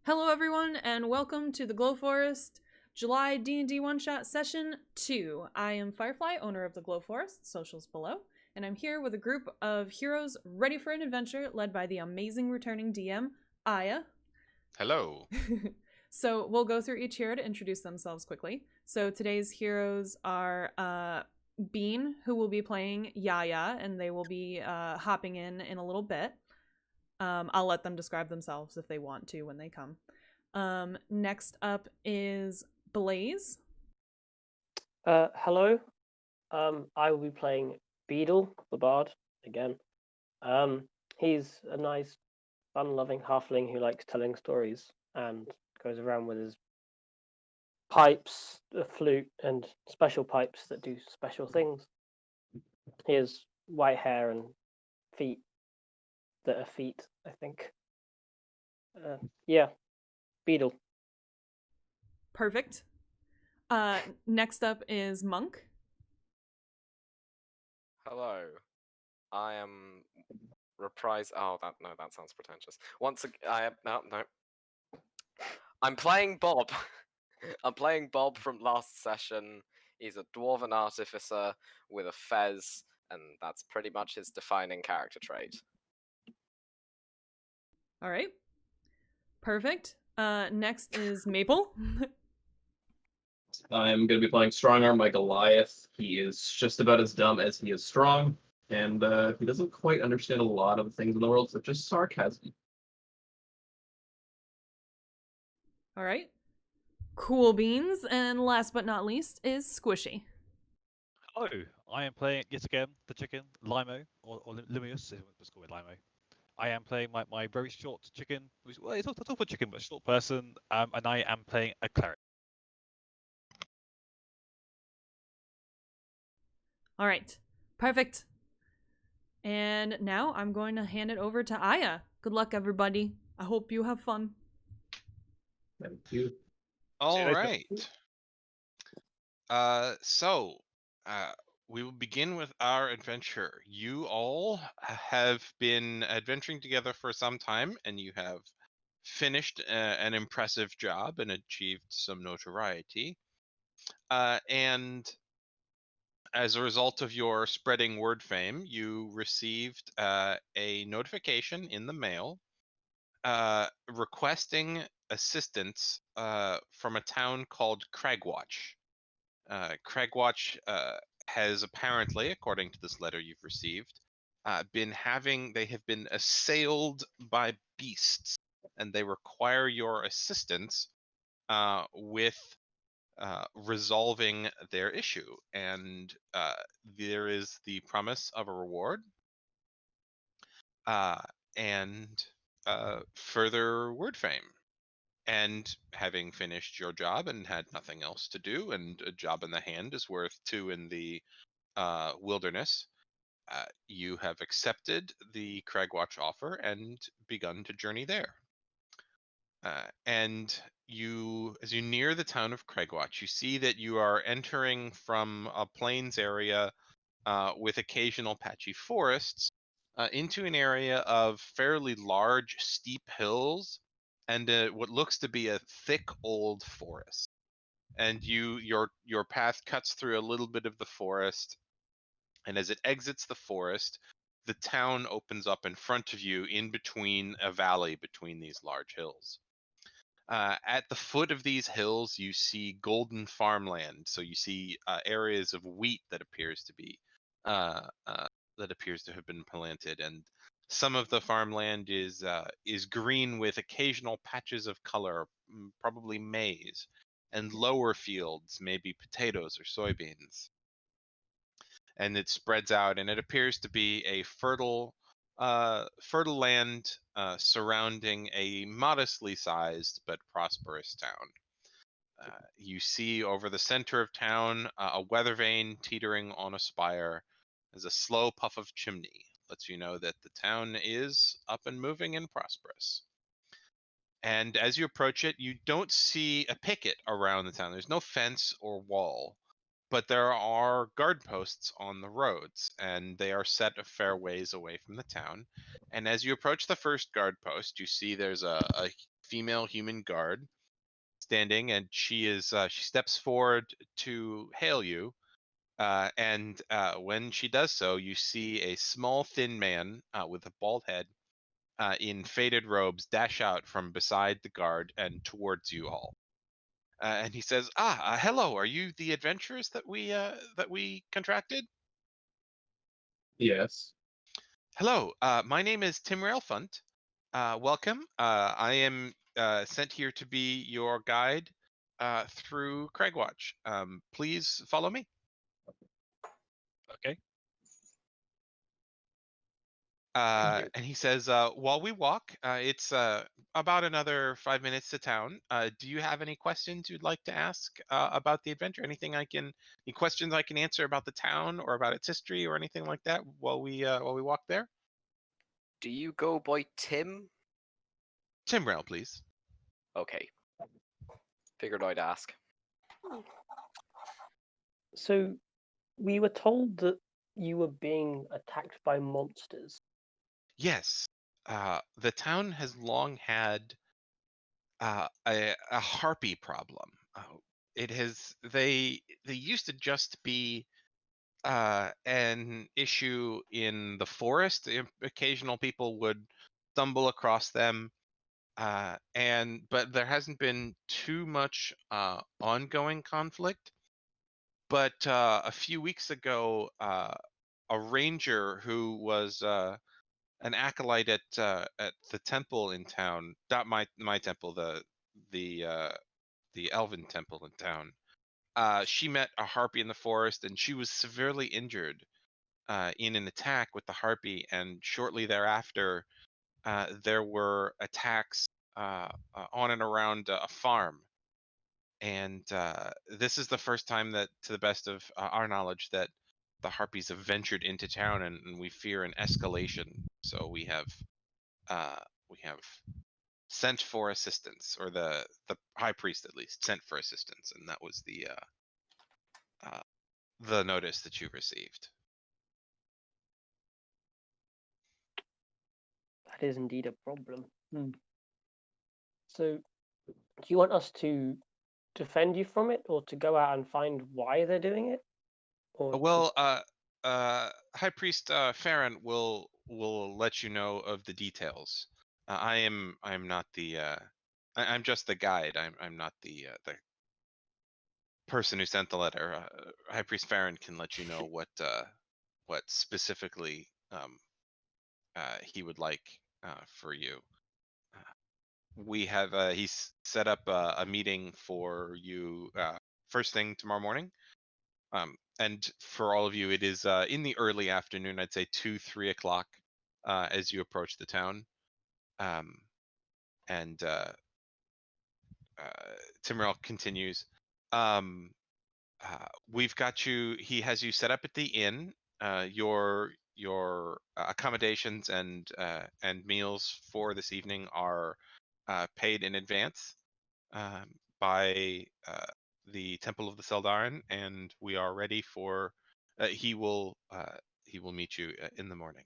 Hello everyone and welcome to the Glow Forest July D&D one-shot session 2. I am Firefly, owner of the Glow Forest, socials below, and I'm here with a group of heroes ready for an adventure led by the amazing returning DM, Aya. Hello. So we'll go through each hero to introduce themselves quickly. So today's heroes are Bean, who will be playing Yaya, and they will be hopping in a little bit. I'll let them describe themselves if they want to when they come. Next up is Blaze. Hello. I will be playing Beedle, the Bard, again. He's a nice, fun-loving halfling who likes telling stories and goes around with his pipes, a flute, and special pipes that do special things. He has white hair and feet that are feet, I think. Yeah, Beedle. Perfect. Next up is Monk. Hello, I am reprise. Oh, that sounds pretentious. Once again, no. I'm playing Bob. I'm playing Bob from last session. He's a dwarven artificer with a fez, and that's pretty much his defining character trait. All right. Perfect. Next is Maple. I'm going to be playing Strongarm by Goliath. He is just about as dumb as he is strong, and he doesn't quite understand a lot of things in the world, such as sarcasm. All right. Cool beans. And last but not least is Squishy. Hello, I am playing yet again the chicken, Limo, or Limius, let's call it Limo. I am playing my very short chicken, well, it's not a chicken, but a short person, and I am playing a cleric. All right. Perfect. And now I'm going to hand it over to Aya. Good luck, everybody. I hope you have fun. Thank you. All right. We will begin with our adventure. You all have been adventuring together for some time, and you have finished an impressive job and achieved some notoriety. And as a result of your spreading word fame, you received a notification in the mail requesting assistance from a town called Cragwatch. Cragwatch has apparently, according to this letter you've received, they have been assailed by beasts, and they require your assistance with resolving their issue. And there is the promise of a reward and further word fame. And having finished your job and had nothing else to do, and a job in the hand is worth 2 in the wilderness, you have accepted the Cragwatch offer and begun to journey there. And as you near the town of Cragwatch, you see that you are entering from a plains area with occasional patchy forests into an area of fairly large, steep hills and what looks to be a thick old forest. And your path cuts through a little bit of the forest, and as it exits the forest, the town opens up in front of you in between a valley between these large hills. At the foot of these hills, you see golden farmland. So you see areas of wheat that appears to have been planted, and some of the farmland is green with occasional patches of color, probably maize, and lower fields, maybe potatoes or soybeans. And it spreads out, and it appears to be a fertile land surrounding a modestly sized but prosperous town. You see over the center of town a weather vane teetering on a spire as a slow puff of chimney lets you know that the town is up and moving and prosperous. And as you approach it, you don't see a picket around the town. There's no fence or wall, but there are guard posts on the roads, and they are set a fair ways away from the town. And as you approach the first guard post, you see there's a female human guard standing, and she steps forward to hail you. And when she does so, you see a small, thin man with a bald head in faded robes dash out from beside the guard and towards you all. And he says, hello, are you the adventurers that we contracted? Yes. Hello, my name is Tim Railfunt. Welcome. I am sent here to be your guide through Craigwatch. Please follow me. Okay. And he says, while we walk, it's about another 5 minutes to town. Do you have any questions you'd like to ask about the adventure? Any questions I can answer about the town or about its history or anything like that while we walk there? Do you go by Tim? Tim Rail, please. Okay. Figured I'd ask. So, we were told that you were being attacked by monsters. Yes. The town has long had a harpy problem. They used to just be an issue in the forest. Occasional people would stumble across them, but there hasn't been too much ongoing conflict. But a few weeks ago, a ranger who was an acolyte at the temple in town, not my temple, the elven temple in town. She met a harpy in the forest, and she was severely injured in an attack with the harpy. And shortly thereafter, there were attacks on and around a farm. And this is the first time that, to the best of our knowledge, that the harpies have ventured into town, and we fear an escalation. So we have sent for assistance, or the high priest at least sent for assistance, and that was the notice that you received. That is indeed a problem. So, do you want us to defend you from it, or to go out and find why they're doing it? Or Well, High Priest Farron will let you know of the details. I'm not the I'm just the guide. I'm not the person who sent the letter. High Priest Farron can let you know what specifically he would like for you. We have he's set up a meeting for you first thing tomorrow morning. And for all of you, it is in the early afternoon. I'd say 2-3 o'clock as you approach the town. And Timrel continues. We've got you. He has you set up at the inn. Your accommodations and meals for this evening are paid in advance by the Temple of the Seldarin, and we are ready for. He will meet you in the morning.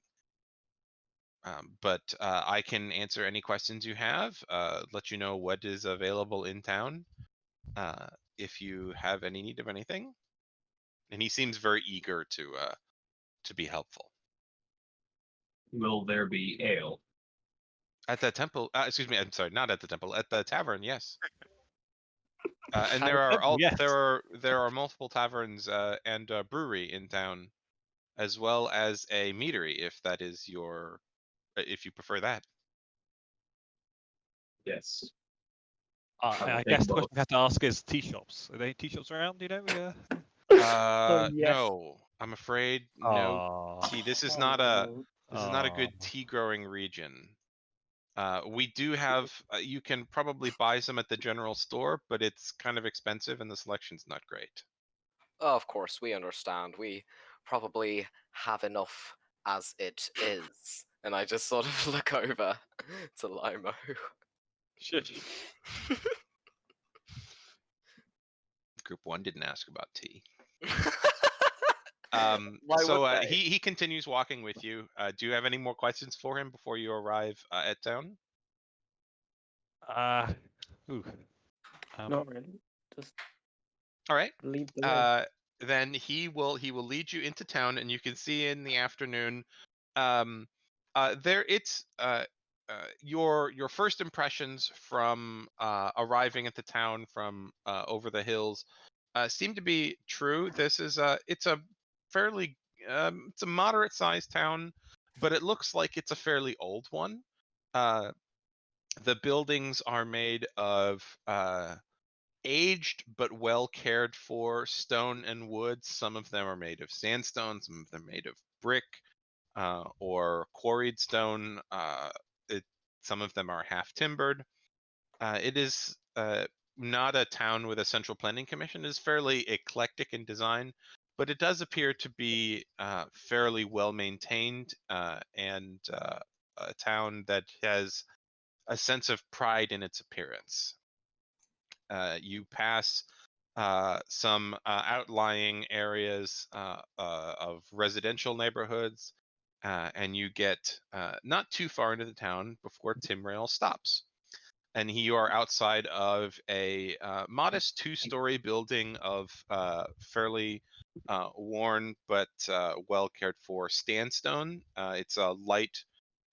But I can answer any questions you have. Let you know what is available in town. If you have any need of anything, and he seems very eager to be helpful. Will there be ale? At the temple, excuse me, I'm sorry, not at the temple, at the tavern, yes. And At there the are temple, yes. there are multiple taverns and a brewery in town, as well as a meadery, if that is if you prefer that. Yes. I think guess the both. question we have to ask is tea shops. Are there any tea shops around? Do you know? Yeah. yes. No, I'm afraid no. Aw. See, this is Oh, not a Aw. good tea growing region. We do have. You can probably buy some at the general store, but it's kind of expensive, and the selection's not great. Of course, we understand. We probably have enough as it is. And I just sort of look over to Limo. Shit. Group 1 didn't ask about tea. Why So would they? he continues walking with you. Do you have any more questions for him before you arrive at town? Ooh. Not really. Just All right. lead the way. Then he will lead you into town, and you can see in the afternoon. There it's your first impressions from arriving at the town from over the hills seem to be true. This is it's a fairly it's a moderate sized town, but it looks like it's a fairly old one. The buildings are made of aged but well cared for stone and wood. Some of them are made of sandstone, some of them made of brick or quarried stone. It, some of them are half timbered. It is not a town with a central planning commission. It is fairly eclectic in design, but it does appear to be fairly well maintained and a town that has a sense of pride in its appearance. You pass some outlying areas of residential neighborhoods, and you get not too far into the town before Timrail stops. And you are outside of a modest two-story building of fairly worn but well cared for sandstone. It's a light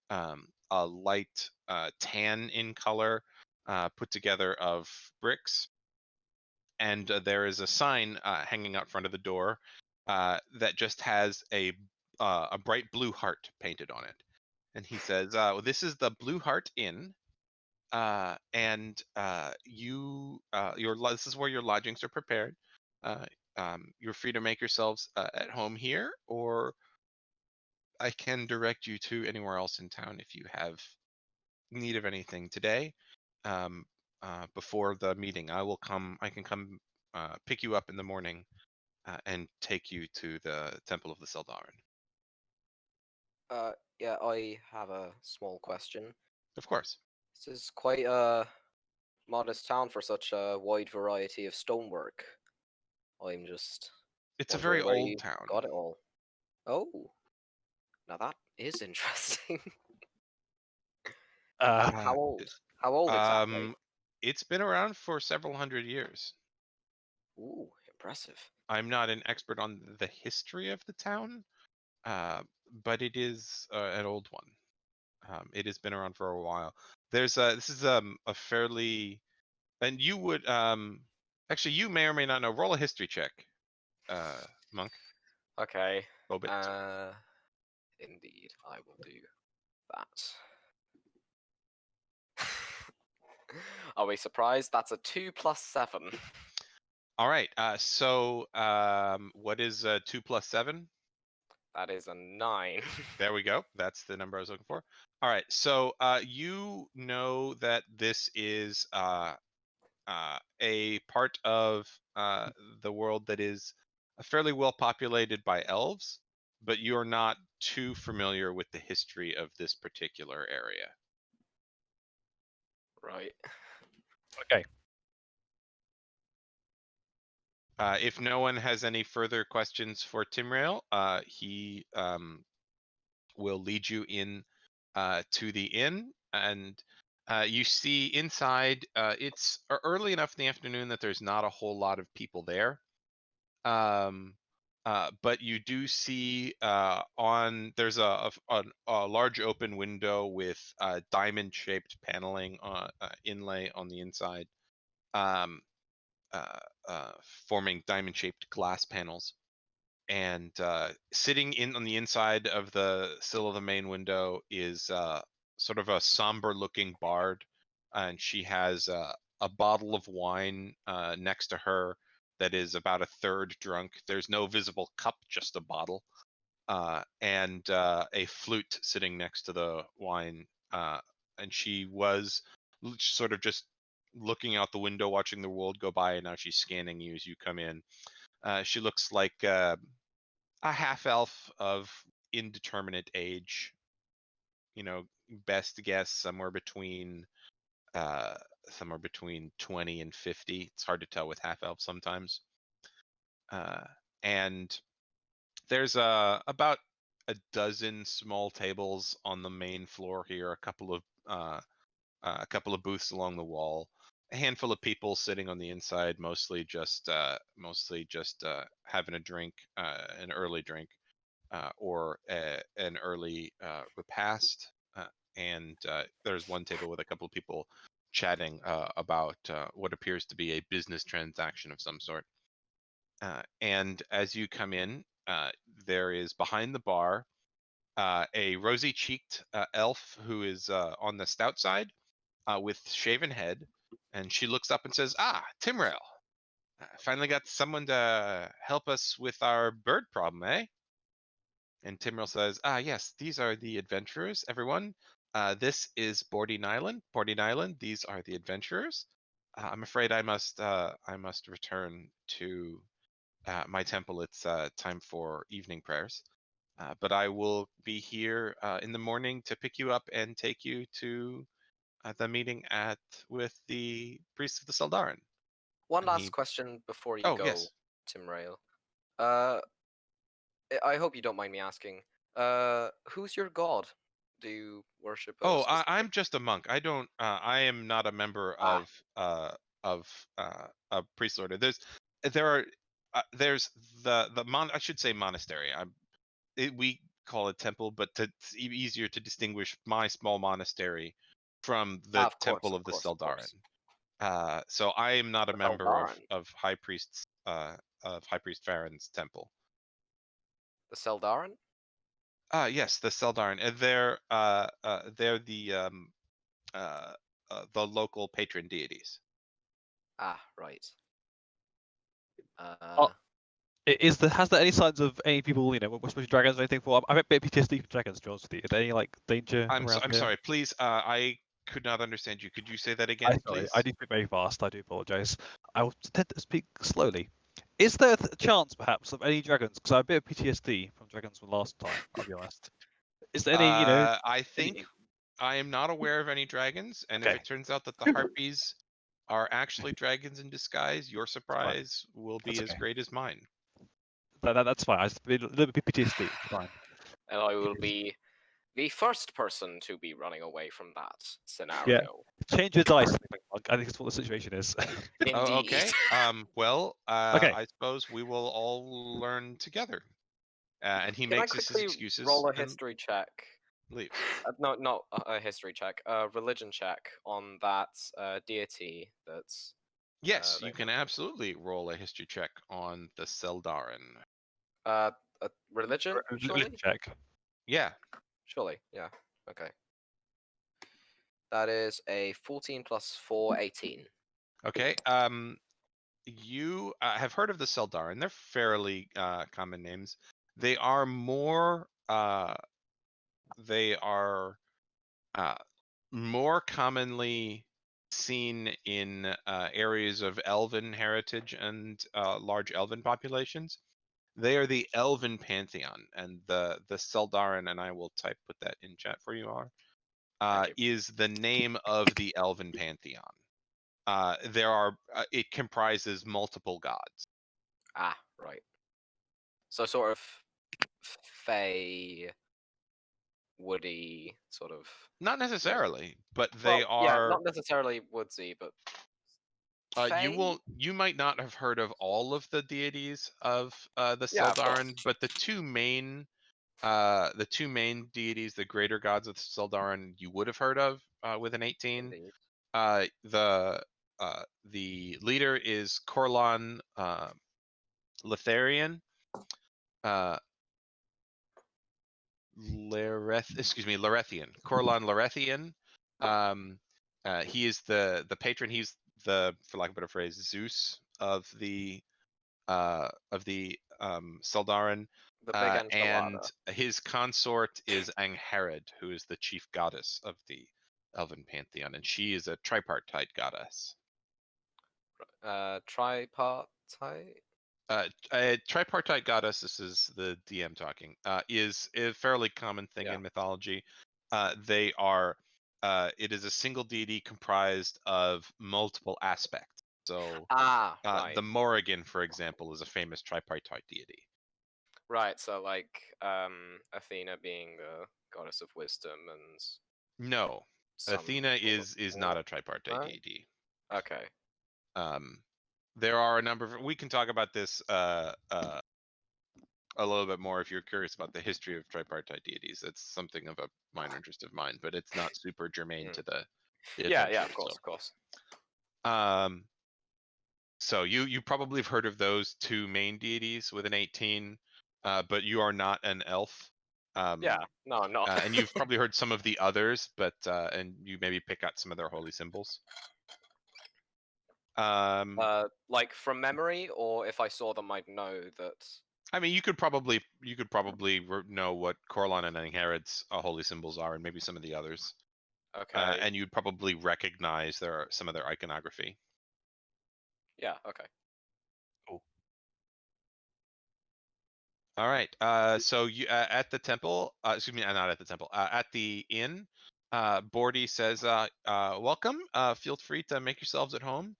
tan in color, put together of bricks. And there is a sign hanging out front of the door that just has a bright blue heart painted on it. And he says, well, "This is the Blue Heart Inn, and this is where your lodgings are prepared. You're free to make yourselves at home here, or I can direct you to anywhere else in town if you have need of anything today. Before the meeting, I can come pick you up in the morning and take you to the Temple of the Seldarin." Yeah, I have a small question. Of course. This is quite a modest town for such a wide variety of stonework. I'm just It's a very wondering where old you town. got it all. Oh, now that is interesting. How old? How old exactly? It's been around for several hundred years. Ooh, impressive. I'm not an expert on the history of the town, but it is an old one. It has been around for a while. This is a fairly, and you would actually, you may or may not know. Roll a history check, Monk. Okay. Bobit. Indeed, I will do that. Are we surprised? That's a 2 plus 7. All right. So what is 2 plus 7? That is a 9. There we go. That's the number I was looking for. All right. So you know that this is a part of the world that is fairly well populated by elves, but you're not too familiar with the history of this particular area. Right. Okay. If no one has any further questions for Timrail, he will lead you in to the inn, and you see inside. It's early enough in the afternoon that there's not a whole lot of people there. But you do see there's a large open window with diamond-shaped paneling inlay on the inside, um, forming diamond-shaped glass panels. And sitting in on the inside of the sill of the main window is sort of a somber-looking bard, and she has a bottle of wine next to her that is about a third drunk. There's no visible cup, just a bottle, and a flute sitting next to the wine. And she was sort of just looking out the window, watching the world go by, and now she's scanning you as you come in. She looks like a half elf of indeterminate age. You know, best guess somewhere between 20 and 50. It's hard to tell with half elves sometimes. and there's about a dozen small tables on the main floor here, a couple of booths along the wall, a handful of people sitting on the inside, mostly just having a drink, an early drink, or an early repast. And there's one table with a couple of people chatting about what appears to be a business transaction of some sort. And as you come in, there is behind the bar a rosy-cheeked elf who is on the stout side with shaven head, and she looks up and says, "Ah, Timrail, finally got someone to help us with our bird problem, eh?" And Timrail says, "Ah, yes, these are the adventurers, everyone. This is Boarding Island. Boarding Island, these are the adventurers. I'm afraid I must return to my temple. It's time for evening prayers. But I will be here in the morning to pick you up and take you to the meeting with the priest of the Saldaran." One And last question before you oh go, yes, Tim Rail. I hope you don't mind me asking. Who's your god? Do you worship a oh specific? I'm just a monk. I don't. I am not a member Ah. of a priest order. There's I should say monastery. We call it temple, but it's easier to distinguish my small monastery from the Of course, temple of of the course, of Saldaran. course. So I am not a The member Saldaran. of High Priest Farron's temple. The Saldaran? Yes, the Saldaran. And they're the local patron deities. Ah, right. Oh, has there any signs of any people, especially dragons or anything? For I'm a bit PTSD from dragons, to be honest with you. Is there any like danger I'm around here? sorry. Please, I could not understand you. Could you say that I'm again, sorry, please? I do speak very fast. I do apologise. I will tend to speak slowly. Is there a chance, perhaps, of any dragons? Because I have a bit of PTSD from dragons from last time. I'll be honest. Is there any, I think any... I am not aware of any dragons, and if Okay, it turns out that the harpies are actually dragons in disguise, your surprise will be That's as okay. great as mine. That's fine. I just a little bit PTSD. It's fine. And I will be the first person to be running away from that Yeah. scenario. Change your dice. I think that's what the situation is. Indeed. Oh, okay. Well, Okay. I suppose we will all learn together. And he Can I makes us his quickly excuses roll a and history check? leaves. No, not a history check. A religion check on that deity that's. Yes, you they can worship. absolutely roll a history check on the Seldarin. A religion, Religion surely? check. Yeah. Surely, yeah. Okay. That is a 14 plus 4, 18. Okay. You have heard of the Seldarin. They're fairly common names. They are more. They are more commonly seen in areas of elven heritage and large elven populations. They are the elven pantheon, and the Seldarin, and I will put that in chat for you, Thank you. is the name of the elven pantheon. It comprises multiple gods. Ah, right. So sort of fey, woody, sort of. Not necessarily, but Well, they yeah, are. not necessarily woodsy, but fey. You might not have heard of all of the deities of the Yeah, of course. Seldarin, but the two main deities, the greater gods of Seldarin, you would have heard of with an 18. Indeed. The leader is Corlan Letharian. Larethian. Corlan Larethian. He is the patron. He's for lack of a better phrase, Zeus of the Seldarin. The big And enchilada. his consort is Angharad, who is the chief goddess of the Elven pantheon, and she is a tripartite goddess. Tripartite. A tripartite goddess, this is the DM talking, is a fairly common thing Yeah. in mythology. It is a single deity comprised of multiple aspects. So Right. the Morrigan, for example, is a famous tripartite deity. Right, so like Athena being the goddess of wisdom and No, some Athena sort of is not war. a tripartite No? deity. Okay. There are a number of. We can talk about this a little bit more if you're curious about the history of tripartite deities. It's something of a minor interest of mine, but it's not super germane to the Yeah, adventure. of course. So you probably have heard of those two main deities with an 18, but you are not an elf. Yeah, no, I'm not. And you've probably heard some of the others, but and you maybe pick out some of their holy symbols. Like from memory, or if I saw them, I'd know that. I mean, you could probably know what Corlon and Herod's holy symbols are, and maybe some of the others. Okay. And you'd probably recognize some of their iconography. Yeah. Okay. Cool. All right. So you at the temple, excuse me, not at the temple, at the inn, Bordy says, "Welcome. Feel free to make yourselves at home.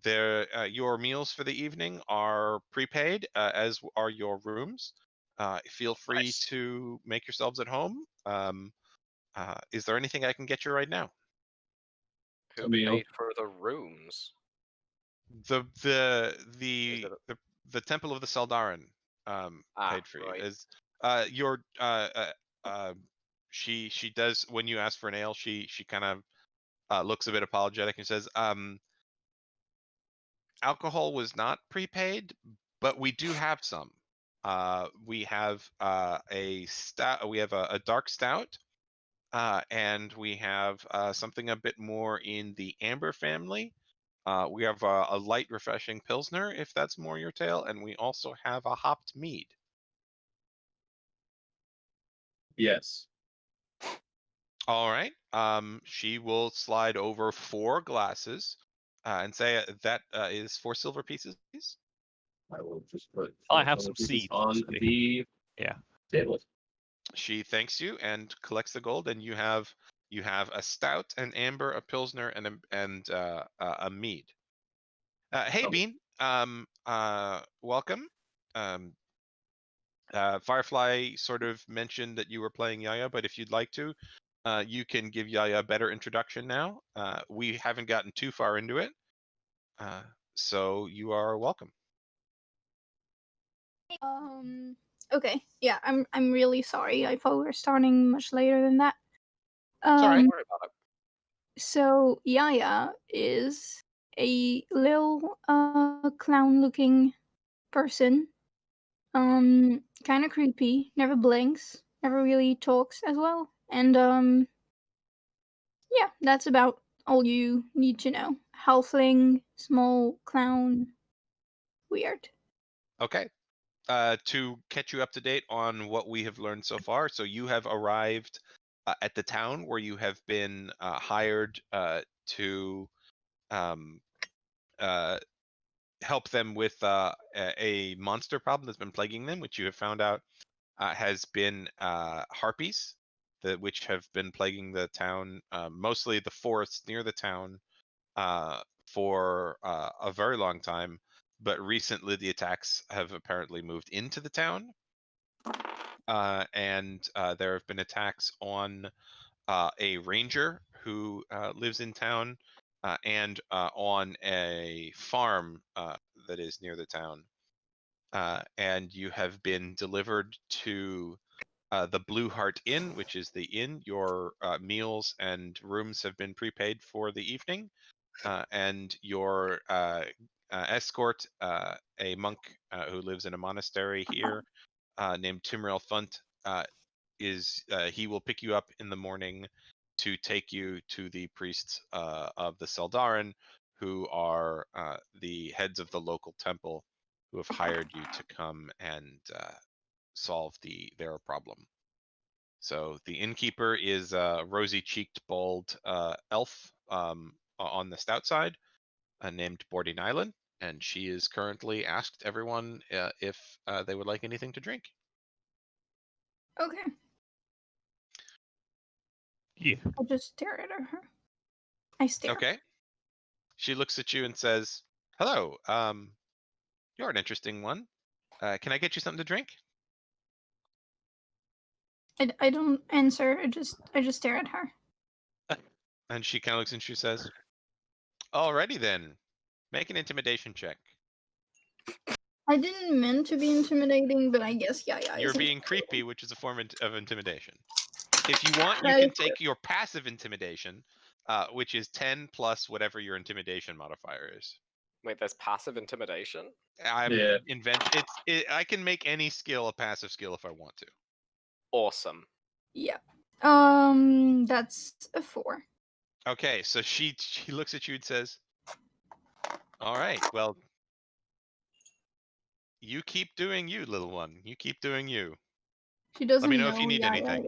Your meals for the evening are prepaid, as are your rooms. Feel free Nice. to make yourselves at home. Is there anything I can get you right now?" Who meal. paid for the rooms? The Is it the Temple of the Seldarin paid for you. right. As your she does, when you ask for an ale, she kind of looks a bit apologetic and says, alcohol was not prepaid, but we do have some. We have a stout. We have a dark stout, and we have something a bit more in the amber family. We have a light, refreshing pilsner, if that's more your tail, and we also have a hopped mead. Yes. All right. She will slide over 4 glasses and say that is 4 silver pieces, please. I will just put I 4 have silver some pieces seeds, on actually. the Yeah. table. She thanks you and collects the gold, and you have a stout, an amber, a pilsner, and a mead. Hey, Okay. Bean. Welcome. Firefly sort of mentioned that you were playing Yaya, but if you'd like to, you can give Yaya a better introduction now. We haven't gotten too far into it, so you are welcome. Okay. Yeah, I'm really sorry. I thought we were starting much later than that. It's all right. Don't worry about it. So Yaya is a little clown-looking person. Kind of creepy. Never blinks. Never really talks as well. And yeah, that's about all you need to know. Halfling, small clown, weird. Okay. To catch you up to date on what we have learned so far, so you have arrived at the town where you have been hired to help them with a monster problem that's been plaguing them, which you have found out has been harpies, which have been plaguing the town, mostly the forests near the town, for a very long time. But recently, the attacks have apparently moved into the town, and there have been attacks on a ranger who lives in town, and on a farm that is near the town. And you have been delivered to the Blue Heart Inn, which is the inn. Your meals and rooms have been prepaid for the evening, and your escort, a monk who lives in a monastery here, named Timrel Funt, he will pick you up in the morning to take you to the priests of the Seldarin, who are the heads of the local temple, who have hired you to come and solve their problem. So the innkeeper is a rosy-cheeked, bald elf on the stout side, named Boarding Island, and she is currently asked everyone if they would like anything to drink. Okay. Yeah. I'll just stare at her. I stare. Okay. She looks at you and says, "Hello. You're an interesting one. Can I get you something to drink?" I don't answer. I just stare at her. And she kind of looks and she says, "Alrighty then. Make an intimidation check." I didn't mean to be intimidating, but I guess yeah. You're Isn't being creepy, which is a form of intimidation. If you want, you That can is take your passive intimidation, which is 10 plus whatever your intimidation modifier is. Wait, there's passive intimidation? Yeah. I can make any skill a passive skill if I want to. Awesome. yeah. That's a 4. Okay, so she looks at you and says, "All right, well, you keep doing you, little one. You keep doing you. She doesn't Let me know know if you need anything."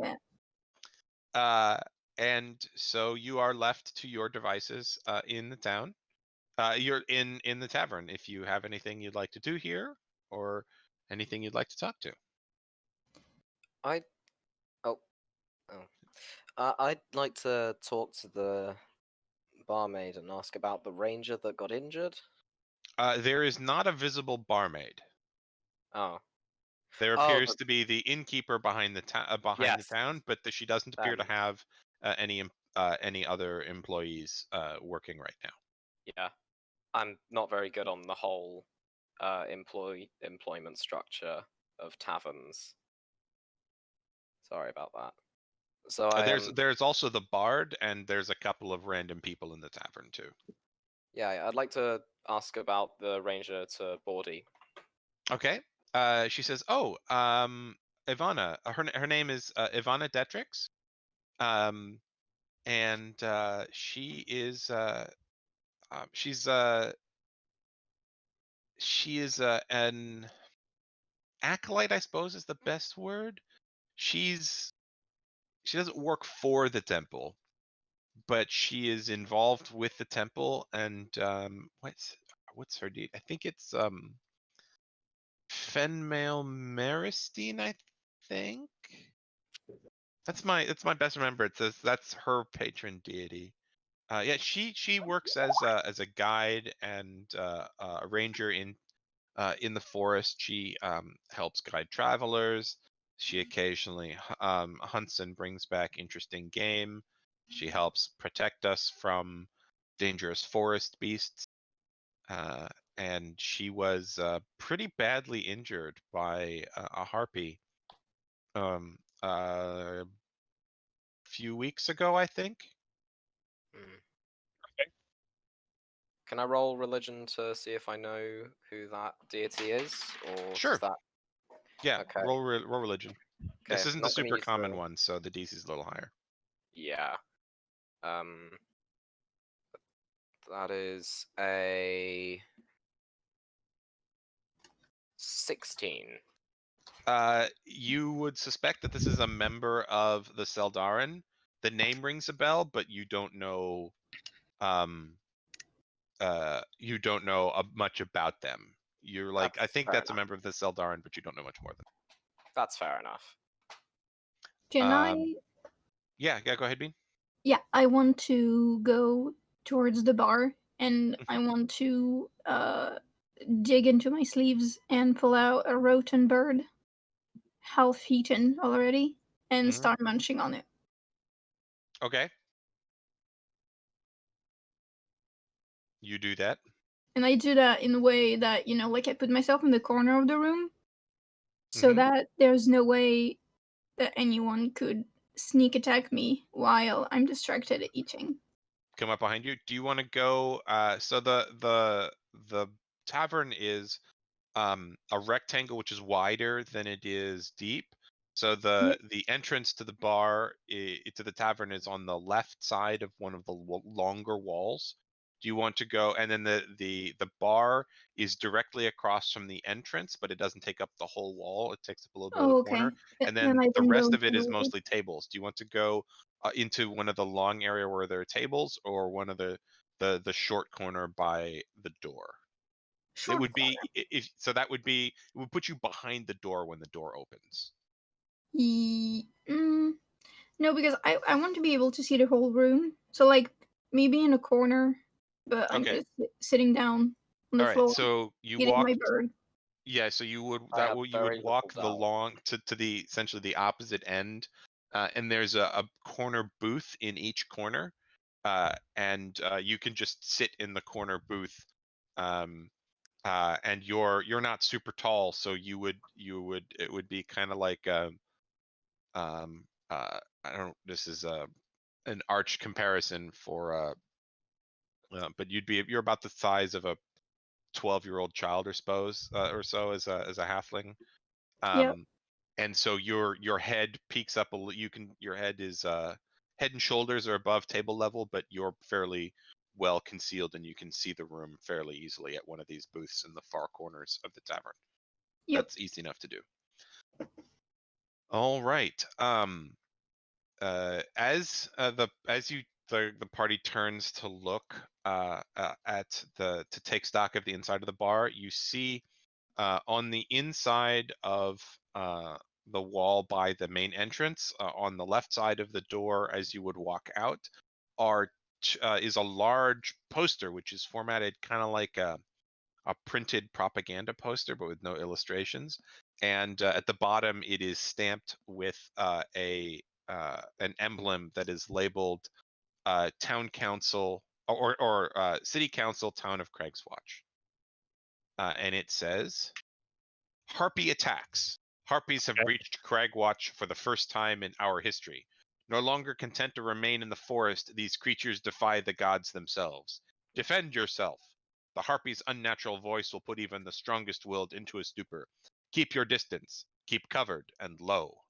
yet. And so you are left to your devices in the town. You're in the tavern. If you have anything you'd like to do here, or anything you'd like to talk to. I'd like to talk to the barmaid and ask about the ranger that got injured. There is not a visible barmaid. Oh. There Oh, appears to be the innkeeper behind the Yes. town, but she doesn't appear to Um, have any other employees working right now. Yeah. I'm not very good on the whole employment structure of taverns. Sorry about that. So There's also the bard, and there's a couple of random people in the tavern too. yeah, I'd like to ask about the ranger to Bordy. Okay. She says, "Oh, Ivana. Her name is Ivana Detrix. And she is she is an acolyte, I suppose, is the best word. She doesn't work for the temple, but she is involved with the temple. And what's her deed? I think it's Fenmail Maristine, I think. That's my best remembrance. That's her patron deity. Yeah, she works as a guide and a ranger in the forest. She helps guide travelers. She occasionally hunts and brings back interesting game. She helps protect us from dangerous forest beasts. And she was pretty badly injured by a harpy a few weeks ago, I think. Hmm. Can I roll religion to see if I know who that deity is, or Sure. does that? Yeah, Okay. roll religion. This Okay, isn't the not gonna super use common the- one, so the DC is a little higher. Yeah. That is a 16. You would suspect that this is a member of the Seldarin. The name rings a bell, but you don't know much about them. You're like, I That's think fair that's a enough. member of the Seldarin, but you don't know much more than That's fair enough. Can Um, yeah, go ahead, Bean. Yeah, I want to go towards the bar, and I Mhm. want to dig into my sleeves and pull out a rotten bird, half eaten already, and Mhm. start munching on it. Okay. You do that. And I do that in a way that, like I put myself in the corner of the room so Mhm. that there's no way that anyone could sneak attack me while I'm distracted at eating. Come up behind you. Do you want to go? So the tavern is a rectangle which is wider than it is deep. So the entrance to the bar to the tavern is on the left side of one of the longer walls. Do you want to go? And then the bar is directly across from the entrance, but it doesn't take up the whole wall. It takes up a little bit of Oh, the okay. corner, and Then then I the can go rest of into it the is wall. mostly tables. Do you want to go into one of the long area where there are tables, or one of the short corner by the door? It Short would corner. be that would be, it would put you behind the door when the door opens. No, because I want to be able to see the whole room. So, like, maybe in a corner but I'm Okay. just sitting down on the All right. floor So you eating my walked. bird. Yeah. So you would I have you would very little walk the doubt. long to the essentially the opposite end, and there's a corner booth in each corner, and you can just sit in the corner booth. And you're not super tall, so you would it would be kind of like I don't. This is an arch comparison for but you're about the size of a 12-year-old child or or so as a halfling. Yep. And so your head peaks up your head is head and shoulders are above table level, but you're fairly well concealed and you can see the room fairly easily at one of these booths in the far corners of the tavern. Yep. That's easy enough to do. All right. As the party turns to look to take stock of the inside of the bar, you see on the inside of the wall by the main entrance, on the left side of the door as you would walk out, is a large poster which is formatted kind of like a printed propaganda poster, but with no illustrations. And at the bottom, it is stamped with an emblem that is labeled Town Council or City Council, Town of Craigswatch, and it says, "Harpy attacks. Harpies have Okay. breached Cragwatch for the first time in our history. No longer content to remain in the forest, these creatures defy the gods themselves. Defend yourself. The harpy's unnatural voice will put even the strongest willed into a stupor. Keep your distance. Keep covered and low."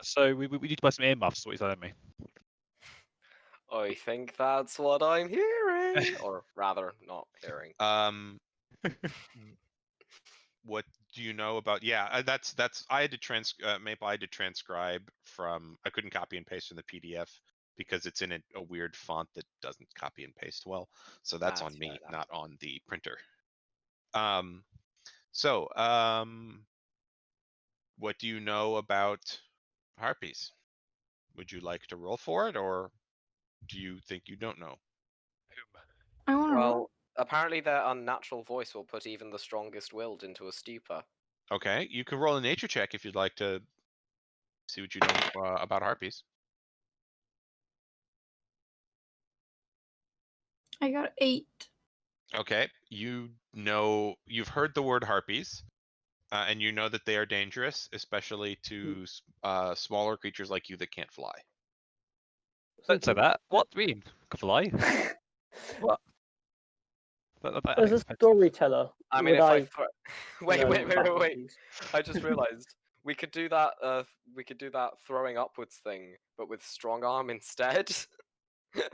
So we need to buy some earmuffs. What are you telling me? I think that's what I'm hearing, or rather, not hearing. What do you know about? Yeah, that's I had to Maple. I had to transcribe from. I couldn't copy and paste from the PDF because it's in a weird font that doesn't copy and paste well. So that's on That's me, fair enough. not on the printer. So what do you know about harpies? Would you like to roll for it, or do you think you don't know? I want to roll. Well, apparently their unnatural voice will put even the strongest willed into a stupor. Okay, you can roll a nature check if you'd like to see what you know about harpies. I got 8. Okay, you've heard the word harpies, and you know that they are dangerous, especially to smaller creatures like you that can't fly. Don't say that. What do you mean? Could fly? What? That As a expensive. storyteller, I mean, would if I wait, know wait, wait, about wait, wait! these? I just realized we could do that. We could do that throwing upwards thing, but with strong arm instead.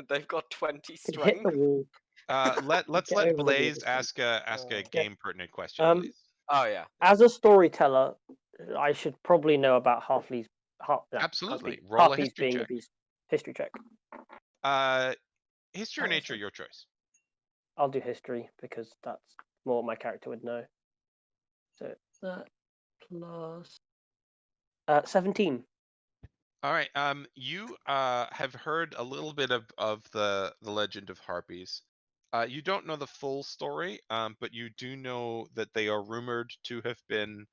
They've got 20 Could hit the strength. wall. Let's Get let over the Blaze resistance. ask a game pertinent question, please. Oh yeah. As a storyteller, I should probably know about Halfleys. Absolutely. Roll a Harpies history being check. a beast. History check. History or Oh, nature, sorry. your choice. I'll do history because that's more what my character would know. So that plus 17. All right. You have heard a little bit of the legend of harpies. You don't know the full story, but you do know that they are rumored to have been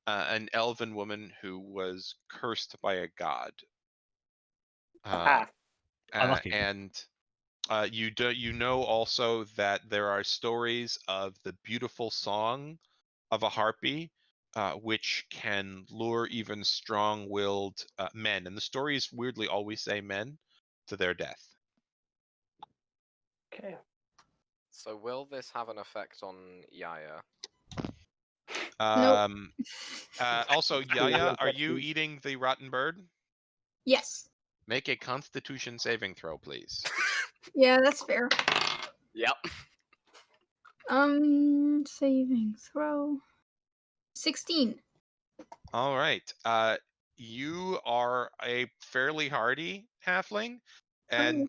an elven woman who was cursed by a god. Unlucky. And you know also that there are stories of the beautiful song of a harpy, which can lure even strong-willed men, and the stories weirdly always say men, to their death. Okay. So will this have an effect on Yaya? Nope. Also, Yaya, are you Please. eating the rotten bird? Yes. Make a Constitution saving throw, please. Yeah, that's fair. Yep. Saving throw. 16. All right. You are a fairly hardy halfling, and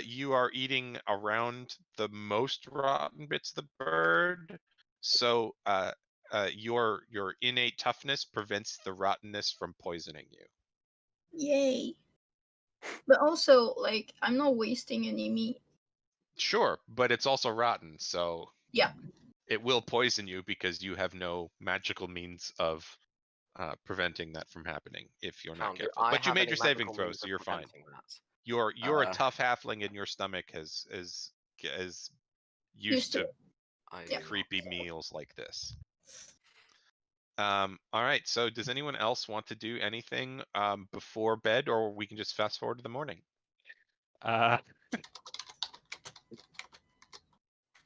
you are eating around the most rotten bits of the bird. So your innate toughness prevents the rottenness from poisoning you. Yay. But also, like, I'm not wasting any meat. Sure, but it's also rotten, so Yeah. it will poison you because you have no magical means of preventing that from happening if you're not Found, do careful. I But you have made any your saving magical throw, means so of you're fine. preventing that? You're a tough halfling, and your stomach is used to I Yeah. do creepy not. meals like this. All right. So does anyone else want to do anything before bed, or we can just fast forward to the morning?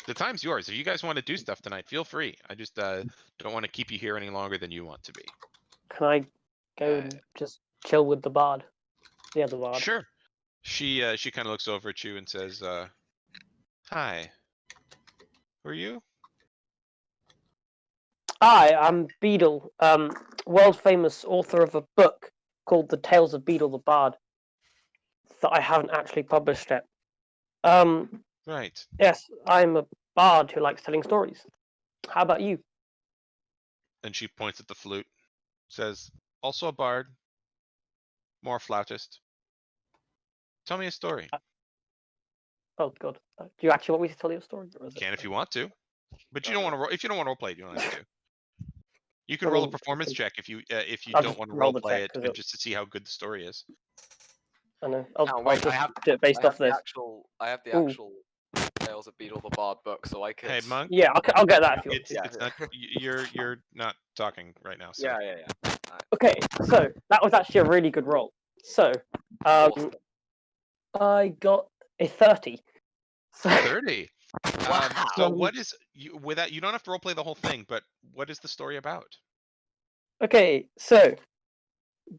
The time's yours. If you guys want to do stuff tonight, feel free. I just don't want to keep you here any longer than you want to be. Can I go and just chill with the bard? The other bard. Sure. She kind of looks over at you and says, "Hi. Who are you?" Hi, I'm Beadle, world famous author of a book called The Tales of Beadle the Bard that I haven't actually published yet. Right. Yes, I'm a bard who likes telling stories. How about you? And she points at the flute. Says, "Also a bard. More a flautist. Tell me a story. Oh God, do you actually want me to tell you a story? Or is it... Can if you want to, but you don't want to. If you don't want to roleplay it, you don't have to. You can I roll a mean, performance okay. check if you I'll don't just want to roll the roleplay check it, 'cause and just to see how good the story is. I know. Oh, I'll wait, just I have do it based off this. I have the Ooh. actual Tales of Beadle the Bard book, so I could. Hey, Monk. Yeah, I'll get that if you want It's to. Yeah. it's not you're not talking right now. So Yeah. Alright, Okay, so that was actually a really good roll. So, awesome. I got a 30. So, 30. Wow. So what is you without you don't have to roleplay the whole thing, but what is the story about? okay, so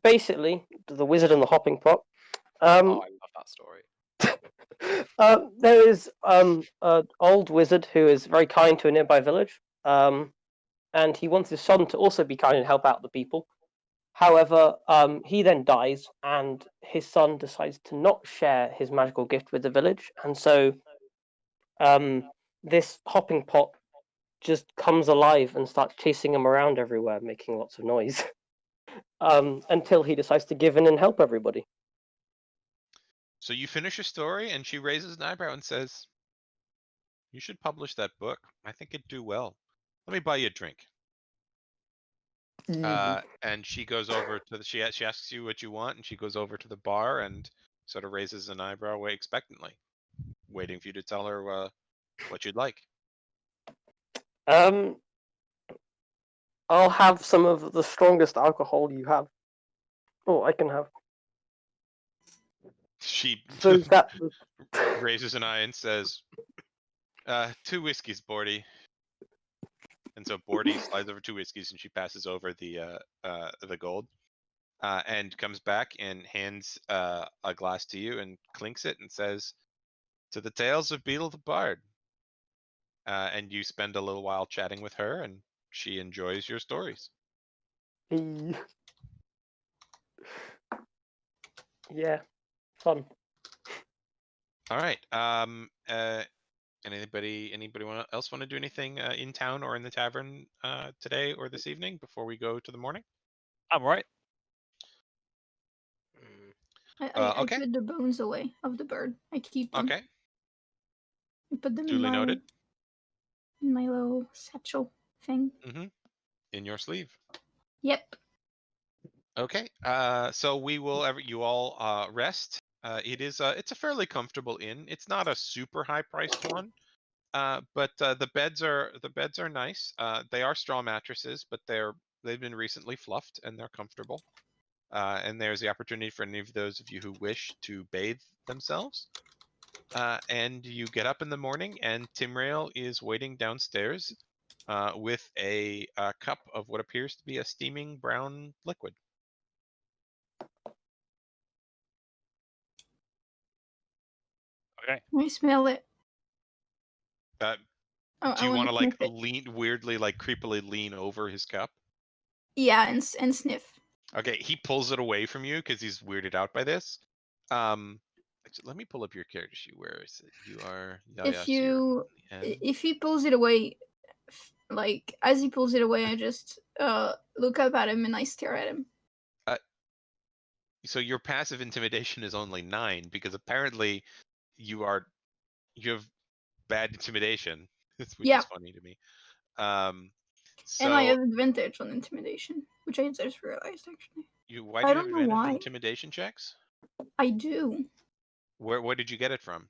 basically, the wizard and the hopping pot. Oh, I love that story. There is an old wizard who is very kind to a nearby village, and he wants his son to also be kind and help out the people. However, he then dies, and his son decides to not share his magical gift with the village, and so this hopping pot just comes alive and starts chasing him around everywhere, making lots of noise, until he decides to give in and help everybody. So you finish your story, and she raises an eyebrow and says, "You should publish that book. I think it'd do well. Let me buy you a drink." And she goes over to she asks you what you want, and she goes over to the bar and sort of raises an eyebrow way expectantly, waiting for you to tell her what you'd like. I'll have some of the strongest alcohol you have. Oh, I can have. She So that raises an eye and says, 2 whiskeys, Bordy." And so Bordy slides over 2 whiskeys, and she passes over the gold, and comes back and hands a glass to you and clinks it and says, "To the tales of Beetle the Bard." And you spend a little while chatting with her, and she enjoys your stories. Yeah, fun. All right. Anybody else want to do anything in town or in the tavern today or this evening before we go to the morning? I'm right. I Okay. put the bones away of the bird. I keep them. Okay. I put them Duly noted. in my little satchel thing. Mm-hmm. In your sleeve. Yep. Okay. So we will you all rest. It's a fairly comfortable inn. It's not a super high priced one. But the beds are nice. They are straw mattresses, but they've been recently fluffed and they're comfortable. And there's the opportunity for any of those of you who wish to bathe themselves. And you get up in the morning, and Timrail is waiting downstairs with a cup of what appears to be a steaming brown liquid. Okay. I smell it. Do I you want wanna to like sniff it. lean weirdly, like creepily lean over his cup? Yeah, and sniff. Okay, he pulls it away from you because he's weirded out by this. Let me pull up your character sheet. Where is it? You are Yaya. If he pulls it away, like as he pulls it away, I just look up at him and I stare at him. So your passive intimidation is only 9 because apparently you have bad intimidation, which Yeah. is funny to me. So And I have advantage on intimidation, which I just realized actually. why I do you have don't know advantage on why. intimidation checks? I do. Where did you get it from?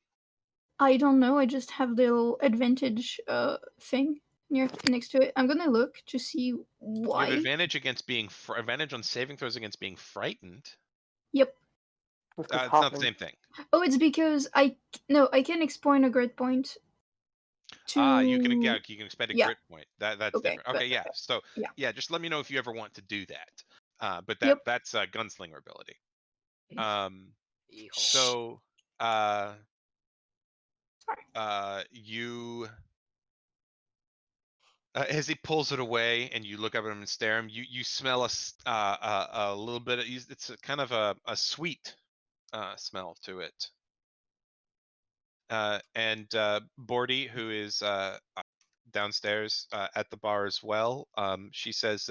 I don't know. I just have the little advantage thing next to it. I'm gonna look to see You why. have advantage against being advantage on saving throws against being frightened. Yep. It's not the same thing. Oh, it's because I can expend a grit point. You can expend a Yeah. grit point. That's Okay, different. Okay, yeah. So yeah. just let me know if you ever want to do that. But Yep. that's a gunslinger ability. Yeehaw. So Sorry. you as he pulls it away and you look up at him and stare at him, you smell a little bit. It's a kind of a sweet smell to it. And Bordy, who is downstairs at the bar as well, she says,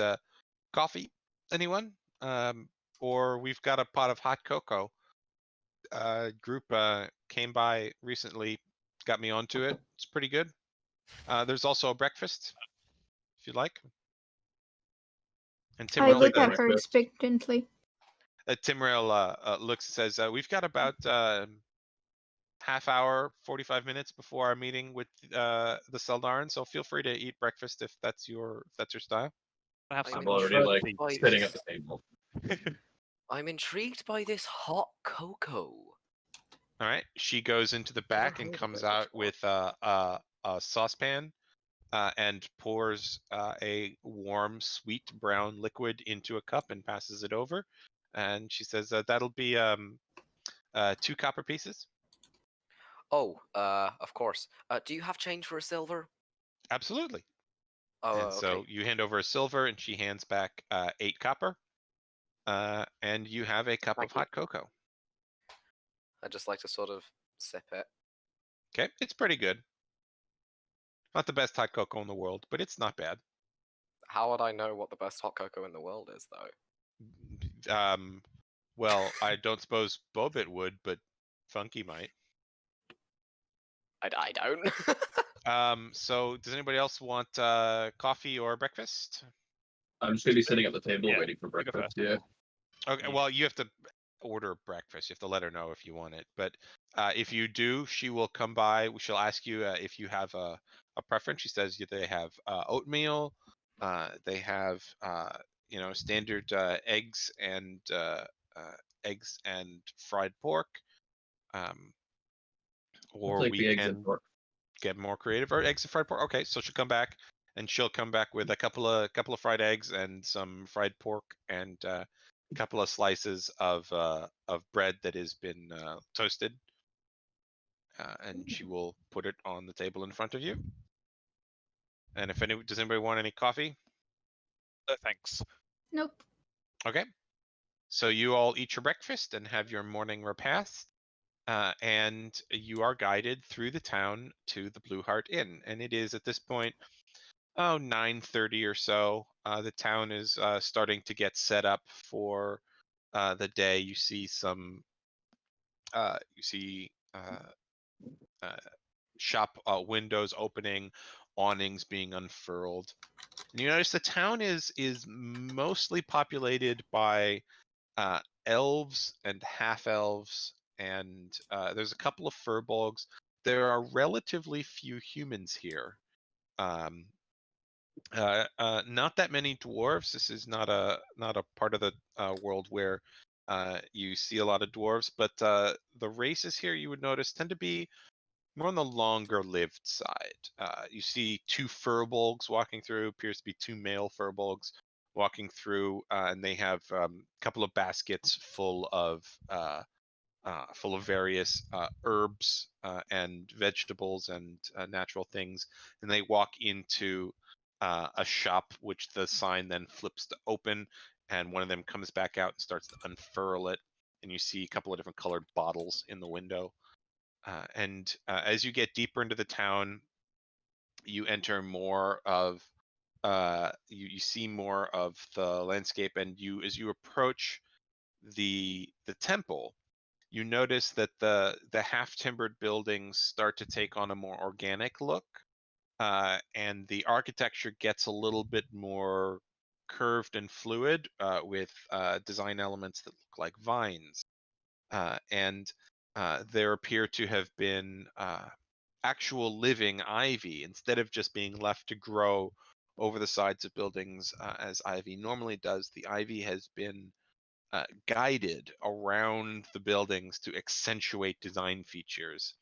"Coffee, anyone? Or we've got a pot of hot cocoa. Group came by recently, got me onto it. It's pretty good. There's also a breakfast, if you'd like." And I Timrel look says, at her expectantly. Timrel looks and says, "We've got about half hour, 45 minutes before our meeting with the Seldarin, so feel free to eat breakfast if that's your style." I have I'm some I'm already like tea. by sitting at this. the table. I'm intrigued by this hot cocoa. All right. She goes into the Never back and heard of comes it out before. with a saucepan and pours a warm, sweet brown liquid into a cup and passes it over. And she says, "That'll be 2 copper pieces." Oh, of course. Do you have change for a silver? Absolutely. Oh, And so okay. you hand over a silver, and she hands back 8 copper, and you have a cup Thank of you. hot cocoa. I'd just like to sort of sip it. Okay, it's pretty good. Not the best hot cocoa in the world, but it's not bad. How would I know what the best hot cocoa in the world is, though? Well, I don't suppose Bobit would, but Funky might. I don't. So does anybody else want coffee or breakfast? I'm just gonna be sitting at the table Yeah, waiting for you go breakfast. first. Yeah. Okay, well, you have to order breakfast. You have to let her know if you want it. But if you do, she will come by. She'll ask you if you have a preference. She says they have oatmeal. They have standard eggs and fried pork. I'll Or take we the eggs and can pork. get more creative. Or eggs and fried pork. Okay, so she'll come back with a couple of fried eggs and some fried pork and a couple of slices of bread that has been toasted. And she will put it on the table in front of you. And does anybody want any coffee? No thanks. Nope. Okay. So you all eat your breakfast and have your morning repast. And you are guided through the town to the Blue Heart Inn. And it is at this point 9:30 or so. The town is starting to get set up for the day. You see some shop windows opening, awnings being unfurled, and you notice the town is mostly populated by elves and half elves, and there's a couple of furbolgs. There are relatively few humans here. Not that many dwarves. This is not a part of the world where you see a lot of dwarves, but the races here you would notice tend to be more on the longer lived side. You see 2 furbolgs walking through. Appears to be 2 male furbolgs walking through, and they have a couple of baskets full of various herbs and vegetables and natural things, and they walk into a shop which the sign then flips to open, and one of them comes back out and starts to unfurl it, and you see a couple of different colored bottles in the window. And as you get deeper into the town, you enter more of you see more of the landscape, and as you approach the temple, you notice that the half-timbered buildings start to take on a more organic look, and the architecture gets a little bit more curved and fluid, with design elements that look like vines. And there appear to have been actual living ivy instead of just being left to grow over the sides of buildings as ivy normally does. The ivy has been guided around the buildings to accentuate design features.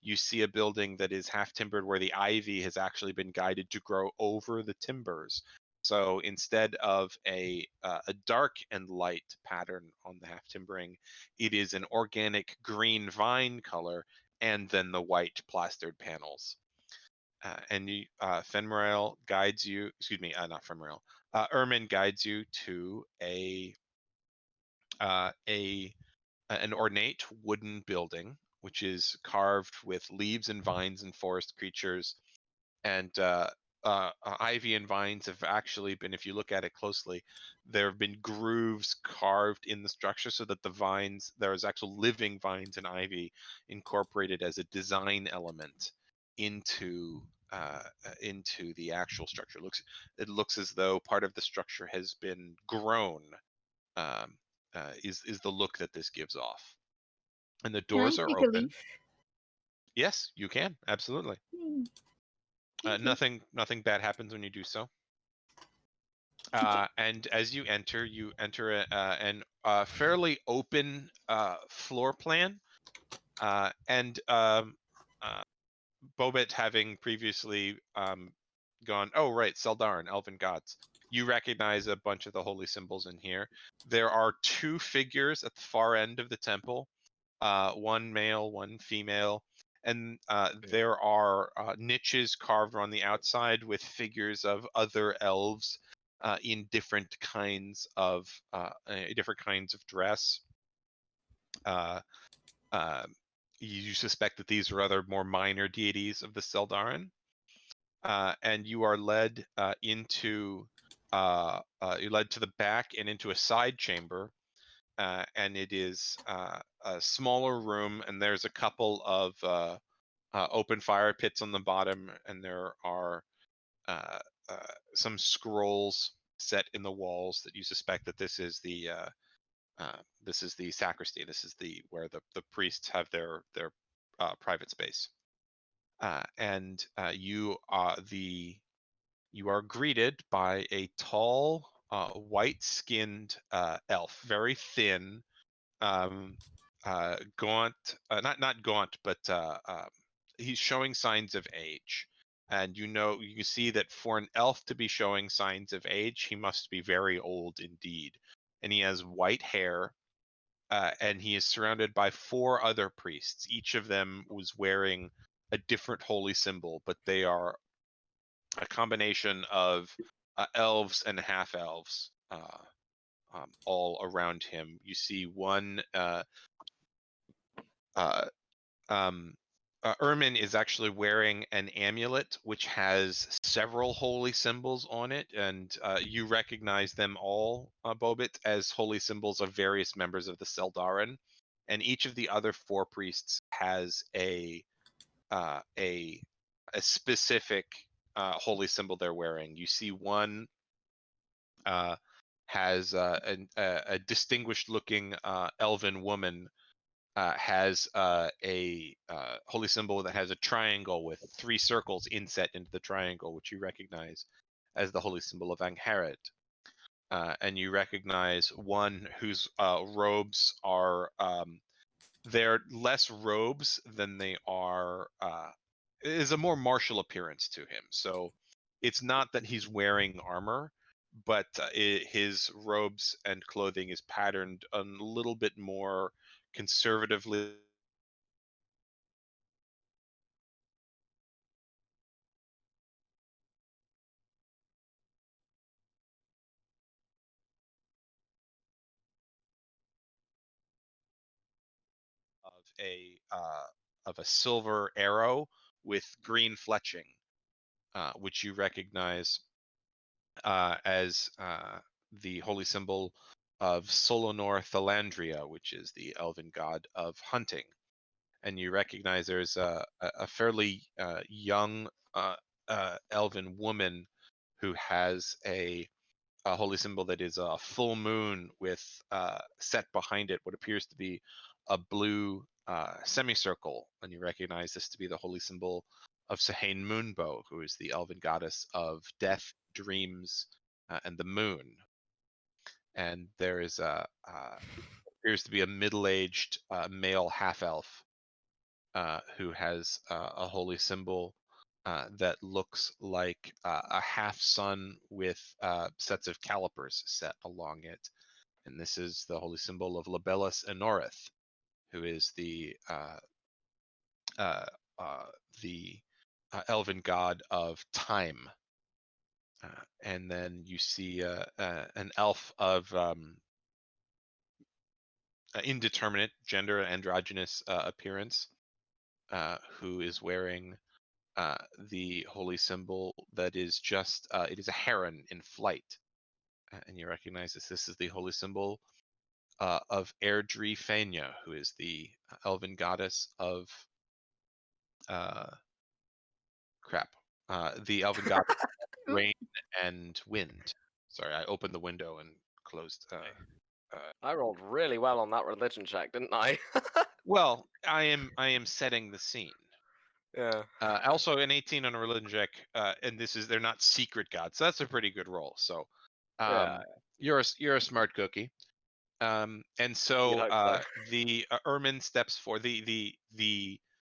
You see a building that is half timbered where the ivy has actually been guided to grow over the timbers. So instead of a dark and light pattern on the half timbering, it is an organic green vine color and then the white plastered panels. And Fenrail guides you, excuse me, not Fenrail, Ermin guides you to an ornate wooden building, which is carved with leaves and vines and forest creatures. And ivy and vines have actually been, if you look at it closely, there have been grooves carved in the structure so that the vines, there is actual living vines and ivy incorporated as a design element into the actual structure. It looks as though part of the structure has been grown. Is the look that this gives off. And the Can I doors are take a open. leaf? Yes, you can, absolutely. Thank you. Nothing bad happens when you do so. And as you enter an fairly open floor plan. And Bobet, having previously gone, oh right, Seldarin, Elven Gods. You recognize a bunch of the holy symbols in here. There are two figures at the far end of the temple, one male, one female, and there are niches carved on the outside with figures of other elves in different kinds of dress. You suspect that these are other more minor deities of the Seldarin. And you are led you're led to the back and into a side chamber, and it is a smaller room, and there's a couple of open fire pits on the bottom, and there are some scrolls set in the walls that you suspect that this is the sacristy. This is where the priests have their private space. And you are greeted by a tall, white-skinned elf, very thin, gaunt, not gaunt, but he's showing signs of age. And you can see that for an elf to be showing signs of age, he must be very old indeed. And he has white hair, and he is surrounded by 4 other priests. Each of them was wearing a different holy symbol, but they are a combination of elves and half-elves, all around him. You see one Ermin is actually wearing an amulet which has several holy symbols on it, and you recognize them all, Bobit, as holy symbols of various members of the Seldarin. And each of the other 4 priests has a specific holy symbol they're wearing. You see one has a distinguished-looking elven woman. Has a holy symbol that has a triangle with 3 circles inset into the triangle, which you recognize as the holy symbol of Angharad. And you recognize one whose robes are they're less robes than they are is a more martial appearance to him. So it's not that he's wearing armor, but his robes and clothing is patterned a little bit more conservatively of a silver arrow with green fletching, which you recognize as the holy symbol of Solonor Thalandria, which is the elven god of hunting. And you recognize there's a fairly young elven woman who has a holy symbol that is a full moon with set behind it what appears to be a blue semicircle, and you recognize this to be the holy symbol of Sahane Moonbow, who is the elven goddess of death, dreams, and the moon. And there is appears to be a middle-aged male half-elf who has a holy symbol that looks like a half sun with sets of calipers set along it. And this is the holy symbol of Labellus Enorith, who is the elven god of time. And then you see an elf of indeterminate gender, androgynous appearance, who is wearing the holy symbol that is just it is a heron in flight, and you recognize this is the holy symbol of Airdrie Fenya, who is the elven goddess of the elven goddess of rain and wind. Sorry, I opened the window and closed. I rolled really well on that religion check, didn't I? Well, I am setting the scene. Yeah. Also an 18 on a religion check, and they're not secret gods, so that's a pretty good roll. So Yeah. you're a smart cookie. And so You'd hope so. the Ermin steps for the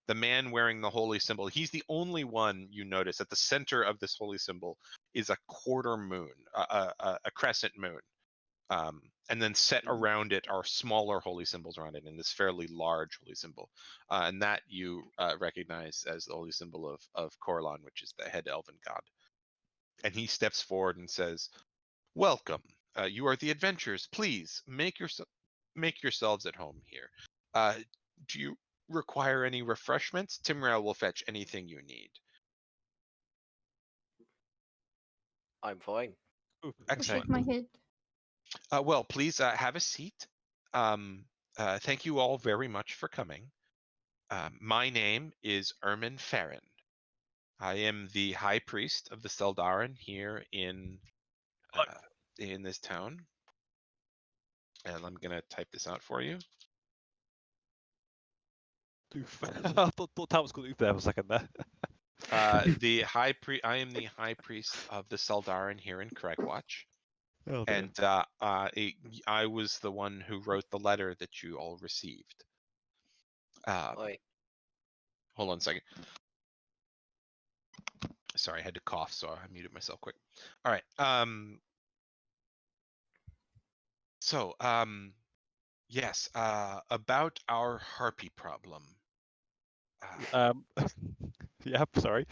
man wearing the holy symbol. He's the only one you notice at the center of this holy symbol is a quarter moon, a crescent moon. And then set around it are smaller holy symbols around it, and this fairly large holy symbol, and that you recognize as the holy symbol of Corlan, which is the head elven god. And he steps forward and says, "Welcome. You are the adventurers. Please make yourselves at home here. Do you require any refreshments? Timrael will fetch anything you need." I'm fine. Ooh, I Excellent. shake my head. Well, please have a seat. Thank you all very much for coming. My name is Ermin Farron. I am the High Priest of the Seldarin here in this town. And I'm going to type this out for you. Oof. I thought Tal was called Oof there for a second there. I am the High Priest of the Seldarin here in Craigwatch. Oh, dear. And I was the one who wrote the letter that you all received. Oi. Hold on a second. Sorry, I had to cough, so I muted myself quick. All right. Yes. About our harpy problem. Yeah, sorry.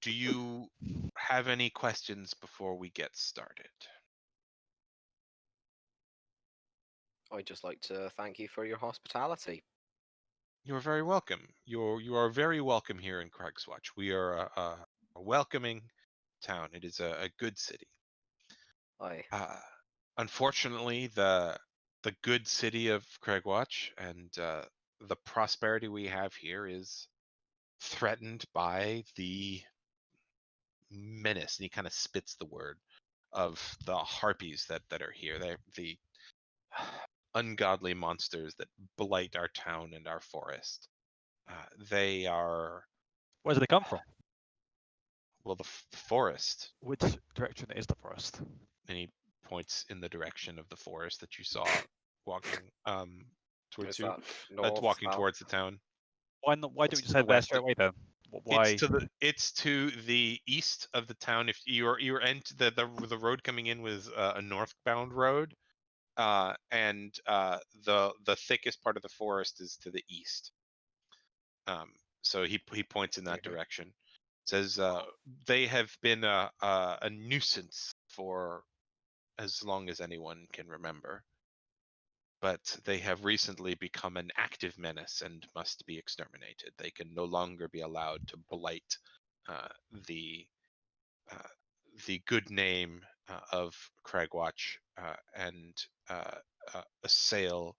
Do you have any questions before we get started? I'd just like to thank you for your hospitality. You are very welcome. You are very welcome here in Craigswatch. We are a welcoming town. It is a good city. Oi. Unfortunately, the good city of Craigwatch and the prosperity we have here is threatened by the menace, and he kind of spits the word of the harpies that are here. They're the ungodly monsters that blight our town and our forest. They are, Where do they come from? well, the forest. Which direction is the forest? And he points in the direction of the forest that you saw walking towards Is you. that north, Walking south? towards the town. Why not? Why don't we It's just to head the there west straight of- away then? Why? It's to the east of the town. If you're the road coming in was a northbound road, and the thickest part of the forest is to the east. So he points in that direction. Says they have been a nuisance for as long as anyone can remember, but they have recently become an active menace and must be exterminated. They can no longer be allowed to blight the good name of Craigwatch assail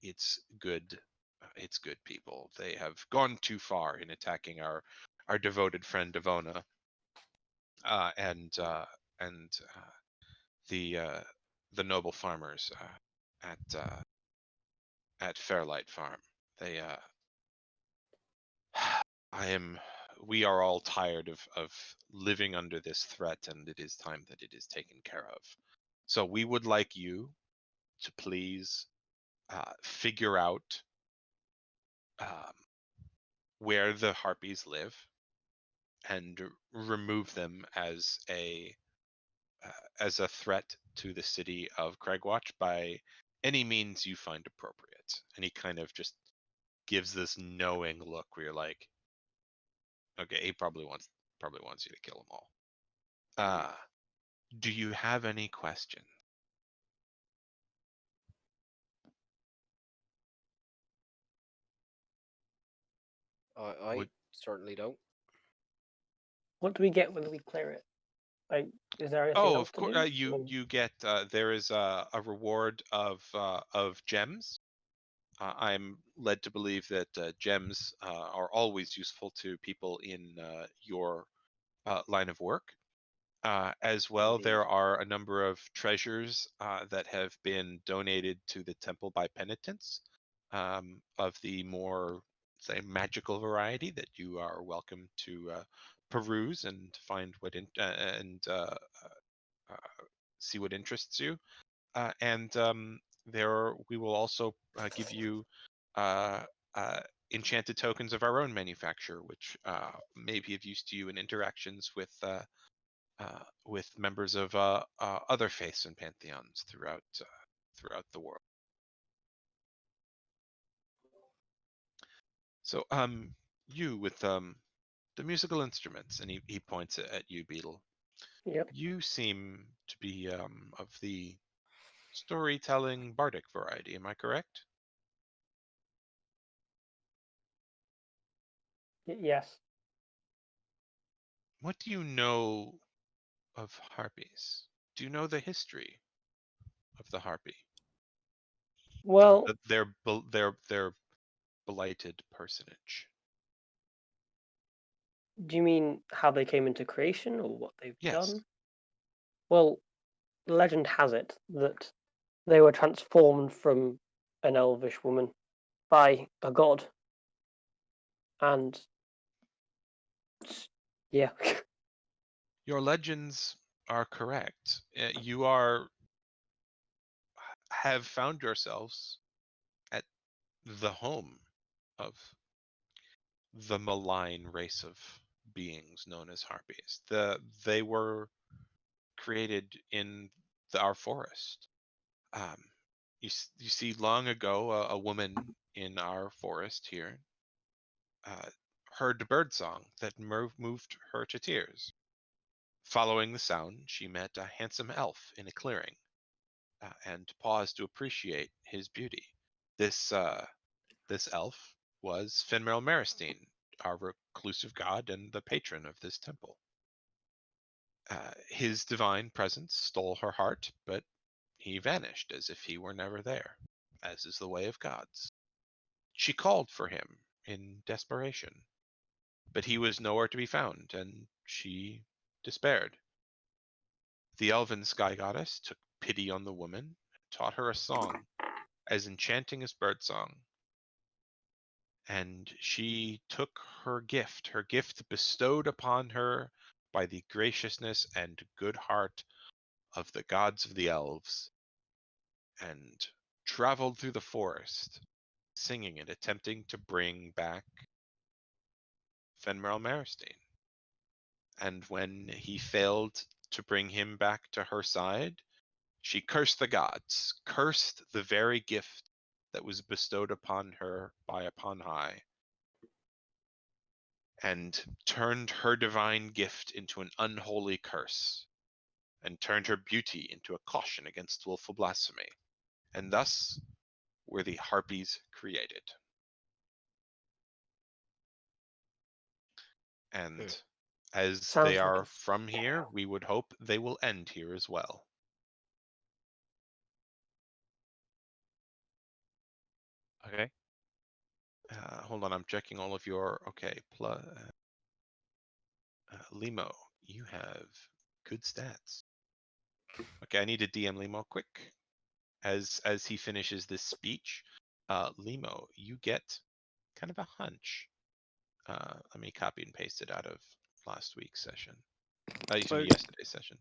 its good people. They have gone too far in attacking our devoted friend Devona, and the noble farmers at Fairlight Farm. They we are all tired of living under this threat, and it is time that it is taken care of. So we would like you to please figure out where the harpies live and remove them as a threat to the city of Craigwatch by any means you find appropriate. And he kind of just gives this knowing look where you're like, okay, he probably wants you to kill them all. Do you have any questions? I Would- certainly don't. What do we get when we clear it? Like, is there anything Oh, else of to course. do? You get there is a reward of gems. I'm led to believe that gems are always useful to people in your line of work. As well, Indeed. there are a number of treasures that have been donated to the temple by penitents of the more, say, magical variety that you are welcome to peruse and find what see what interests you. And there we will also give you uh, uh, enchanted tokens of our own manufacture, which may be of use to you in interactions with members of other faiths and pantheons throughout the world. So, you with the musical instruments, and he points at you, Beetle. Yep. You seem to be of the storytelling bardic variety. Am I correct? Yes. What do you know of harpies? Do you know the history of the harpy? Well, Their blighted personage. do you mean how they came into creation or what they've Yes. done? Well, legend has it that they were transformed from an elvish woman by a god. And yeah. Your legends are correct. You have found yourselves at the home of the malign race of beings known as harpies. They were created in our forest. Um, you see, long ago, a woman in our forest here heard birdsong that moved her to tears. Following the sound, she met a handsome elf in a clearing and paused to appreciate his beauty. This elf was Finmeril Maristine, our reclusive god and the patron of this temple. His divine presence stole her heart, but he vanished as if he were never there, as is the way of gods. She called for him in desperation, but he was nowhere to be found, and she despaired. The elven sky goddess took pity on the woman and taught her a song as enchanting as birdsong. And she took her gift bestowed upon her by the graciousness and good heart of the gods of the elves, and traveled through the forest, singing and attempting to bring back Fenmerl Maristine. And when he failed to bring him back to her side, she cursed the gods, cursed the very gift that was bestowed upon her by upon high, and turned her divine gift into an unholy curse, and turned her beauty into a caution against willful blasphemy. And thus were the harpies created. And as Sounds they like are from here, we would hope they will end here as well. Okay. Hold on, I'm checking all of your. Okay, plus Limo, you have good stats. Okay, I need to DM Limo quick. As he finishes this speech, Limo, you get kind of a hunch. Let me copy and paste it out of last week's session. So- Yesterday's session.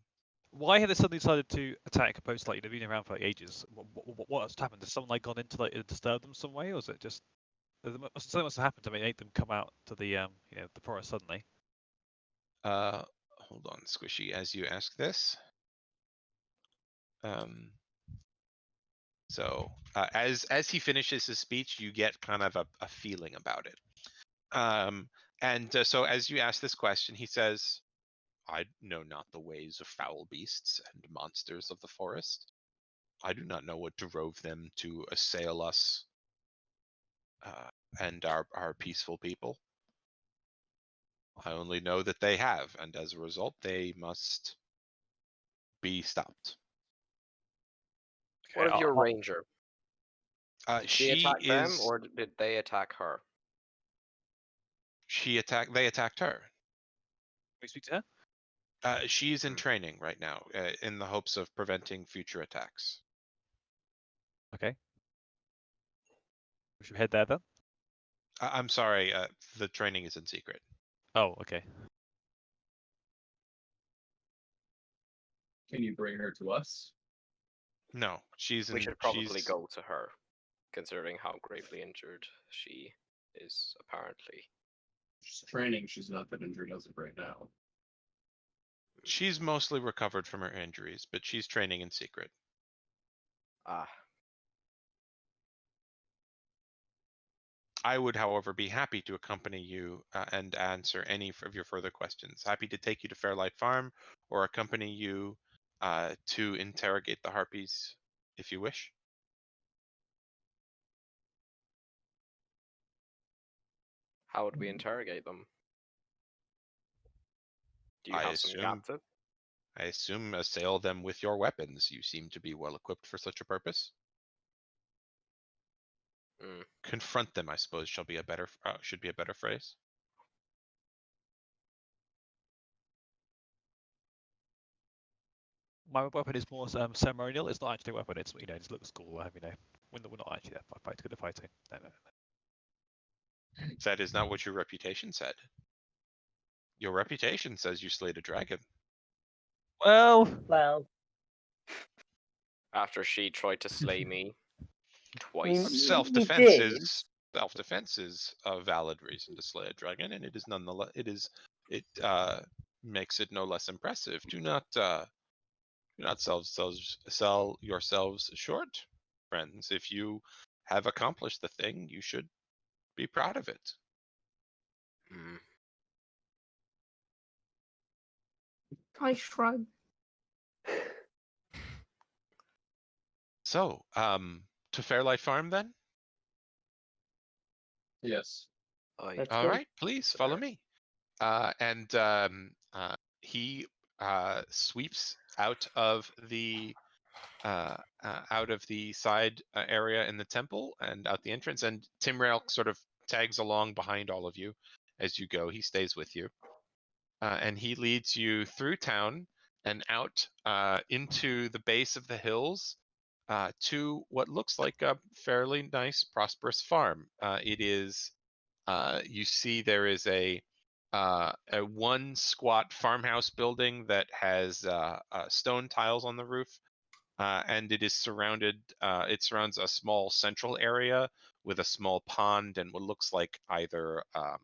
Why have they suddenly decided to attack opposed to like they've been around for like ages? What's happened? Has someone like gone into like disturb them some way, or is it just something must have happened to make them come out to the the forest suddenly? Hold on, Squishy, as you ask this. So as he finishes his speech, you get kind of a feeling about it. So as you ask this question, he says, "I know not the ways of foul beasts and monsters of the forest. I do not know what drove them to assail us and our peaceful people. I only know that they have, and as a result, they must be stopped." What Okay, of your ranger? Did she She attack them, is. or did they attack her? They attacked her. we speak to her. She's in Hmm. training right now, in the hopes of preventing future attacks. Okay. We should head there then. I'm sorry, the training is in secret. Oh, okay. Can you bring her to us? No, she's in. We should probably she's, go to her, considering how gravely injured she is apparently. She's training. She's not that injured as of right now. She's mostly recovered from her injuries, but she's training in secret. Ah, I would, however, be happy to accompany you and answer any of your further questions. Happy to take you to Fairlight Farm or accompany you to interrogate the harpies if you wish. how would we interrogate them? Do you I have some assume- captive? I assume assail them with your weapons. You seem to be well equipped for such a purpose. Mm. Confront them, I suppose, should be a better phrase. My weapon is more ceremonial. It's not actually a weapon. It's it just looks cool. We're not actually there good at fighting. No. That is not what your reputation said. Your reputation says you slayed a dragon. Well, Well, After she tried to slay me you twice. Self-defense did. is a valid reason to slay a dragon, and it is nonetheless it makes it no less impressive. Do not sell yourselves short, friends. If you have accomplished the thing, you should be proud of it. Mm. I shrug. So, to Fairlight Farm then? Yes. Let's All go. right, please follow me. He sweeps out of the side area in the temple and out the entrance, and Timrail sort of tags along behind all of you as you go. He stays with you, and he leads you through town and out into the base of the hills to what looks like a fairly nice, prosperous farm. It is. You see, there is a one squat farmhouse building that has stone tiles on the roof, and it is surrounded. It surrounds a small central area with a small pond and what looks like either a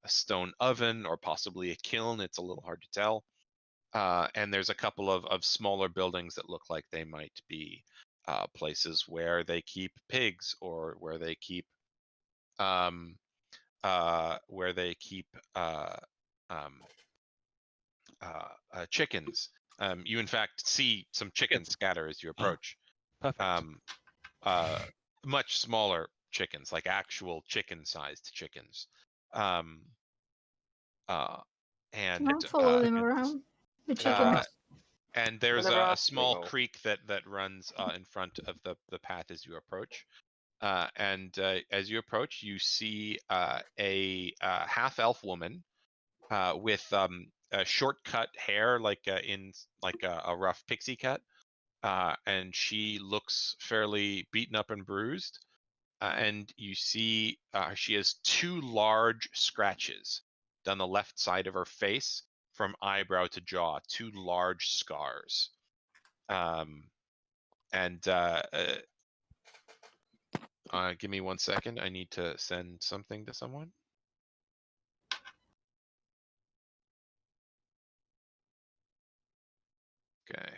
stone oven or possibly a kiln. It's a little hard to tell. And there's a couple of smaller buildings that look like they might be places where they keep pigs or where they keep um, chickens. You in fact see some chickens scatter as you approach. perfect. Much smaller chickens, like actual chicken-sized chickens. And I'll follow them around. The chickens. and there's never a asked small Limo. creek that runs in front of the path as you approach. And as you approach, you see a half-elf woman with a short-cut hair, like in like a rough pixie cut, and she looks fairly beaten up and bruised. And you see she has 2 large scratches down the left side of her face from eyebrow to jaw, 2 large scars. And give me 1 second. I need to send something to someone. Okay.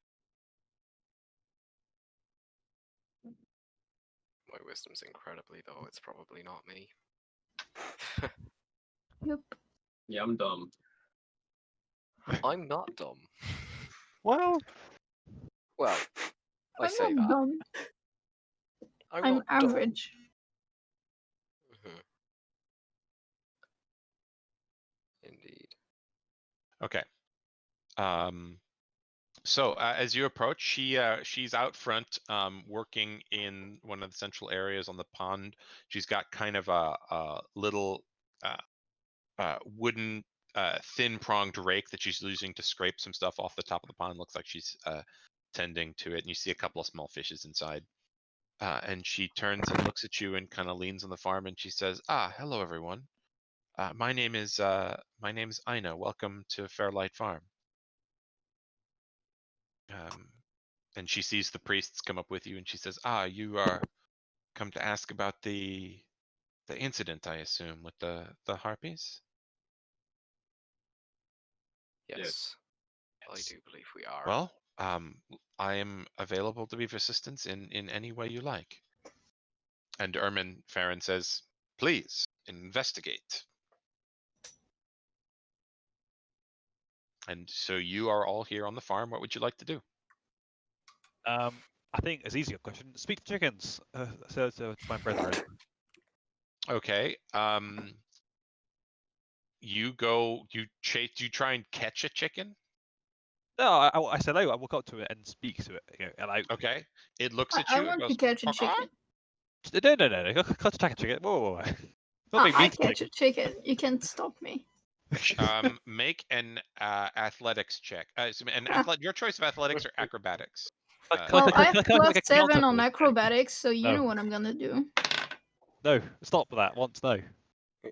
My wisdom's incredibly though. It's probably not me. Yep. Yeah, I'm dumb. I'm not dumb. Well, Well, I I'm say not that. dumb. I'm I'm not dumb. average. Mhm. Indeed. Okay. So as you approach, she's out front, working in one of the central areas on the pond. She's got kind of a little wooden thin pronged rake that she's using to scrape some stuff off the top of the pond. Looks like she's tending to it, and you see a couple of small fishes inside. And she turns and looks at you and kind of leans on the farm, and she says, hello everyone. My name is Ina. Welcome to Fairlight Farm. And she sees the priests come up with you, and she says, you are come to ask about the incident, I assume, with the harpies? Yes. I Yes. do believe we are. Well, I am available to be of assistance in any way you like. And Ermin Farron says, please, investigate. And so you are all here on the farm. What would you like to do? I think it's an easier question. Speak to chickens. So to my brethren. Okay. You try and catch a chicken? No, I said no. I walk up to it and speak to it. And I. Okay. It looks at I you. It want goes, to catch a "Quack, quack." chicken. No. Can't attack a chicken. Whoa. Not being I mean to catch a chicken. chicken. You can't stop me. Make an athletics check. Your choice of athletics or acrobatics. Well, I have Can I make a +7 counter on for this? acrobatics, so you No. know what I'm gonna do. No, stop that once. No.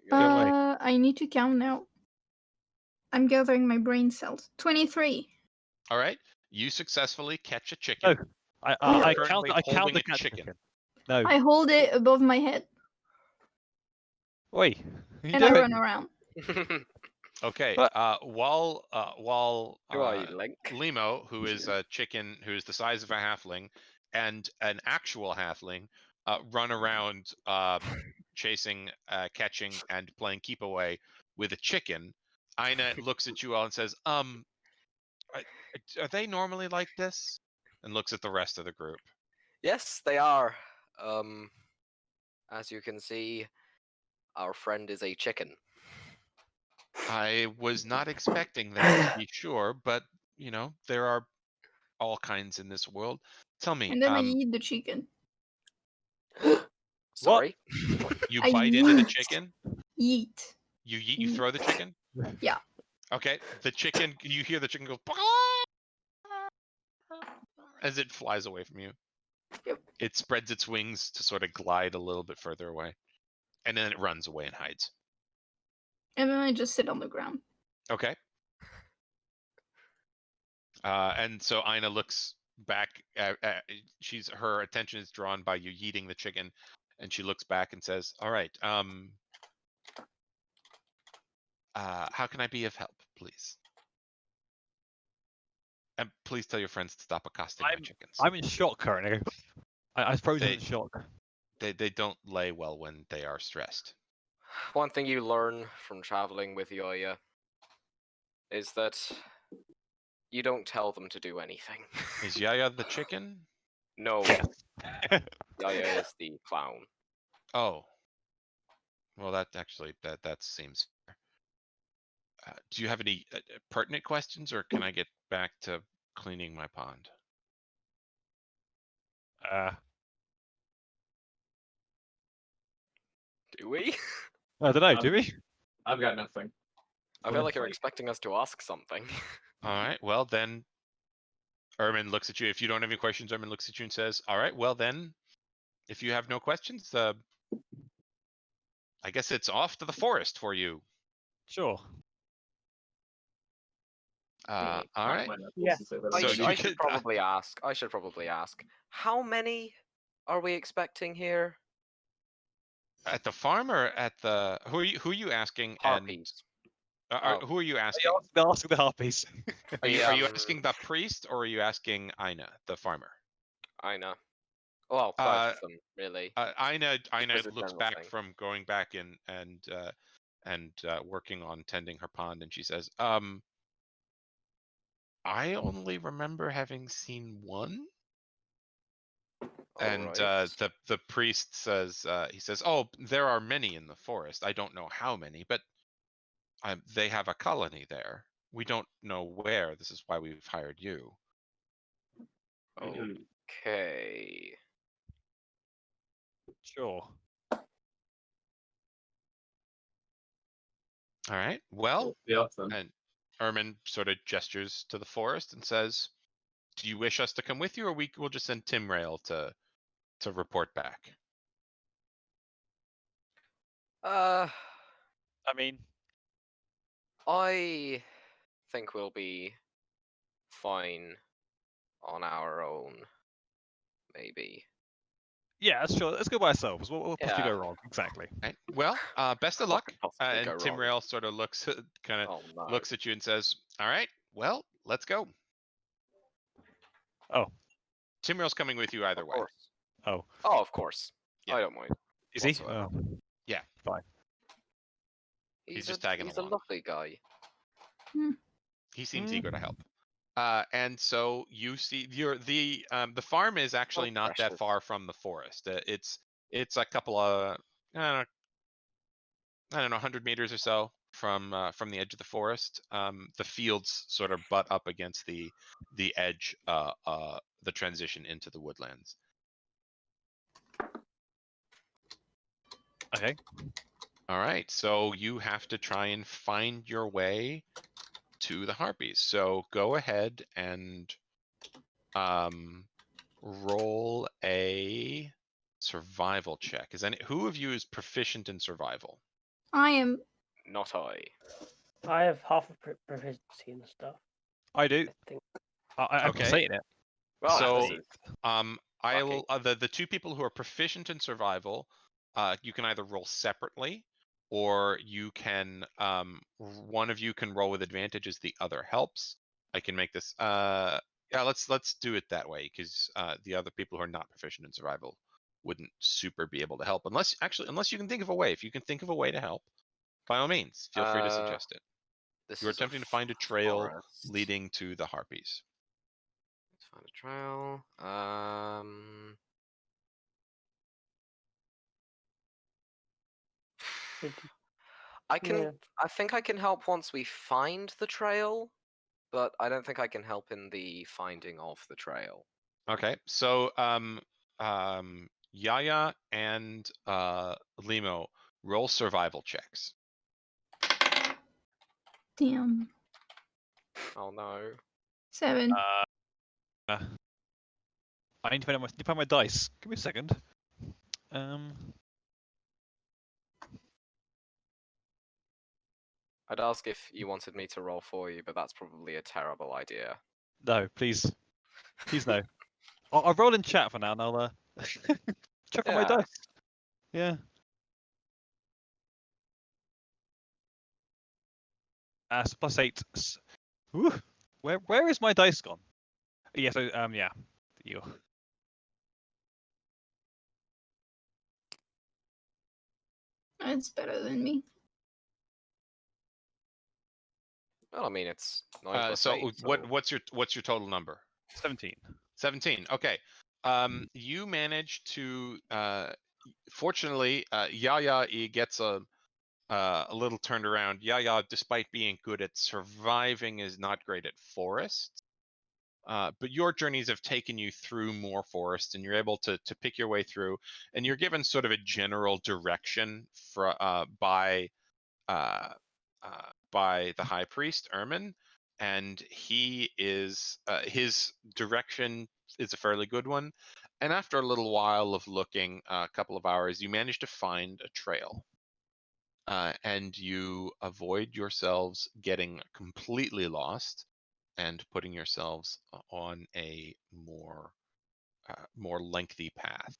Go away. I need to count now. I'm gathering my brain cells. 23. All right. You successfully catch a No. chicken. I currently count holding the a cat chicken. No. I hold it above my head Oi. You and I doing? run around. Okay. What? While Who are you, Link? Limo, who is a chicken who is the size of a halfling, and an actual halfling, run around chasing, catching, and playing keep away with a chicken, Ina looks at you all and says, are they normally like this? And looks at the rest of the group. Yes, they are. As you can see, our friend is a chicken. I was not expecting that, to be sure, but there are all kinds in this world. Tell me, And then I eat the chicken. Sorry. you I bite into the yeet. chicken? Yeet. You throw the chicken? Yeah. Okay. The chicken, you hear the chicken go as it flies away from you. Yep. It spreads its wings to sort of glide a little bit further away. And then it runs away and hides. And then I just sit on the ground. Okay. And so Ina looks back at her attention is drawn by you yeeting the chicken, and she looks back and says, all right, how can I be of help, please? And please tell your friends to stop accosting my chickens. I'm in shock currently. I was frozen in shock. They don't lay well when they are stressed. One thing you learn from traveling with Yoya is that you don't tell them to do anything. Is Yaya the chicken? No. Yaya is the clown. Oh. Well, that seems fair. Do you have any pertinent questions, or can I get back to cleaning my pond? Do we? I don't know, do we? I've got nothing. I feel like you're expecting us to ask something. All right. Well, then Ermin looks at you. If you don't have any questions, Ermin looks at you and says, "All right. Well, then, if you have no questions, I guess it's off to the forest for you." Sure. All right. Yes. So I you should could, probably ask. I should probably ask. How many are we expecting here? at the farm or at the who are you asking? Harpies. And Oh. who are you Are asking? you asking the harpies? Are you The, asking the priest or are you asking Ina, the farmer? I know. Well, both Uh, of them, really. Ina It's a looks general back thing. from going back and working on tending her pond, and she says, I only remember having seen one. And Alright. the priest says, he says, "Oh, there are many in the forest. I don't know how many, but they have a colony there. We don't know where. This is why we've hired you." Okay. Sure. All right. Well, Yeah, then. and Ermin sort of gestures to the forest and says, "Do you wish us to come with you, or we'll just send Timrail to report back?" Uh, I mean, I think we'll be fine on our own. Maybe. yeah, sure. Let's go by ourselves. What possibly Yeah. go wrong? Exactly. Right. Well, best of What luck. could possibly And go wrong? Timrail sort of looks Oh no. looks at you and says, "All right. Well, let's go." Oh, Timrail's coming with you either Of way. course. oh. Oh, of course. Yeah. I don't mind. Is he? whatsoever. Oh. Yeah. Fine. He's just tagging He's along. a lovely guy. He seems eager to help. And so you see the farm is actually not that precious. far from the forest. It's a couple of I don't know 100 meters or so from the edge of the forest. The fields sort of butt up against the edge, the transition into the woodlands. Okay. All right, so you have to try and find your way to the harpies. So go ahead and roll a survival check. Who of you is proficient in survival? I am. Not I. I have half a proficiency in stuff. I do. I think. I'm Okay. saying it. Well, So, this is I lucky. will the two people who are proficient in survival, you can either roll separately, or you can one of you can roll with advantage as the other helps. I can make this yeah, let's do it that way, because the other people who are not proficient in survival wouldn't super be able to help unless you can think of a way. If you can think of a way to help, by all means, feel free to suggest it. This You're is a attempting to find a trail forest. leading to the harpies. Let's find a trail. I can. Yeah. I think I can help once we find the trail, but I don't think I can help in the finding of the trail. Okay, so Yaya and Limo, roll survival checks. Damn. Oh no. 7. I need to find my dice. Give me a second. I'd ask if you wanted me to roll for you, but that's probably a terrible idea. No, please. Please no. I'll roll in chat for now, and I'll check on my Yeah. dice. Yeah. So +8. Woo. Where is my dice gone? Yeah. So yeah. You. That's better than me. Well, I mean, it's 9 plus So 8, what's your total number? 17. 17. Okay. You manage to fortunately Yaya he gets a little turned around. Yaya, despite being good at surviving, is not great at forests. but your journeys have taken you through more forest, and you're able to pick your way through, and you're given sort of a general direction by the high priest Ermin, and he is his direction is a fairly good one. And after a little while of looking, a couple of hours, you manage to find a trail. And you avoid yourselves getting completely lost and putting yourselves on a more lengthy path.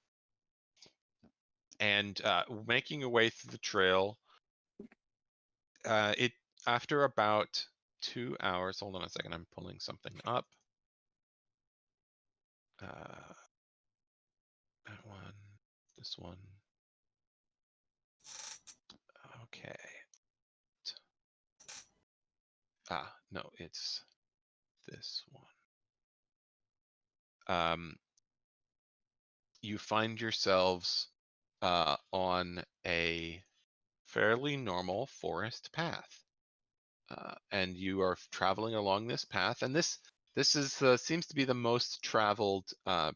And making your way through the trail, it after about 2 hours. Hold on a second, I'm pulling something up. That one, this one. Okay. No, it's this one. You find yourselves on a fairly normal forest path, and you are traveling along this path. And this is seems to be the most traveled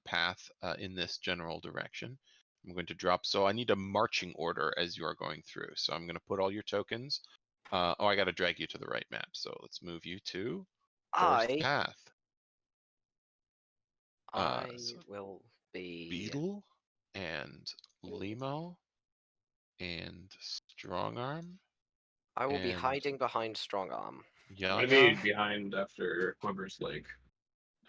path in this general direction. I'm going to drop. So I need a marching order as you are going through. So I'm going to put all your tokens. Oh, I got to drag you to the right map. So let's move you to forest path. I So will be Beetle and Limo and Strongarm. I will be and hiding behind Strongarm. I'm gonna Yaya. be behind after whoever's like.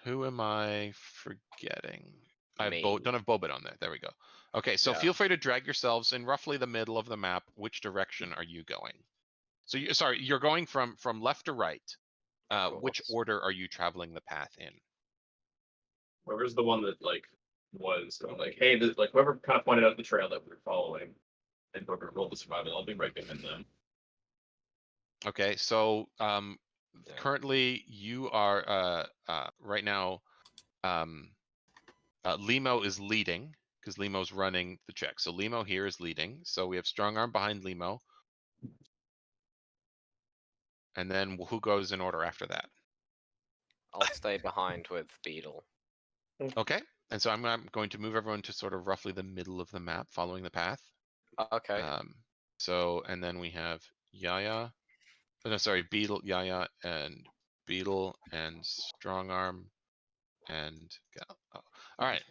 Who am I forgetting? I have Me. don't have Bobit on there. There we go. Okay, so Yeah. feel free to drag yourselves in roughly the middle of the map. Which direction are you going? So you're going from left to right. Which course. order are you traveling the path in? Whoever's the one that like was like, hey, this, like whoever kind of pointed out the trail that we were following, and whoever rolled the survival, I'll be right behind them. Okay, so currently you are right now Limo is leading because Limo's running the check. So Limo here is leading. So we have strong arm behind Limo. And then who goes in order after that? I'll stay behind with Beetle. Okay. And so I'm going to move everyone to sort of roughly the middle of the map, following the path. Okay. So, and then we have Yaya. Oh, no, sorry, Beetle, Yaya, and Beetle, and Strongarm, and Gal. Oh. All right.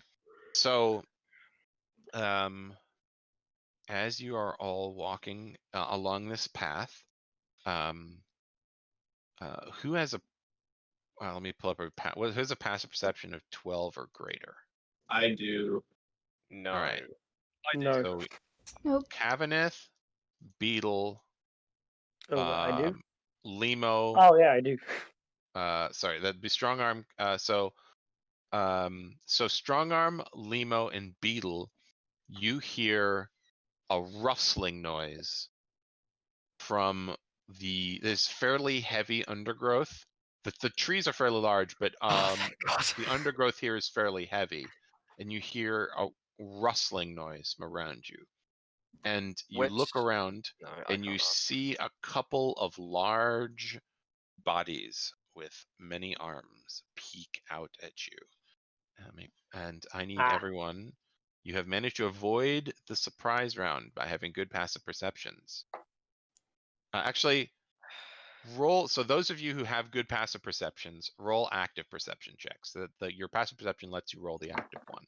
So, as you are all walking along this path, who has a? Well, let me pull up a. Who has a passive perception of 12 or greater? I do. No. All right. No. So Nope. Cavaneth, Beetle, Oh, I do. Limo. Oh yeah, I do. Sorry, that'd be strong arm. So strong arm, Limo, and Beetle. You hear a rustling noise from this fairly heavy undergrowth. The trees are fairly large, but the undergrowth here is fairly heavy, and you hear a rustling noise from around you. And you look around, and you see a couple of large bodies with many arms peek out at you. And I need everyone. You have managed to avoid the surprise round by having good passive perceptions. Actually, roll. So those of you who have good passive perceptions, roll active perception checks. Your passive perception lets you roll the active one.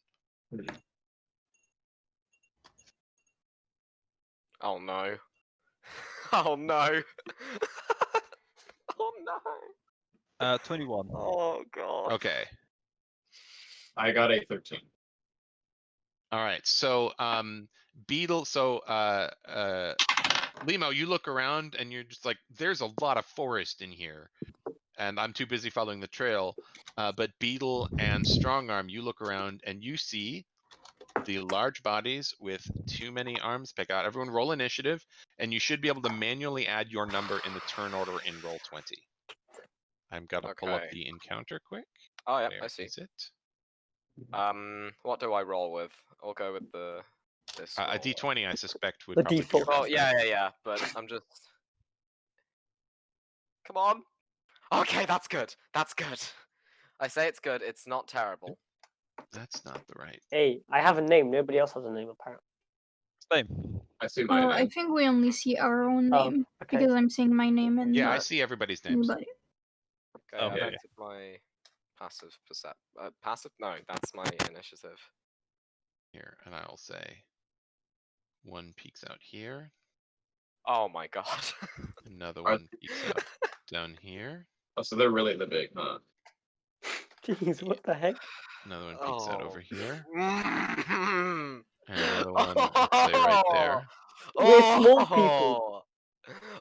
Oh no. Oh no. Oh no. 21. Oh god. Okay. I got a 13. All right. So Beetle. So Limo, you look around and you're just like, there's a lot of forest in here, and I'm too busy following the trail. But Beetle and Strongarm, you look around and you see the large bodies with too many arms pick out. Everyone roll initiative, and you should be able to manually add your number in the turn order in Roll20. I'm gonna pull up the encounter quick. Oh yeah, Where I see. is it? What do I roll with? I'll go with this. A D20, I suspect, would The probably default. be your Oh best yeah, bet. yeah. But I'm just. Come on. Okay, that's good. That's good. I say it's good. It's not terrible. That's not the right. Hey, I have a name. Nobody else has a name apparently. Same. I see my I name. think we only see our own Oh, name okay. because I'm seeing my name and Yeah, I not see everybody's names. anybody. Okay, Oh, I've yeah. entered my passive percep. Passive? No, that's my initiative. Here, and I'll say one peeks out here, Oh my god. another Are- one peeks out down here, Oh, so they're really the big, huh? Jeez, what the heck? another one peeks out over Oh. here, Mm. and another one, let's say right there. We're small people.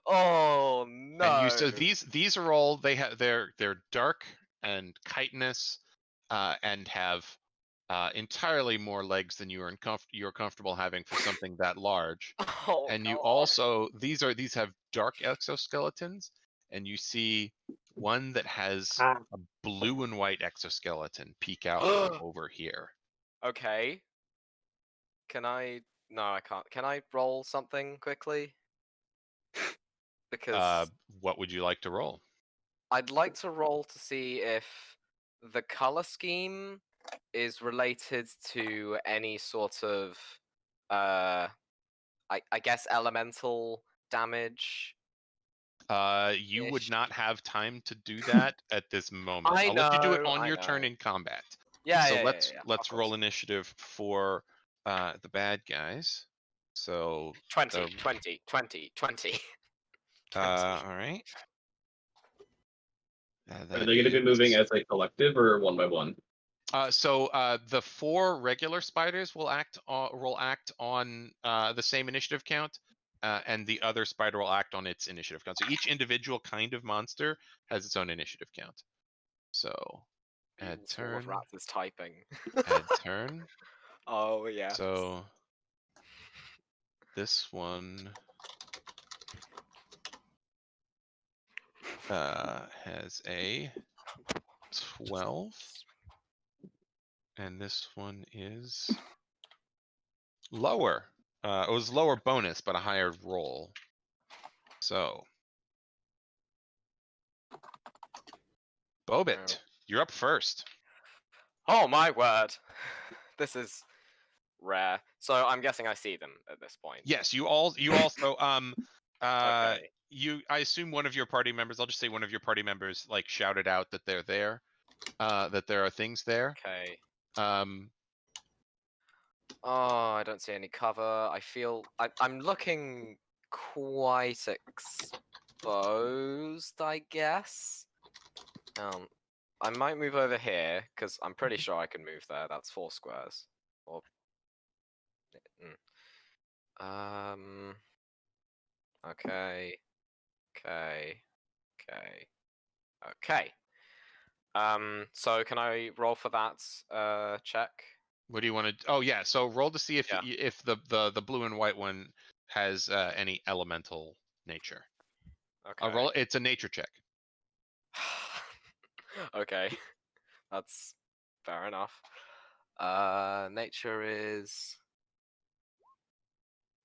Oh And you no. so these are all they're dark and chitinous, and have entirely more legs than you're comfortable having for something that large. Oh And you god. also these have dark exoskeletons, and you see one that has Ah, a blue and white exoskeleton peek out from over here. Okay. Can I? No, I can't. Can I roll something quickly? Because What would you like to roll? I'd like to roll to see if the color scheme is related to any sort of, I guess elemental damage. You would Ish. not have time to do that at this moment. I I'll let you do it know, on I your turn know. in combat. Yeah, So yeah, let's yeah, of let's roll course. initiative for the bad guys. So 20, 20, 20, 20. 20. all right. Are That they going to be moving is- as a collective or one by one? So the 4 regular spiders will act on the same initiative count, and the other spider will act on its initiative count. So each individual kind of monster has its own initiative count. So add Evil Swarm of turn, Rats is typing. add turn. Oh yeah. So this one has a 12, and this one is lower. It was lower bonus, but a higher roll. So, Bobit, you're up first. Oh my word. This is rare. So I'm guessing I see them at this point. Yes, you also Okay. I assume one of your party members, I'll just say one of your party members like shouted out that they're there, that there are things there. Okay. Um, Oh, I don't see any cover. I feel I'm looking quite exposed, I guess. I might move over here because I'm pretty sure I can move there. That's 4 squares. Or Okay. Okay. Okay. Okay. So can I roll for that check? what do you want to? Oh yeah, so roll to see if Yeah. if the blue and white one has any elemental nature. Okay. Roll. It's a nature check. Okay. That's fair enough. Nature is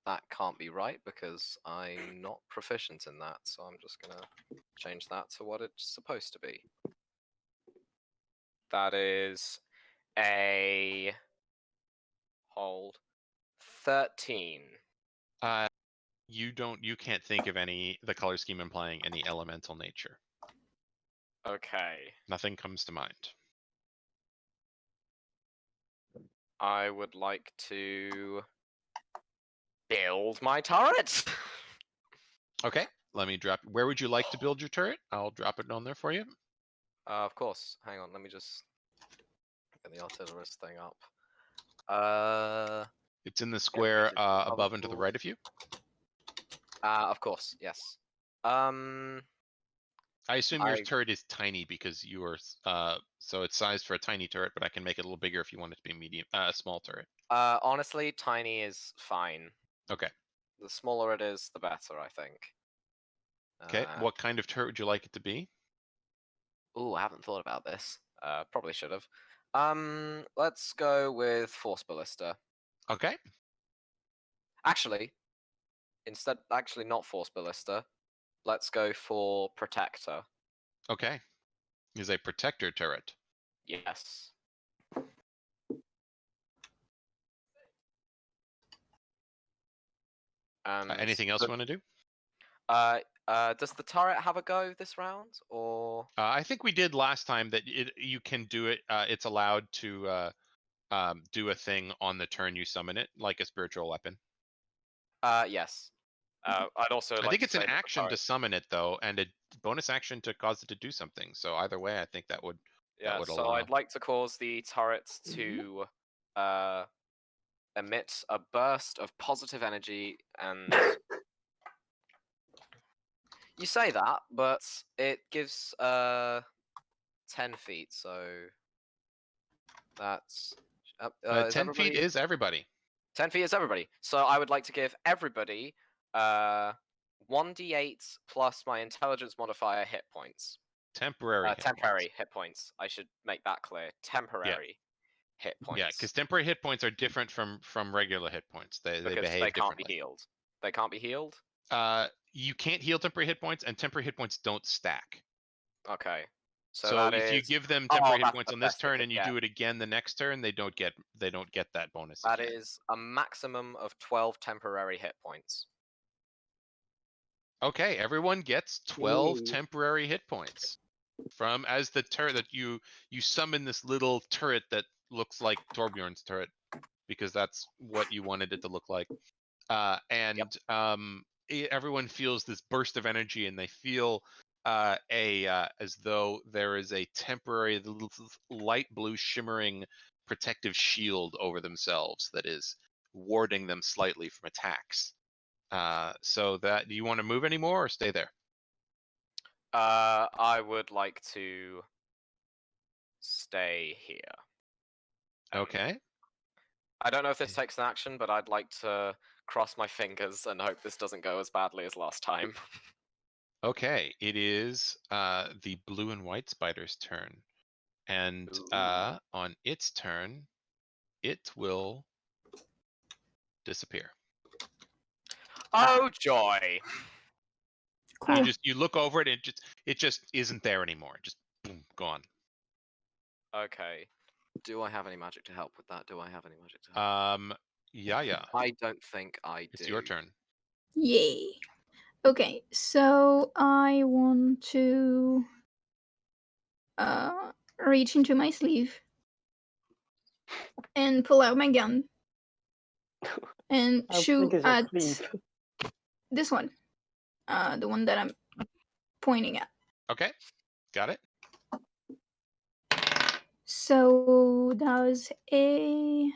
that can't be right because I'm not proficient in that, so I'm just gonna change that to what it's supposed to be. That is a hold 13. You can't think of the color scheme implying any elemental nature. Okay. Nothing comes to mind. I would like to build my turret. Okay, let me drop. Where would you like to build your turret? I'll drop it on there for you. Of course. Hang on, let me just get the artillerist thing up. It's in the square Other above and to the tools. right of you. Of course, yes. I assume your I- turret is tiny because you are so it's sized for a tiny turret, but I can make it a little bigger if you want it to be medium, small turret. honestly, tiny is fine. Okay. The smaller it is, the better, I think. Okay. What kind of turret would you like it to be? Ooh, I haven't thought about this. Probably should have. Let's go with Force Ballista. Okay. Actually, not Force Ballista. Let's go for Protector. Okay. Is a protector turret. Yes. And Anything else you want to do? does the turret have a go this round, or? I think we did last time that you can do it. It's allowed to do a thing on the turn you summon it, like a spiritual weapon. Yes. I'd also I like think to it's an say that the action to turret- summon it though, and a bonus action to cause it to do something. So either way, I think that would Yeah, so allow. I'd like to cause the turret to emit a burst of positive energy, and you say that, but it gives 10 feet, so that's is 10 feet everybody is everybody. 10 feet is everybody. So I would like to give everybody 1d8 plus my intelligence modifier hit points. Temporary. Temporary hit points. I should make that clear. Temporary hit points. Yeah, because temporary hit points are different from regular hit points. They because behave they can't differently. be healed. They can't be healed. You can't heal temporary hit points, and temporary hit points don't stack. Okay. So, So that if you is... give them Oh, temporary hit that's points the on this best they turn could and you get. do it again the next turn, they don't get that bonus That again. is a maximum of 12 temporary hit points. Okay, everyone gets 12 Yay. temporary hit points from as the turret that you summon this little turret that looks like Torbjorn's turret because that's what you wanted it to look like. Everyone feels this burst of energy and they feel as though there is a temporary light blue shimmering protective shield over themselves that is warding them slightly from attacks. So that, do you want to move anymore or stay there? I would like to stay here. Okay. I don't know if this takes an action, but I'd like to cross my fingers and hope this doesn't go as badly as last time. Okay, it is the blue and white spider's turn. And Ooh. on its turn, it will disappear. Oh joy! Cool. You look over it and it just isn't there anymore. Just boom, gone. Okay. Do I have any magic to help with that? Yeah. I don't think I do. It's your turn. Yay. Okay, so I want to reach into my sleeve and pull out my gun and How shoot big is your at sleeve? this one. The one that I'm pointing at. Okay, got it. So that was a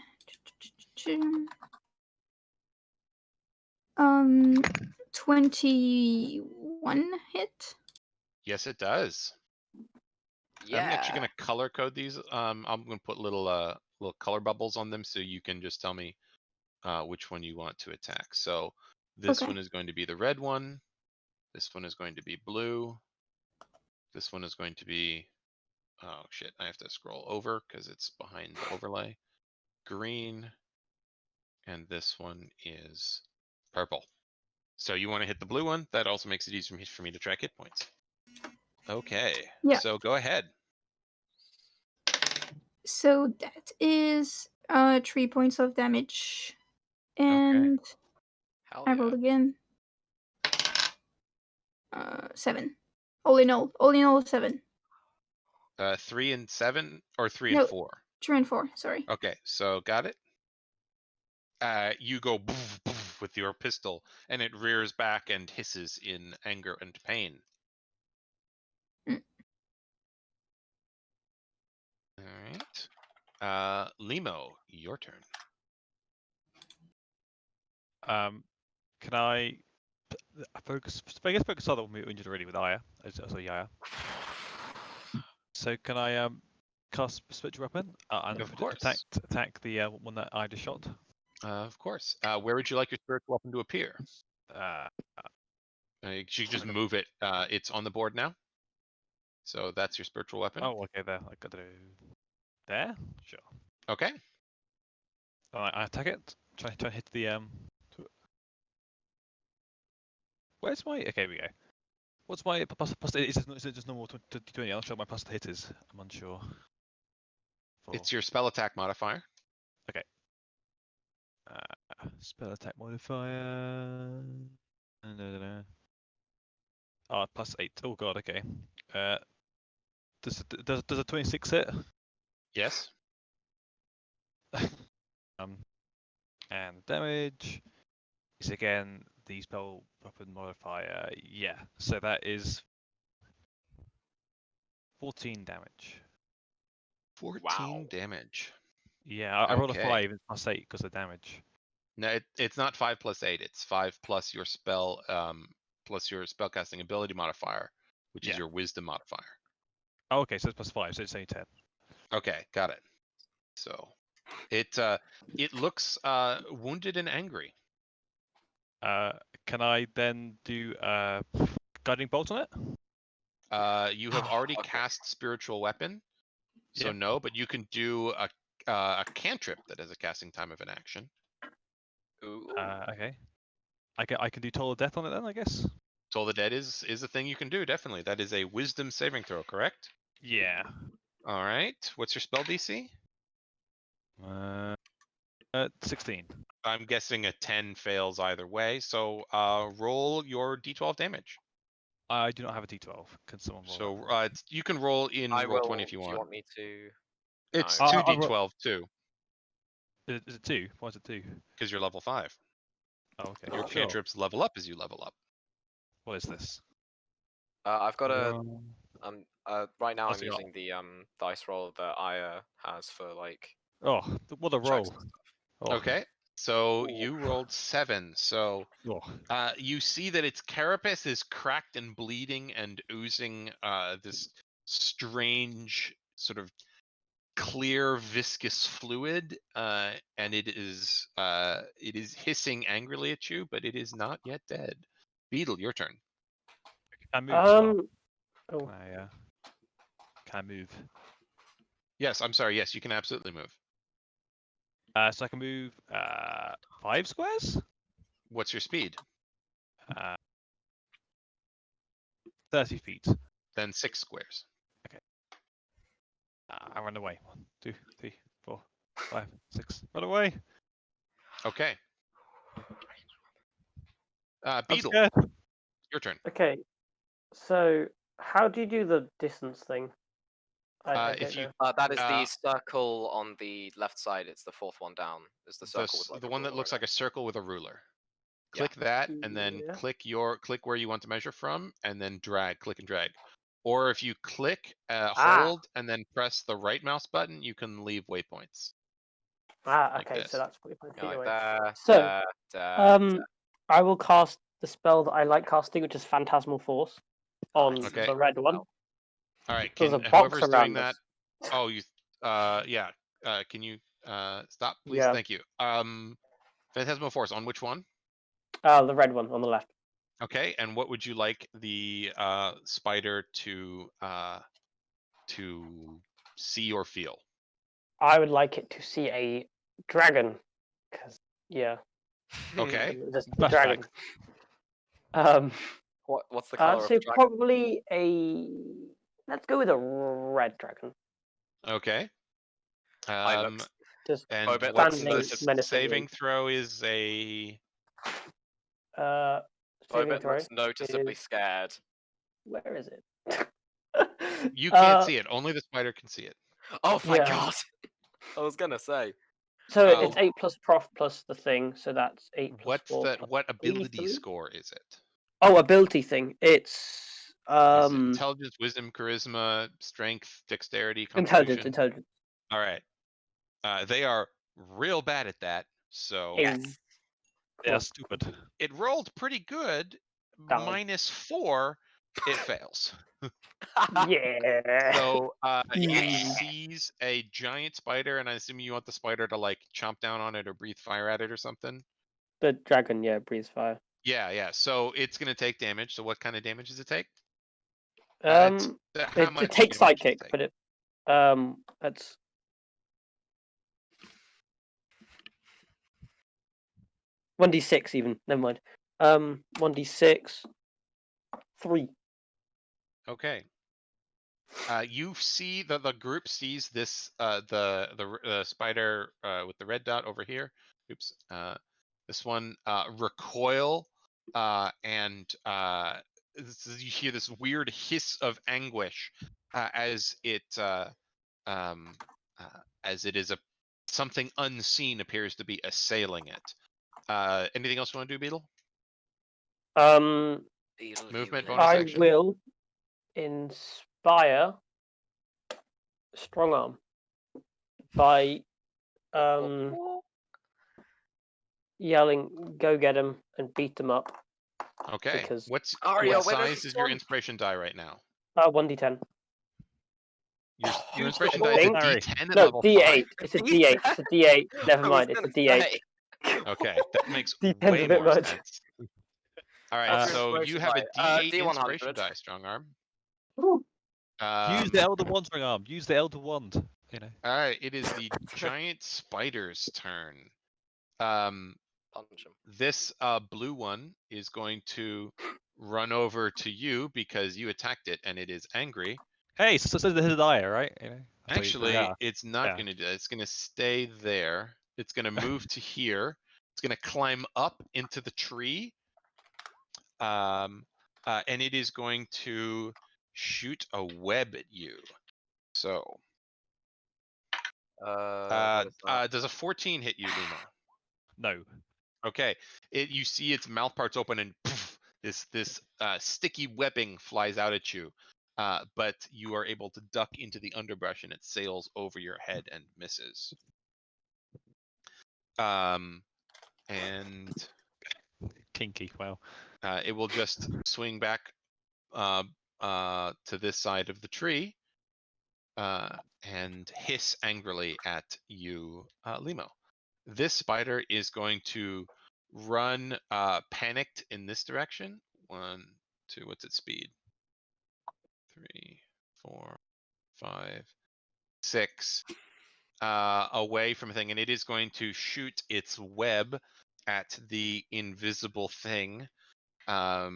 21 hit. Yes, it does. Yeah. I'm actually gonna color code these. I'm gonna put little color bubbles on them so you can just tell me which one you want to attack. So this Okay. one is going to be the red one. This one is going to be blue. This one is going to be, oh shit, I have to scroll over because it's behind the overlay. Green. And this one is purple. So you want to hit the blue one? That also makes it easier for me to track hit points. Okay, Yeah. so go ahead. So that is 3 points of damage. And Hell I yeah. rolled again. 7. All in all 7. 3 and 7 or 3 No. and 4? 3 and 4, sorry. Okay, so got it. You go boof, boof with your pistol, and it rears back and hisses in anger and pain. All right. Limo, your turn. Can I focus? I guess focus on the one we injured already with Aya. So Yaya. So can I cast spiritual weapon and Of course. attack the one that I just shot? Of course. Where would you like your spiritual weapon to appear? You just move it. It's on the board now. So that's your spiritual weapon. Oh, okay, there. I got to there. Sure. Okay. I attack it. Try to hit the Where's my? Okay, we go. What's my plus? Is it just normal 20? I'll show my plus to hit is. I'm unsure. It's your spell attack modifier. Spell attack modifier. Oh, +8. Oh god. Okay. Does a 26 hit? Yes. And damage is again the spell weapon modifier. Yeah. So that is 14 damage. 14 damage. Yeah, I rolled a Okay. 5 and +8 because of damage. No, it's not 5 plus 8. It's 5 plus your spell plus your spellcasting ability modifier, which is Yeah. your wisdom modifier. Oh, okay, so it's +5, so it's only 10. Okay, got it. So it looks wounded and angry. Can I then do guiding bolt on it? You have already Okay. cast spiritual weapon, so Yeah. no, but you can do a cantrip that has a casting time of an action. Ooh. Okay. I can do Toll of Death on it then, I guess. Toll the Dead is a thing you can do, definitely. That is a wisdom saving throw, correct? Yeah. All right. What's your spell DC? 16. I'm guessing a 10 fails either way, so roll your d12 damage. I do not have a D12. Can someone roll So that? you can roll in I roll will. 20 if you Do want. you want me to? It's No. 2d12 too, Is it 2? Why is it 2? because you're level 5. Oh, okay. Your Sure. cantrips level up as you level up. What is this? I've got a. Um, Right now, What's I'm it got? using the dice roll that Aya has for like Oh, what a checks roll. and stuff. Oh. Okay. So Ooh. you rolled 7. So Oh. you see that its carapace is cracked and bleeding and oozing this strange sort of clear viscous fluid, and it is hissing angrily at you, but it is not yet dead. Beetle, your turn. Can I move as well? Oh, Can I move? Yes, I'm sorry. Yes, you can absolutely move. So I can move 5 squares? What's your speed? 30 feet. Then 6 squares. I run away. 1, 2, 3, 4, 5, 6. Run away. Okay. I'm Beetle, scared. your turn. okay. So, how do you do the distance thing? I If don't you know. That is the circle on the left side. It's the fourth one down. Is the circle with like the a one that ruler looks in like a circle with a ruler. Yeah. Click that, and then Yeah. click where you want to measure from, and then drag, click and drag. Or if you click, hold, and then press the right mouse button, you can leave waypoints. Like Okay. this. So that's 45 feet Like away. there. So, there, there. I will cast the spell that I like casting, which is Phantasmal Force, on Nice. Okay. the red one. Well, All right, There's can a box whoever's doing around that? us. Oh, you. Yeah. Can you stop, please? Yeah. Thank you. Phantasmal Force on which one? The red one on the left. Okay, and what would you like the spider to see or feel? I would like it to see a dragon, because Okay. the dragon. What's the color of So the dragon? probably let's go with a red dragon. Okay. I look. Just And Obit what's looks the notice- menacingly. saving throw is a Saving Obit throw. looks noticeably is- scared. Where is it? you can't see it. Only the spider can see it. Oh my Yeah. god! I was gonna say. So Oh. it's 8 plus prof plus the thing, so that's 8 plus What's 4 the plus what ability 3. score is it? Oh, ability thing. It's Is it intelligence, wisdom, charisma, strength, dexterity, constitution? intelligence. All right. They are real bad at that. So Yes. Yeah, stupid. it rolled pretty good. Down. -4, it fails. Yeah. So it sees a giant spider, and I assume you want the spider to like chomp down on it or breathe fire at it or something. The dragon, breathes fire. Yeah. So it's gonna take damage. So what kind of damage does it take? It damage takes does sidekick, take? but that's 1d6 even. Never mind. 1d6 3. Okay. You see the group sees this the spider with the red dot over here. Oops. This one recoil and you hear this weird hiss of anguish as it is something unseen appears to be assailing it. Anything else you want to do, Beetle? Beetle, you Movement little- bonus I action. will inspire strong arm by yelling, "Go get him and beat them up!" Okay. Because What Aria, when size is is your one? inspiration die right now? 1d10. Your Use inspiration the die is a thing. Harry. D10 at No, level 5. D8. It's a D8. It's a D8. Never I was mind. It's a gonna D8. say. Okay, that makes D10's way a bit more much. sense. All right, Uh, so you have a D8 D100. inspiration die, strong arm. Use the Elder Wand, strong arm. Use the Elder Wand. You know. All right, it is the giant spider's turn. Punch him. This blue one is going to run over to you because you attacked it and it is angry. Hey, so the Hidayah, right? You know. That's how you- Actually, yeah. it's not Yeah. going to do that. It's going to stay there. It's going to move to here. It's going to climb up into the tree. And it is going to shoot a web at you. So, What is that? does a 14 hit you, Limo? No. Okay. You see its mouth parts open and poof, this sticky webbing flies out at you. But you are able to duck into the underbrush and it sails over your head and misses. And Kinky. Wow. it will just swing back to this side of the tree and hiss angrily at you, Limo. This spider is going to run panicked in this direction. 1, 2, what's its speed? 3, 4, 5, 6. Away from a thing, and it is going to shoot its web at the invisible thing. At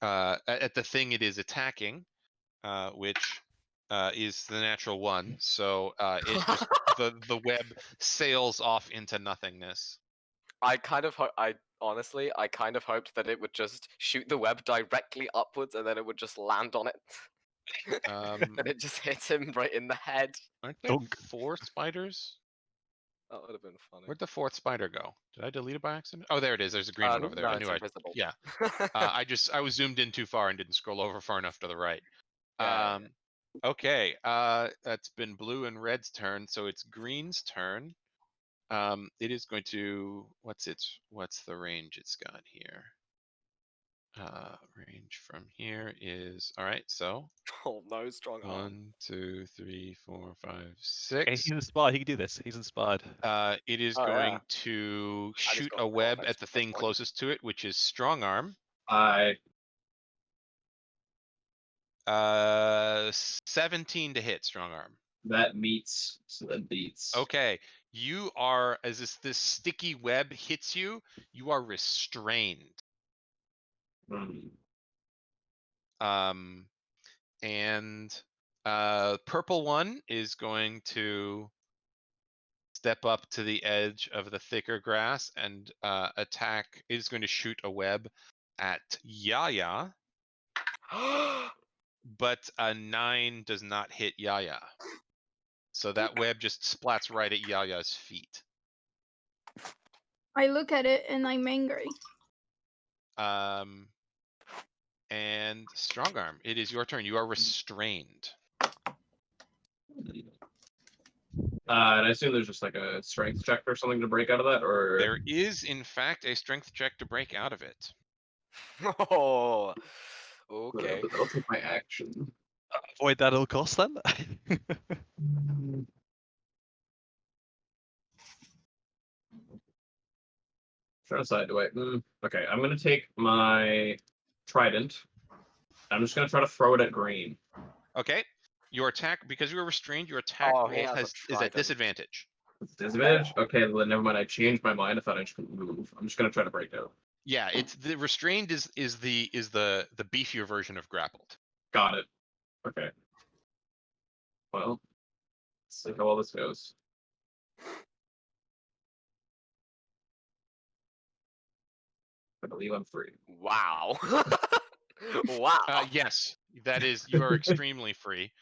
the thing it is attacking, which is the natural one. So it just the web sails off into nothingness. I honestly, I kind of hoped that it would just shoot the web directly upwards and then it would just land on it. And it just hits him right in the head. Aren't there Dunk. 4 spiders? That would have been funny. Where'd the 4th spider go? Did I delete it by accident? Oh, there it is. There's a green one over there. No, I it's knew invisible. Yeah. I was zoomed in too far and didn't scroll over far enough to the right. Yeah. Okay. That's been blue and red's turn, so it's green's turn. It is going to what's the range it's got here? Range from here is all right. So Oh no, strong arm. 1, 2, 3, 4, 5, Okay, 6. he's inspired. He can do this. He's inspired. It is Oh, going yeah. to just shoot got a the web context at the at this thing point. closest to it, which is strong arm. 17 to hit, strong arm. That meets, so that beats. Okay, you are as this sticky web hits you, you are restrained. And purple one is going to step up to the edge of the thicker grass and attack. It is going to shoot a web at Yaya, but a 9 does not hit Yaya. So that web just splats right at Yaya's feet. I look at it and I'm angry. And strong arm, it is your turn. You are restrained. And I assume there's just like a strength check or something to break out of that, or There is, in fact, a strength check to break out of it. Oh, okay. I'll take my action. Avoid that at all costs, then. Trying to decide, do I? Okay, I'm gonna take my trident. I'm just gonna try to throw it at green. Okay. Your attack, because you are restrained, your attack Oh, he roll has a is at trident. disadvantage. Disadvantage? Okay, well, then never mind. I changed my mind. I thought I just couldn't move. I'm just gonna try to break out. Yeah, it's the restrained is the beefier version of grappled. Got it. Okay. Well, let's see how well this goes. I believe I'm free. Wow. Wow. Yes, that is. You are extremely free,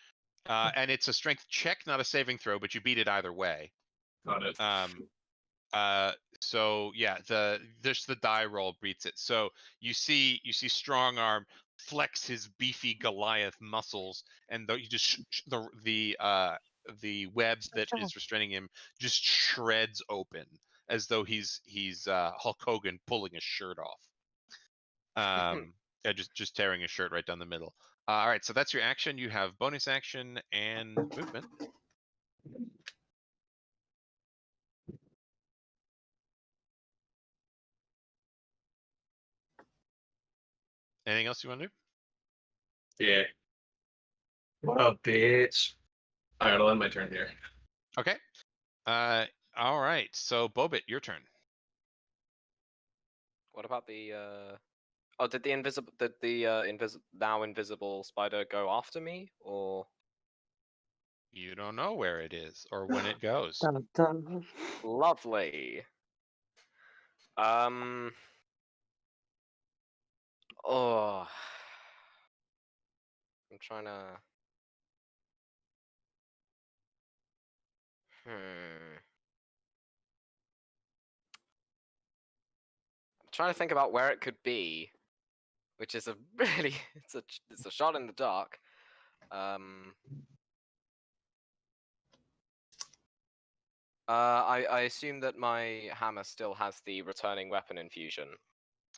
and it's a strength check, not a saving throw, but you beat it either way. Got it. So yeah, the die roll beats it. So you see Strong Arm flex his beefy Goliath muscles, and you just the web that is restraining him just shreds open as though he's Hulk Hogan pulling his shirt off. Yeah, just tearing his shirt right down the middle. All right, so that's your action. You have bonus action and movement. Anything else you want to do? Yeah. What up, bitch? All right, I'll end my turn here. Okay. All right. So Bobit, your turn. What about the oh, did the now invisible spider go after me, or You don't know where it is or when it goes. Dun, dun. lovely? Oh, I'm trying to. I'm trying to think about where it could be, which is a really it's a shot in the dark. I assume that my hammer still has the returning weapon infusion.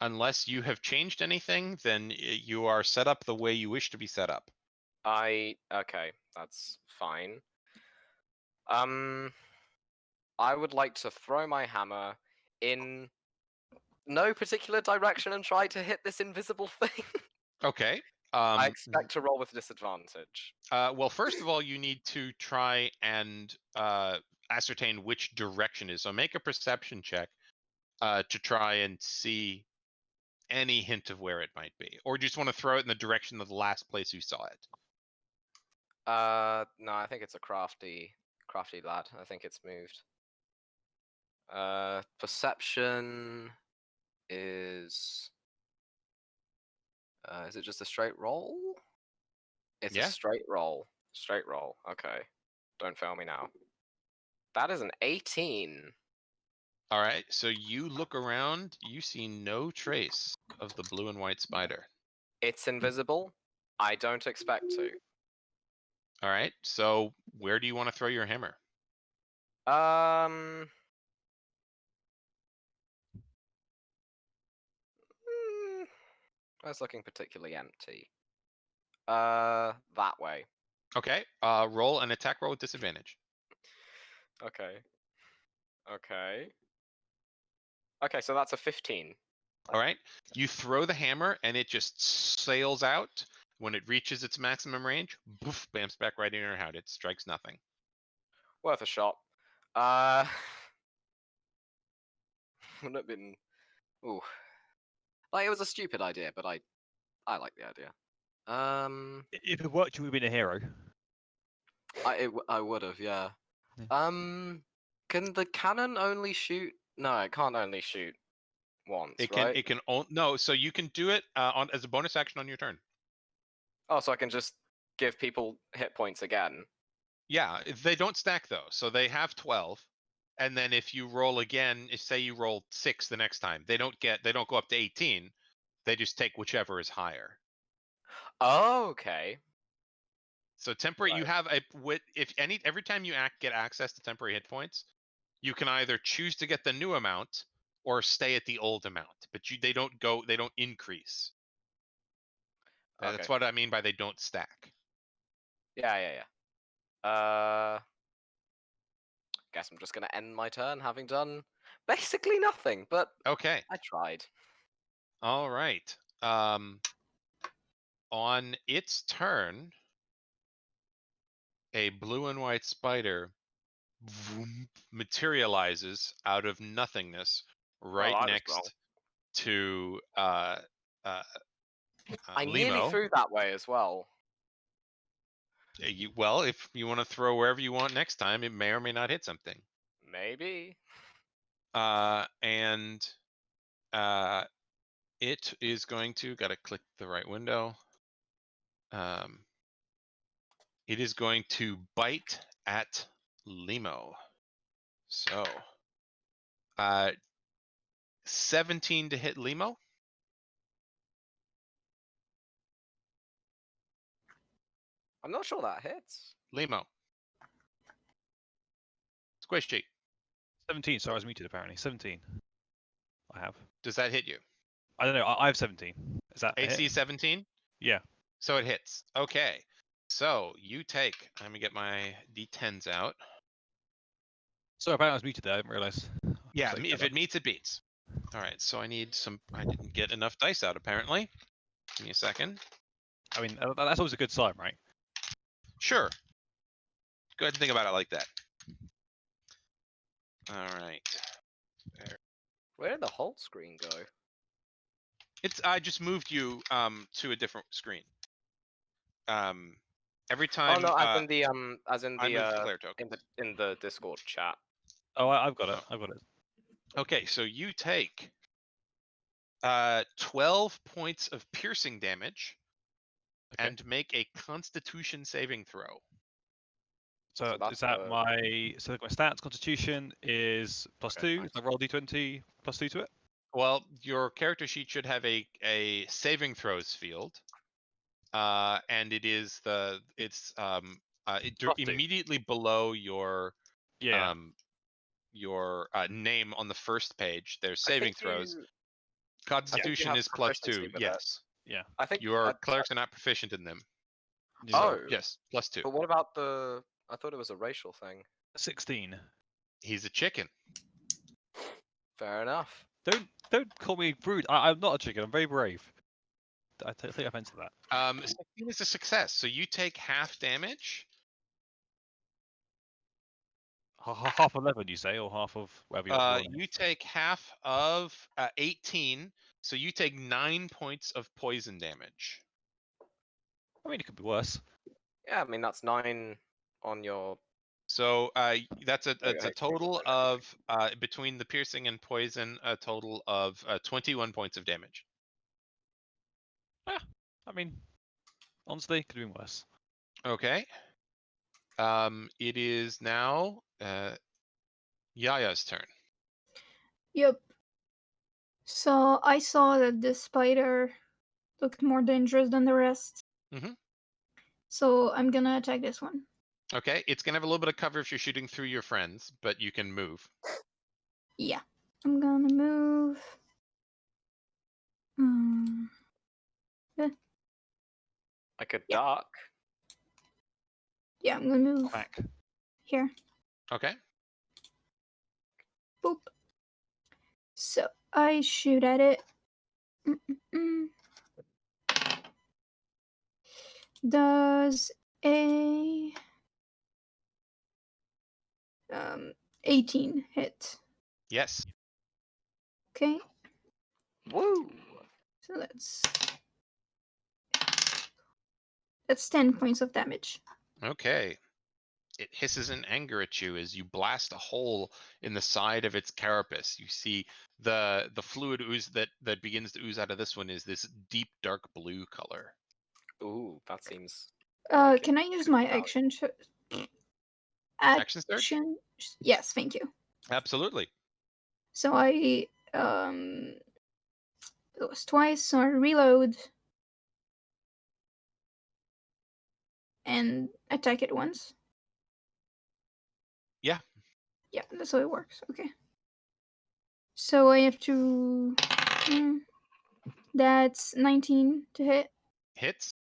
Unless you have changed anything, then you are set up the way you wish to be set up. Okay, that's fine. I would like to throw my hammer in no particular direction and try to hit this invisible thing. Okay. I expect to roll with disadvantage. Well, first of all, you need to try and ascertain which direction is. So make a perception check to try and see any hint of where it might be, or do you just want to throw it in the direction of the last place you saw it? No, I think it's a crafty lad. I think it's moved. Perception is it just a straight roll? It's Yeah. a straight roll. Straight roll. Okay. Don't fail me now. That is an 18. All right. So you look around, you see no trace of the blue and white spider. It's invisible. I don't expect to. All right. So where do you want to throw your hammer? That's looking particularly empty. That way. Okay. Roll an attack roll with disadvantage. Okay. Okay. Okay, so that's a 15. All right. You throw the hammer and it just sails out. When it reaches its maximum range, boof, bams back right in your head. It strikes nothing. Worth a shot. Wouldn't have been. Ooh. Like, it was a stupid idea, but I like the idea. If it worked, you would have been a hero. I would have, yeah. Yeah. Can the cannon only shoot? No, it can't only shoot once, right? It can no. So you can do it on as a bonus action on your turn. Oh, so I can just give people hit points again. Yeah, they don't stack though. So they have 12, and then if you roll again, if say you roll 6 the next time, they don't go up to 18. They just take whichever is higher. Oh, okay. So temporary, you Right. have every time you get access to temporary hit points, you can either choose to get the new amount or stay at the old amount, but they don't increase. Okay. That's what I mean by they don't stack. Yeah. Guess I'm just gonna end my turn having done basically nothing, but Okay. I tried. All right. On its turn, a blue and white spider materializes out of nothingness right that was wrong. next to I nearly Limo. threw that way as well. Well, if you want to throw wherever you want next time, it may or may not hit something. Maybe. And it is going to, gotta click the right window. It is going to bite at Limo. So, 17 to hit Limo. I'm not sure that hits. Limo. Squishy. 17. So I was muted apparently. 17. I have. Does that hit you? I don't know. I have 17. Is that a AC hit? 17? Yeah. So it hits. Okay. So you take, let me get my D10s out. So apparently I was muted there. I didn't realize. Yeah, if it meets, it beats. All right, so I need some, I didn't get enough dice out apparently. Give me a second. I mean, that's always a good sign, right? Sure. Go ahead and think about it like that. All right. Where did the whole screen go? I just moved you to a different screen. Every time Oh no, as in the I moved the player token. in the Discord chat. Oh, I've got it. Oh. I've got it. Okay, so you take 12 points of piercing damage Okay. and make a Constitution saving throw. So that's is that my stats? Constitution is +2. nice. So roll d20 +2 to it. Well, your character sheet should have a saving throws field, and it is +2. immediately below your Yeah. your name on the first page. There's saving throws. Constitution is +2. Yes. Yeah. I think Your clerics are not proficient in them. Oh. So, yes, +2. But what about the? I thought it was a racial thing. 16. He's a chicken. Fair enough. Don't call me rude. I'm not a chicken. I'm very brave. I take offense to that. 16 is a success. So you take half damage. Half 11, you say, or half of whatever you're rolling? You take half of 18. So you take 9 points of poison damage. I mean, it could be worse. Yeah, I mean that's 9 on your. So that's a Okay, total of between the piercing and poison, a total of 21 points of damage. I mean, honestly, could have been worse. Okay. It is now Yaya's turn. Yep. So I saw that this spider looked more dangerous than the rest. Mhm. So I'm gonna attack this one. Okay, it's gonna have a little bit of cover if you're shooting through your friends, but you can move. Yeah. I'm gonna move. I could Yeah. duck. Yeah, I'm gonna move Quack. here. Okay. Boop. So I shoot at it. Does a 18 hit? Yes. Okay, Woo! so that's 10 points of damage. Okay. It hisses in anger at you as you blast a hole in the side of its carapace. You see the fluid ooze that begins to ooze out of this one is this deep dark blue color. Ooh, that seems. Can I use my action? Action surge? Yes, thank you. Absolutely. So I it was twice, so I reload and attack it once. Yeah. Yeah, that's how it works. Okay. So I have to. That's 19 to hit. Hits.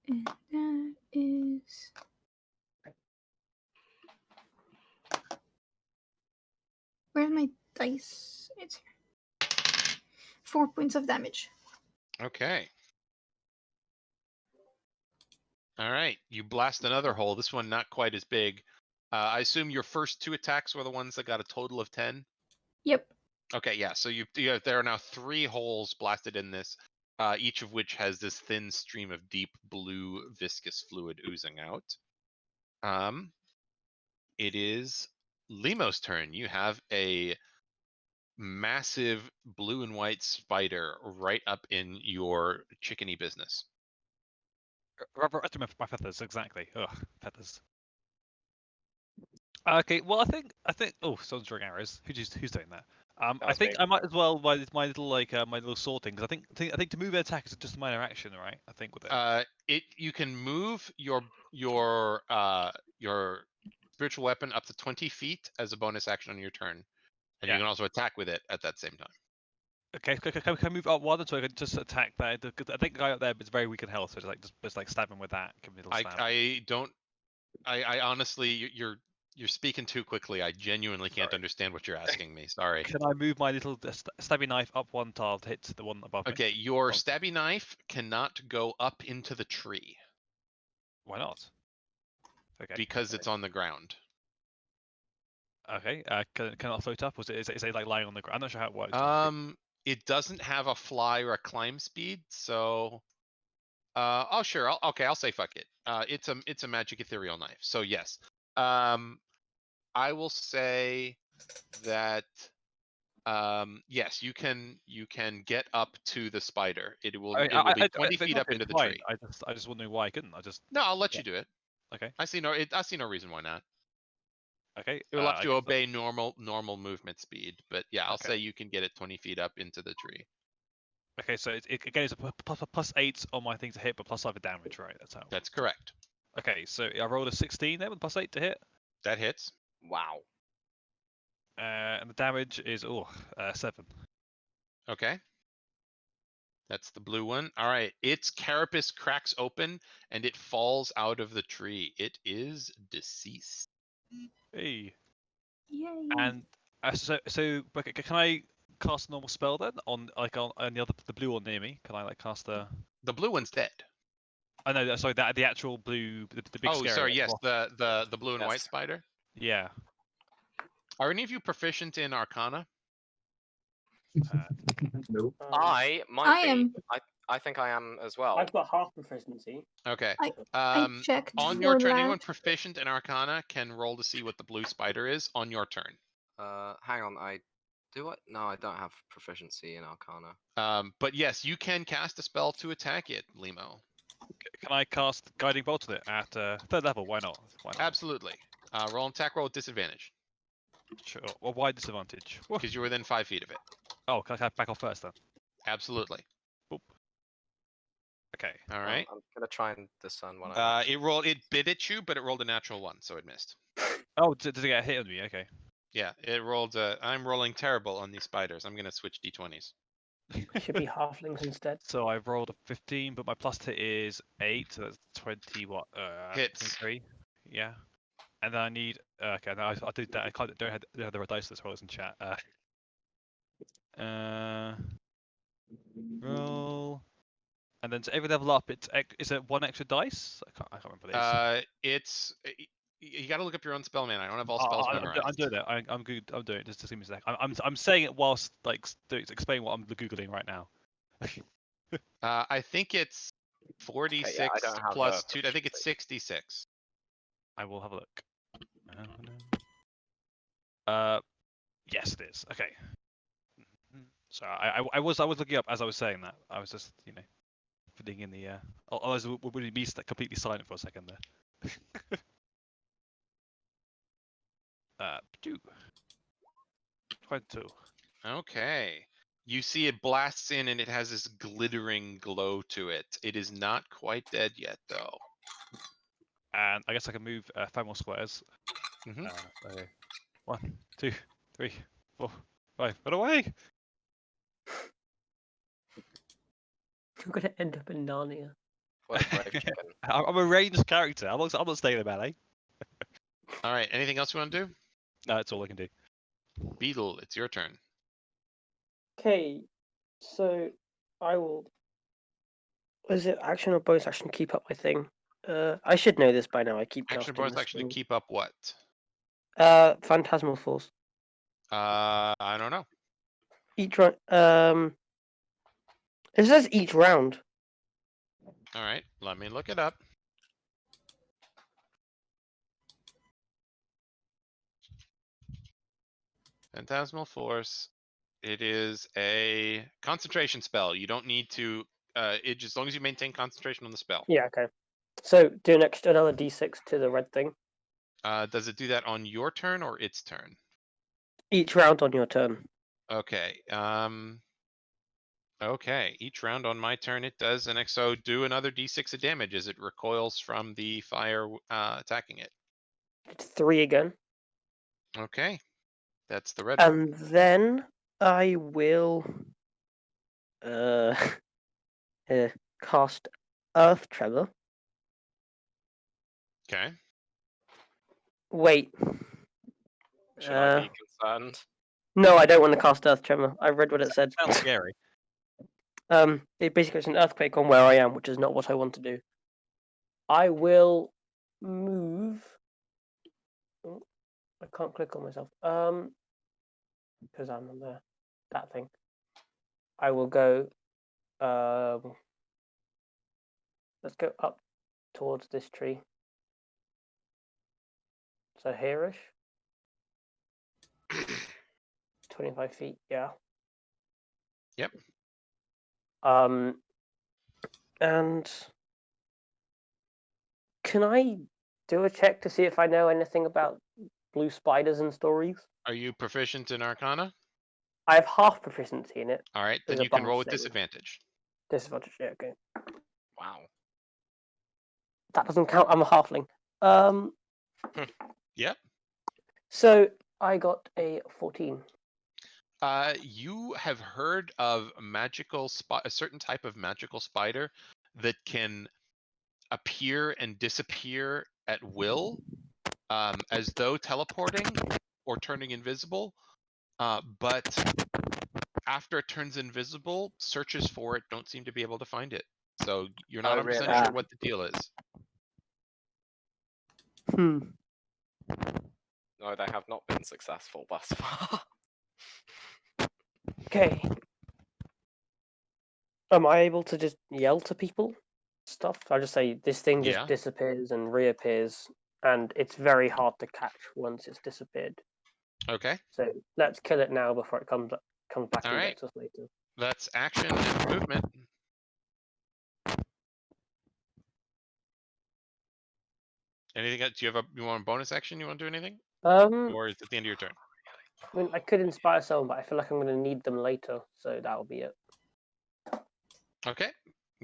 And that is. Where's my dice? It's here. 4 points of damage. Okay. All right. You blast another hole. This one not quite as big. I assume your first 2 attacks were the ones that got a total of 10. Yep. Okay, yeah. So there are now 3 holes blasted in this. each of which has this thin stream of deep blue viscous fluid oozing out. It is Limo's turn. You have a massive blue and white spider right up in your chickeny business. Right to my feathers, exactly. Ugh, feathers. Okay, well, I think. Oh, someone's drawing arrows. Who's doing that? I was think me. I might as well my little my little sorting because I think to move an attack is just a minor action, right? I think with it. You can move your spiritual weapon up to 20 feet as a bonus action on your turn, and Yeah. you can also attack with it at that same time. Okay, can I move up one so I can just attack that? I think the guy up there is very weak in health, so just like stab him with that. Give him a little stab. I honestly, you're speaking too quickly. I genuinely can't understand what you're asking me. Sorry. Can I move my little stabby knife up one tile to hit the one above me? Okay, your stabby knife cannot go up into the tree. Why not? Okay. Because it's on the ground. Okay. Can it float up? Or is it like lying on the ground? I'm not sure how it works. It doesn't have a fly or a climb speed, so. Oh sure. I'll say fuck it. It's a magic ethereal knife. So yes. I will say that. Yes, you can get up to the spider. It will be 20 feet up into the tree. I just wondering why I couldn't. No, I'll let you do it. Okay. I see no reason why not. Okay. You'll have to obey normal movement speed, but yeah, I'll Okay. say you can get it 20 feet up into the tree. Okay, so again it's a +8 on my thing to hit, but +5 for damage, right? That's correct. Okay, so I rolled a 16 then with +8 to hit. That hits. Wow. And the damage is 7. Okay. That's the blue one. All right. Its carapace cracks open and it falls out of the tree. It is deceased. Hey. Yay. And but can I cast a normal spell then on the blue one near me? Can I like cast the blue one's dead? Oh no, sorry, the actual blue, the big. Oh, scary sorry. one. Yes, the blue and white spider. Yeah. Are any of you proficient in Arcana? Nope. I might I be. am. I think I am as well. I've got half proficiency. Okay. I checked On your for turn, that. anyone proficient in Arcana can roll to see what the blue spider is on your turn. Hang on, No, I don't have proficiency in Arcana. But yes, you can cast a spell to attack it, Limo. Can I cast Guiding Bolt on it at 3rd level? Why not? Absolutely. Roll an attack roll with disadvantage. Sure. Well, why disadvantage? Because you're within 5 feet of it. Oh, can I back off first then? Absolutely. Boop. Okay. All right. I'm gonna try and discern when I. It bit at you, but it rolled a natural 1, so it missed. Oh, did it get a hit on me? Okay. Yeah, it rolled. I'm rolling terrible on these spiders. I'm gonna switch d20s. Should be halflings instead. So I've rolled a 15, but my plus to hit is 8, so that's 20. What? Hits. 23. Yeah. And then I need. Okay, no, I'll do that. I don't have the dice as well as in chat. Roll. And then to every level up, is it 1 extra dice? I can't remember this. You got to look up your own spell, man. I don't have all spells memorized. I'm doing it. I'm good. I'm doing it. Just give me a sec. I'm saying it whilst explain what I'm googling right now. I think it's 46 plus 2. I think it's 66. I will have a look. Yes, it is. Okay. So I was looking up as I was saying that. I was just putting in the. Otherwise, would it be completely silent for a second there? 22. Okay. You see it blasts in and it has this glittering glow to it. It is not quite dead yet, though. And I guess I can move 5 more squares. Mm-hmm. Okay. 1, 2, 3, 4, 5. Run away! You're gonna end up in Narnia. What a brave chicken. I'm a ranged character. I'm not staying in melee. All right. Anything else you want to do? No, that's all I can do. Beetle, it's your turn. Okay, so I will. Is it action or bonus action? Keep up my thing. I should know this by now. I keep Action, casting bonus this action to thing. keep up what? Phantasmal Force. I don't know. Each run. It says each round. All right, let me look it up. Phantasmal Force. It is a concentration spell. You don't need to. It as long as you maintain concentration on the spell. Yeah, okay. So do another d6 to the red thing. Does it do that on your turn or its turn? Each round on your turn. Okay. Okay. Each round on my turn it does, and so do another d6 of damage as it recoils from the fire attacking it. It's 3 again. Okay. That's the red one. And then I will cast Earth Tremor. Okay. Wait. Should I be concerned? No, I don't want to cast Earth Tremor. I read what it said. Sounds scary. It basically it's an earthquake on where I am, which is not what I want to do. I will move. Oh, I can't click on myself. Because I'm on that thing. I will go. Let's go up towards this tree. So here-ish. 25 feet, yeah. Yep. And can I do a check to see if I know anything about blue spiders and stories? Are you proficient in Arcana? I have half proficiency in it. All right, then There's a you can bunch roll with thing. disadvantage. Disadvantage, yeah, okay. Wow. That doesn't count. I'm a halfling. Yep. So I got a 14. You have heard of a certain type of magical spider that can appear and disappear at will, as though teleporting or turning invisible. But after it turns invisible, searches for it don't seem to be able to find it. So you're not Oh, 100% really? sure what the deal is. No, they have not been successful thus far. Okay. Am I able to just yell to people? Stuff? I just say this thing just Yeah. disappears and reappears, and it's very hard to catch once it's disappeared. Okay. So let's kill it now before it comes back All and right. gets us later. That's action and movement. Anything else? Do you have you want a bonus action? You want to do anything? Or is it the end of your turn? I mean, I could inspire someone, but I feel like I'm going to need them later, so that'll be it. Okay.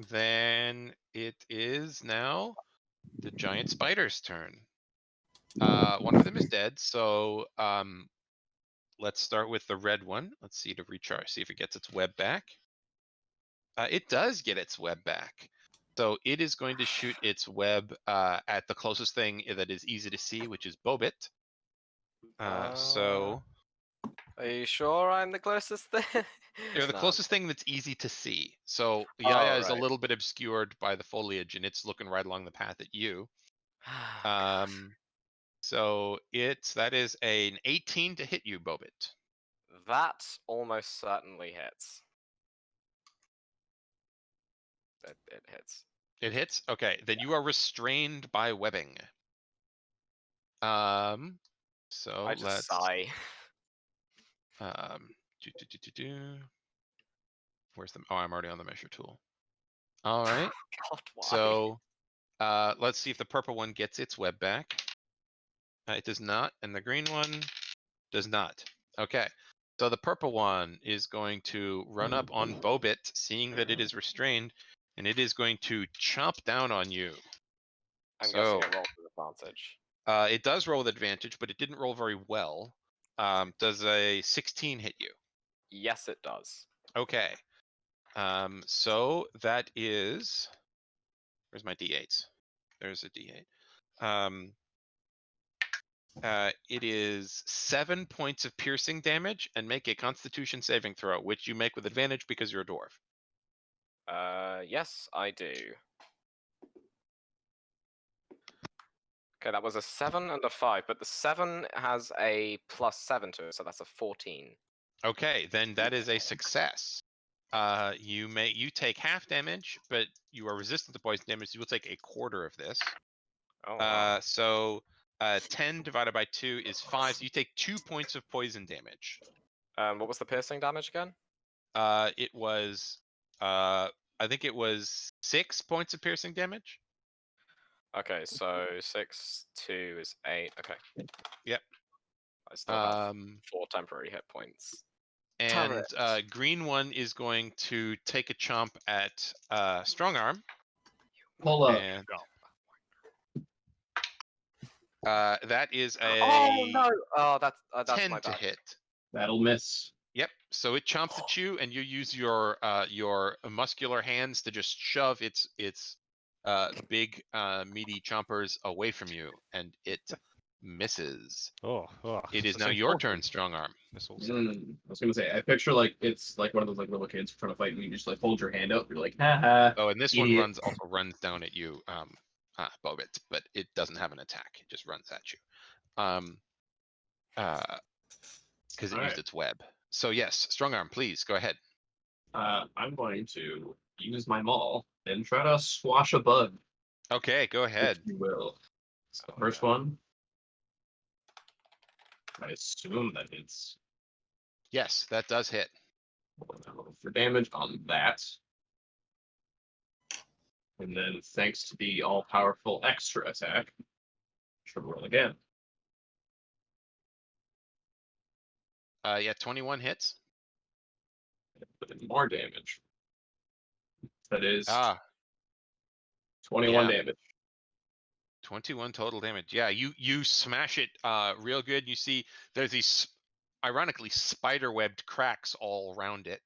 Then it is now the giant spider's turn. One of them is dead, so let's start with the red one. Let's see to recharge, see if it gets its web back. It does get its web back. So it is going to shoot its web at the closest thing that is easy to see, which is Bobit. So Are you sure I'm the closest thing? you're the No. closest thing that's easy to see. So Yaya is a right. little bit obscured by the foliage, and it's looking right along the path at you. So that is an 18 to hit you, Bobit. That almost certainly hits. It hits. It hits? Okay, then you are restrained by webbing. So I just let's sigh. Where's the I'm already on the measure tool. All right. God, why? So let's see if the purple one gets its web back. It does not, and the green one does not. Okay. So the purple one is going to run up on Bobit, seeing that it is restrained, and it is going to chomp down on you. I'm guessing it rolls with advantage. It does roll with advantage, but it didn't roll very well. Does a 16 hit you? Yes, it does. Okay. So that is. Where's my d8s? There's a d8. It is 7 points of piercing damage, and make a Constitution saving throw, which you make with advantage because you're a dwarf. Yes, I do. Okay, that was a 7 and a 5, but the 7 has a +7 to it, so that's a 14. Okay, then that is a success. You take half damage, but you are resistant to poison damage. So you will take a quarter of this. Oh, wow. So 10 divided by 2 is 5. So you take 2 points of poison damage. What was the piercing damage again? It was I think it was 6 points of piercing damage. Okay, so 6, 2 is 8. Okay. Yep. I still have 4 temporary hit points. And green one is going to take a chomp at strong arm. Pull up. And that is a Oh no! Oh, that's 10 my to bad. hit. That'll miss. Yep. So it chomps at you, and you use your muscular hands to just shove its big meaty chompers away from you, and it misses. It is now your turn, strong arm. I was gonna say, I picture like it's like one of those like little kids trying to fight, and you just like hold your hand out. You're like, haha. Oh, and this idiot. one runs down at you, Bobit, but it doesn't have an attack. It just runs at you. Because it used its web. So yes, strong arm, please go ahead. I'm going to use my maul and try to squash a bug. Okay, go ahead. If you will. So first one. I assume that it's Yes, that does hit. for damage on that. And then thanks to the all-powerful extra attack, should roll again. Yeah, 21 hits. Put in more damage. That is 21 damage. 21 total damage. Yeah, you smash it real good. You see there's these ironically spider-webbed cracks all around it.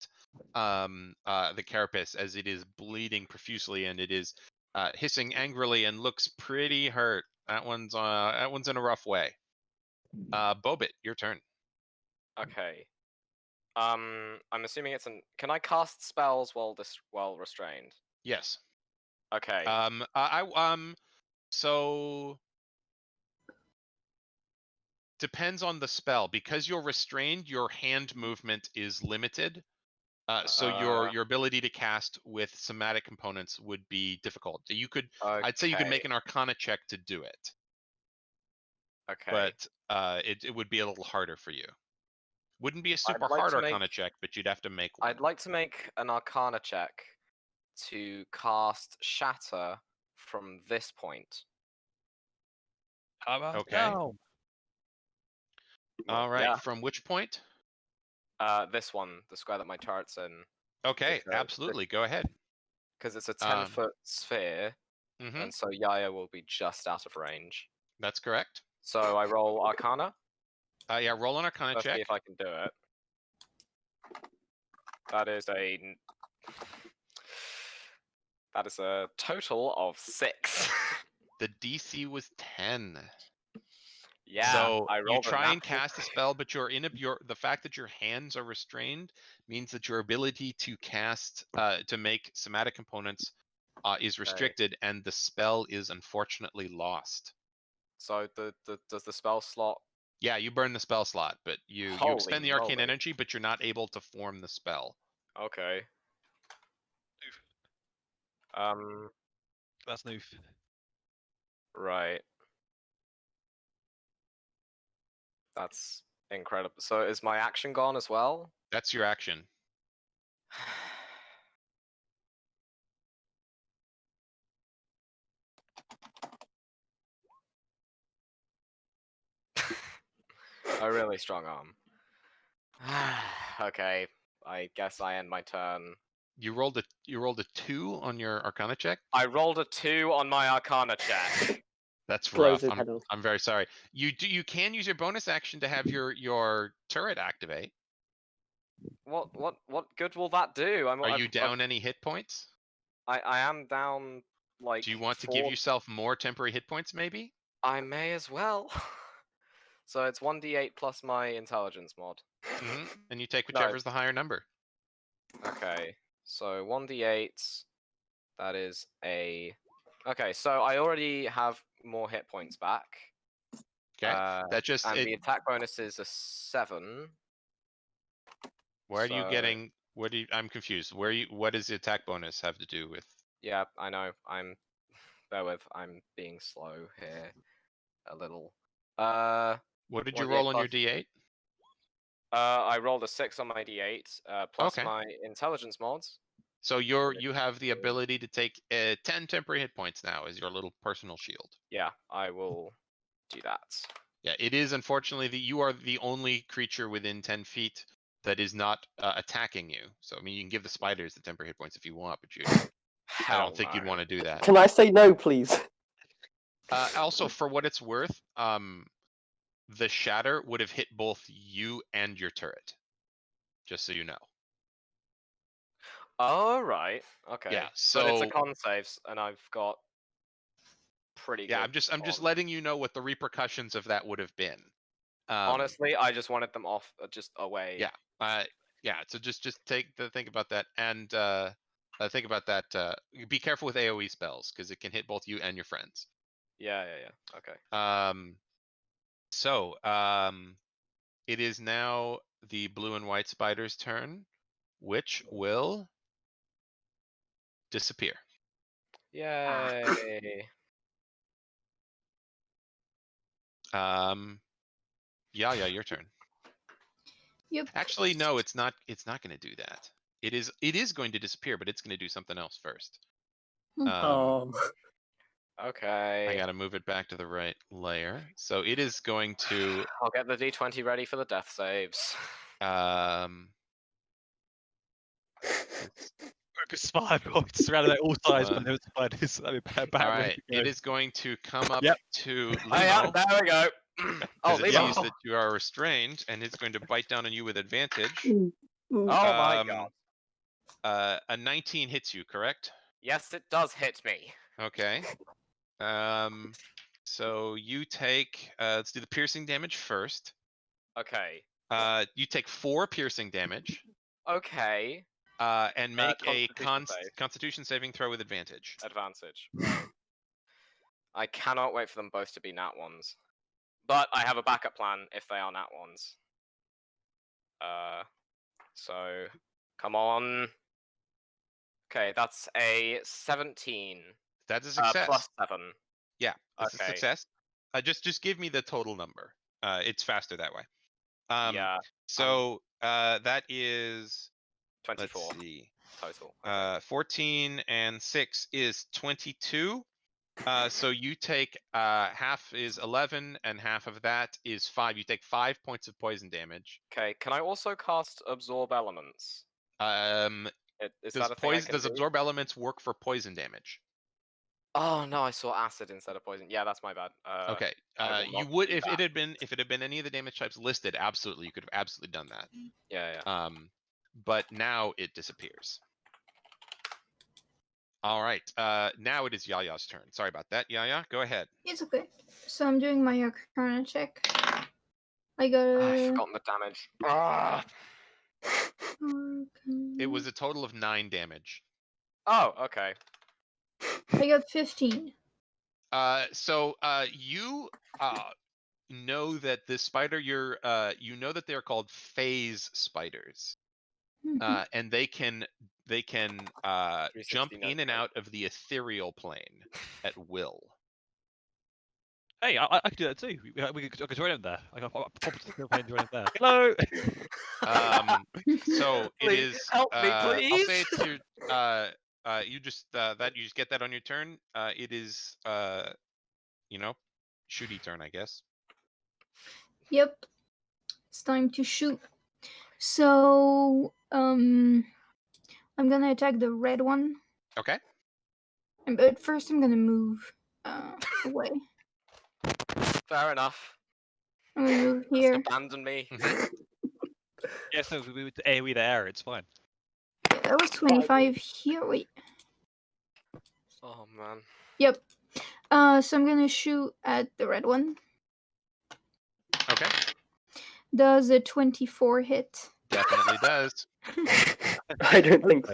The carapace, as it is bleeding profusely, and it is hissing angrily and looks pretty hurt. That one's in a rough way. Bobit, your turn. Okay. I'm assuming it's an. Can I cast spells while restrained? Yes. Okay. So depends on the spell. Because you're restrained, your hand movement is limited. So your ability to cast with somatic components would be difficult. I'd say you could make an Arcana check to do it. Okay. But it would be a little harder for you. Wouldn't be a super hard Arcana check, but you'd have to make one. I'd like to make an Arcana check to cast Shatter from this point. Okay. No. All right. Yeah. From which point? This one, the square that my turret's in. Okay, absolutely. Go ahead. Because it's a 10-foot sphere, Mhm. and so Yaya will be just out of range. That's correct. So I roll Arcana. Yeah, roll an Arcana Let's check. see if I can do it. That is a total of 6. The DC was 10. Yeah, so I rolled you try and cast a spell, but the fact that your hands are restrained means that your ability to cast to make somatic components is restricted, and the spell is unfortunately lost. So does the spell slot? Yeah, you burn the spell slot, but you expend the arcane energy, but you're not able to form the spell. Okay. That's noof. Right. That's incredible. So is my action gone as well? That's your action. A really strong arm. Okay, I guess I end my turn. You rolled a 2 on your Arcana check? I rolled a 2 on my Arcana check. That's rough. I'm very sorry. You can use your bonus action to have your turret activate. What good will that do? Are you down any hit points? I am down like. Do you want to give yourself more temporary hit points maybe? I may as well. So it's 1d8 plus my intelligence mod. Mm-hmm. And you take whichever's the higher number. Okay. So 1d8. That is a. Okay, so I already have more hit points back. Okay. The attack bonus is a 7. Where are you getting What do you? I'm confused. What does the attack bonus have to do with? Yeah, I know. Bear with. I'm being slow here a little. What did you 1d8 roll on your plus- D8? I rolled a 6 on my D8 plus Okay. my intelligence mods. So you have the ability to take 10 temporary hit points now as your little personal shield. Yeah, I will do that. Yeah, it is unfortunately that you are the only creature within 10 feet that is not attacking you. So I mean, you can give the spiders the temporary hit points if you want, but I don't think you'd want to do that. Can I say no, please? Also, for what it's worth, the shatter would have hit both you and your turret. Just so you know. Oh right. Okay. Yeah. But it's a So con saves, and I've got pretty yeah, good. I'm just con. letting you know what the repercussions of that would have been. Honestly, I just wanted them off, just away. Yeah. Yeah. So just think about that, and think about that. Be careful with AOE spells because it can hit both you and your friends. Yeah. Okay. So it is now the blue and white spider's turn, which will disappear. Yay. Yeah, your turn. Yep. Actually, no, it's not. It's not going to do that. It is going to disappear, but it's going to do something else first. I Okay. got to move it back to the right layer. So it is going to. I'll get the D20 ready for the death saves. Focus 5 points surrounded at all sides by One. no spiders. That'd be bad. All right, it is going to come up Yep. to Oh yeah, Limo there we go. Oh, because it Limo. sees that you are restrained, and it's going to bite down on you with advantage. Oh my god. A 19 hits you, correct? Yes, it does hit me. Okay. So you take. Let's do the piercing damage first. Okay. You take 4 piercing damage. Okay. And make a Constitution save. Constitution saving throw with advantage. Advantage. Right. I cannot wait for them both to be nat ones. But I have a backup plan if they are nat ones. So come on. Okay, that's a 17. That's a success. Plus 7. Yeah, that's a Okay. success. Just give me the total number. It's faster that way. Yeah. So that is 24 let's see. total. I think. 14 and 6 is 22. So you take half is 11, and half of that is 5. You take 5 points of poison damage. Okay, can I also cast Absorb Elements? Is that a thing I can Does do? absorb elements work for poison damage? Oh no, I saw acid instead of poison. Yeah, that's my bad. Okay. I will You not would do if that. it had been any of the damage types listed. Absolutely, you could have absolutely done that. Yeah. But now it disappears. All right. Now it is Yaya's turn. Sorry about that, Yaya. Go ahead. It's okay. So I'm doing my Arcana check. I got I've a. forgotten the damage. Ah! It was a total of 9 damage. Oh, okay. I got 15. So you know that this spider you know that they're called phase spiders. And they can jump in and out of the ethereal plane at will. Hey, I could do that too. I could join him there. I could pop to the plane and join him there. Hello. So it Please, is. help me, I'll please. say it's your. You just you just get that on your turn. It is shooty turn, I guess. Yep. It's time to shoot. So, I'm gonna attack the red one. Okay. But first, I'm gonna move away. Fair enough. I'm gonna move Just here. abandon me. Yeah, so we would AoE the air. It's fine. Yeah, that was 25 here. Wait. Oh man. Yep. So I'm gonna shoot at the red one. Okay. Does a 24 hit? Definitely does. I don't think so.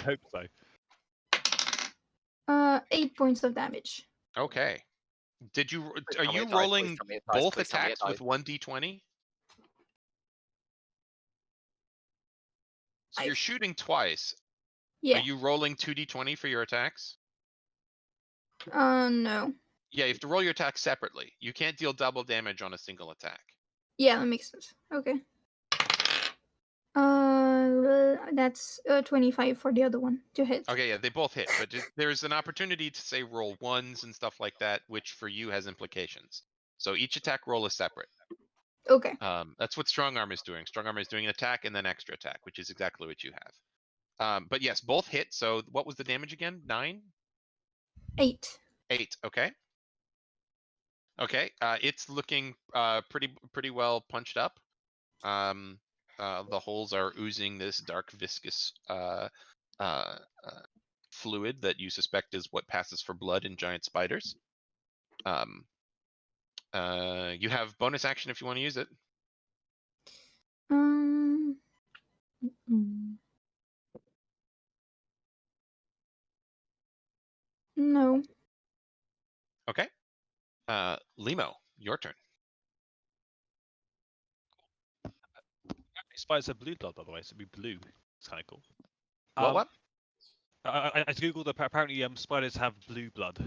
Hopefully. I hope so. 8 points of damage. Okay. Are tell me you it dies, rolling please tell me it dies, both please tell me it attacks with dies. 1d20? So I- you're shooting twice. Yeah. Are you rolling 2d20 for your attacks? No. Yeah, you have to roll your attacks separately. You can't deal double damage on a single attack. Yeah, that makes sense. Okay. That's 25 for the other one to hit. Okay, yeah, they both hit, but there's an opportunity to say roll ones and stuff like that, which for you has implications. So each attack roll is separate. Okay. That's what strong arm is doing. Strong arm is doing an attack and then extra attack, which is exactly what you have. But yes, both hit. So what was the damage again? 9? 8. 8. Okay. Okay. It's looking pretty well punched up. The holes are oozing this dark viscous fluid that you suspect is what passes for blood in giant spiders. You have bonus action if you want to use it. Mm, No. Okay. Limo, your turn. Spiders have blue blood, by the way, so it'd be blue. It's kind of cool. What? I googled. Apparently, spiders have blue blood.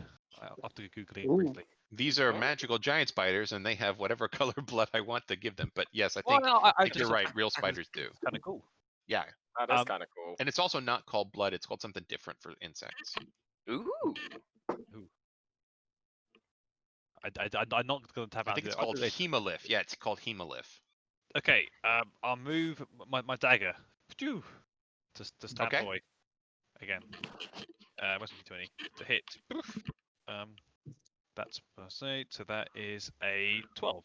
After googling it Ooh. briefly. These are magical giant spiders, and they have whatever color blood I want to give them. But yes, I Well, think, no, I think you're right. Real spiders do. Kind of cool. Yeah, That is kind of cool. and it's also not called blood. It's called something different for insects. Ooh. I'm not going to tap I out. think it's called hemolyph. Yeah, it's called hemolyph. Okay. I'll move my dagger. Phew, to stab Okay. boy. Again. Must be 20 to hit. Poof. That's plus 8, so that is a 12.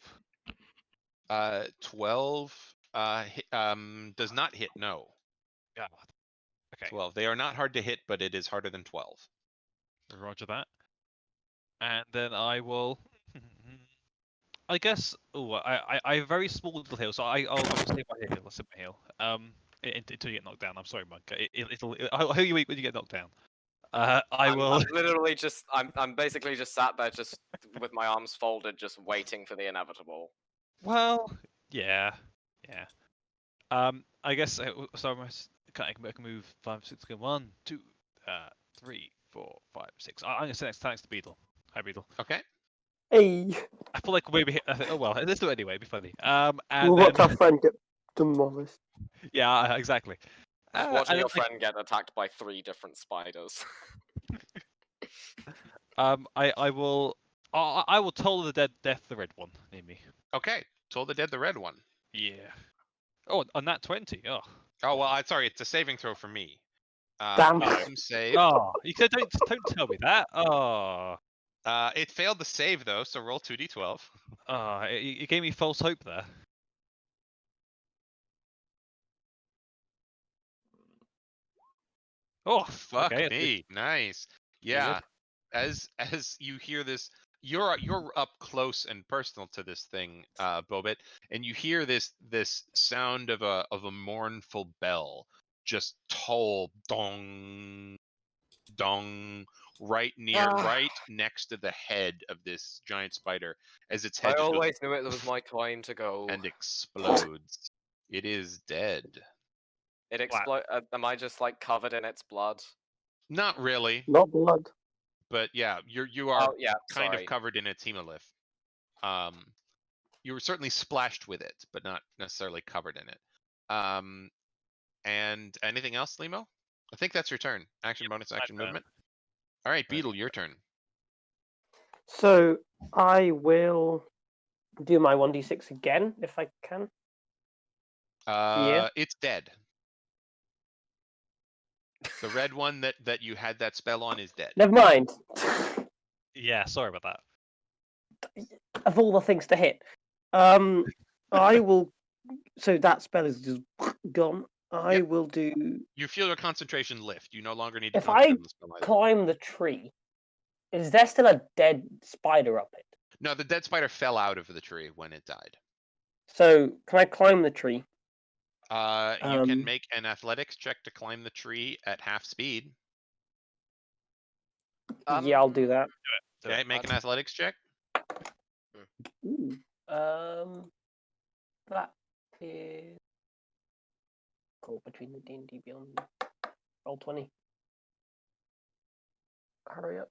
12 does not hit. No. Yeah. Okay. 12. They are not hard to hit, but it is harder than 12. Roger that. And then I will. I guess. Oh, I have a very small little heal, so I'll save my heal. I'll save my heal. Until you get knocked down. I'm sorry, Monk. I'll heal you when you get knocked down. I will. I'm literally just. I'm basically just sat there, just with my arms folded, just waiting for the inevitable. Well, yeah. I guess. So I can move 5, 6, 1, 2, 3, 4, 5, 6. I'm gonna say next to Beetle. Hi, Beetle. Okay. Hey, I feel like maybe. Oh well, let's do it anyway. It'd be funny. And we'll watch then, our friend get demolished. yeah, exactly. Just watching and your then, like, friend get attacked by 3 different spiders. I will. I will toll the death the red one near me. Okay. Toll the Dead, the red one. Yeah. Oh, on that 20. Oh. Oh well, sorry. It's a saving throw for me. Damn. Wisdom save. Oh, you said don't tell me that. Oh. It failed the save though, so roll 2d12. Oh, it gave me false hope there. Oh, Fuck okay. me. Nice. Yeah. As you hear this, you're up close and personal to this thing, Bobit, and you hear this sound of a mournful bell just toll dong dong right next to the head of this giant spider as its head I just goes always knew it was my time to go. and explodes. It is dead. It explode. Am I just like covered in its blood? Not really, Not blood. but yeah, you are Oh yeah, kind sorry. of covered in its hemolyph. You were certainly splashed with it, but not necessarily covered in it. And anything else, Limo? I think that's your turn. Action, bonus, action, movement. All right, Beetle, your turn. So I will do my 1d6 again if I can. It's dead. The red one that you had that spell on is dead. Never mind. Yeah, sorry about that. Of all the things to hit, I will. So that spell is just gone. I will do. You feel your concentration lift. You no longer need to If concentrate I on the spell either. climb the tree, is there still a dead spider up it? No, the dead spider fell out of the tree when it died. So can I climb the tree? You can make an athletics check to climb the tree at half speed. Yeah, I'll do that. Okay, make an athletics check. Ooh. That is Cool, between the D&D Beyond roll 20. Hurry up.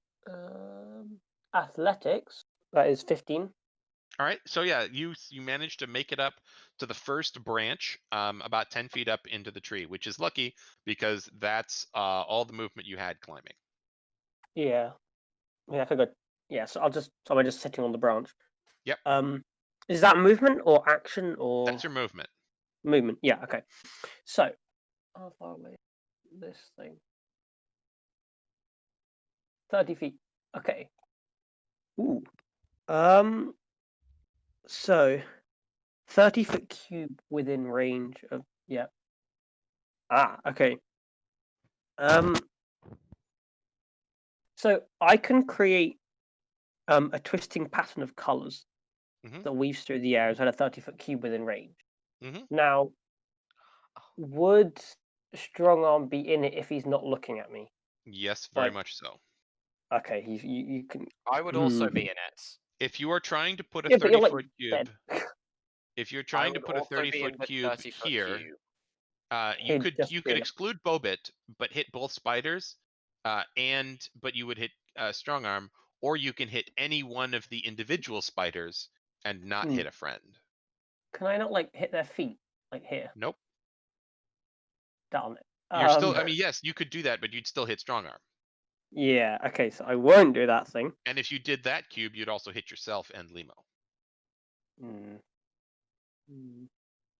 Athletics. That is 15. All right, so yeah, you managed to make it up to the first branch, about 10 feet up into the tree, which is lucky because that's all the movement you had climbing. Yeah. Yeah, I figured. Yeah, so so am I just sitting on the branch? Yep. Is that movement or action or That's your movement. movement? Yeah, okay. So, how far away is this thing? 30 feet. Okay. Ooh. So 30-foot cube within range of yeah. Okay. So I can create a twisting pattern of colors Mhm. that weaves through the air inside a 30-foot cube within range. Mhm. Now, would strong arm be in it if he's not looking at me? Yes, very Like- much so. Okay, you can. I would also be in it. If you are trying to put a Yeah, but you're 30-foot like cube, dead. if you're I trying to would put a also be in 30-foot the cube 30-foot here, cube. you He'd just could be in it. exclude Bobit, but hit both spiders, but you would hit strong arm, or you can hit any one of the individual spiders and not Hmm. hit a friend. Can I not like hit their feet like here? Nope. Darn it. You're still. I mean, yes, you could do that, but you'd still hit strong arm. Yeah. Okay, so I won't do that thing. And if you did that cube, you'd also hit yourself and Limo.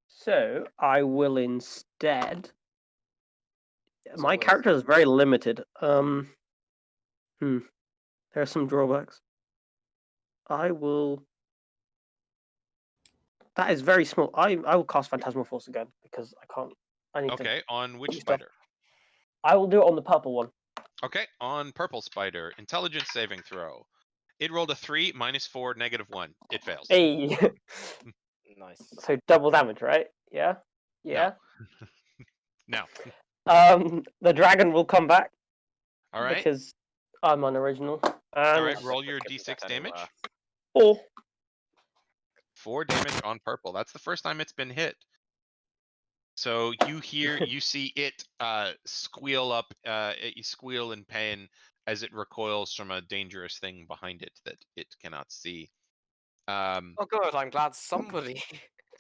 So I will instead. So My was- character is very limited. There are some drawbacks. I will. That is very small. I will cast Phantasmal Force again because I can't. I need to. Okay, on which do stuff. spider? I will do it on the purple one. Okay, on purple spider, intelligence saving throw. It rolled a 3, -4, -1. It fails. Hey. Nice. So double damage, right? Yeah. Yeah. No. The dragon will come back. All right. Because I'm unoriginal. All right, And roll your Couldn't d6 get damage. anywhere. 4. 4 damage on purple. That's the first time it's been hit. So you see it squeal up, you squeal in pain as it recoils from a dangerous thing behind it that it cannot see. Oh, good. I'm glad somebody.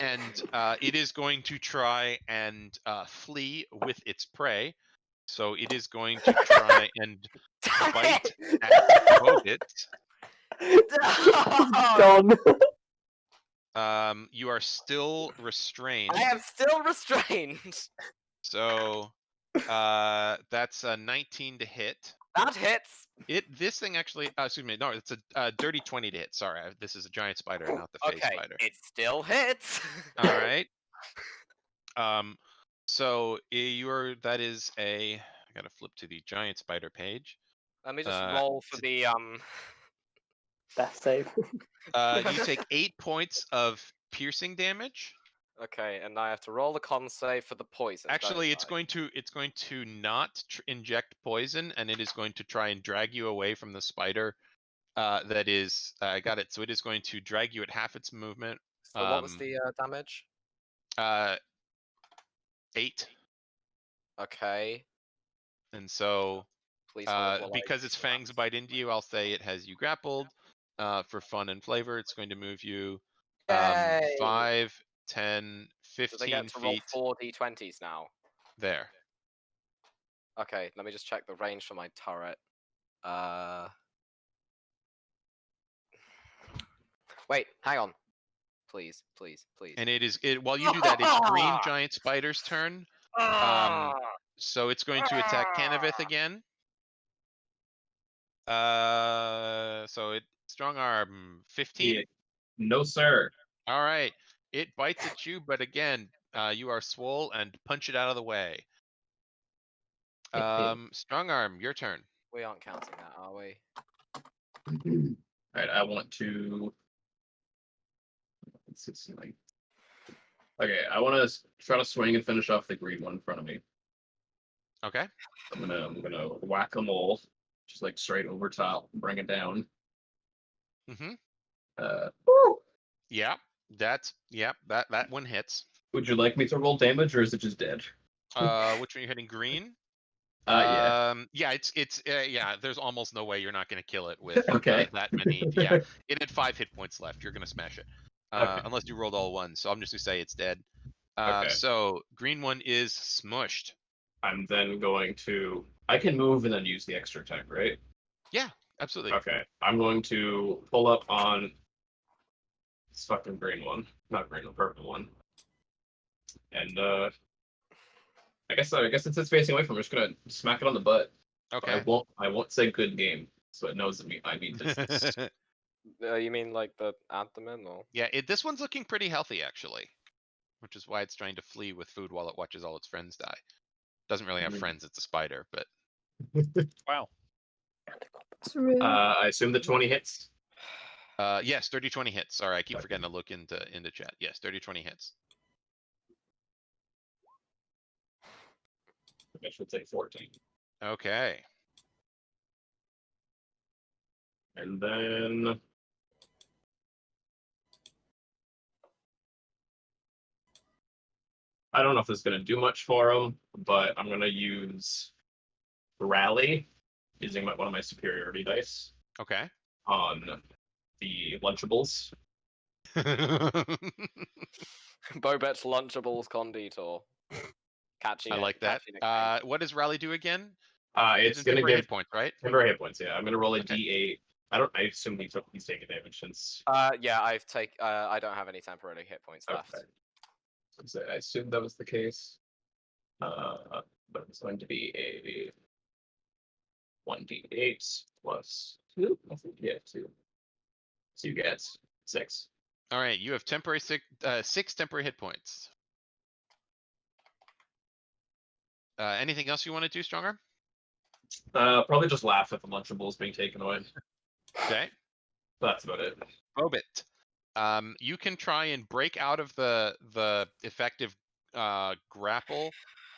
And it is going to try and flee with its prey. So it is going to try and bite at Bobit. Gone. You are still restrained. I am still restrained. So that's a 19 to hit. That hits. This thing actually, excuse me, no, it's a dirty 20 to hit. Sorry, this is a giant spider, not the phase Okay, spider. it still hits. All right. So that is I gotta flip to the giant spider page. Let me just roll for the Death save. You take 8 points of piercing damage. Okay, and I have to roll the con save for the poison. Actually, it's going to not inject poison, and it is going to try and drag you away from the spider. That is, I got it. So it is going to drag you at half its movement. So what was the damage? 8. Okay. And so, Please hold while because I its do that. fangs bite into you, I'll say it has you grappled. For fun and flavor, it's going to move you Yay! 5, 10, So they 15 get to roll feet 4 d20s now. there. Okay, let me just check the range for my turret. Wait, hang on. Please. And while you do that, it's Green Giant Spider's turn. So it's going to attack Canavith again. So strong arm 15. Yeah. No, sir. All right, it bites at you, but again, you are swole and punch it out of the way. Strong arm, your turn. We aren't counting that, are we? All right, I want to. Okay, I want to try to swing and finish off the green one in front of me. Okay. I'm gonna whack them all, just like straight over top, bring it down. Mm-hmm. Woo! Yeah, that one hits. Would you like me to roll damage, or is it just dead? Which one are you hitting? Green? Yeah. Yeah, yeah. There's almost no way you're not gonna kill it with Okay. that many. Yeah, it had 5 hit points left. You're gonna smash it, Okay. unless you rolled all ones. So I'm just gonna say it's dead. Okay. So green one is smushed. I'm then going to. I can move and then use the extra attack, right? Yeah, absolutely. Okay. I'm going to pull up on this fucking green one, not green, the purple one, and I guess since it's facing away from, I'm just gonna smack it on the butt. But Okay. I won't say good game, so it knows that I mean business. You mean like the abdomen or? Yeah, this one's looking pretty healthy actually, which is why it's trying to flee with food while it watches all its friends die. Doesn't really have friends. It's a spider, but Wow. It's rude. I assume the 20 hits. yes, 30-20 hits. Sorry, I keep forgetting to look into chat. Yes, 30-20 hits. I should say 14. Okay. And then I don't know if this is going to do much for him, but I'm going to use Rally, using one of my superiority dice Okay. on the Lunchables. Bobet's Lunchables Conditor. Catchy. I like that. catchy nickname. What does Rally do again? It's going to temporary give hit points, right? temporary hit points. Yeah, I'm going to roll a Okay. D8. I assume he's taking damage since. Yeah, I don't have any temporary hit points left. Okay. So I assumed that was the case. But it's going to be a 1d8 plus 2. I think, yeah, 2. So you get 6. All right, you have six temporary hit points. Anything else you want to do, Stronger? Probably just laugh at the Lunchables being taken away. Okay. That's about it. Bobit. You can try and break out of the effective grapple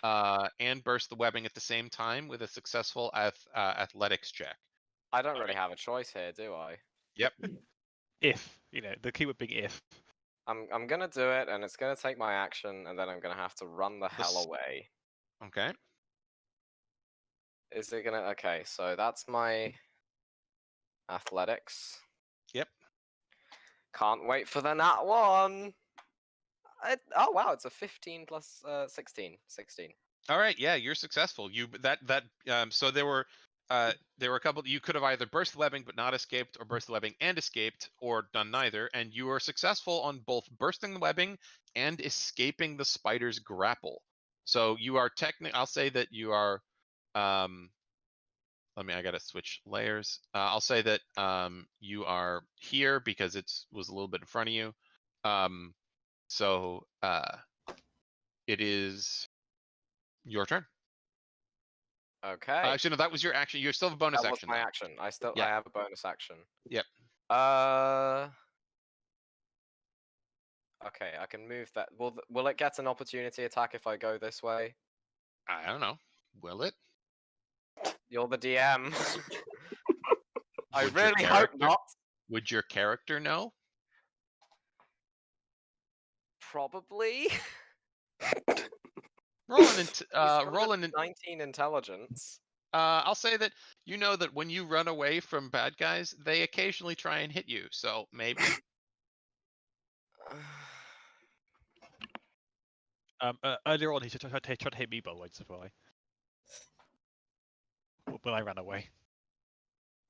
and burst the webbing at the same time with a successful athletics check. I don't really have a choice here, do I? Yep. If, the keyword being if. I'm gonna do it, and it's gonna take my action, and then I'm gonna have to run the hell This- away. Okay. Is it gonna? Okay, so that's my athletics. Yep. Can't wait for the nat one. Oh wow, it's a 15 plus 16. 16. All right. Yeah, you're successful. So there were a couple. You could have either burst the webbing but not escaped, or burst the webbing and escaped, or done neither. And you were successful on both bursting the webbing and escaping the spider's grapple. So you are I'll say that you are. I gotta switch layers. I'll say that you are here because it was a little bit in front of you. So it is your turn. Okay. Actually, no, that was your action. You still have a bonus that was action. my though. action. I Yeah. have a bonus action. Yep. Okay, I can move that. Will it get an opportunity attack if I go this way? I don't know. Will it? You're the DM. I Would your really hope character- not. Would your character know? Probably. Roll an 19 intelligence. I'll say that you know that when you run away from bad guys, they occasionally try and hit you. So maybe. Earlier on, he tried to hit me, by the way, so when I ran away.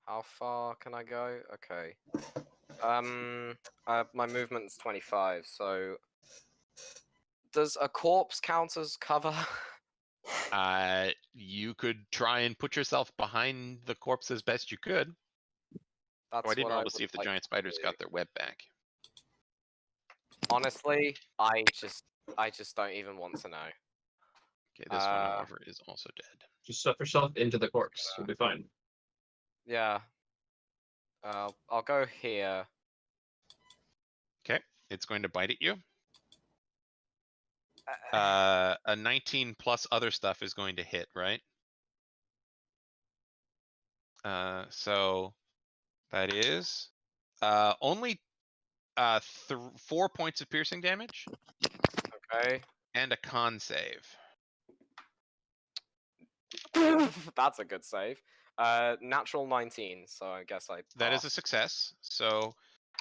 How far can I go? Okay. My movement's 25, so does a corpse count as cover? You could try and put yourself behind the corpse as best you could. That's I didn't what roll to see would if the like giant to spiders do. got their web back. Honestly, I just don't even want to know. Okay, this one, however, is also dead. Just stuff yourself into the corpse. You'll be fine. Yeah. I'll go here. Okay, it's going to bite at you. A 19 plus other stuff is going to hit, right? So that is only 4 points of piercing damage. Okay. And a con save. That's a good save. Natural 19, so I guess I That is a pass. success. So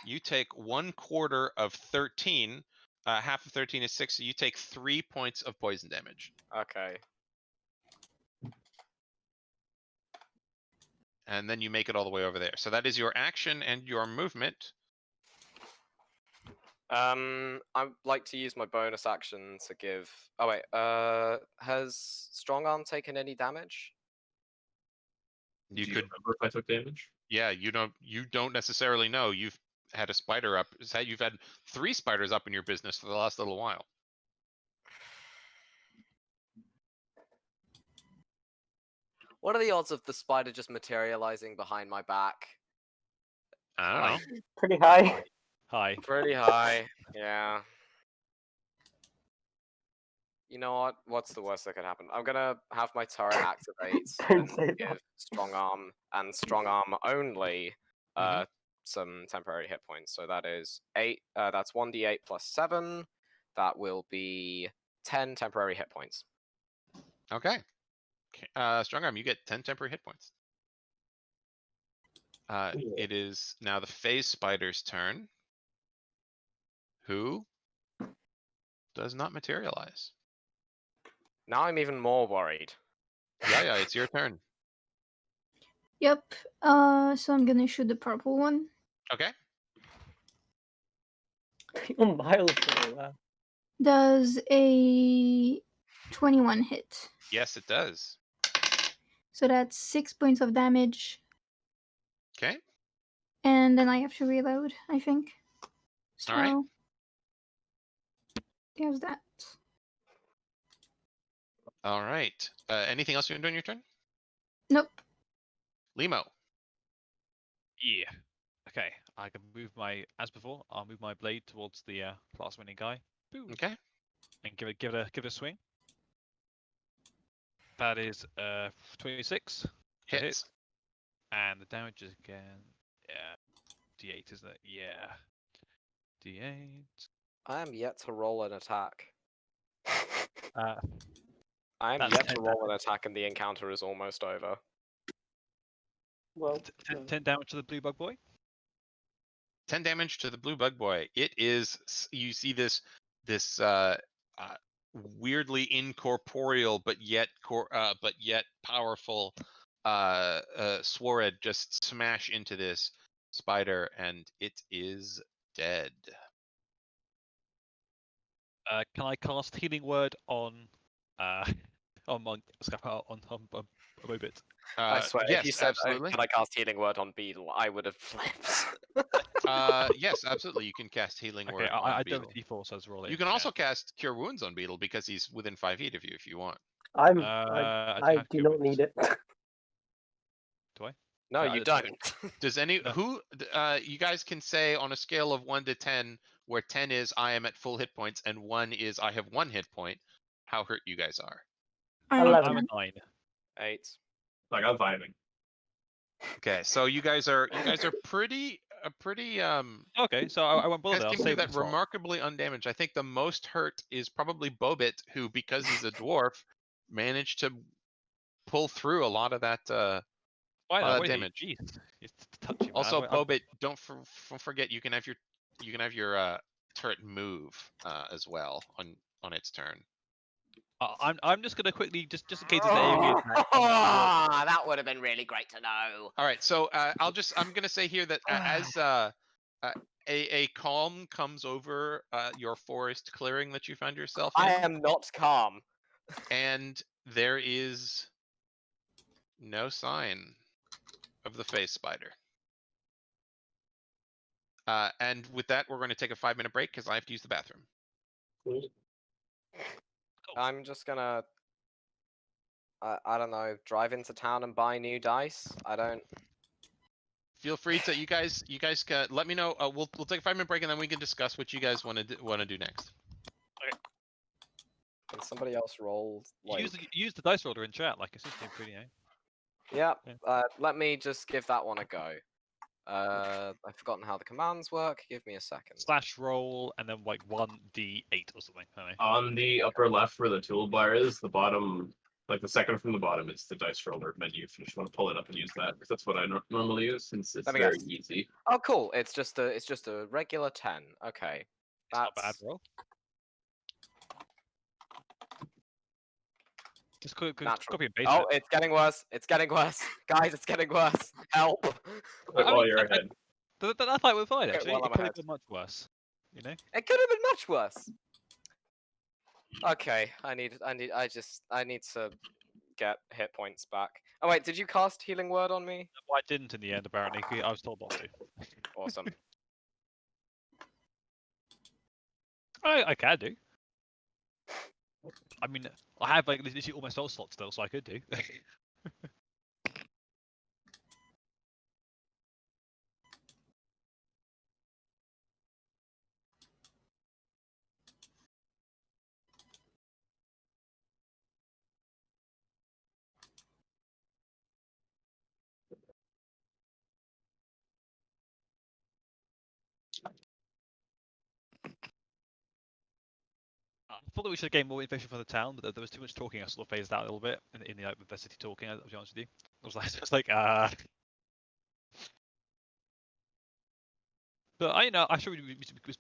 you take 1/4 of 13. Half of 13 is 6, so you take 3 points of poison damage. Okay. And then you make it all the way over there. So that is your action and your movement. I'd like to use my bonus action to give. Oh wait. Has Strong Arm taken any damage? You Do you could, remember if I took damage? yeah, you don't necessarily know. You've had a spider up. You've had 3 spiders up in your business for the last little while. What are the odds of the spider just materializing behind my back? I don't know. Pretty high. Hi. Pretty high. Yeah. You know what? What's the worst that could happen? I'm gonna have my turret activate Don't and say that. give Strong Arm and Strong Arm only Mhm. some temporary hit points. So that is 8. That's 1d8 plus 7. That will be 10 temporary hit points. Okay. Strong Arm, you get 10 temporary hit points. Cool. It is now the phase spider's turn, who does not materialize. Now I'm even more worried. Yeah, it's your turn. Yep. So I'm gonna shoot the purple one. Okay. You're miles away. Wow. Does a 21 hit? Yes, it does. So that's 6 points of damage, Okay. and then I have to reload, I think. So Alright. there's that. All right. Anything else you want to do on your turn? Nope. Limo. Yeah. Okay. I can move my, as before, I'll move my blade towards the last winning guy. Boom. Okay. And give it a swing. That is 26 to hit. Hits. And the damage is again, yeah, D8, isn't it? Yeah. D8. I am yet to roll an attack. Uh, I am That's yet 10 to roll an attack and the encounter is almost over. Well, 10 damage to the blue bug boy. 10 damage to the blue bug boy. It is, you see this weirdly incorporeal but yet powerful Swared just smash into this spider, and it is dead. Can I cast Healing Word on Monk, on Mobit? I swear, Yes, if you said, absolutely. "Can I cast Healing Word on Beetle?" I would have flipped. Yes, absolutely. You can cast Healing Okay, Word on I don't Beetle. have D4, so let's roll it. You can also cast Cure Wounds on Beetle because he's within 5 feet of you if you want. I have do Cure not Wounds. need it. Do I? No, Yeah, you I- don't. Does any No. you guys can say on a scale of 1 to 10, where 10 is I am at full hit points and 1 is I have 1 hit point, how hurt you guys are. I'm 11. I'm at a 9. 8. Like I'm vibing. Okay, so you guys are pretty Okay, so I won't you bother. guys I'll can do save that the slot. remarkably undamaged. I think the most hurt is probably Bobit, who, because he's a dwarf, managed to pull through a lot of that Why lot not? of What is damage. he? Jeez, it's touchy, man. Also, Bobit, don't forget you can have your turret move as well on its turn. I'm just gonna quickly just in case there's any AoE attack. That would have been really great to know. All right, so I'm gonna say here that as a calm comes over your forest clearing that you found yourself in, I am not calm. and there is no sign of the face spider. And with that, we're going to take a 5-minute break because I have to use the bathroom. I'm just gonna, I don't know, drive into town and buy new dice. I don't. Feel free to you guys can let me know. We'll take a 5-minute break and then we can discuss what you guys want to do next. Can somebody else roll? Like, Use the dice roller in chat. Like it's just been pretty. yeah. Yeah. Let me just give that one a go. I've forgotten how the commands work. Give me a second. Slash roll and then like 1d8 or something. I don't know. On the upper left where the toolbar is, the bottom Like the second from the bottom is the dice roller menu. If you just want to pull it up and use that, because that's what I normally use, since it's Let me very guess. easy. Oh, cool. It's just a regular 10. Okay. It's not bad, That's bro. Just natural. copy and paste Oh, it. it's getting worse. It's getting worse. Guys, it's getting worse. Help. But I while mean, you're ahead, that fight was fine Okay, actually. well, It I'm could ahead. have been much worse. You know. It could have been much worse. Okay, I need to get hit points back. Oh wait, did you cast Healing Word on me? Well, I didn't in the end. Apparently, I was told not to. Awesome. I can do. I mean, I have like literally all my soul slots still, so I could do. I thought that we should gain more information from the town, but there was too much talking. I sort of phased out a little bit in the with the city talking. I'll be honest with you. I was like, But I know I should be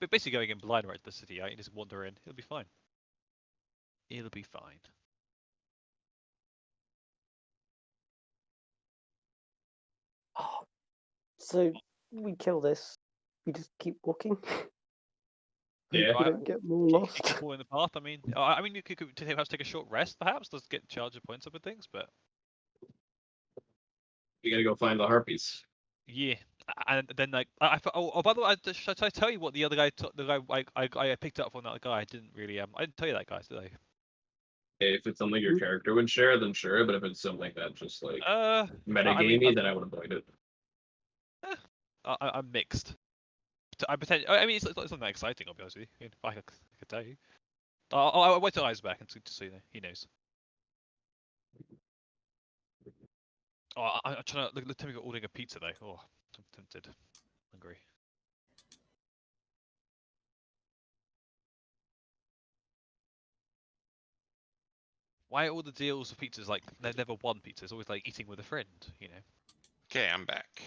basically going in blind right to the city. I just wander in. It'll be fine. It'll be fine. Oh, so we kill this. We just keep walking. Yeah. We don't get more You lost. keep following the path. I mean, you could perhaps take a short rest, perhaps, to get charge of points up and things. But we gotta go find the harpies. yeah, and then like oh by the way, should I tell you what the other guy I picked up from that guy? I didn't tell you that guy, did I? If it's something your character would share, then sure. But if it's something that just like metagamey, then I would avoid it. I'm mixed. I mean, it's not that exciting. I'll be honest with you. I could tell you. I'll wait till Eyes back and so you know, he knows. Oh, I'm trying to look. Tell me, ordering a pizza though. Oh, I'm tempted. Hungry. Why are all the deals for pizzas like they're never one pizza? It's always like eating with a friend, you know. Okay, I'm back.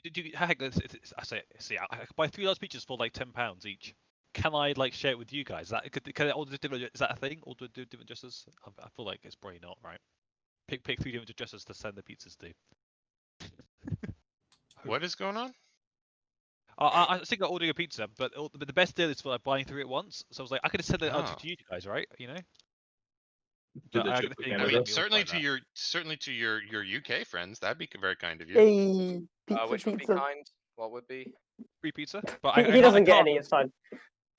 I say, see, I could buy 3 large pizzas for like £10 each. Can I like share it with you guys? Can I order different? Is that a thing? Order different addresses? I feel like it's probably not, right? Pick 3 different addresses to send the pizzas to. What is going on? I was thinking of ordering a pizza, but the best deal is for like buying 3 at once. So I was like, I could send it out Oh. to you guys, right? You know. Did But the I ship got the with feeling I Canada? mean, you'll certainly find to that. your UK friends, that'd be very kind of you. Hey, pizza, Which would be pizza. kind? What would be? Free pizza, but He doesn't get any. It's fine.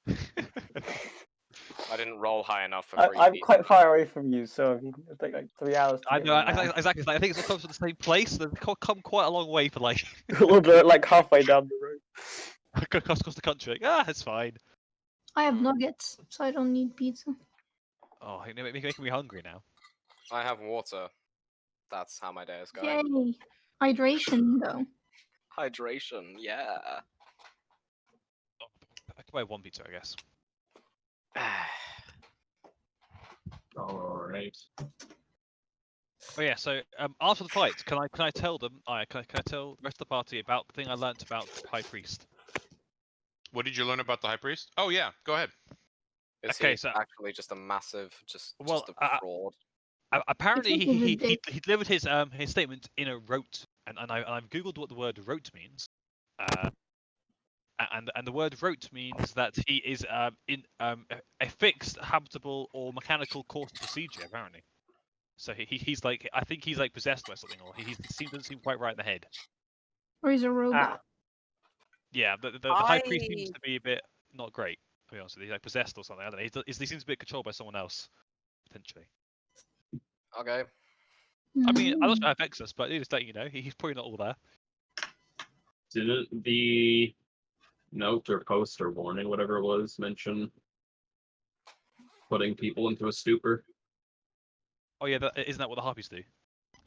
I didn't roll high enough for free. I'm pizza. quite far away from you, so it'll take like 3 hours. To I get know me there. exactly. I think it's all comes from the same place. They've come quite a long way for like We'll do it like halfway down the road. across the country. It's fine. I have nuggets, so I don't need pizza. Oh, you're making me hungry now. I have water. That's how my day is going. Yay! Hydration, though. Hydration, yeah. I can buy 1 pizza, I guess. All right. Oh yeah. So after the fight, can I tell them? Can I tell the rest of the party about the thing I learnt about the High Priest? What did you learn about the High Priest? Oh yeah, go ahead. Is Okay, he so- actually just a massive, just a fraud? Apparently, It's like a he dick. delivered his statement in a rote, and I've googled what the word rote means. And the word rote means that he is in a fixed, habitable, or mechanical course of procedure. Apparently, so he's like, I think he's like possessed by something, or he doesn't seem quite right in the head. Or he's a robot. Yeah, the High Priest seems to be a bit not great. To be honest with you, like possessed or something. I don't know. He seems a bit controlled by someone else, potentially. Okay. I mean, I'm not sure Mm. how it affects us, but just letting you know, he's probably not all there. Didn't the note or post or warning, whatever it was, mention putting people into a stupor? Oh yeah, isn't that what the harpies do?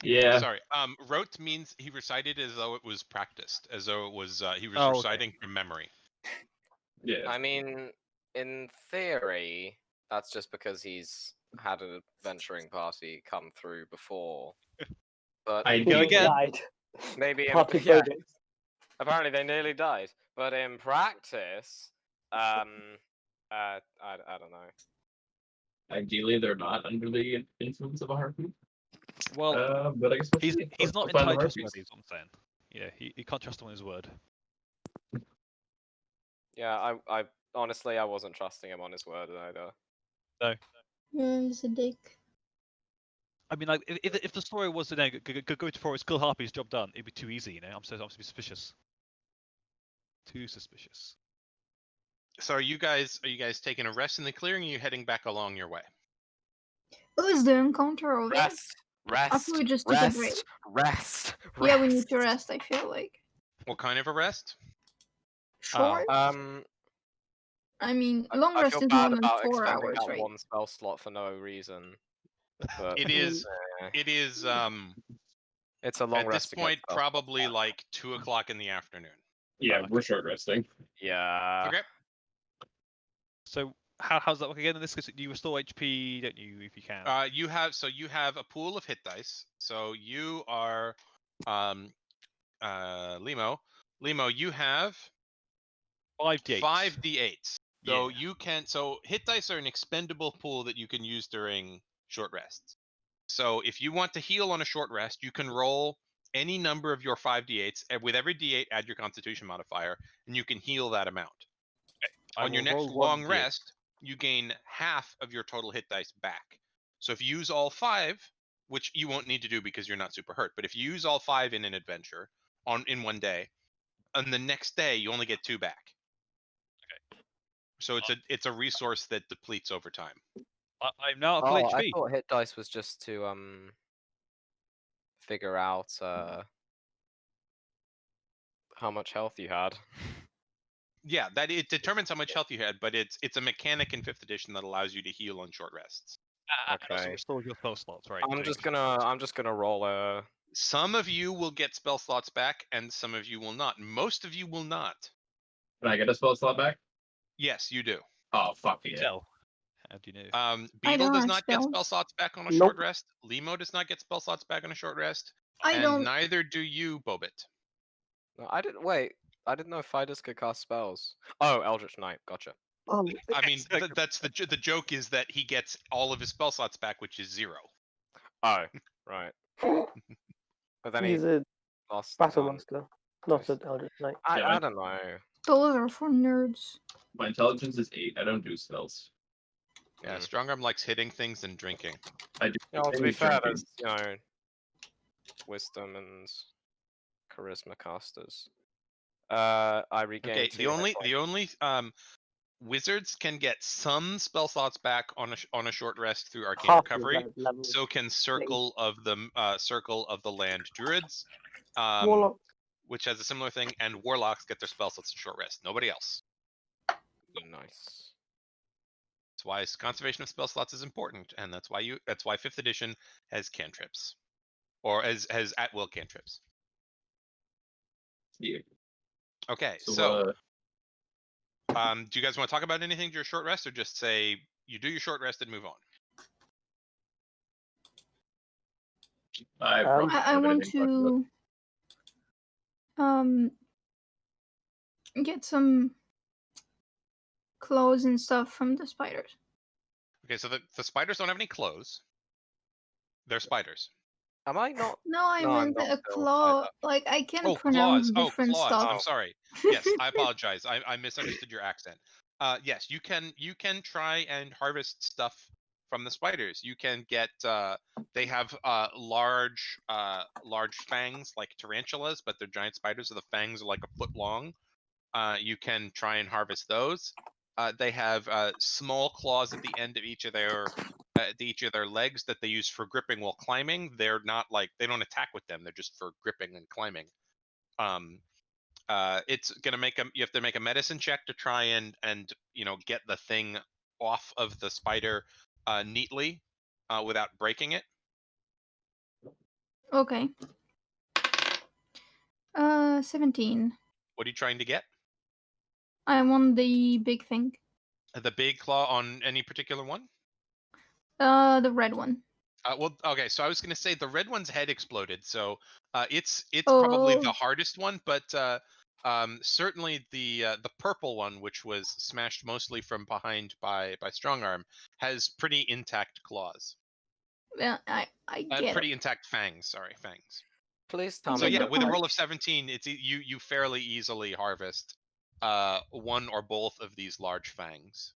Yeah. Sorry. Rote means he recited as though it was practiced, as though it was he was Oh, okay. reciting from memory. Yeah. I mean, in theory, that's just because he's had an adventuring party come through before. But I Who Go do. again. died. maybe, Party yeah, phobics. apparently they nearly died. But in practice, I don't know. Ideally, they're not under the influence of a harpoon. Well, But I guess we'll he's see. he's not We'll find the entirely harpies. trustworthy, is what I'm saying. Yeah, he can't trust him on his word. Yeah, I honestly I wasn't trusting him on his word either. Yeah, he's a dick. I mean, like, if the story was to go to forest, kill harpies, job done, it'd be too easy, you know. I'm suspicious. Too suspicious. So are you guys taking a rest in the clearing, or are you heading back along your way? What was the encounter of it? Rest, rest, we just took a break. rest. Yeah, we need to rest, I feel like. What kind of a rest? Short? I mean, long I rest feel is more bad than about 4 expending hours, that right? one spell slot for no reason. But It is it's a long at rest this to get point spell probably slots back. like 2 o'clock in the afternoon. Yeah, Okay. we're short resting. Yeah. Okay. So how's that work again? In this case, you restore HP, don't you, if you can? You have a pool of hit dice. So you are Limo, you have 5d8. 5d8s. So Yeah. so hit dice are an expendable pool that you can use during short rests. So if you want to heal on a short rest, you can roll any number of your 5d8s. With every d8, add your constitution modifier, and you can heal that amount. I On your will next roll one long d8. rest, you gain half of your total hit dice back. So if you use all 5, which you won't need to do because you're not super hurt, but if you use all 5 in an adventure in one day, on the next day you only get 2 back. Okay. So it's a resource that depletes over time. I'm now at full Oh, I HP. thought hit dice was just to figure out how much health you had. Yeah, that it determines how much health you had, but it's a mechanic in 5th edition that allows you to heal on short rests. And also Okay. restore your spell slots, right? I'm just gonna roll a. Some of you will get spell slots back, and some of you will not. Most of you will not. Can I get a spell slot back? Yes, you do. Oh, fuck yeah. Tell. How do you know? I Beetle don't does have not get spell spells. slots back on a Nope. short rest. Limo does not get spell slots back on a short rest. I And don't. neither do you, Bobit. No, I didn't wait. I didn't know fighters could cast spells. Oh, Eldritch Knight. Gotcha. I mean, that's the joke is that he gets all of his spell slots back, which is 0. Oh, right. But then He's he a lost. battle master, not nice. an Eldritch Knight. Yeah, I don't know. Those are for nerds. My intelligence is 8. I don't do spells. Yeah, Mm. Strongarm likes hitting things and drinking. I do. You know, to be mainly fair, drinking. there's wisdom and charisma casters. I regained Okay, 2 the hit only wizards can get some spell slots back on a short rest through arcane Half of recovery. that level. So can Circle of the Land druids, Warlock. which has a similar thing, and warlocks get their spell slots in short rest. Nobody else. Nice. That's why conservation of spell slots is important, and that's why 5th edition has cantrips, or has at will cantrips. Yeah. Okay, So, do you guys want to talk about anything to your short rest, or just say you do your short rest and move on? I I want to get some clothes and stuff from the spiders. Okay, so the spiders don't have any clothes. They're spiders. Am I not? No, I No, I'm meant not a still claw. tied up. Like I can Oh, pronounce claws. Oh, different claws. stuff. I'm sorry. Yes, I apologize. I misunderstood your accent. Yes, you can try and harvest stuff from the spiders. You can get they have large fangs like tarantulas, but they're giant spiders, so the fangs are like a foot long. You can try and harvest those. They have small claws at the end of each of their legs that they use for gripping while climbing. They're not like they don't attack with them. They're just for gripping and climbing. It's gonna you have to make a medicine check to try and get the thing off of the spider neatly without breaking it. Okay. 17. What are you trying to get? I'm on the big thing. The big claw on any particular one? The red one. Well, okay. So I was gonna say the red one's head exploded, so it's probably the Oh. hardest one, but certainly the purple one, which was smashed mostly from behind by strong arm, has pretty intact claws. Well, I get Pretty it. intact fangs. Sorry, fangs. Please I tell So me get yeah, the with a point. roll of 17, you fairly easily harvest one or both of these large fangs.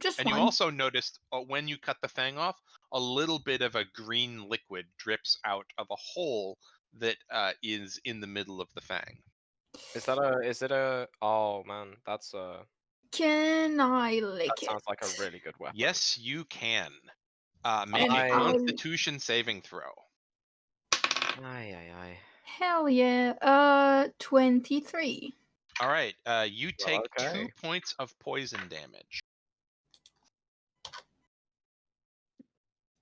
Just And you one. also noticed when you cut the fang off, a little bit of a green liquid drips out of a hole that is in the middle of the fang. Is it a? Oh man, that's a. Can I That lick it? sounds like a really good weapon. Yes, you can. Make And a I'll- Constitution saving throw. Aye, aye, aye. Hell yeah. 23. All right, you take okay. 2 points of poison damage.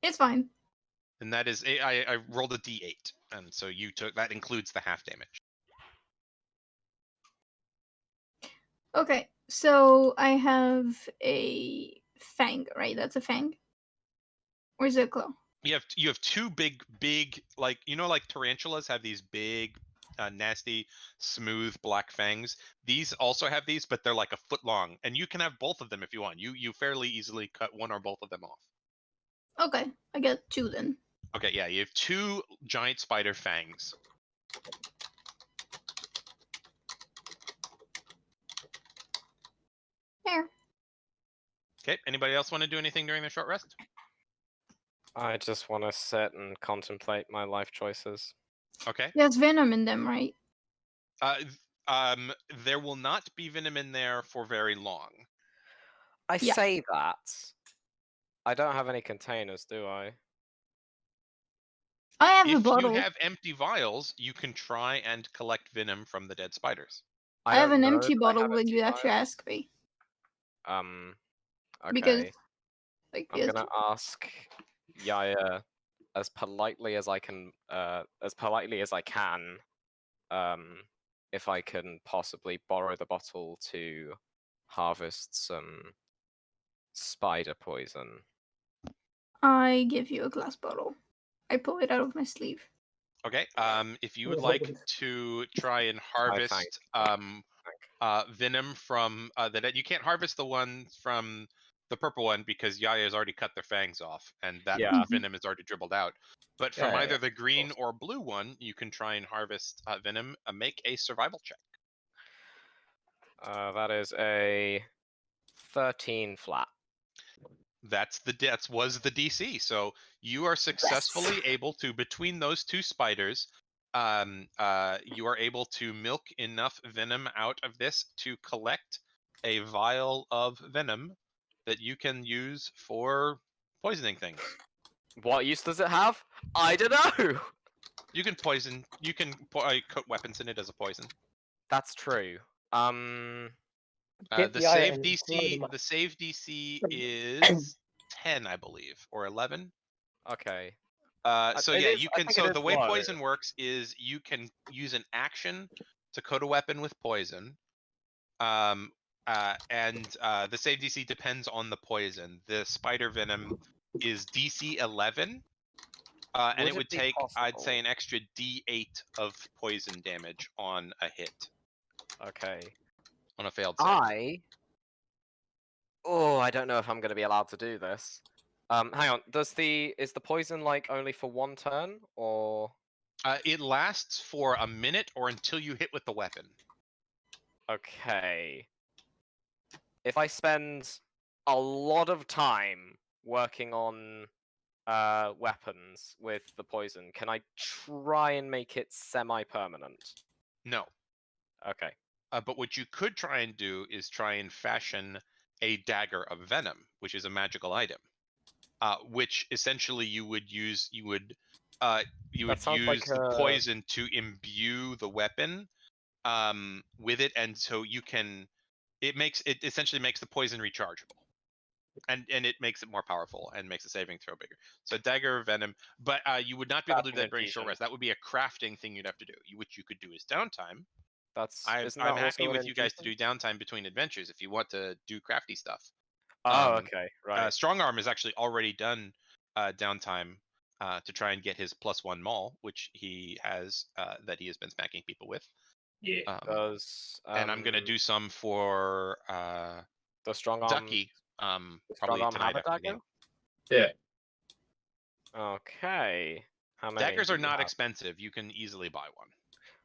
It's fine. And that is, I rolled a d8, and so you took, that includes the half damage. Okay, so I have a fang, right? That's a fang? Or is it a claw? You have two big, like, like tarantulas have these big, nasty, smooth black fangs. These also have these, but they're like a foot long, and you can have both of them if you want. You fairly easily cut one or both of them off. Okay, I get 2 then. Okay, yeah, you have 2 giant spider fangs. There. Okay, anybody else want to do anything during their short rest? I just want to sit and contemplate my life choices. Okay. There's venom in them, right? There will not be venom in there for very long. I Yeah. say that. I don't have any containers, do I? I have a If bottle. you have empty vials, you can try and collect venom from the dead spiders. I have don't an know empty that I bottle have when empty you actually vials. ask me. Okay. Because, like, I'm gonna ask Yaya as politely as I can, if I can possibly borrow the bottle to harvest some spider poison. I give you a glass bottle. I pull it out of my sleeve. Okay. If you would Well, like what is- to try and thank harvest venom from that, you can't harvest the one from the purple one because Yaya's already cut their fangs off, and that Yeah. venom is already dribbled out. But from Yeah, either yeah, the green course. or blue one, you can try and harvest venom. Make a survival check. That is a 13 flat. That was the DC. So you are successfully able to, between those 2 spiders, you are able to milk enough venom out of this to collect a vial of venom that you can use for poisoning things. What use does it have? I don't know. You can poison. You can coat weapons in it as a poison. That's true. Get The Yaya save and throw DC. them up. The save DC is 10, I believe, or 11. Okay. So It yeah, is- you I can. think So it the is way low. poison works is you can use an action to coat a weapon with poison. And the save DC depends on the poison. The spider venom is DC 11, and it would be take, I'd possible- say, an extra D8 of poison damage on a hit, Okay. on a failed save. I don't know if I'm going to be allowed to do this. Hang on. Is the poison like only for one turn, or? It lasts for a minute or until you hit with the weapon. Okay. If I spend a lot of time working on weapons with the poison, can I try and make it semi-permanent? No. Okay. But what you could try and do is try and fashion a dagger of venom, which is a magical item. Which essentially you would use That sounds like the poison to imbue the weapon with it, and so you can. It essentially makes the poison rechargeable, and it makes it more powerful and makes the saving throw bigger. So dagger of venom, but you would not be able to do that during short rest. That would be a crafting thing you'd have to do. Which you could do as downtime. Isn't I'm that happy also an with you guys to do inducement? downtime between adventures if you want to do crafty stuff. Oh, Um, okay, right. Strong Arm has actually already done downtime to try and get his +1 maul, which he has that he has been smacking people with. Yeah. Does And I'm gonna do some for the strong arm Ducky. the strong Probably arm tonight have a after the dagger? game. Yeah. Okay. How many Daggers do are you not have? expensive. You can easily buy one.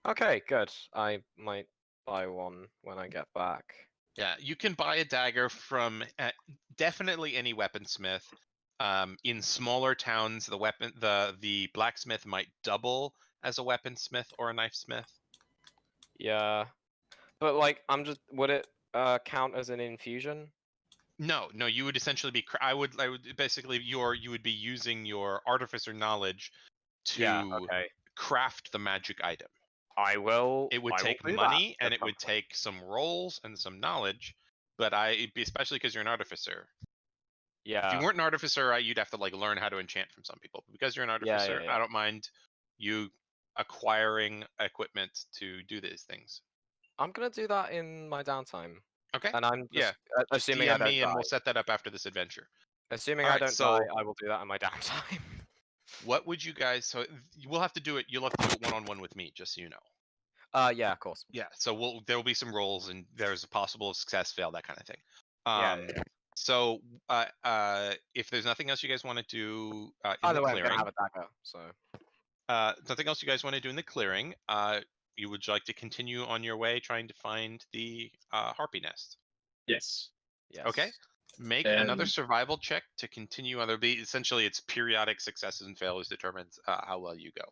Okay, good. I might buy one when I get back. Yeah, you can buy a dagger from definitely any weaponsmith. In smaller towns, the blacksmith might double as a weaponsmith or a knifesmith. Yeah. But like would it count as an infusion? No, you would essentially be. I would basically you would be using your artificer knowledge Yeah, to okay. craft the magic item. I will It would take do money that and at it some would point. take some rolls and some knowledge, but especially because you're an artificer. If you Yeah. weren't an artificer, you'd have to like learn how to enchant from some people. But because you're an artificer, Yeah. I don't mind you acquiring equipment to do these things. I'm gonna do that in my downtime. Okay. And I'm Yeah. just Just assuming I DM don't me and die. we'll set that up after this adventure. Assuming All I right, don't so die, I will do that in my downtime. what would you guys? So you will have to do it. You'll have to do it one-on-one with me, just so you know. Yeah, of course. Yeah. So there will be some rolls, and there's a possible success, fail, that kind of thing. Yeah. So if there's nothing else you guys want to do in Either the way, I'm gonna clearing, have a dagger, so nothing else you guys want to do in the clearing, you would like to continue on your way trying to find the harpy nest. Yes. yes. Okay. Make And- another survival check to continue on. Essentially, it's periodic successes and failures determines how well you go.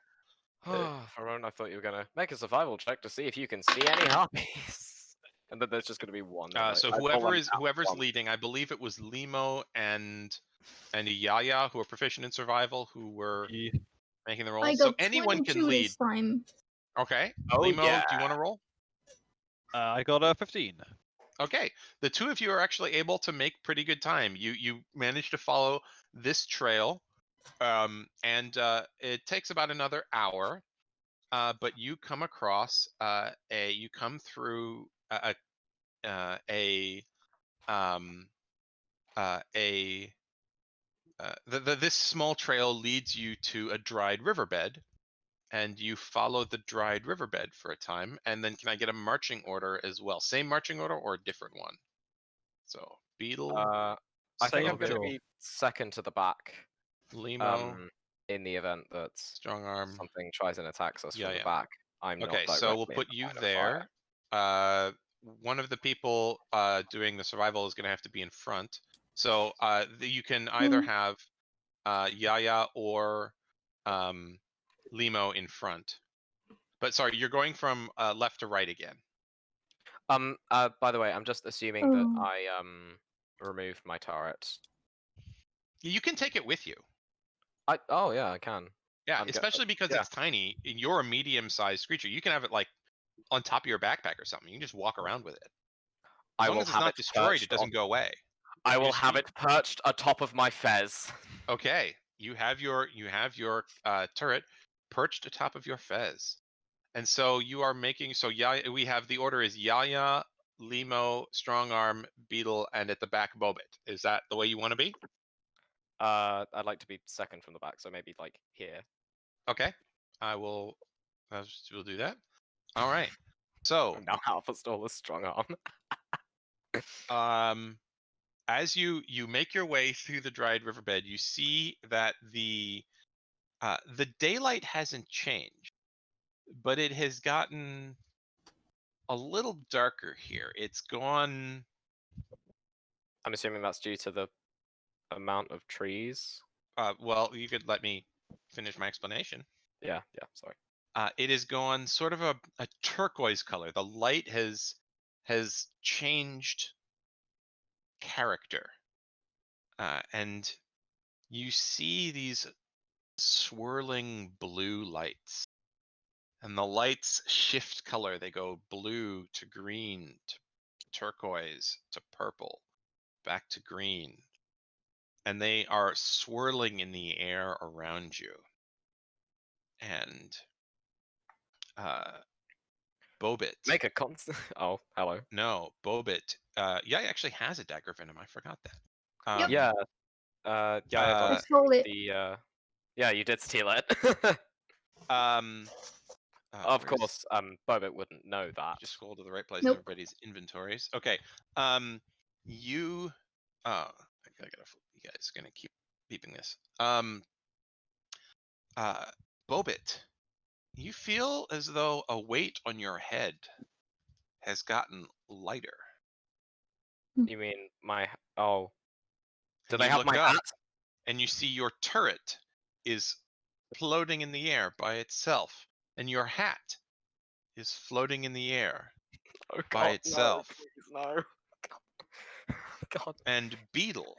For a moment, I thought you were gonna make a survival check to see if you can see any harpies, and then there's just gonna be one. So I pull them out whoever's once. leading, I believe it was Limo and Yaya who are proficient in survival who were Yeah. making the I rolls. So got anyone 22 can lead. this time. Okay. Oh, Limo, yeah. do you want to roll? I got a 15. Okay, the two of you are actually able to make pretty good time. You manage to follow this trail, and it takes about another hour. But you come across you come through this small trail leads you to a dried riverbed, and you follow the dried riverbed for a time. And then can I get a marching order as well? Same marching order or a different one? So Beetle, I think I'm Same, gonna sure. be second to the back. Limo, In the event that Strong Arm. something tries and attacks us from Yeah. the back, I'm not Okay, directly so we'll in put the you line of fire. there. One of the people doing the survival is going to have to be in front. So you can either have Yaya or Limo in front. But sorry, you're going from left to right again. By the way, I'm just assuming that Oh. I removed my turret. You can take it with you. Oh yeah, I can. Yeah, especially because it's tiny. You're a medium-sized creature. You can have it like on top of your backpack or something. You can just walk around with it. As long as it's not destroyed, it doesn't go away. I will have it perched atop of my fez. Okay, you have your turret perched atop of your fez, and so you are making. So Yaya, we have the order is Yaya, Limo, Strong Arm, Beetle, and at the back Bobit. Is that the way you want to be? I'd like to be second from the back, so maybe like here. Okay, we'll do that. All right. So I'm now half as tall as Strong um, Arm. as you make your way through the dried riverbed, you see that the daylight hasn't changed, but it has gotten a little darker here. It's gone. I'm assuming that's due to the amount of trees. Well, you could let me finish my explanation. Yeah, sorry. It has gone sort of a turquoise color. The light has changed character, and you see these swirling blue lights, and the lights shift color. They go blue to green to turquoise to purple, back to green, and they are swirling in the air around you. And Bobit. Make a constant. Oh, hello. No, Bobit. Yaya actually has a dagger venom. I forgot that. Yep. Yeah. Yeah, I got I stole it. the. Yeah, you did steal it. Um. Of where's- course, Bobit wouldn't know that. Just scroll to the right place in Nope. everybody's inventories. Okay. You. I gotta. You guys gonna keep beeping this. Bobit, you feel as though a weight on your head has gotten lighter. You mean my? Oh, do And they you have look my up, hat? and you see your turret is floating in the air by itself, and your hat is floating in the air Oh by God, itself. no, please no. God. And Beetle.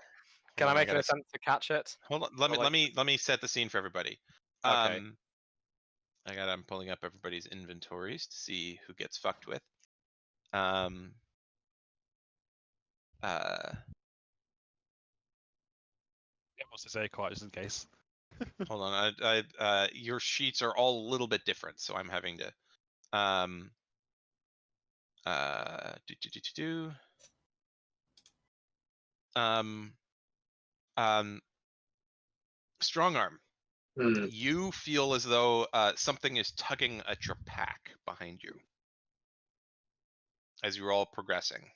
Can hold I on, make an attempt to catch it? Hold on, Or, like, let me set the scene for everybody. Okay. I'm pulling up everybody's inventories to see who gets fucked with. Uh, It wants to say quiet just in case. hold on, your sheets are all a little bit different, so I'm having to do do do do do. Strong arm. Hmm. You feel as though something is tugging at your pack behind you as you're all progressing.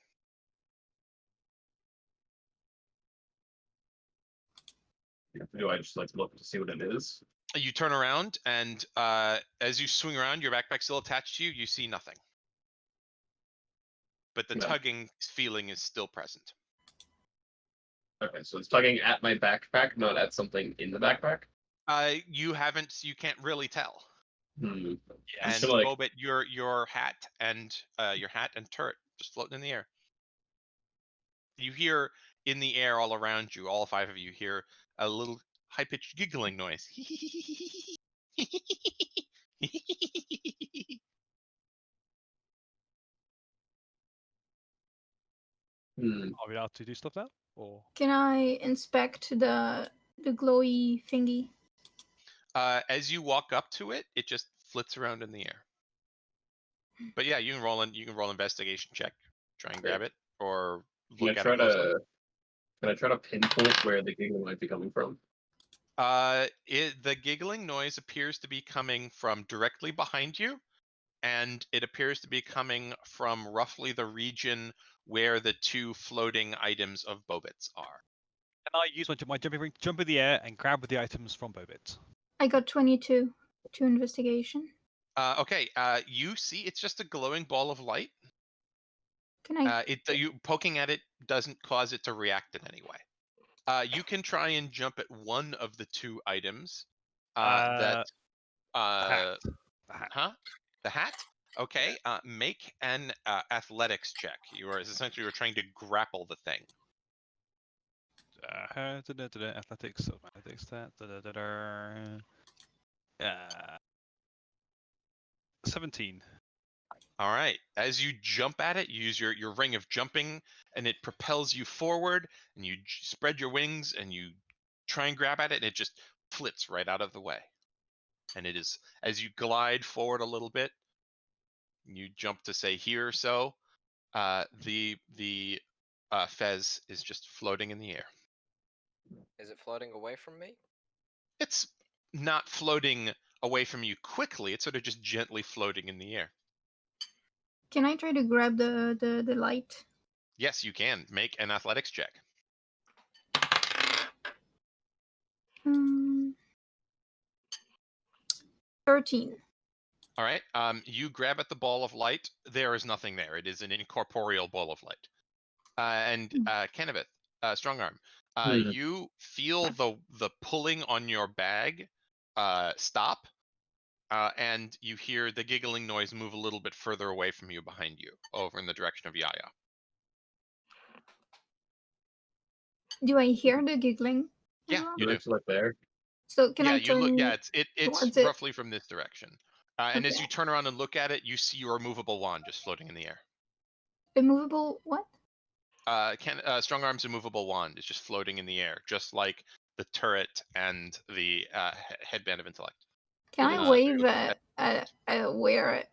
Do I just like look to see what it is? You turn around, and as you swing around, your backpack still attached to you. You see nothing, but the No. tugging feeling is still present. Okay, so it's tugging at my backpack, not at something in the backpack. You can't really tell. Hmm. Yeah. And So, like, Bobit, your hat and turret just floating in the air. You hear in the air all around you, all five of you hear a little high-pitched giggling noise. Are we allowed to do stuff now? Or Can I inspect the glowy thingy? As you walk up to it, it just flits around in the air. But yeah, you can roll investigation check, try and grab it, or Can I look at try it closely. to pinpoint where the giggling might be coming from? The giggling noise appears to be coming from directly behind you, and it appears to be coming from roughly the region where the two floating items of Bobits are. can I use my jumping ring to jump in the air and grab the items from Bobit? I got 22 to investigation. Okay, you see it's just a glowing ball of light. Can I? You poking at it doesn't cause it to react in any way. You can try and jump at one of the two items. The hat. The hat? Okay. Make an athletics check. You are essentially trying to grapple the thing. Athletics, stat. 17. All right. As you jump at it, you use your ring of jumping, and it propels you forward, and you spread your wings, and you try and grab at it, and it just flits right out of the way. And it is, as you glide forward a little bit, you jump to say here or so, the fez is just floating in the air. Is it floating away from me? It's not floating away from you quickly. It's sort of just gently floating in the air. Can I try to grab the light? Yes, you can. Make an athletics check. 13. All right. You grab at the ball of light. There is nothing there. It is an incorporeal ball of light. And Kenneth, strong arm. You feel the pulling on your bag stop, and you hear the giggling noise move a little bit further away from you, behind you, over in the direction of Yaya. Do I hear the giggling? Yeah, you do. It's like there. So can Yeah, I you look. turn Yeah, it's towards it? roughly from this direction. And as Okay. you turn around and look at it, you see your immovable wand just floating in the air. Immovable what? Strong Arm's immovable wand is just floating in the air, just like the turret and the headband of intellect. Can is I wave true. at where?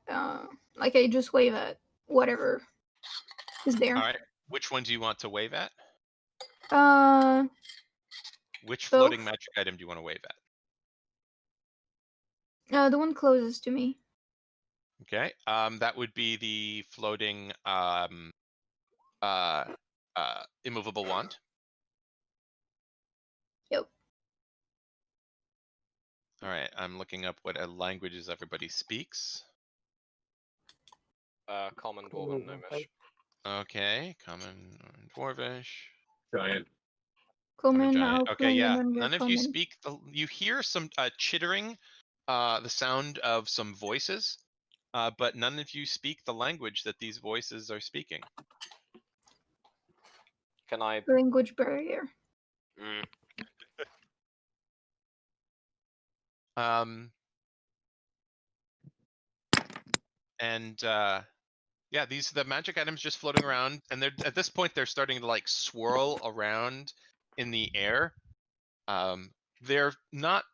Like I just wave at whatever is there. All right. Which one do you want to wave at? Uh, Which Both. floating magic item do you want to wave at? the one closest to me. Okay. That would be the floating immovable wand. Yep. All right. I'm looking up what languages everybody speaks. Common, Dwarven, Gnomish. Okay. Common, Dwarvish. Giant. Common, Giant. Okay, yeah. and None of you Undercommon. speak. You hear some chittering, the sound of some voices, but none of you speak the language that these voices are speaking. Can I? Language barrier. Mm, And yeah, the magic items just floating around, and they're at this point they're starting to like swirl around in the air. They're not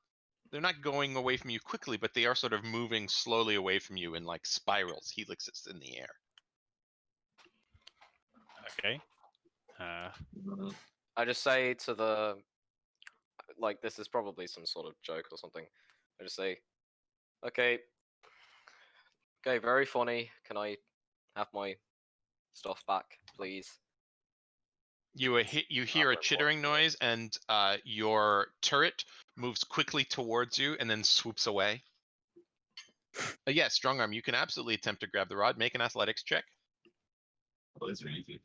going away from you quickly, but they are sort of moving slowly away from you in like spirals, helixes in the air. Okay. I just say to the, like, this is probably some sort of joke or something. I just say, okay, very funny. Can I have my stuff back, please? You hear a very chittering important. noise, and your turret moves quickly towards you and then swoops away. Yes, strong arm. You can absolutely attempt to grab the rod. Make an athletics check. Oh, these are easy.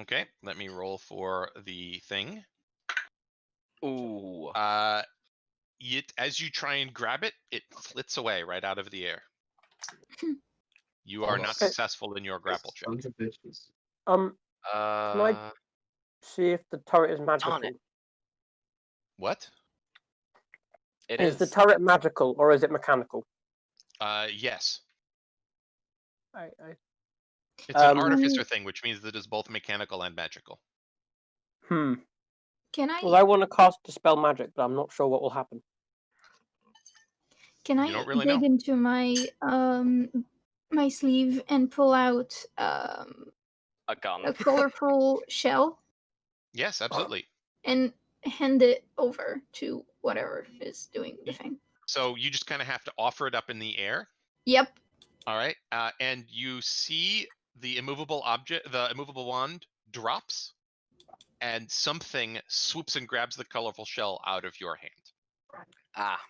Okay, let me roll for the thing. Ooh. As you try and grab it, it flits away right out of the air. You are not Okay. successful in your grapple check. Sons of bitches. Can I see if the turret is magical? What? It Is the turret magical or is it mechanical? Yes. I It's an artificer thing, which means that it's both mechanical and magical. Can I? Well, I want to cast Dispel Magic, but I'm not sure what will happen. Can I don't really dig know. into my my sleeve and pull out a gun. a colorful shell Yes, absolutely. and hand it over to whatever is doing the thing? So you just kind of have to offer it up in the air. Yep. All right. And you see the immovable wand drops, and something swoops and grabs the colorful shell out of your hand. Ah.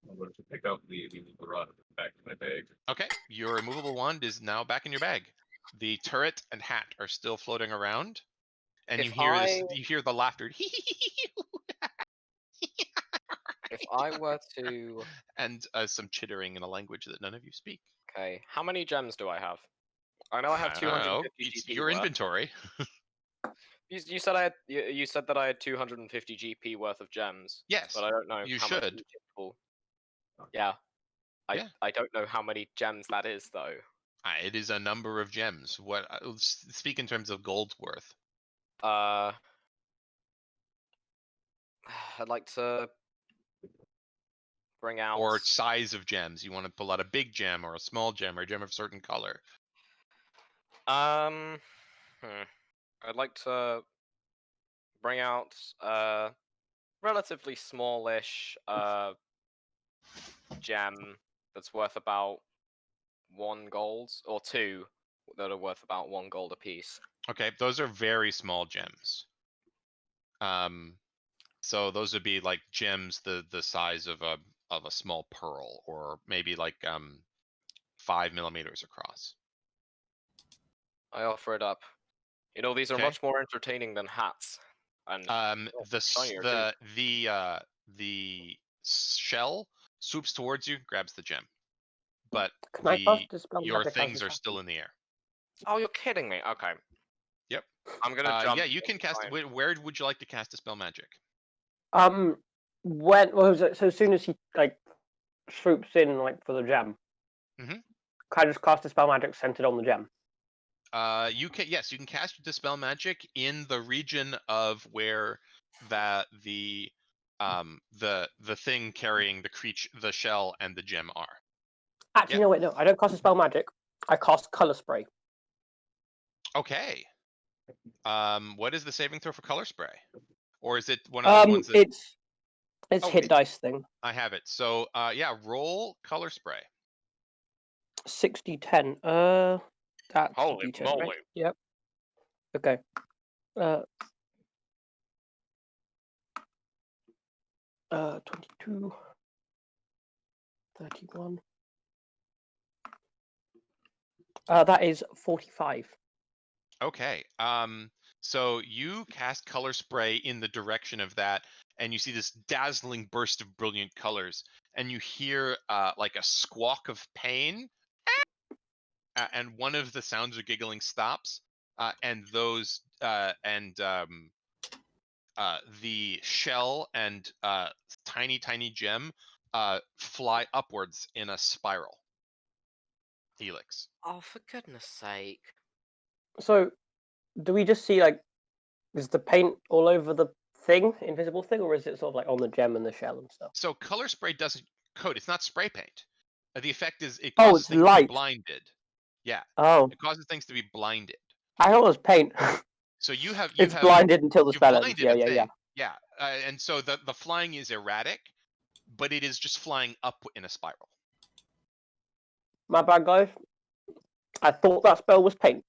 I'm going to pick up the rod and put it back in my bag. Okay. Your immovable wand is now back in your bag. The turret and hat are still floating around, and you hear the laughter. If I were to, and some chittering in a language that none of you speak. okay, how many gems do I have? I know I have 250 It's GP your worth. inventory. You said I had. You said that I had 250 GP worth of gems. Yes, but I don't know you how should. much typical. Yeah. Yeah. I don't know how many gems that is though. It is a number of gems. What? Speak in terms of gold's worth. I'd like to bring out. Or size of gems. You want to pull out a big gem or a small gem or a gem of a certain color. I'd like to bring out relatively smallish gem that's worth about 1 gold, or 2 that are worth about 1 gold apiece. Okay, those are very small gems. So those would be like gems the size of a small pearl, or maybe like 5 millimeters across. I offer it up. You know, these are much more entertaining than hats. And the shell swoops towards you, grabs the gem, but your things are still in the air. Oh, you're kidding me. Okay. Yep. I'm gonna jump. Yeah, you can cast. Where would you like to cast Dispel Magic? So as soon as he like swoops in like for the gem, can I just cast Dispel Magic centered on the gem? You can cast Dispel Magic in the region of where the the thing carrying the shell and the gem are. Actually, no, wait, no. I don't cast a spell magic. I cast color spray. Okay. What is the saving throw for color spray? Or is it one of the ones that It's Oh, hit dice thing. I have it. So yeah, roll color spray. 60-10. That's Holy D10, moly. right? Yep. Okay. 22, 31. That is 45. Okay. So you cast color spray in the direction of that, and you see this dazzling burst of brilliant colors, and you hear like a squawk of pain, and one of the sounds of giggling stops, and the shell and tiny gem fly upwards in a spiral helix. Oh, for goodness sake. So, do we just see, like, is the paint all over the thing, invisible thing, or is it sort of like on the gem and the shell and stuff? So color spray doesn't coat. It's not spray paint. The effect is it Oh, causes it's things to light. be blinded. Yeah, Oh, it causes things to be blinded. I thought it was paint. So you have It's blinded until the you've spell ends. blinded Yeah, a yeah, thing. yeah. Yeah, and so the flying is erratic, but it is just flying up in a spiral. My bad, guys. I thought that spell was paint.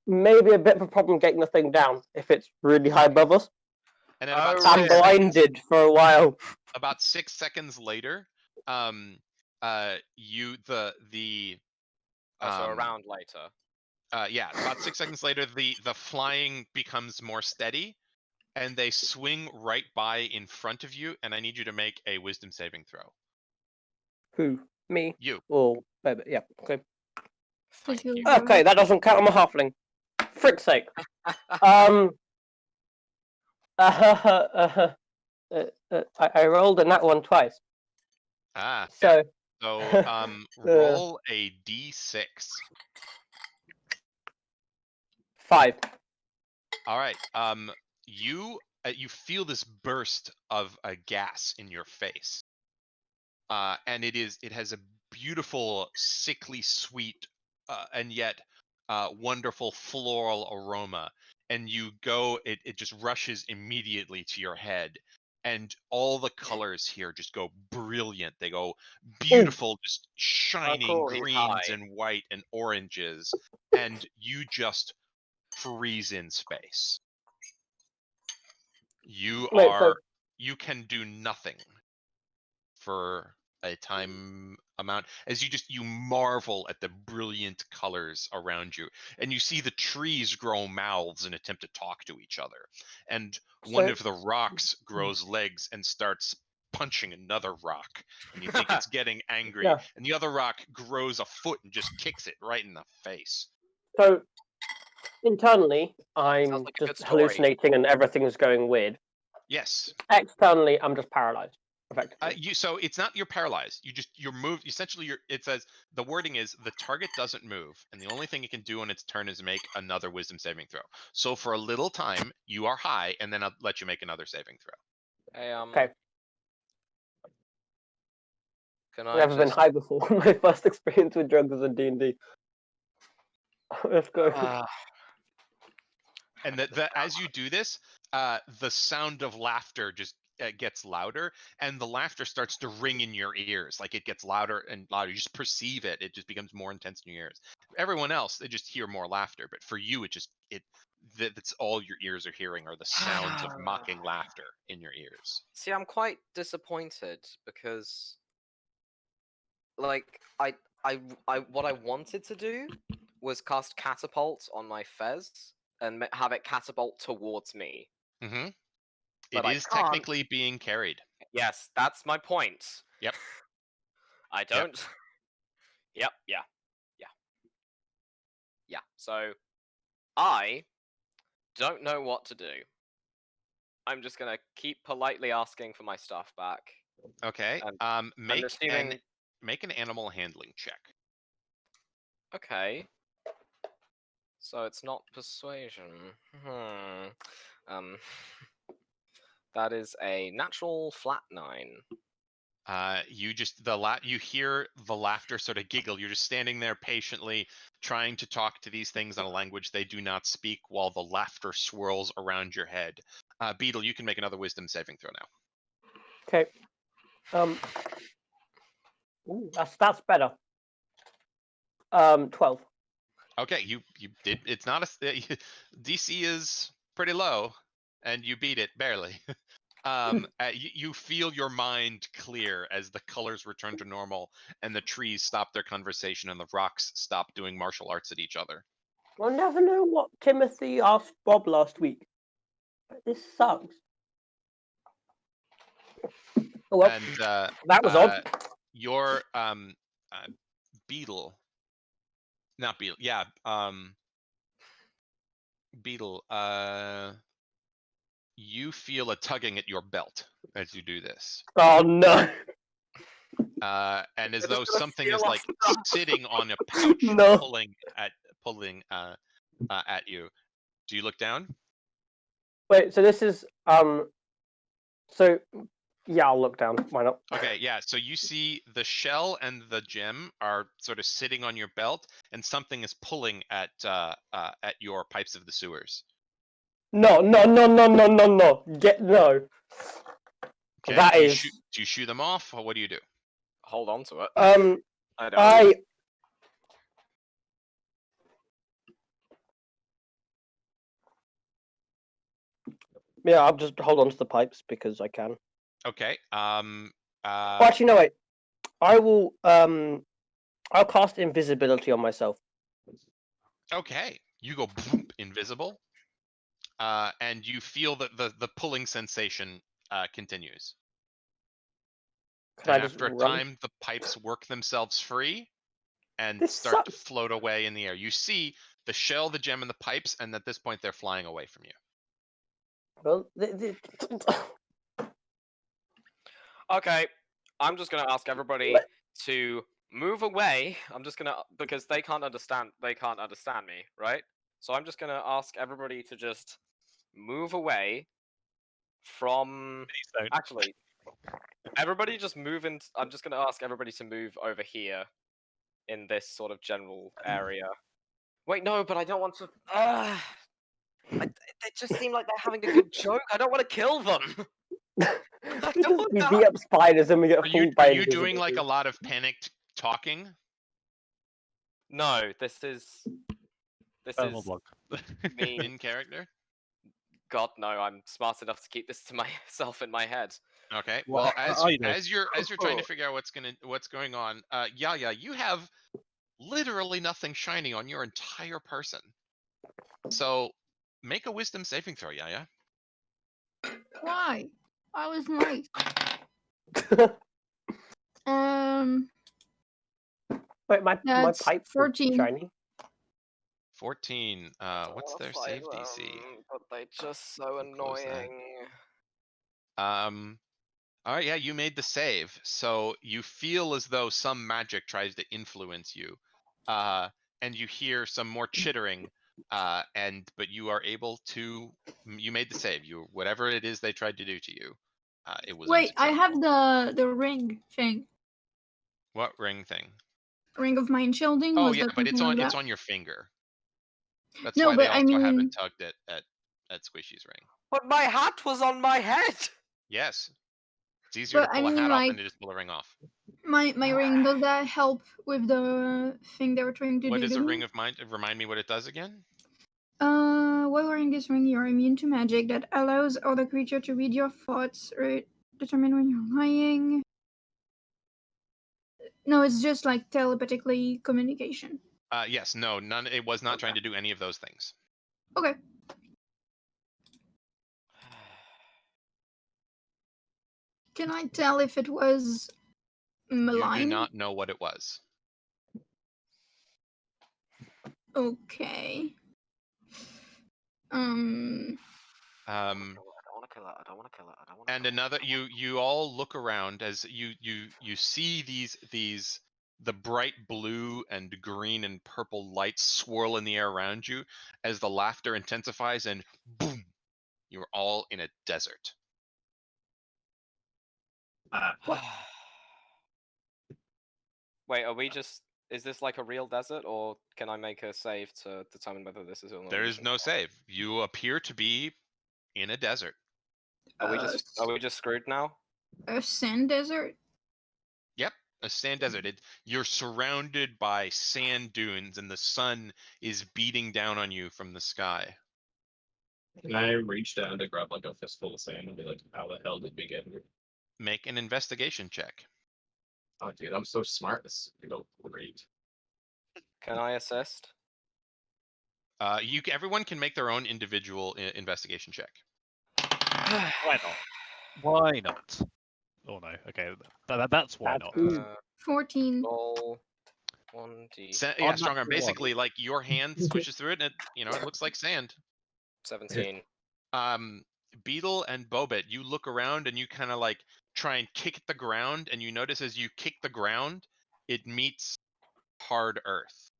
Maybe a bit of a problem getting the thing down if it's really high above us. And then about Oh, I'm 6 seconds, blinded for a while. about 6 seconds later, you the Oh, so um, around later. yeah, about 6 seconds later, the flying becomes more steady, and they swing right by in front of you, and I need you to make a wisdom saving throw. Who? Me? You. Or baby? Yeah. Okay. Thank you- you. Okay, that doesn't count. I'm a halfling. Frick's sake. I rolled a nat one twice. Ah, So. So roll a d6. 5. All right. You feel this burst of a gas in your face, and it has a beautiful, sickly sweet, and yet wonderful floral aroma. And it just rushes immediately to your head, and all the colors here just go brilliant. They go beautiful, just shining cool, he's greens high. and white and oranges, and you just freeze in space. You can do nothing for a time amount as you marvel at the brilliant colors around you, and you see the trees grow mouths and attempt to talk to each other, and one of the rocks grows legs and starts punching another rock, and you think it's getting angry, Yeah. and the other rock grows a foot and just kicks it right in the face. So internally, I'm Sounds like a good just story. hallucinating and everything's going weird. Yes. Externally, I'm just paralyzed. Effectively. So it's not you're paralyzed. You're moved. Essentially, it says the wording is the target doesn't move, and the only thing it can do on its turn is make another wisdom saving throw. So for a little time, you are high, and then I'll let you make another saving throw. Hey, Okay. Can I've I never been just... high before. My first experience with drugs was in D&D. Let's go. And as you do this, the sound of laughter just gets louder, and the laughter starts to ring in your ears. Like it gets louder and louder. You just perceive it. It just becomes more intense in your ears. Everyone else, they just hear more laughter, but for you, that's all your ears are hearing are the sounds of mocking laughter in your ears. See, I'm quite disappointed because, like, I what I wanted to do was cast catapult on my fez and have it catapult towards me. Mm-hmm. But It is technically being carried. Yes, that's my point. Yep. I don't. Yep. Yeah. So I don't know what to do. I'm just gonna keep politely asking for my stuff back. Okay. Make an animal handling check. Okay. So it's not persuasion. That is a natural flat 9. You just you hear the laughter sort of giggle. You're just standing there patiently trying to talk to these things in a language they do not speak while the laughter swirls around your head. Beetle, you can make another wisdom saving throw now. Okay. Ooh, that's better. 12. Okay, you did. It's not a DC is pretty low, and you beat it barely. You feel your mind clear as the colors return to normal, and the trees stop their conversation, and the rocks stop doing martial arts at each other. I never know what Timothy asked Bob last week. This sucks. Oh well, And that was odd. your beetle, not beetle, yeah, beetle. You feel a tugging at your belt as you do this. Oh no! And as They're though just gonna something steal is our like stuff. sitting on a pouch, No. pulling at you. Do you look down? Wait, so this is So yeah, I'll look down. Why not? Okay, yeah. So you see the shell and the gem are sort of sitting on your belt, and something is pulling at your pipes of the sewers. No. Get no. Okay. That do you is. do you shoo them off, or what do you do? Hold on to it. I don't. I. Yeah, I'll just hold on to the pipes because I can. Okay. Oh, actually, no, wait. I will. I'll cast invisibility on myself. Okay. You go boom, invisible. And you feel that the pulling sensation continues. Can And I just after a run? time, the pipes work themselves free and This start to sucks. float away in the air. You see the shell, the gem, and the pipes, and at this point, they're flying away from you. Well, Okay, I'm just gonna ask everybody What? to move away. I'm just gonna because they can't understand me, right? So I'm just gonna ask everybody to just move away from. Please don't. Actually, everybody just move in. I'm just gonna ask everybody to move over here in this sort of general area. Wait, no, but I don't want to. They just seem like they're having a good joke. I don't want to kill them. we beat up spiders and we get Are you fooled by doing like a invisibility. lot of panicked talking? No, this is Thermal block. me. In character? God no, I'm smart enough to keep this to myself in my head. Okay. Well, Well, how are you doing? as you're trying to figure out what's going on, yeah, you have literally nothing shiny on your entire person. So make a wisdom saving throw, Yaya. Why? I was nice. Wait, my That's pipe 14. shiny. 14. What's their save DC? But they're just so Close that. annoying. All right, yeah, you made the save. So you feel as though some magic tries to influence you. And you hear some more chittering. But you are able to. You made the save. Whatever it is they tried to do to you, it was Wait, I unsuccessful. have the ring thing. What ring thing? Ring of mind shielding. Oh Was yeah, that but something like it's that? on your finger. That's No, why they but I also mean, haven't tugged it at Squishy's ring. But my hat was on my head. Yes. It's easier to but I pull a mean, hat off like than to just pull a ring off. my ring. Does that help with the thing they were trying to What do is to a me? ring of mind? Remind me what it does again? While wearing this ring, you're immune to magic that allows other creature to read your thoughts or determine when you're lying. No, it's just like telepathically communication. Yes, no, none. It was not trying to do any of those things. Okay. Can I tell if it was malign? You do not know what it was. Okay. I don't want to kill it. I don't want to kill it. I don't want to. And another, you all look around as you see the bright blue and green and purple lights swirl in the air around you as the laughter intensifies, and boom, you're all in a desert. What? Wait, are we just? Is this like a real desert, or can I make a save to determine whether this is an There is illusion? no save. You appear to be in a desert. Are we just screwed now? A sand desert? Yep, a sand desert. You're surrounded by sand dunes, and the sun is beating down on you from the sky. Can I reach down to grab like a fistful of sand and be like, how the hell did we get here? Make an investigation check. Oh, dude, I'm so smart. This is gonna go great. Can I assist? Everyone can make their own individual investigation check. Why not? Why not? Oh no. Okay, that's why That's not. good. 14. Roll 1d. Yeah, On strong arm. that one. Basically, like your hand swishes through it, and it looks like sand. 17. Beetle and Bobit, you look around and you kind of like try and kick at the ground, and you notice as you kick the ground, it meets hard earth.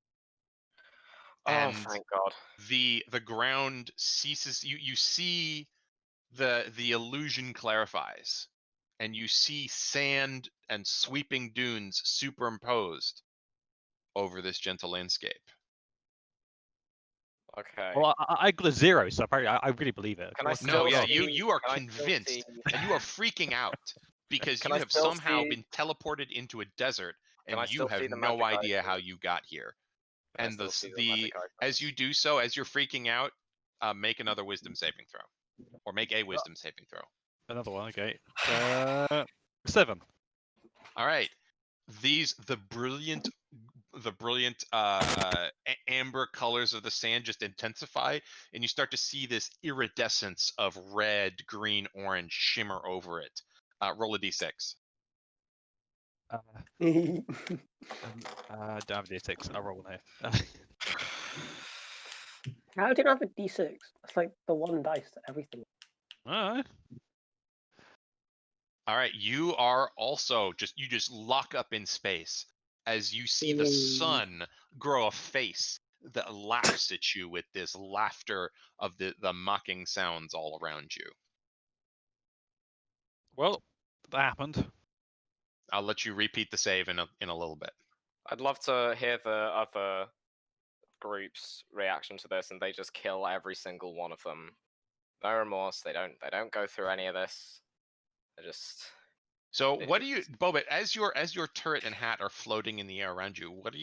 Oh, And thank God. the ground ceases. You see the illusion clarifies, and you see sand and sweeping dunes superimposed over this gentle landscape. Okay. Well, I got a 0, so apparently I really believe it. Can I What's the No, still yeah, result? see- you are can I still convinced, see- and you are freaking out because Can you I have still somehow see- been teleported into a desert, Can I and you still have see the no magic idea how items? you got here. Can I And still see the magic as you items? do so, as you're freaking out, make another wisdom saving throw, or make a wisdom saving throw. Another one. Okay. 7. All right, the brilliant amber colors of the sand just intensify, and you start to see this iridescence of red, green, orange shimmer over it. Roll a d6. Don't have a D6. I'll roll one here. How do you have a D6? It's like the one dice to everything. Alright. All right, you are also you just lock up in space as you see the sun grow a face that laughs at you with this laughter of the mocking sounds all around you. Well, that happened. I'll let you repeat the save in a little bit. I'd love to hear the other group's reaction to this, and they just kill every single one of them. No remorse. They don't go through any of this. They just. So They what do you, just- Bobit, as your turret and hat are floating in the air around you? What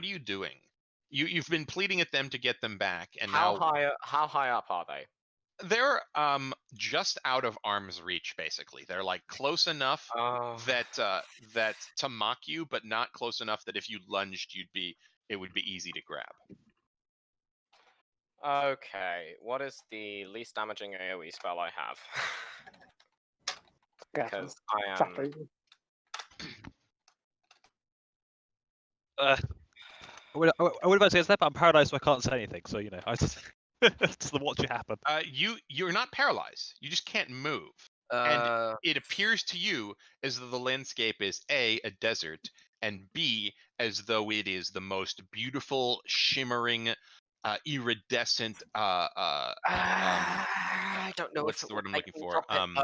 are you doing? You've been pleading at them to get them back, and How now high up are they? they're just out of arm's reach. Basically, they're like close enough Oh. that to mock you, but not close enough that if you lunged, it would be easy to grab. Okay. What is the least damaging AoE spell I have? Because I am. Exactly. I would about to say that, but I'm paralyzed, so I can't say anything. So I just watch it happen. You're not paralyzed. You just can't move. And it appears to you as though the landscape is A, a desert, and B, as though it is the most beautiful, shimmering, iridescent. I don't know what's if the word I'm looking for? From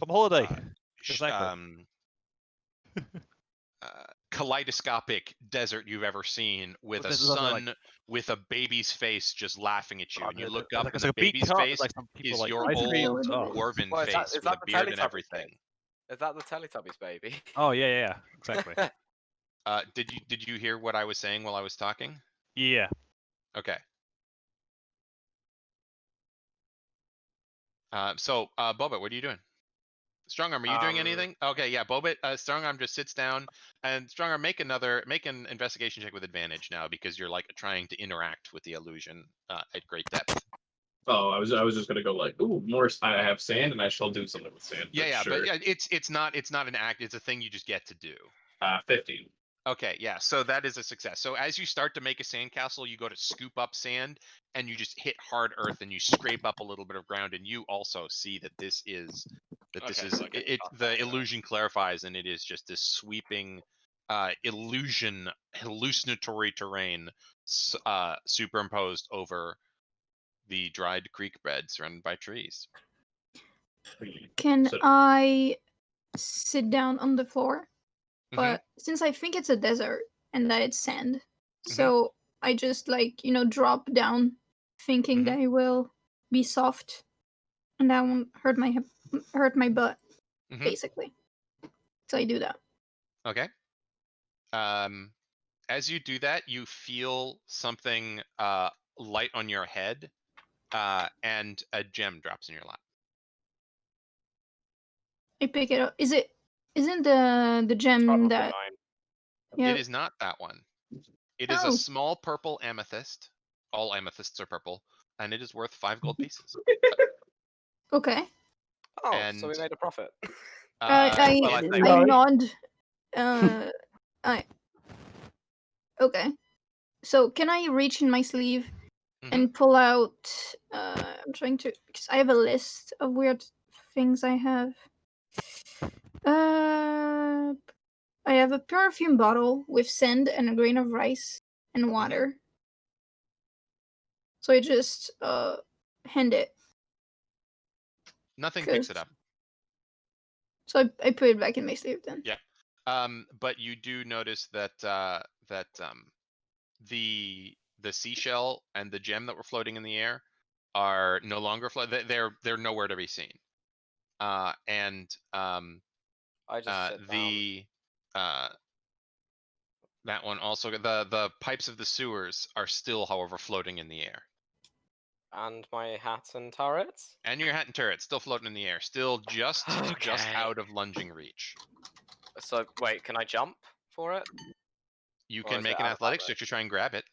holiday. Kaleidoscopic desert you've ever seen, with a There's nothing sun like- with a baby's face just laughing at you, and you There's look like- up, and there's the like a beat baby's chart, face like some people is like your ice cream. old Oh. dwarven Well, face is with a that the beard and Teletubbies everything. Is that the Teletubbies baby? Oh yeah, exactly. Did you hear what I was saying while I was talking? Yeah. Okay. So Bobit, what are you doing? Strongarm, are you doing anything? Okay, yeah, Bobit, Strongarm just sits down, and Strongarm, make an investigation check with advantage now, because you're like trying to interact with the illusion at great depth. Oh, I was just gonna go like, ooh, more. I have sand, and I shall do something with sand. Yeah, sure. but yeah, it's not an act. It's a thing you just get to do. 15. Okay, yeah, so that is a success. So as you start to make a sandcastle, you go to scoop up sand, and you just hit hard earth, and you scrape up a little bit of ground, and you also see that this is the illusion clarifies, and it is just this sweeping hallucinatory terrain superimposed over the dried creek bed surrounded by trees. Can So- I sit down on the floor? Mhm. But since I think it's a desert and that it's sand, Mhm. so I just like, drop down thinking Mhm. that it will be soft and that won't hurt my butt, Mhm. basically. So I do that. Okay. As you do that, you feel something light on your head, and a gem drops in your lap. I pick it up. Isn't the gem Probably that mine. yeah. It is not that one. It is a Oh, small purple amethyst. All amethysts are purple, and it is worth 5 gold pieces. okay. Oh, so And we made a profit. I well, I didn't think know. I nod. I okay. So can I reach in my sleeve Mhm. and pull out? I'm trying to because I have a list of weird things I have. I have a perfume bottle with sand and a grain of rice and water. So I just hand it. nothing picks it 'Cause- up. So I put it back in my sleeve then. Yeah. But you do notice that the seashell and the gem that were floating in the air are no longer they're nowhere to be seen. And I just sit down. the that one also, the pipes of the sewers are still, however, floating in the air. And my hat and turrets. And your hat and turret still floating in the air, still just Okay. out of lunging reach. So wait, can I jump for it? You Or can is make it an out of athletics ammo? check to try and grab it.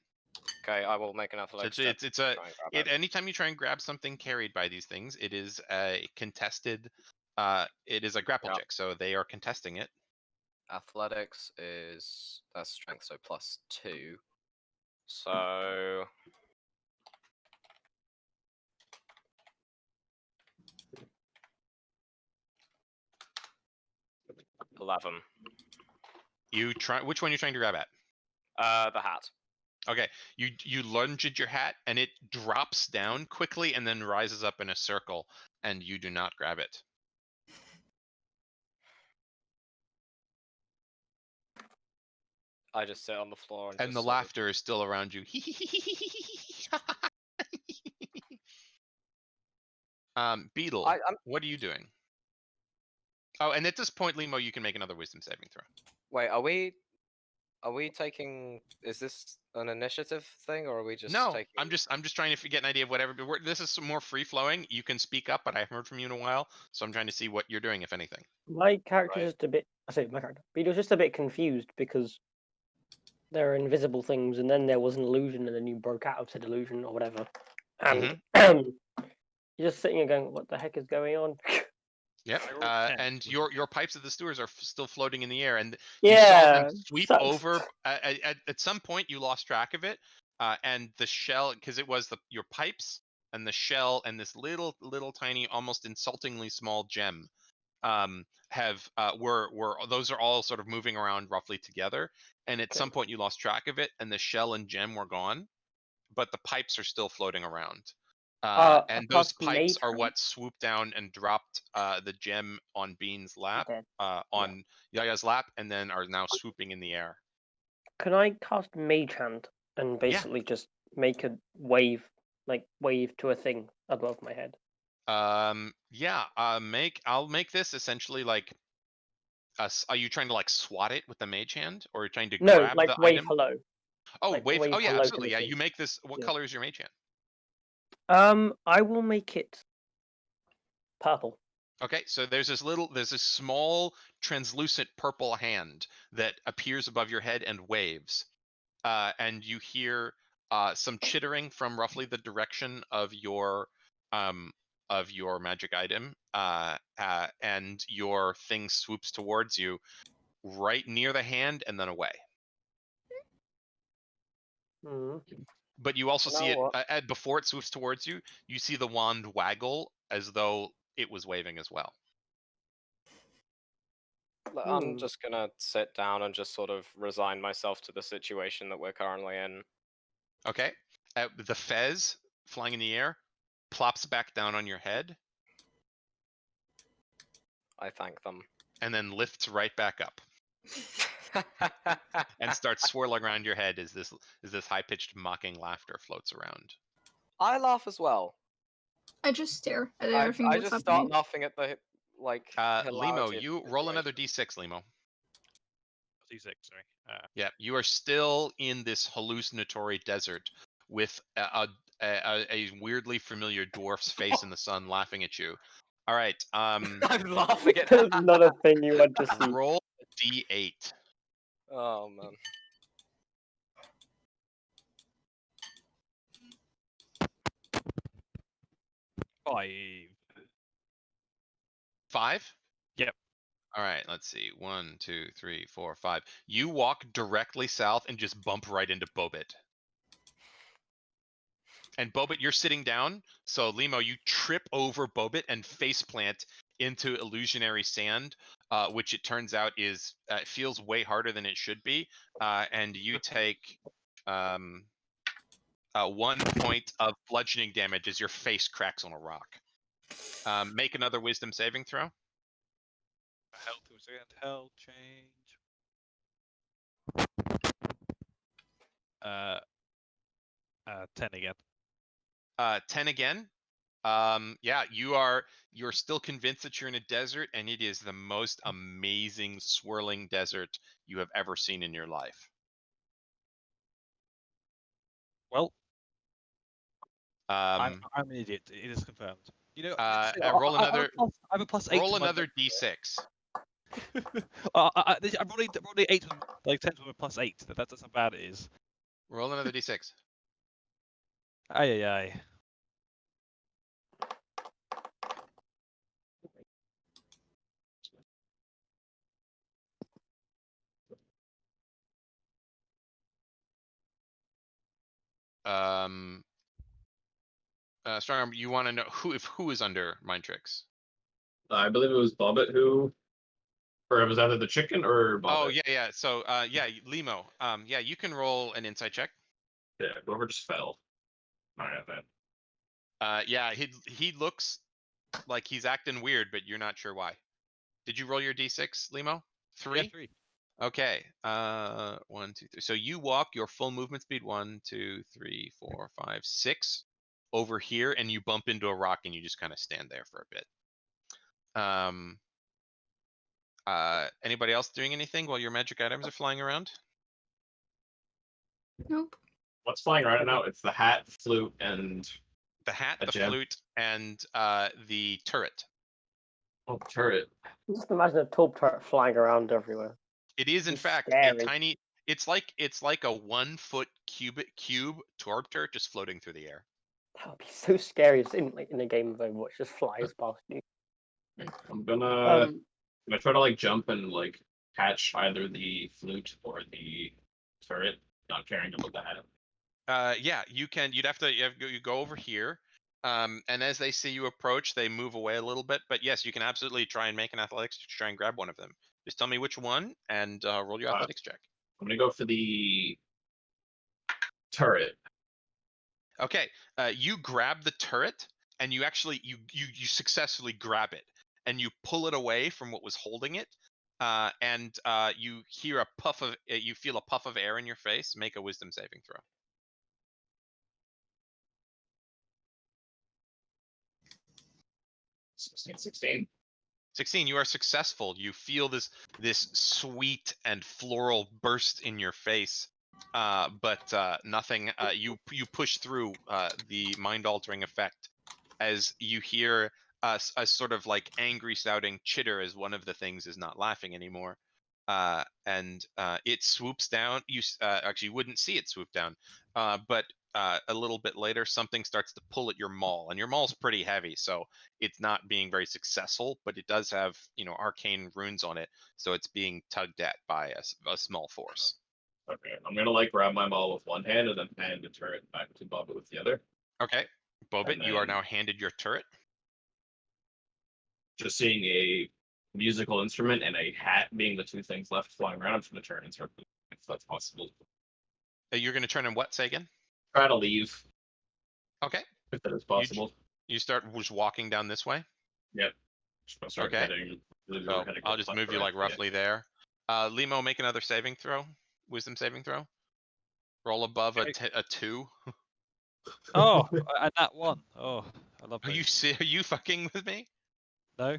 Okay, I will make an So athletics check. it's to a try and grab it. anytime you try and grab something carried by these things, it is a contested. It is a grapple Yep. check, so they are contesting it. Athletics is that's strength, so +2. So 11. You try. Which one are you trying to grab at? The hat. Okay, you lunge at your hat, and it drops down quickly, and then rises up in a circle, and you do not grab it. I just sit on the floor and And just the sort of- laughter is still around you. Beetle, I'm what are you doing? Oh, and at this point, Limo, you can make another wisdom saving throw. wait. Are we taking? Is this an initiative thing, or are we just No, taking? I'm just trying to get an idea of whatever. But this is some more free flowing. You can speak up, but I haven't heard from you in a while, so I'm trying to see what you're doing, if anything. My character's Right. just a bit. I say my character. Beetle's just a bit confused because there are invisible things, and then there was an illusion, and then you broke out of said illusion or whatever. And you're just sitting here going, "What the heck is going on?" Yep. I rolled 10. And your pipes of the sewers are still floating in the air, and you saw Yeah, them sweep sucks. over. At some point, you lost track of it, and the shell, because it was your pipes and the shell and this little tiny, almost insultingly small gem, were those are all sort of moving around roughly together. And at Okay. some point, you lost track of it, and the shell and gem were gone, but the pipes are still floating around. And those cast pipes Mage are Hand. what swooped down and dropped the gem on Bean's lap, Dead. on Yaya's lap, and then are now swooping in the air. Can I cast Mage Hand and basically just make a wave, like wave to a thing above my head? Yeah. I'll make this essentially like. Are you trying to like swat it with the mage hand, or are you trying to No, grab like the wave item? hello. Oh, like wave. wave Oh, yeah, hello to absolutely. the Yeah, thing. you make this. What Yeah. color is your mage hand? I will make it purple. Okay, so there's this small translucent purple hand that appears above your head and waves, and you hear some chittering from roughly the direction of your magic item, and your thing swoops towards you, right near the hand and then away. Hmm. But you also You see know it before it swoops towards you. You see the wand waggle as though it was waving as well. I'm just gonna sit down and just sort of resign myself to the situation that we're currently in. Okay. The fez flying in the air plops back down on your head. I thank them. and then lifts right back up and starts swirling around your head as this high-pitched mocking laughter floats around. I laugh as well. I just stare at I everything that's just start happening. laughing at the Limo, hilarity of you the roll another situation. d6, Limo. D6, sorry. Yeah, you are still in this hallucinatory desert with a weirdly familiar dwarf's face in the sun laughing at you. All right, I'm laughing at That's that. not a thing you want to see. roll a d8. Oh man. Five. 5? Yep. All right, let's see. 1, 2, 3, 4, 5. You walk directly south and just bump right into Bobit. And Bobit, you're sitting down. So Limo, you trip over Bobit and faceplant into illusionary sand, which it turns out is feels way harder than it should be. And you take 1 point of bludgeoning damage as your face cracks on a rock. Make another wisdom saving throw. Health change. 10 again. 10 again. Yeah, you're still convinced that you're in a desert, and it is the most amazing swirling desert you have ever seen in your life. Well, Um, I'm an idiot. It is confirmed. You know, roll another. I have a +8. Roll to my another d6. I'm rolling 8 with like 10 with a +8. That's how bad it is. Roll another d6. Aye. Strong, you want to know who is under mind tricks? I believe it was Bobbit who, or it was either the chicken or Bobbit. Oh yeah. So yeah, Limo. Yeah, you can roll an insight check. Yeah, whoever just fell. I have that. Yeah, he looks like he's acting weird, but you're not sure why. Did you roll your d6, Limo? 3? Yeah, 3. Okay. 1, 2, 3. So you walk your full movement speed 1, 2, 3, 4, 5, 6 over here, and you bump into a rock, and you just kind of stand there for a bit. Anybody else doing anything while your magic items are flying around? Nope. What's flying right now? It's the hat, flute, and The hat, A the gem. flute, and the turret. oh, turret. Just imagine a taupe turret flying around everywhere. It is in It's fact scary. a tiny. It's like a 1 foot cube torp turret just floating through the air. That would be so scary. It's in a game of Overwatch, just flies past you. I'm gonna try to like jump and like catch either the flute or the turret, not caring about the hat. Yeah, you can. You go over here, and as they see you approach, they move away a little bit. But yes, you can absolutely try and make an athletics to try and grab one of them. Just tell me which one and roll your athletics check. I'm gonna go for the turret. Okay, you grab the turret, and you actually you successfully grab it, and you pull it away from what was holding it, and you hear a puff of you feel a puff of air in your face. Make a wisdom saving throw. 16. 16, you are successful. You feel this sweet and floral burst in your face, but nothing. You push through the mind altering effect as you hear a sort of like angry shouting chitter as one of the things is not laughing anymore, and it swoops down. You actually wouldn't see it swoop down, but a little bit later something starts to pull at your maul, and your maul's pretty heavy, so it's not being very successful, but it does have arcane runes on it, so it's being tugged at by a small force. Okay, I'm gonna like grab my maul with one hand and then hand the turret back to Bobbit with the other. Okay, Bobit, And you are then- now handed your turret. Just seeing a musical instrument and a hat being the two things left flying around, I'm just gonna turn and start moving, if that's possible. You're going to turn and what? Say again. Try to leave Okay, if that is possible. you start just walking down this way. Yep. Just gonna start Okay. heading So I'll just move you like roughly there. Limo, make another saving throw. Wisdom saving throw. Roll above a 2. Oh, and that one. Oh, I love Are you those. are you fucking with me? No,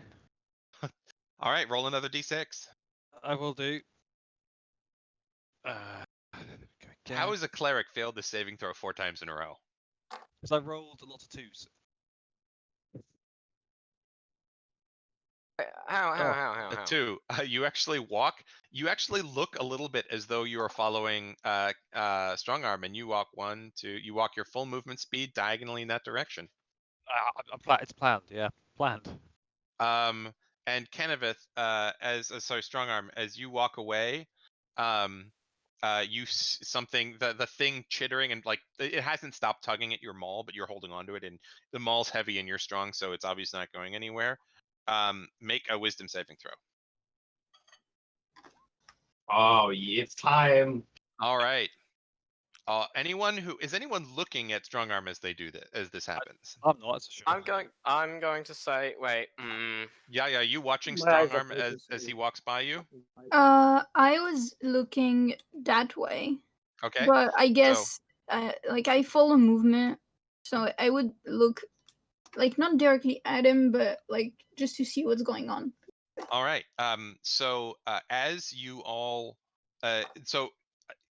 All right, roll another d6. I will do. Go How again. has a cleric failed this saving throw 4 times in a row? Because I rolled a lot of 2s. How? A 2. You actually look a little bit as though you are following strong arm, and you walk you walk your full movement speed diagonally in that direction. It's planned, yeah, planned. And Kenevith, sorry, strong arm, as you walk away, something, the thing chittering, and like it hasn't stopped tugging at your maul, but you're holding onto it, and the maul's heavy and you're strong, so it's obviously not going anywhere. Make a wisdom saving throw. Oh, yeah, it's time. All right. Anyone looking at strong arm as they do this, as this happens? I'm not, that's for sure. I'm going to say, wait. Yeah, you watching My strong eyes are arm as focused he on- walks by you? I was looking that way, Okay. but I guess like I follow movement, so I would look like not directly at him, but like just to see what's going on. All right. So as you all,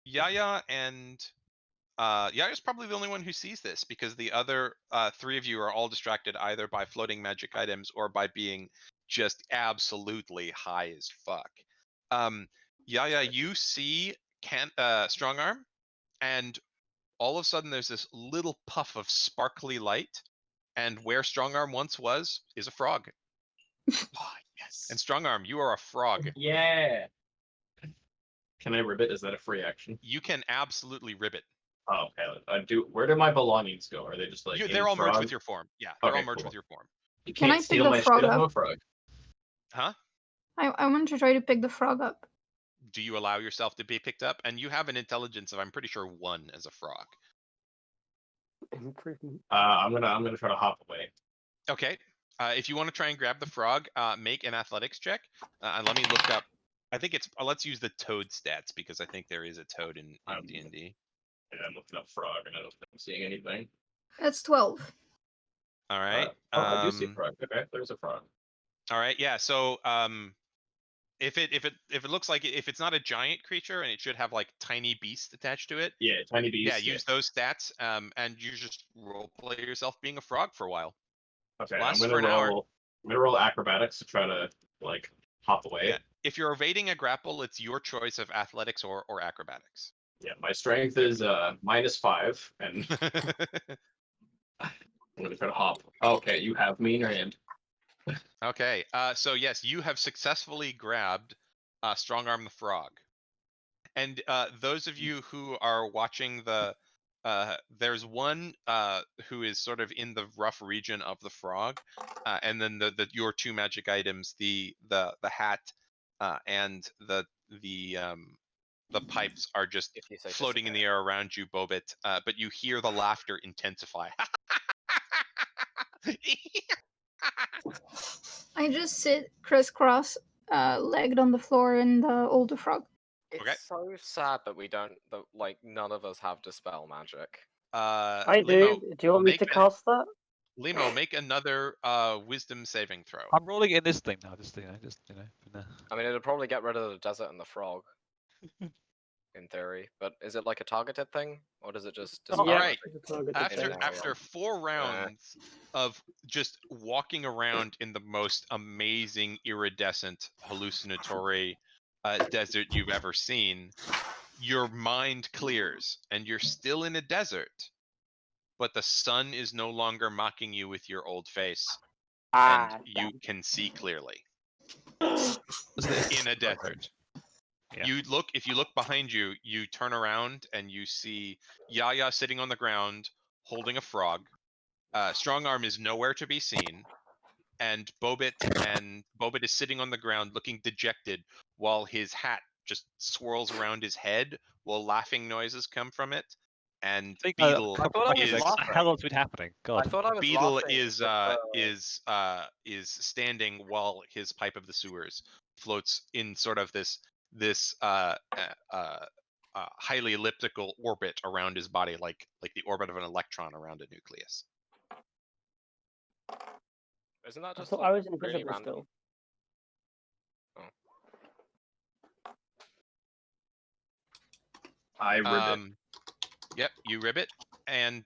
Yaya and Yaya's probably the only one who sees this, because the other 3 of you are all distracted either by floating magic items or by being just absolutely high as fuck. Yaya, you see strong arm, and all of a sudden there's this little puff of sparkly light, and where strong arm once was is a frog. Oh, yes. And strong arm, you are a frog. Yeah. Can I ribbit? Is that a free action? You can absolutely ribbit. Oh, okay. Where do my belongings go? Are they just like They're all merged frog? with your form. Yeah, they're all Okay, merged cool. with your form. You Can I can't pick steal the my frog shit. I'm up? a frog. Huh? I want to try to pick the frog up. Do you allow yourself to be picked up? And you have an intelligence of, I'm pretty sure, 1 as a frog. Improvement. I'm gonna try to hop away. Okay. If you want to try and grab the frog, make an athletics check. And let me look up. I think it's. Let's use the toad stats, because I think there is a toad in D&D. Yeah, I'm looking up frog and I don't think I'm seeing anything. That's 12. All right. I do see a frog. Okay, there's a frog. All right. Yeah. So if it looks like if it's not a giant creature, and it should have like tiny beasts attached to it. Yeah, tiny beast. Yeah, use those stats, and you just roleplay yourself being a frog for a while. Okay, Lasts I'm for an hour. gonna roll acrobatics to try to like hop away. Yeah. If you're evading a grapple, it's your choice of athletics or acrobatics. Yeah, my strength is -5, and I'm gonna try to hop. Okay, you have me in your hand. Okay. So yes, you have successfully grabbed Strong Arm the Frog. And those of you who are watching there's one who is sort of in the rough region of the frog, and then your 2 magic items, the hat and the pipes, are just If you say floating in the air around you, Bobit. But you hear the laughter intensify. I just sit crisscross, legged on the floor in the older frog. It's Okay. so sad that we don't, that like none of us have dispel magic. I Limo, do. Do you want me to cast that? Limo, make another wisdom saving throw. I'm rolling in this thing now, just for now. I mean, it'd probably get rid of the desert and the frog. In theory, but is it like a targeted thing, or does it just? Oh, yeah. Alright. After After 4 rounds of just walking around in the most amazing, iridescent, hallucinatory desert you've ever seen, your mind clears, and you're still in a desert, but the sun is no longer mocking you with your old face, and you can see clearly in a desert. Yeah. If you look behind you, you turn around and you see Yaya sitting on the ground holding a frog. Strong Arm is nowhere to be seen, and Bobit is sitting on the ground looking dejected, while his hat just swirls around his head while laughing noises come from it. and I think Beetle I thought I was is a laughing. hell lot's been happening. God. I thought I was Beetle laughing is with the- standing while his pipe of the sewers floats in sort of this highly elliptical orbit around his body, like the orbit of an electron around a nucleus. Isn't that I just thought like, I was really invisible random? still. I ribbit. Yep, you ribbit. And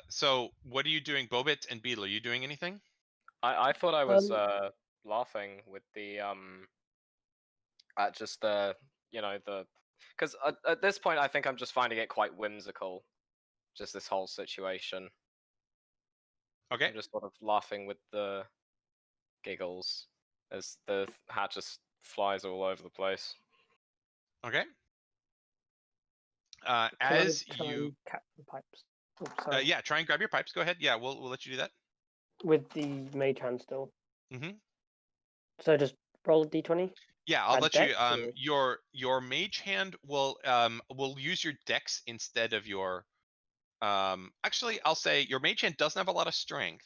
so what are you doing, Bobit and Beetle? Are you doing anything? I thought I was Um, laughing with the at just the the because at this point I think I'm just finding it quite whimsical, just this whole situation. Okay. I'm just sort of laughing with the giggles as the hat just flies all over the place. Okay. can As I try you and catch the pipes? Oh, sorry. yeah, try and grab your pipes. Go ahead. Yeah, we'll let you do that. With the mage hand still. Mm-hmm. So just roll a d20. Yeah, I'll Add let you. dex, or- Your mage hand will use your dex instead of your. Actually, I'll say your mage hand doesn't have a lot of strength,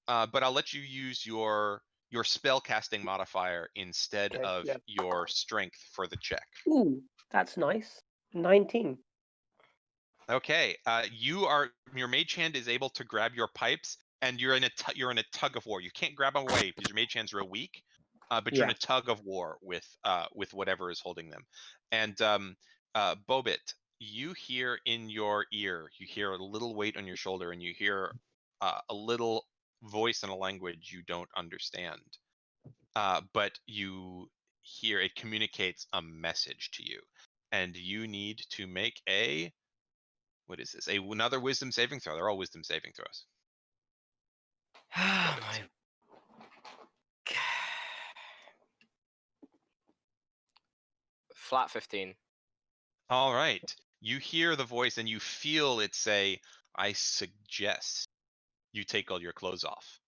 but I'll let you use your spell casting modifier instead Okay, of yeah. your strength for the check. Ooh, that's nice. 19. Okay. Your mage hand is able to grab your pipes, and you're in a tug of war. You can't grab them away because your mage hand's real weak. But you're in Yeah. a tug of war with whatever is holding them. And Bobit, you hear in your ear, you hear a little weight on your shoulder, and you hear a little voice in a language you don't understand. But you hear it communicates a message to you, and you need to make a what is this? Another wisdom saving throw. They're all wisdom saving throws. My flat 15. All right. You hear the voice and you feel it say, "I suggest you take all your clothes off."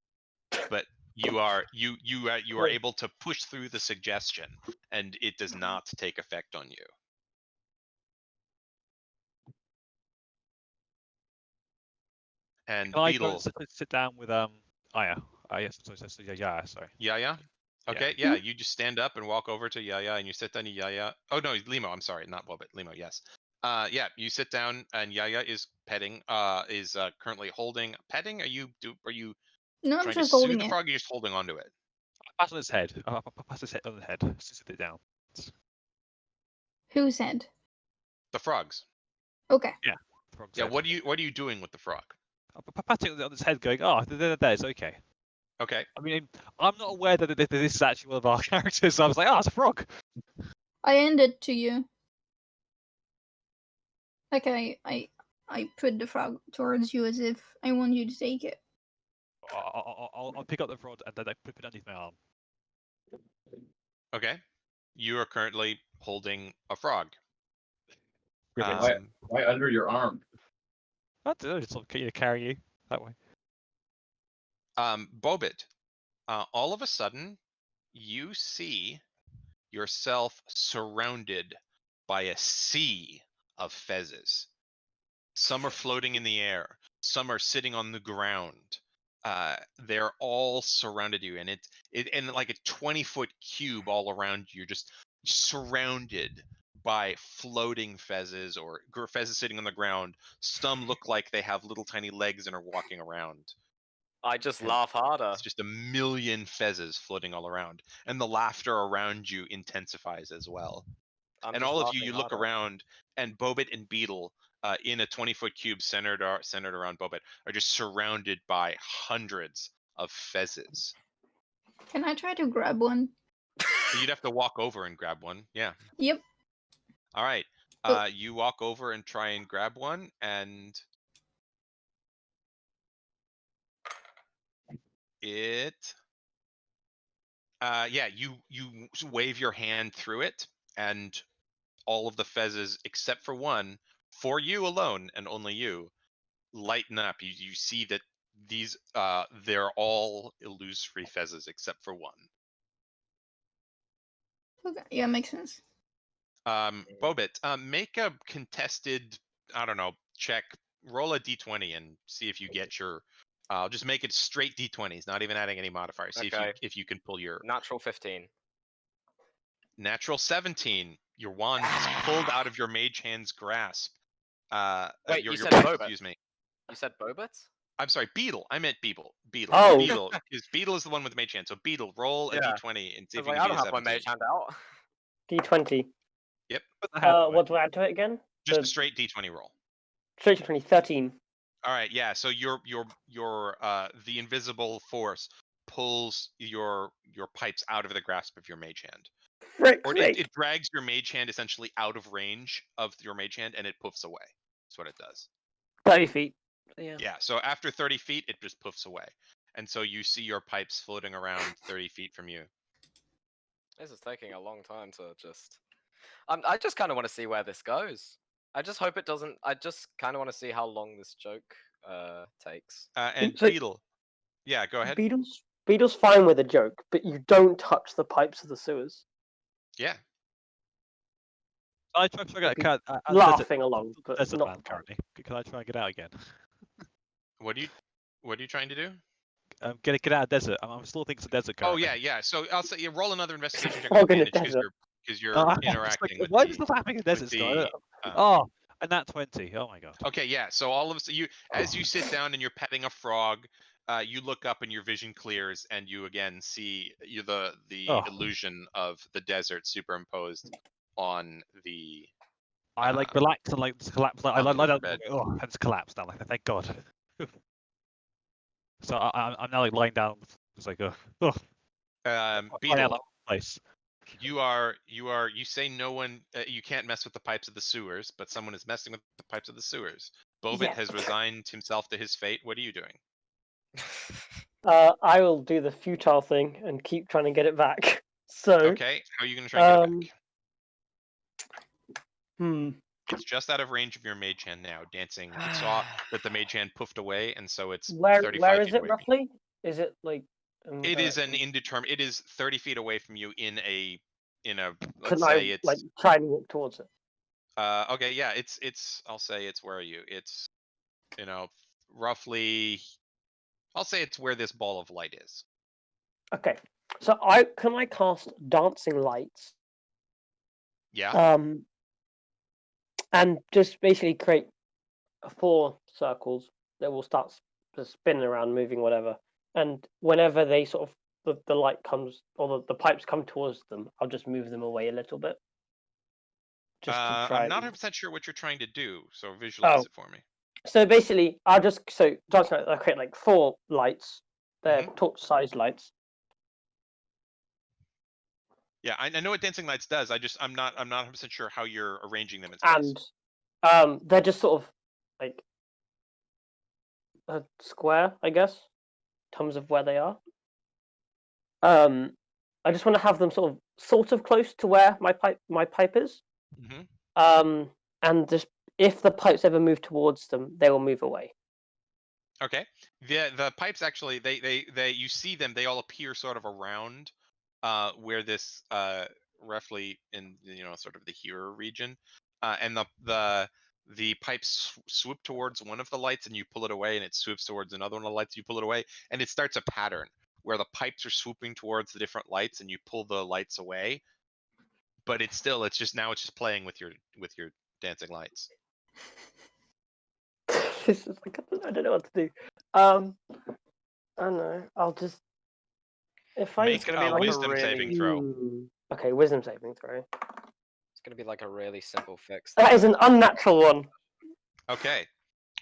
But you are Cool. able to push through the suggestion, and it does not take effect on you. And Can I go Beetle, and sit down with Aya? Yes, yeah, sorry. Yaya. Yeah. Okay, yeah, you just stand up and walk over to Yaya, and you sit down to Yaya. Oh no, Limo. I'm sorry, not Bobit. Limo. Yes. Yeah, you sit down, and Yaya is petting. Is currently holding petting. Are you No, I'm trying to just soothe holding the it. frog? Or you're just holding onto it. Pass on his head. I'll pass his head on the head. Sit it down. Who said? The frogs. Okay. Frog's Yeah. head. What are you doing with the frog? I'm patting on his head, going, "Oh, there, it's okay." Okay. I mean, I'm not aware that this is actually one of our characters, so I was like, "Oh, it's a frog." I end it to you. Like I put the frog towards you as if I want you to take it. I'll pick up the rod and then I put it underneath my arm. Okay. You are currently holding a frog. Ribbit. Why under your arm? I don't know, just sort of, carry you that way. Bobit, all of a sudden, you see yourself surrounded by a sea of fezzes. Some are floating in the air. Some are sitting on the ground. They're all surrounded you, and it in like a 20-foot cube all around you. You're just surrounded by floating fezzes or fezzes sitting on the ground. Some look like they have little tiny legs and are walking around. I just And laugh harder. It's just a million fezzes floating all around, and the laughter around you intensifies as well. I'm And just all of you, laughing you look harder. around, and Bobit and Beetle, in a 20-foot cube centered around Bobit, are just surrounded by hundreds of fezzes. Can I try to grab one? You'd have to walk over and grab one. Yeah. Yep. All right. Oh. You walk over and try and grab one, and it. Yeah, you wave your hand through it, and all of the fezzes except for one, for you alone and only you, lighten up. You see that these they're all illusory fezzes except for one. Okay. Yeah, makes sense. Bobit, make a contested, I don't know, check. Roll a d20 and see if you get your. I'll just make it straight d20s, not even adding any modifiers. See Okay. if you can pull your Natural 15. natural 17. Your wand is pulled out of your mage hand's grasp. Wait, your you said pipe, Boba. excuse me. You said Bobit? I'm sorry, Beetle. I meant Beetle. Beetle. Oh. Beetle. Because Beetle is the one with the mage hand. So Beetle, roll a Yeah. d20 and see I if was you like, can I beat don't a have my 17. mage hand out. D20. Put the hand away. What do I add to it again? Just The a straight d20 roll. straight 20, 13. All right, yeah. So your the invisible force pulls your pipes out of the grasp of your mage hand, Frick or sake. it drags your mage hand essentially out of range of your mage hand, and it poofs away. That's what it does. 30 feet. Yeah. Yeah. So after 30 feet, it just poofs away, and so you see your pipes floating around 30 feet from you. This is taking a long time to just. I just kind of want to see where this goes. I just hope it doesn't. I just kind of want to see how long this joke takes. And So- Beetle. Yeah, go ahead. Beetle's fine with a joke, but you don't touch the pipes of the sewers. Yeah. I try to get Be a laughing along, but desert not man the pipe. currently. Can I try and get out again? What are you trying to do? Get out of desert. I'm still thinking it's a desert Oh currently. yeah. So I'll say you roll another investigation check Fog with in the advantage desert. because you're It's like, interacting with why the, does this happen in desert, the, Scott? uh, Oh, and that 20. Oh my god. Okay, yeah. So all of a sudden, as you sit down and you're petting a frog, you look up and your vision clears, and you again see the Oh. illusion of the desert superimposed on the. I like relax and like just collapse. Like, I on the lie down. bed. Oh, and just collapse down. Like thank God. So I'm now like lying down. It's like lying out Beetle, that place. you say no one, you can't mess with the pipes of the sewers, but someone is messing with the pipes of the sewers. Bobit Yeah. has resigned himself to his fate. What are you doing? I will do the futile thing and keep trying to get it back. So. Okay, how are you going to try and get it back? Hmm. It's just out of range of your mage hand now, dancing. It saw that the mage hand poofed away, and so it's Where 35 is feet it away from roughly? Is it like? you. It is an direction? indeterminate. It is 30 feet away from you in a. Let's Can say I it's. like try and walk towards it? Okay, yeah. It's. I'll say it's where are you? It's. Roughly. I'll say it's where this ball of light is. Okay. So can I cast dancing lights? Yeah. And just basically create 4 circles that will start to spin around, moving, whatever. And whenever they sort of the light comes or the pipes come towards them, I'll just move them away a little bit. Just to try. I'm not 100% sure what you're trying to do, so visualize it for me. So basically, I'll create like 4 lights. They're torch-sized lights. Yeah, I know what dancing lights does. I'm not 100% sure how you're arranging them in space. And they're just sort of like a square, I guess, in terms of where they are. I just want to have them sort of close to where my pipe is. And just if the pipes ever move towards them, they will move away. Okay. The pipes actually they you see them, they all appear sort of around where this roughly in sort of the here region. And the pipes swoop towards one of the lights and you pull it away, and it swoops towards another one of the lights, you pull it away, and it starts a pattern where the pipes are swooping towards the different lights and you pull the lights away. But it's just playing with your dancing lights. This is like I don't know what to do. I don't know. I'll just Make a wisdom saving throw. Okay, wisdom saving throw. It's gonna be like a really simple fix. That is an unnatural one. Okay,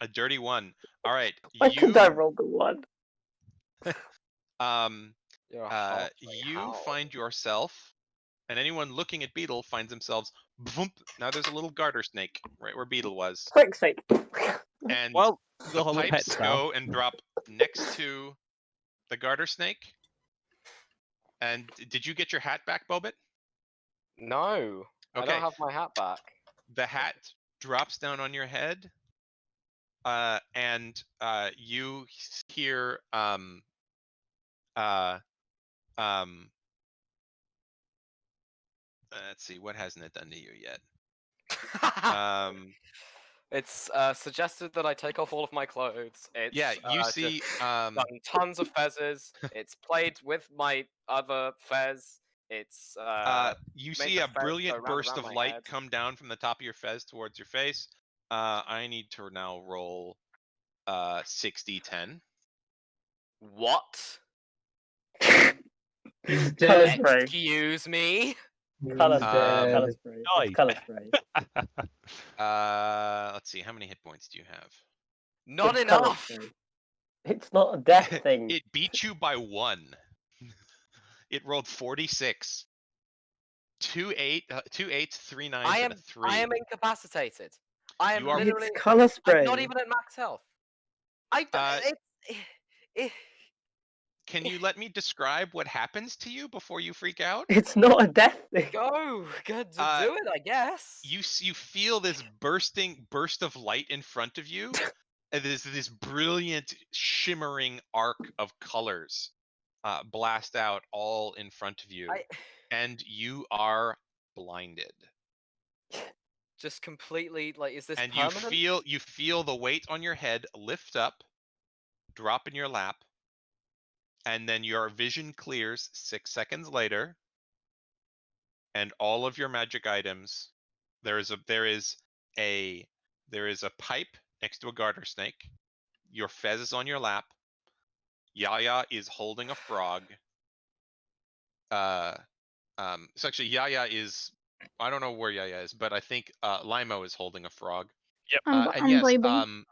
a dirty 1. All right, Why could I roll the 1? You find yourself, and anyone looking at Beetle finds themselves. Now there's a little garter snake right where Beetle was. Frick's sake. And Well, the pipes go and drop next to the garter snake. And did you get your hat back, Bobit? No, okay. I don't have my hat back. The hat drops down on your head, and you hear let's see, what hasn't it done to you yet? It's suggested that I take off all of my clothes. It's Yeah, you just see. done tons of fezzes. It's played with my other fez. It's You made see the a fez go brilliant round and burst round of my light head. come down from the top of your fez towards your face. I need to now roll 60-10. What? He's Colour dead. spray. Excuse me? Colour He's spray. Um, Colour dead. spray. Die. It's colour spray. Let's see. How many hit points do you have? Not It's colour enough. spray. It's not a death thing. It beat you by 1. It rolled 46. 2 8s, 3 9s, I and am a 3. I am incapacitated. I am You are- literally. It's colour I'm spray. not even at max health. Can you let me describe what happens to you before you freak out? It's not a death thing. Go, good to Uh, do it, I guess. You feel this burst of light in front of you. And this brilliant shimmering arc of colors blast out all in front of you, and you are blinded. Just completely like, is this And permanent? you feel the weight on your head lift up, drop in your lap, and then your vision clears 6 seconds later, and all of your magic items. There is a pipe next to a garter snake. Your fez is on your lap. Yaya is holding a frog. So actually, Yaya is. I don't know where Yaya is, but I think Limo is holding a frog. Yep. And I'm yes, vibing.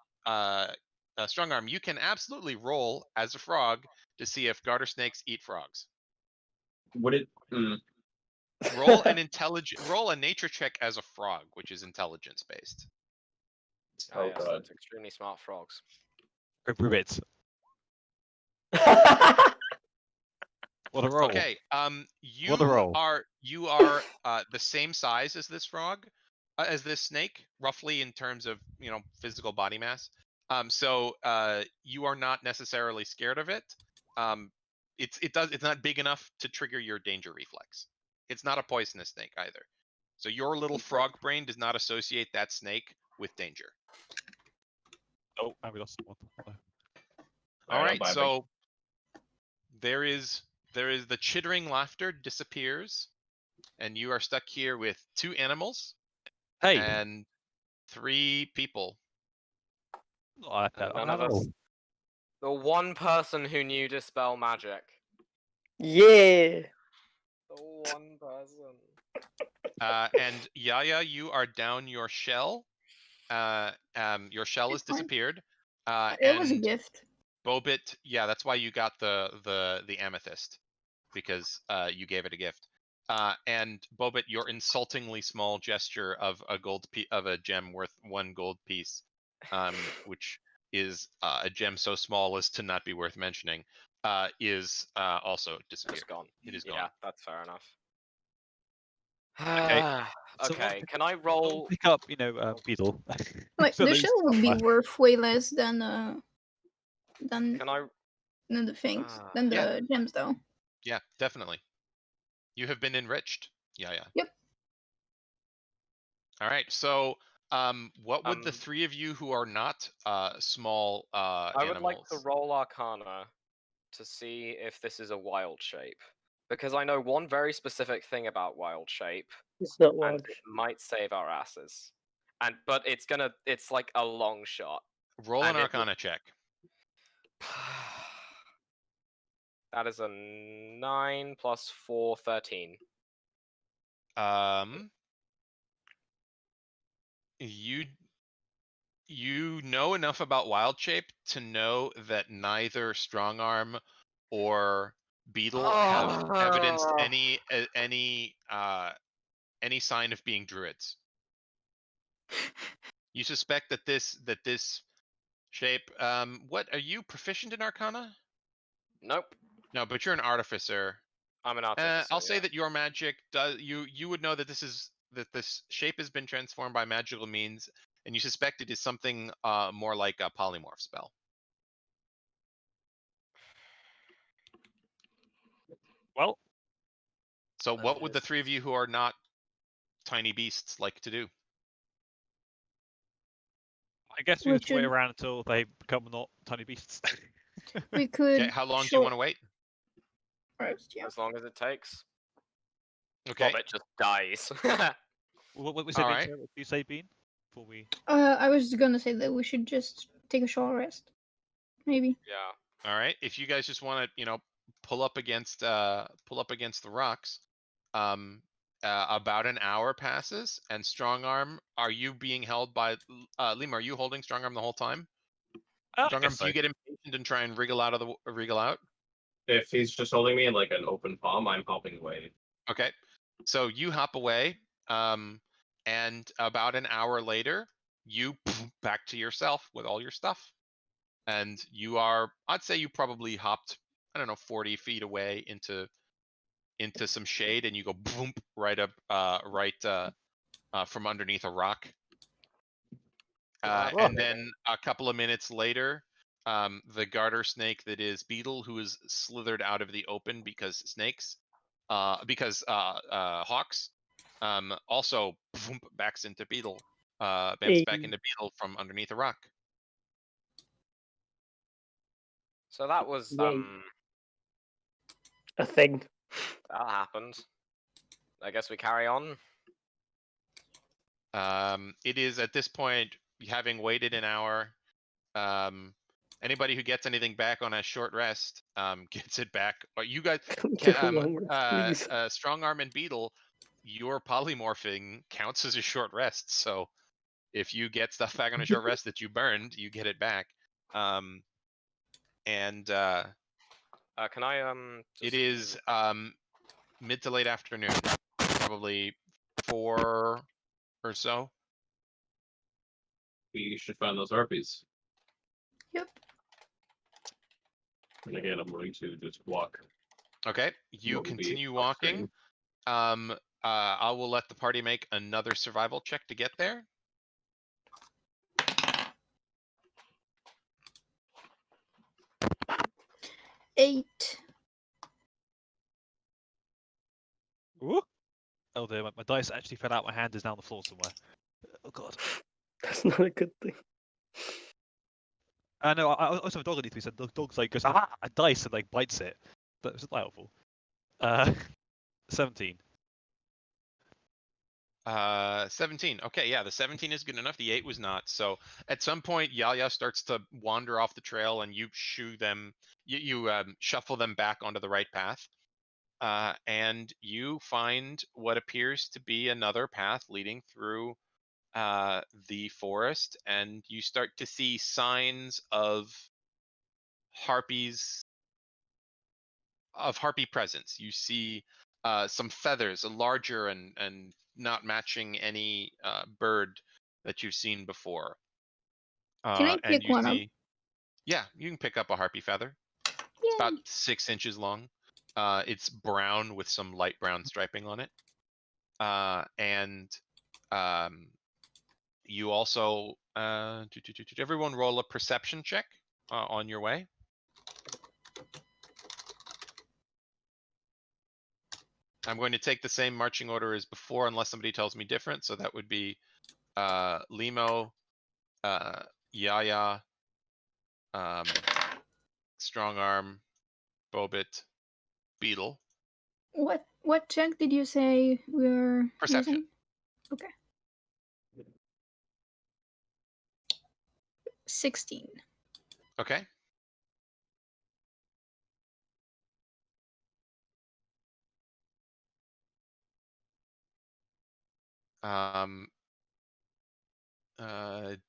Strong Arm, you can absolutely roll as a frog to see if garter snakes eat frogs. Would it? Roll a nature check as a frog, which is intelligence based. Oh, Oh yes, god. those extremely smart frogs. Go through it. What a roll. Okay. What a roll. You are the same size as this frog, as this snake, roughly in terms of physical body mass. So you are not necessarily scared of it. It's not big enough to trigger your danger reflex. It's not a poisonous snake either. So your little frog brain does not associate that snake with danger. Oh, and we lost someone. All I'm right. vibing. So there is the chittering laughter disappears, and you are stuck here with 2 animals Hey. and 3 people. I like that. None of us. The one person who knew dispel magic. Yeah. The one person. And Yaya, you are down your shell. Your shell has It's fine. disappeared. It was a And gift. Bobit, yeah, that's why you got the amethyst, because you gave it a gift. And Bobit, your insultingly small gesture of a gem worth 1 gold piece, which is a gem so small as to not be worth mentioning, is also disappeared. Just gone. It is Yeah, gone. that's fair enough. Okay. Okay, can I roll? Pick up, Beetle. Like So the those shell would be somewhere. worth way less than Can I? the things than the Yeah. gems though. Yeah, definitely. You have been enriched. Yeah. Yep. All right. So, what would the 3 of you who are not small I would animals? like to roll Arcana to see if this is a wild shape, because I know one very specific thing about wild shape, It's not and wild. it might save our asses. But it's like a long shot. Roll an and it- Arcana check. That is a 9 plus 4, 13. You know enough about wild shape to know that neither Strong Arm or Beetle have evidenced any sign of being druids. You suspect that this shape. What are you proficient in Arcana? Nope, No, but you're an artificer. I'm an artificer. I'll say yeah. that your magic does. You would know that this shape has been transformed by magical means, and you suspect it is something more like a polymorph spell. Well, So Then what it would the is 3 of you who are not tiny beasts like to do? I guess we We have to wait should- around until they become not tiny beasts. We could. Okay, how long do you want to wait? Rest, yeah. As long as it takes. Okay. Bobbit just dies. What we say, All Bean? right. Sorry, what did you say, Bean? Before we. I was gonna say that we should just take a short rest. Maybe. Yeah. All right. If you guys just want to, pull up against the rocks, about an hour passes, and strong arm. Are you being held by Lima? Are you holding strong arm the whole time? I Strong arm, guess do so. you get impatient and try and wriggle out? If he's just holding me in like an open palm, I'm hopping away. Okay. So you hop away, and about an hour later, you back to yourself with all your stuff. And you are, I'd say you probably hopped, I don't know, 40 feet away into some shade, and you go boom right up, from underneath a rock. Well, And then a couple of minutes later, the garter snake that is Beetle, who is slithered out of the open because hawks, also boom, backs into Beetle, bamps back into Beetle from underneath a rock. So that was Yay. A thing. that happened. I guess we carry on. It is at this point, having waited an hour, anybody who gets anything back on a short rest gets it back. But you guys, Take a long rest, please. Strong Arm and Beetle, your polymorphing counts as a short rest. So if you get stuff back on a short rest that you burned, you get it back. And Can I it is mid to late afternoon, probably 4 or so. We should find those harpies. Yep. And again, I'm willing to just walk. Okay, you What will be continue off walking. screen. I will let the party make another survival check to get there. Eight. Ooh. Oh dear, my dice actually fell out. My hand is down the floor somewhere. Oh god. That's not a good thing. No, I also have a dog underneath me, so the dog's like goes, ah, a dice, and like bites it. That was not helpful. 17. 17. Okay, yeah, the 17 is good enough. The 8 was not. So at some point, Yaya starts to wander off the trail, and you shoo them. You shuffle them back onto the right path, and you find what appears to be another path leading through the forest, and you start to see signs of harpies, of harpy presence. You see some feathers, larger and not matching any bird that you've seen before. Can I And pick you one up? see, yeah, you can pick up a harpy feather. It's about 6 inches long. It's brown with some light brown striping on it. And you also, everyone roll a perception check on your way. I'm going to take the same marching order as before, unless somebody tells me different. So that would be Limo, Yaya, Strong Arm, Bobit, Beetle. What check did you say we were Perception. using? Okay. 16. Okay.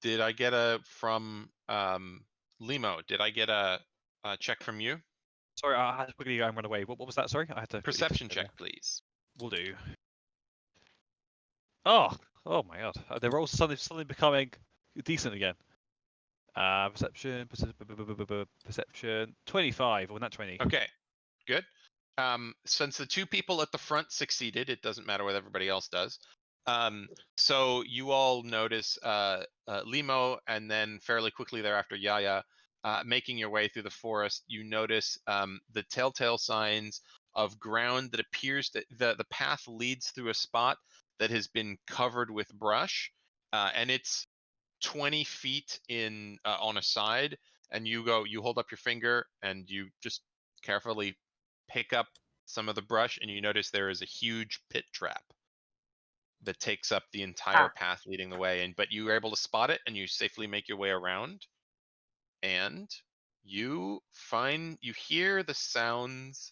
Did I get from Limo? Did I get a check from you? Sorry, I had to quickly go and run away. What was that? Sorry, I had to. Perception check, please. Will do. Oh my god! They're all suddenly becoming decent again. Perception, perception, 25, or not 20. Okay, good. Since the 2 people at the front succeeded, it doesn't matter what everybody else does. So you all notice Limo, and then fairly quickly thereafter Yaya, making your way through the forest. You notice the telltale signs of ground that appears that the path leads through a spot that has been covered with brush, and it's 20 feet in on a side, and you hold up your finger and you just carefully pick up some of the brush, and you notice there is a huge pit trap that takes up the entire path leading the way. But you are able to spot it, and you safely make your way around, and you hear the sounds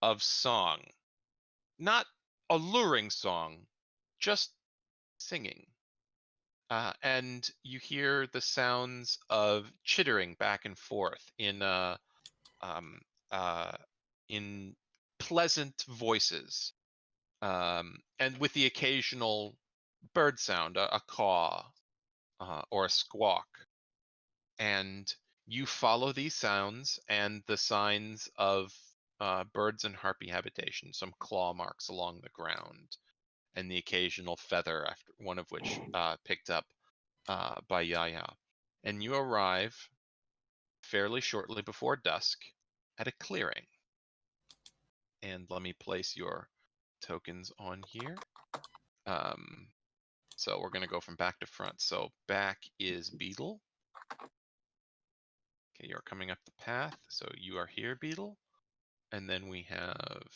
of song. Not alluring song, just singing. And you hear the sounds of chittering back and forth in pleasant voices, and with the occasional bird sound, a caw or a squawk. And you follow these sounds and the signs of birds and harpy habitation, some claw marks along the ground, and the occasional feather, after one of which picked up by Yaya. And you arrive fairly shortly before dusk at a clearing. And let me place your tokens on here. So we're going to go from back to front. So back is Beetle. Okay, you're coming up the path. So you are here, Beetle. And then we have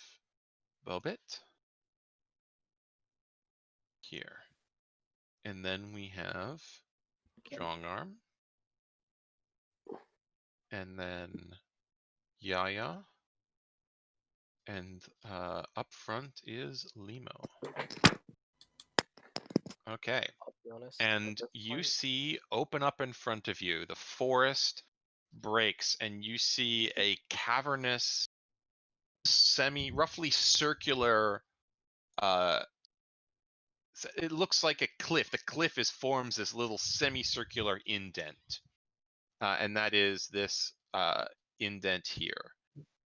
Bobit here. And then we have Strongarm. And then Yaya. And up front is Limo. Okay. I'll be honest. And you see open up in front of you, the forest breaks, and you see a cavernous, roughly circular, it looks like a cliff. The cliff forms this little semicircular indent. And that is this indent here.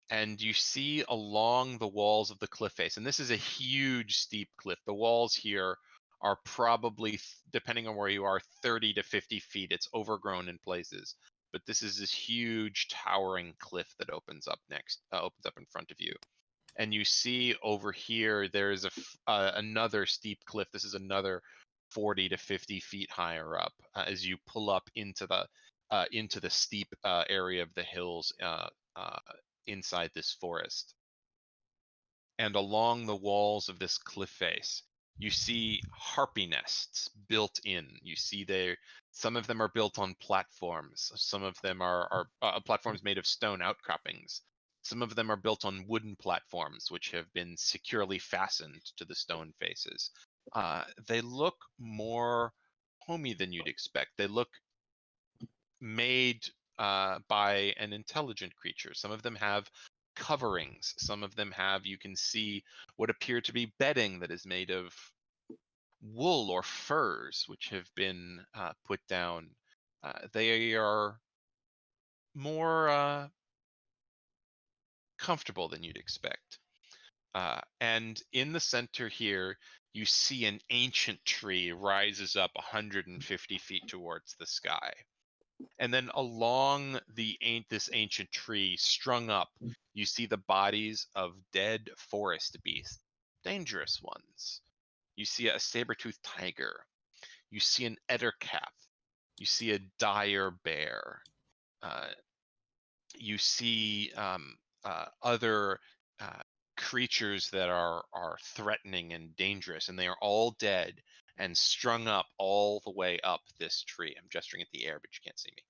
And you see along the walls of the cliff face, and this is a huge steep cliff. The walls here are probably, depending on where you are, 30 to 50 feet. It's overgrown in places, but this is this huge towering cliff that opens up in front of you. And you see over here, there's another steep cliff. This is another 40 to 50 feet higher up as you pull up into the steep area of the hills inside this forest. And along the walls of this cliff face, you see harpy nests built in. You see some of them are built on platforms. Some of them are platforms made of stone outcroppings. Some of them are built on wooden platforms, which have been securely fastened to the stone faces. They look more homey than you'd expect. They look made by an intelligent creature. Some of them have coverings. Some of them you can see what appear to be bedding that is made of wool or furs, which have been put down. They are more comfortable than you'd expect. And in the center here, you see an ancient tree rises up 150 feet towards the sky. And then along this ancient tree, strung up, you see the bodies of dead forest beasts, dangerous ones. You see a saber-toothed tiger. You see an ettercap. You see a dire bear. You see other creatures that are threatening and dangerous, and they are all dead and strung up all the way up this tree. I'm gesturing at the air, but you can't see me.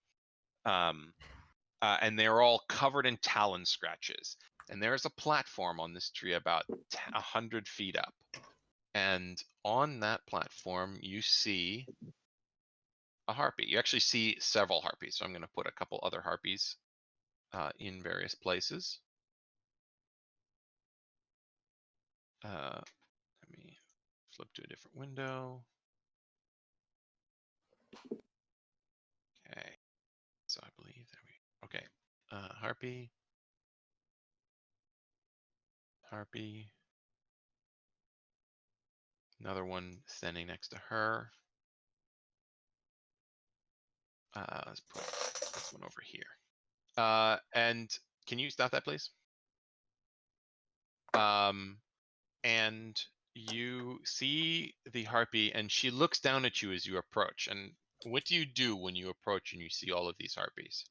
And they're all covered in talon scratches. And there's a platform on this tree about 100 feet up. And on that platform, you see a harpy. You actually see several harpies. So I'm going to put a couple other harpies in various places. Let me flip to a different window. Okay. So I believe okay. Harpy. Harpy. Another one standing next to her. Let's put this one over here. And can you stop that, please? And you see the harpy, and she looks down at you as you approach. And What do you do when you approach and you see all of these harpies?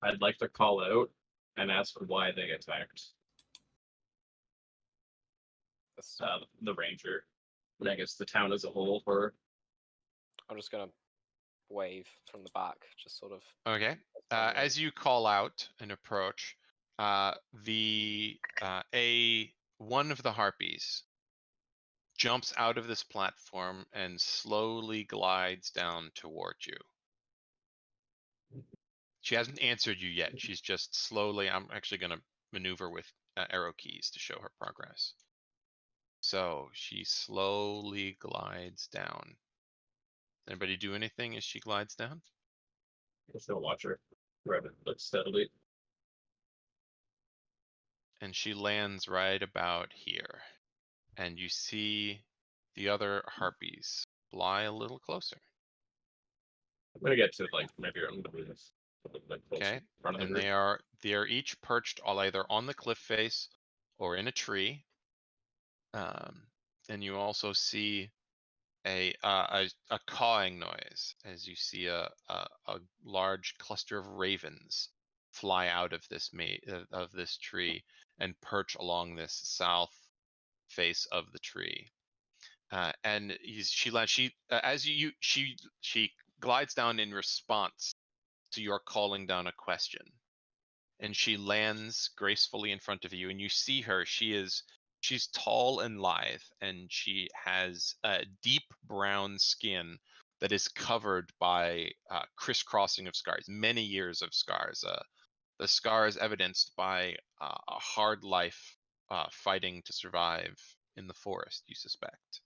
I'd like to call out and ask why they attacked That's- the ranger. And I guess the town as a whole. Or I'm just gonna wave from the back, just sort of. Okay. friendly. As you call out and approach, one of the harpies jumps out of this platform and slowly glides down towards you. She hasn't answered you yet. She's just slowly. I'm actually going to maneuver with arrow keys to show her progress. So she slowly glides down. Anybody do anything as she glides down? I guess they'll watch her. Rabbit looks steadily. And she lands right about here. And you see the other harpies fly a little closer. I'm gonna get to like maybe around the Okay. in front of the And group. they are each perched all either on the cliff face or in a tree. And you also see a cawing noise as you see a large cluster of ravens fly out of this tree and perch along this south face of the tree. And she glides down in response to your calling down a question, and she lands gracefully in front of you, and you see her. She's tall and lithe, and she has a deep brown skin that is covered by crisscrossing of scars, many years of scars. The scars evidenced by a hard life fighting to survive in the forest, you suspect.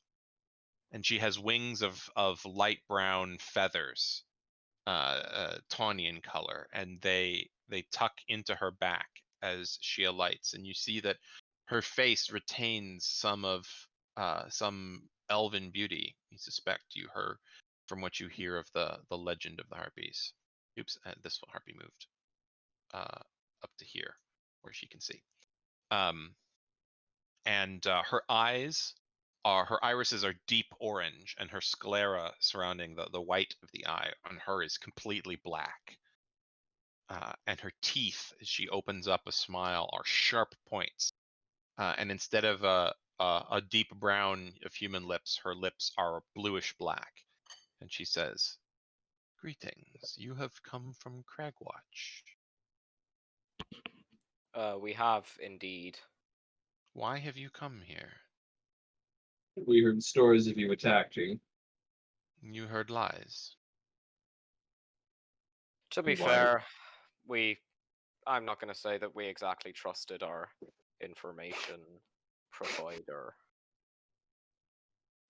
And she has wings of light brown feathers, tawny in color, and they tuck into her back as she alights, and you see that her face retains some elven beauty. You suspect from what you hear of the legend of the harpies. Oops, this harpy moved up to here where she can see. And her irises are deep orange, and her sclera surrounding the white of the eye on her is completely black. And her teeth, as she opens up a smile, are sharp points. And instead of a deep brown of human lips, her lips are bluish black. And she says, "Greetings, you have come from Cragwatch. We have indeed. Why have you come here? We heard stories of you attacking. You heard lies. To be Why? fair, I'm not going to say that we exactly trusted our information provider.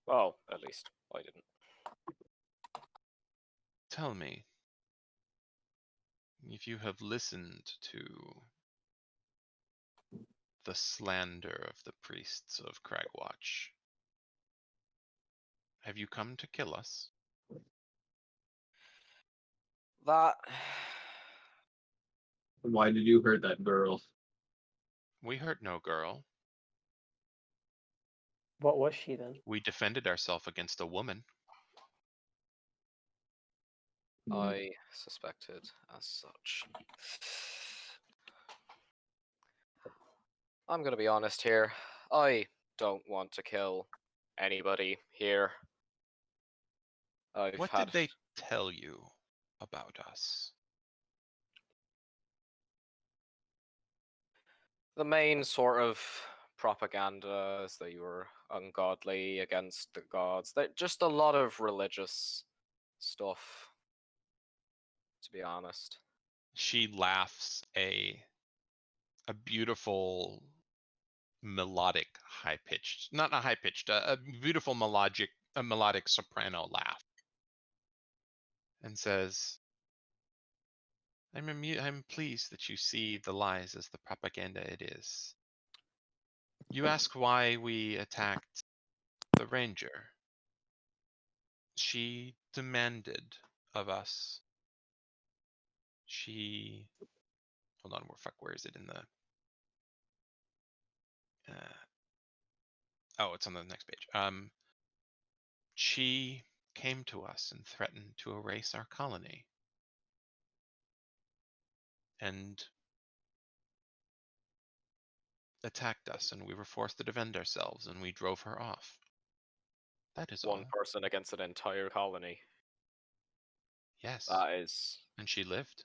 Well, at least I didn't. Tell me, if you have listened to the slander of the priests of Cragwatch, have you come to kill us? That Why did you hurt that girl? We hurt no girl. What was she then? We defended ourselves against a woman. I suspected as such. I'm gonna be honest here. I don't want to kill anybody here. What did they tell you about us? The main sort of propaganda is that you were ungodly against the gods. Just a lot of religious stuff, to be honest. She laughs a beautiful melodic high-pitched, not a high-pitched, a beautiful melodic soprano laugh, and says, I'm pleased that you see the lies as the propaganda it is. You ask why we attacked the ranger. She demanded of us. Hold on, where is it in the Oh, it's on the next page. She came to us and threatened to erase our colony. And attacked us, and we were forced to defend ourselves, and we drove her off. That is One all. person against an entire colony. Yes. That is. And she lived.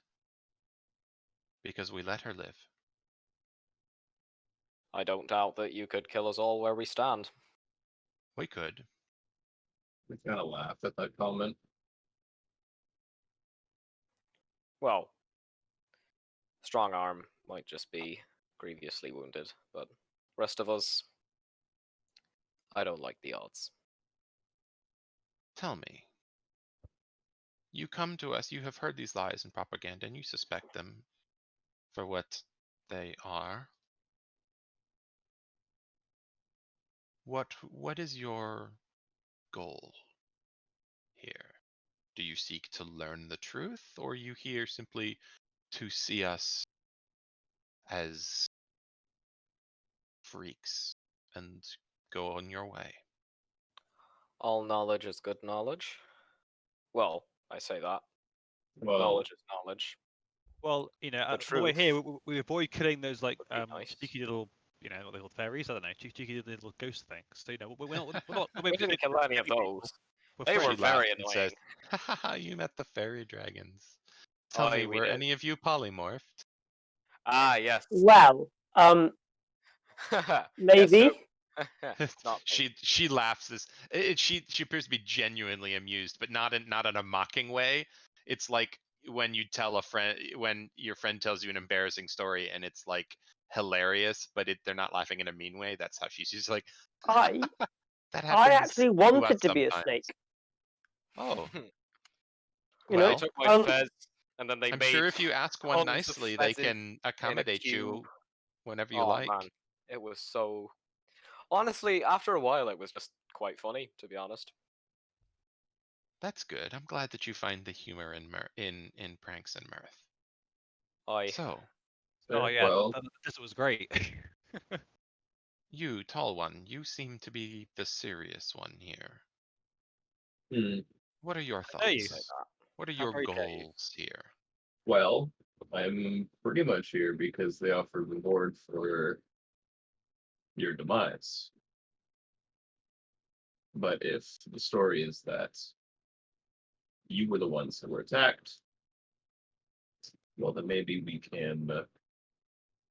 Because we let her live. I don't doubt that you could kill us all where we stand. We could. I kind of laughed at that comment. Well, strong arm might just be grievously wounded, but rest of us, I don't like the odds. Tell me. You come to us, you have heard these lies and propaganda, and you suspect them for what they are. What is your goal here? Do you seek to learn the truth, or are you here simply to see us as freaks and go on your way? All knowledge is good knowledge. Well, I say that. Well, Knowledge is knowledge. Well, you know, The on the way here, truth we avoid killing those like would be nice. cheeky little, you know, what they called fairies. I don't know, cheeky little ghost things. So you know, we're not. We didn't kill any of people. those. We're They were She friends. laughs very and says, annoying. "Ha ha ha! You met the fairy dragons. Tell Aye, me, we were did. any of you polymorphed?" Ah, yes. Well, maybe. Not me. She laughs. She appears to be genuinely amused, but not in a mocking way. It's like when you tell a friend, when your friend tells you an embarrassing story, and it's like hilarious, but they're not laughing in a mean way. That's how she's like, I that I happens actually to us wanted to be a sometimes. snake. Oh, You They know, well, took my um, fez, and then they I'm made sure if you ask one tons of nicely, they fezzes can in a accommodate cube. you whenever you Oh like. man, it was so. Honestly, after a while, it was just quite funny, to be honest. That's good. I'm glad that you find the humor in pranks and mirth. I. So, Oh yeah, well, this was great. you, tall one, you seem to be the serious one here. hmm, What are your dare you? thoughts? What are How your very dare you? goals here? well, I'm pretty much here because they offer reward for your demise. But if the story is that you were the ones that were attacked, well, then maybe we can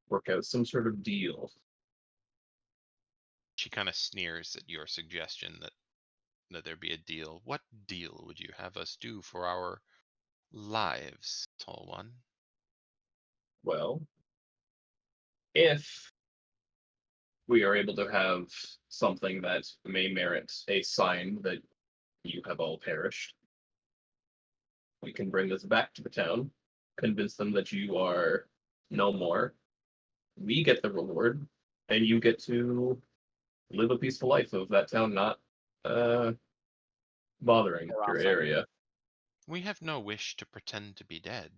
work out some sort of deal. She kind of sneers at your suggestion that there be a deal. What deal would you have us do for our lives, tall one? Well, if we are able to have something that may merit a sign that you have all perished, we can bring this back to the town, convince them that you are no more. We get the reward, and you get to live a peaceful life of that town not bothering your Harassing. area. We have no wish to pretend to be dead.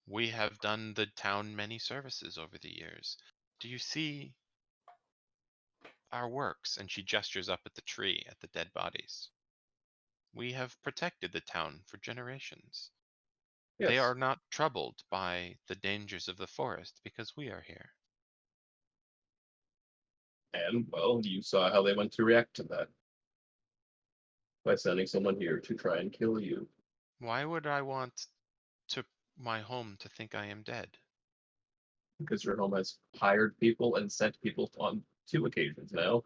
We have done the town many services over the years. Do you see our works? And she gestures up at the tree, at the dead bodies. We have protected the town for generations. They Yes. are not troubled by the dangers of the forest because we are here. And, well, you saw how they went to react to that by sending someone here to try and kill you. Why would I want my home to think I am dead? Because your home has hired people and sent people on 2 occasions now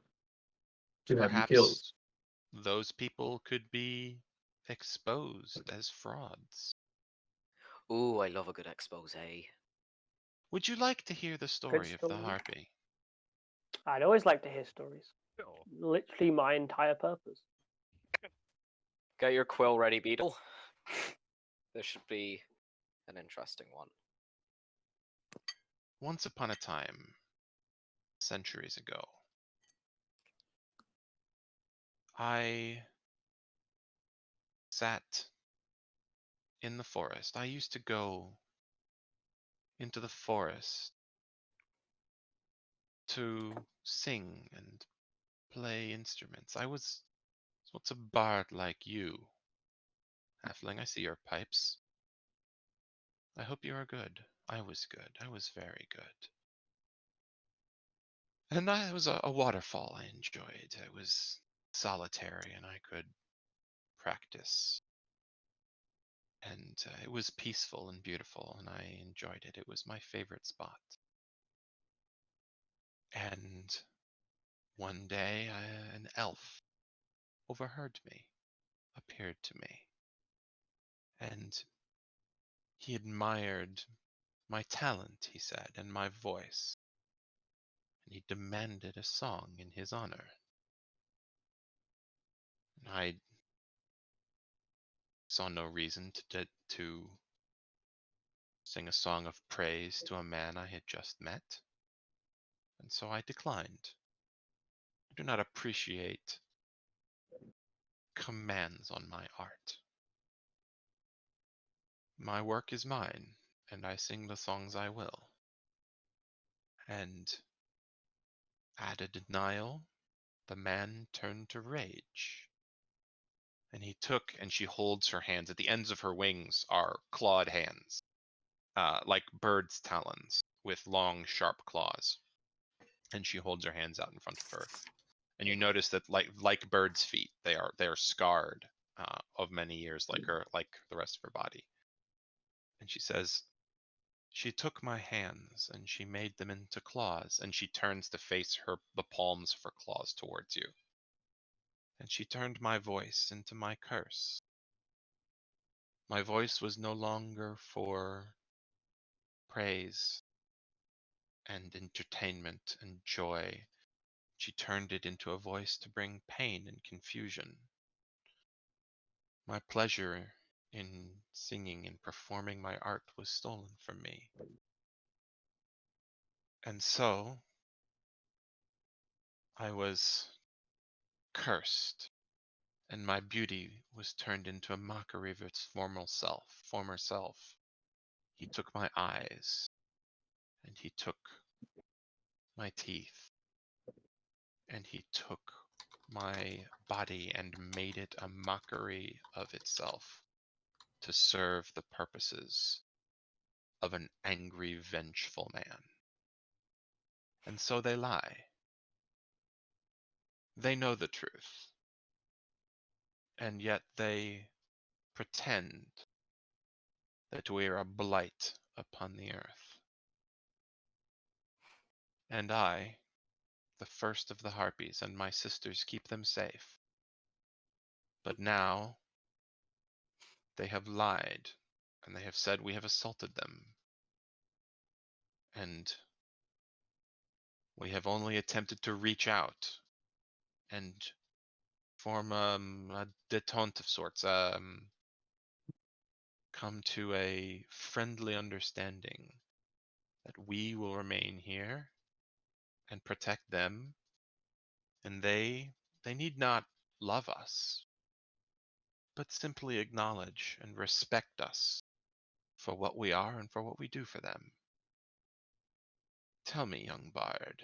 to have you killed. Perhaps those people could be exposed as frauds. Ooh, I love a good expose. Would you like to hear the story of the story. harpy? I'd always like to hear stories. Sure. Literally my entire purpose. Get your quill ready, Beetle. This should be an interesting one. Once upon a time, centuries ago, I sat in the forest. I used to go into the forest to sing and play instruments. I was once a bard like you. Halfling, I see your pipes. I hope you are good. I was good. I was very good. And it was a waterfall I enjoyed. It was solitary and I could practice. And it was peaceful and beautiful and I enjoyed it. It was my favorite spot. And one day an elf overheard me, appeared to me, and he admired my talent, he said, and my voice, and he demanded a song in his honor. And I saw no reason to sing a song of praise to a man I had just met, and so I declined. I do not appreciate commands on my art. My work is mine, and I sing the songs I will. And at a denial, the man turned to rage. And he took, and she holds her hands. At the ends of her wings are clawed hands, like birds' talons, with long, sharp claws. And she holds her hands out in front of her. And you notice that, like birds' feet, they are scarred of many years, like the rest of her body. And she says, "She took my hands and she made them into claws." And she turns to face the palms of her claws towards you. "And she turned my voice into my curse. My voice was no longer for praise and entertainment and joy. She turned it into a voice to bring pain and confusion. My pleasure in singing and performing my art was stolen from me. And so I was cursed, and my beauty was turned into a mockery of its former self. He took my eyes, and he took my teeth, and he took my body and made it a mockery of itself to serve the purposes of an angry, vengeful man. And so they lie. They know the truth, and yet they pretend that we are a blight upon the earth. And I, the first of the harpies, and my sisters keep them safe. But now they have lied, and they have said we have assaulted them. And we have only attempted to reach out and form a detente of sorts, come to a friendly understanding that we will remain here and protect them, and they need not love us, but simply acknowledge and respect us for what we are and for what we do for them. Tell me, young bard,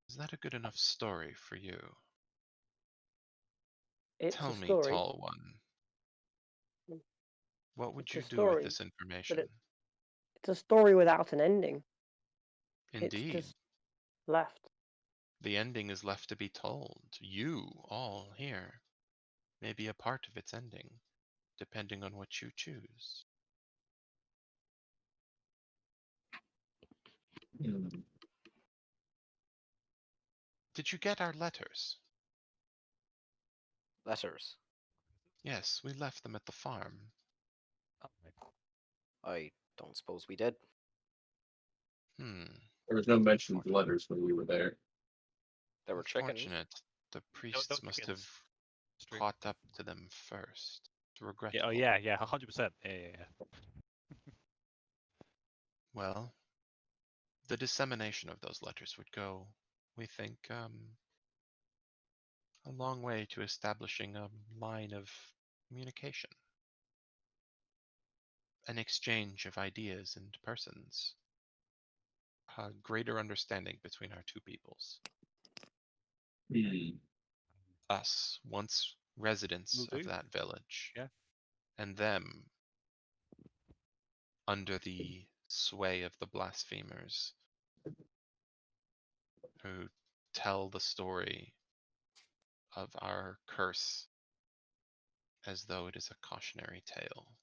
is that a good enough story for you? It's Tell a me, story. tall one, what would It's you a do with story, this but information? it's a story without an ending. It's Indeed. just left. The ending is left to be told. You, all here, may be a part of its ending, depending on what you choose. Did you get our letters? Letters. Yes, we left them at the farm. I don't suppose we did. There was no mention of letters when we were there. There were chickens. Unfortunate. The priests must have Stream. caught up to them first. It's regrettable. Yeah, oh yeah, 100%. Yeah. Well, the dissemination of those letters would go, we think, a long way to establishing a line of communication. An exchange of ideas and persons. A greater understanding between our two peoples. Us, once residents Will of do. that village. Yeah. And them, under the sway of the blasphemers, who tell the story of our curse as though it is a cautionary tale,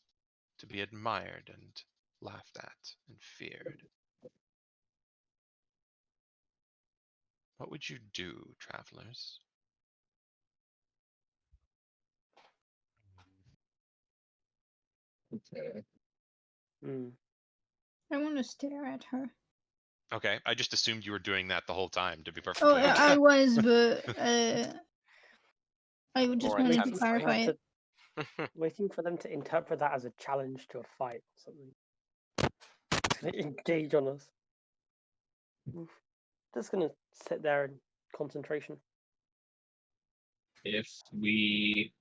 to be admired and laughed at and feared. What would you do, travelers? Okay. Hmm. I want to stare at her. Okay, I just assumed you were doing that the whole time, to be Oh, perfectly honest. I was, but I would just More wanted to Waiting for intensely. clarify them it. to waiting for them to interpret that as a challenge to a fight or something. It's gonna engage on us. Oof. Just gonna sit there in concentration. If we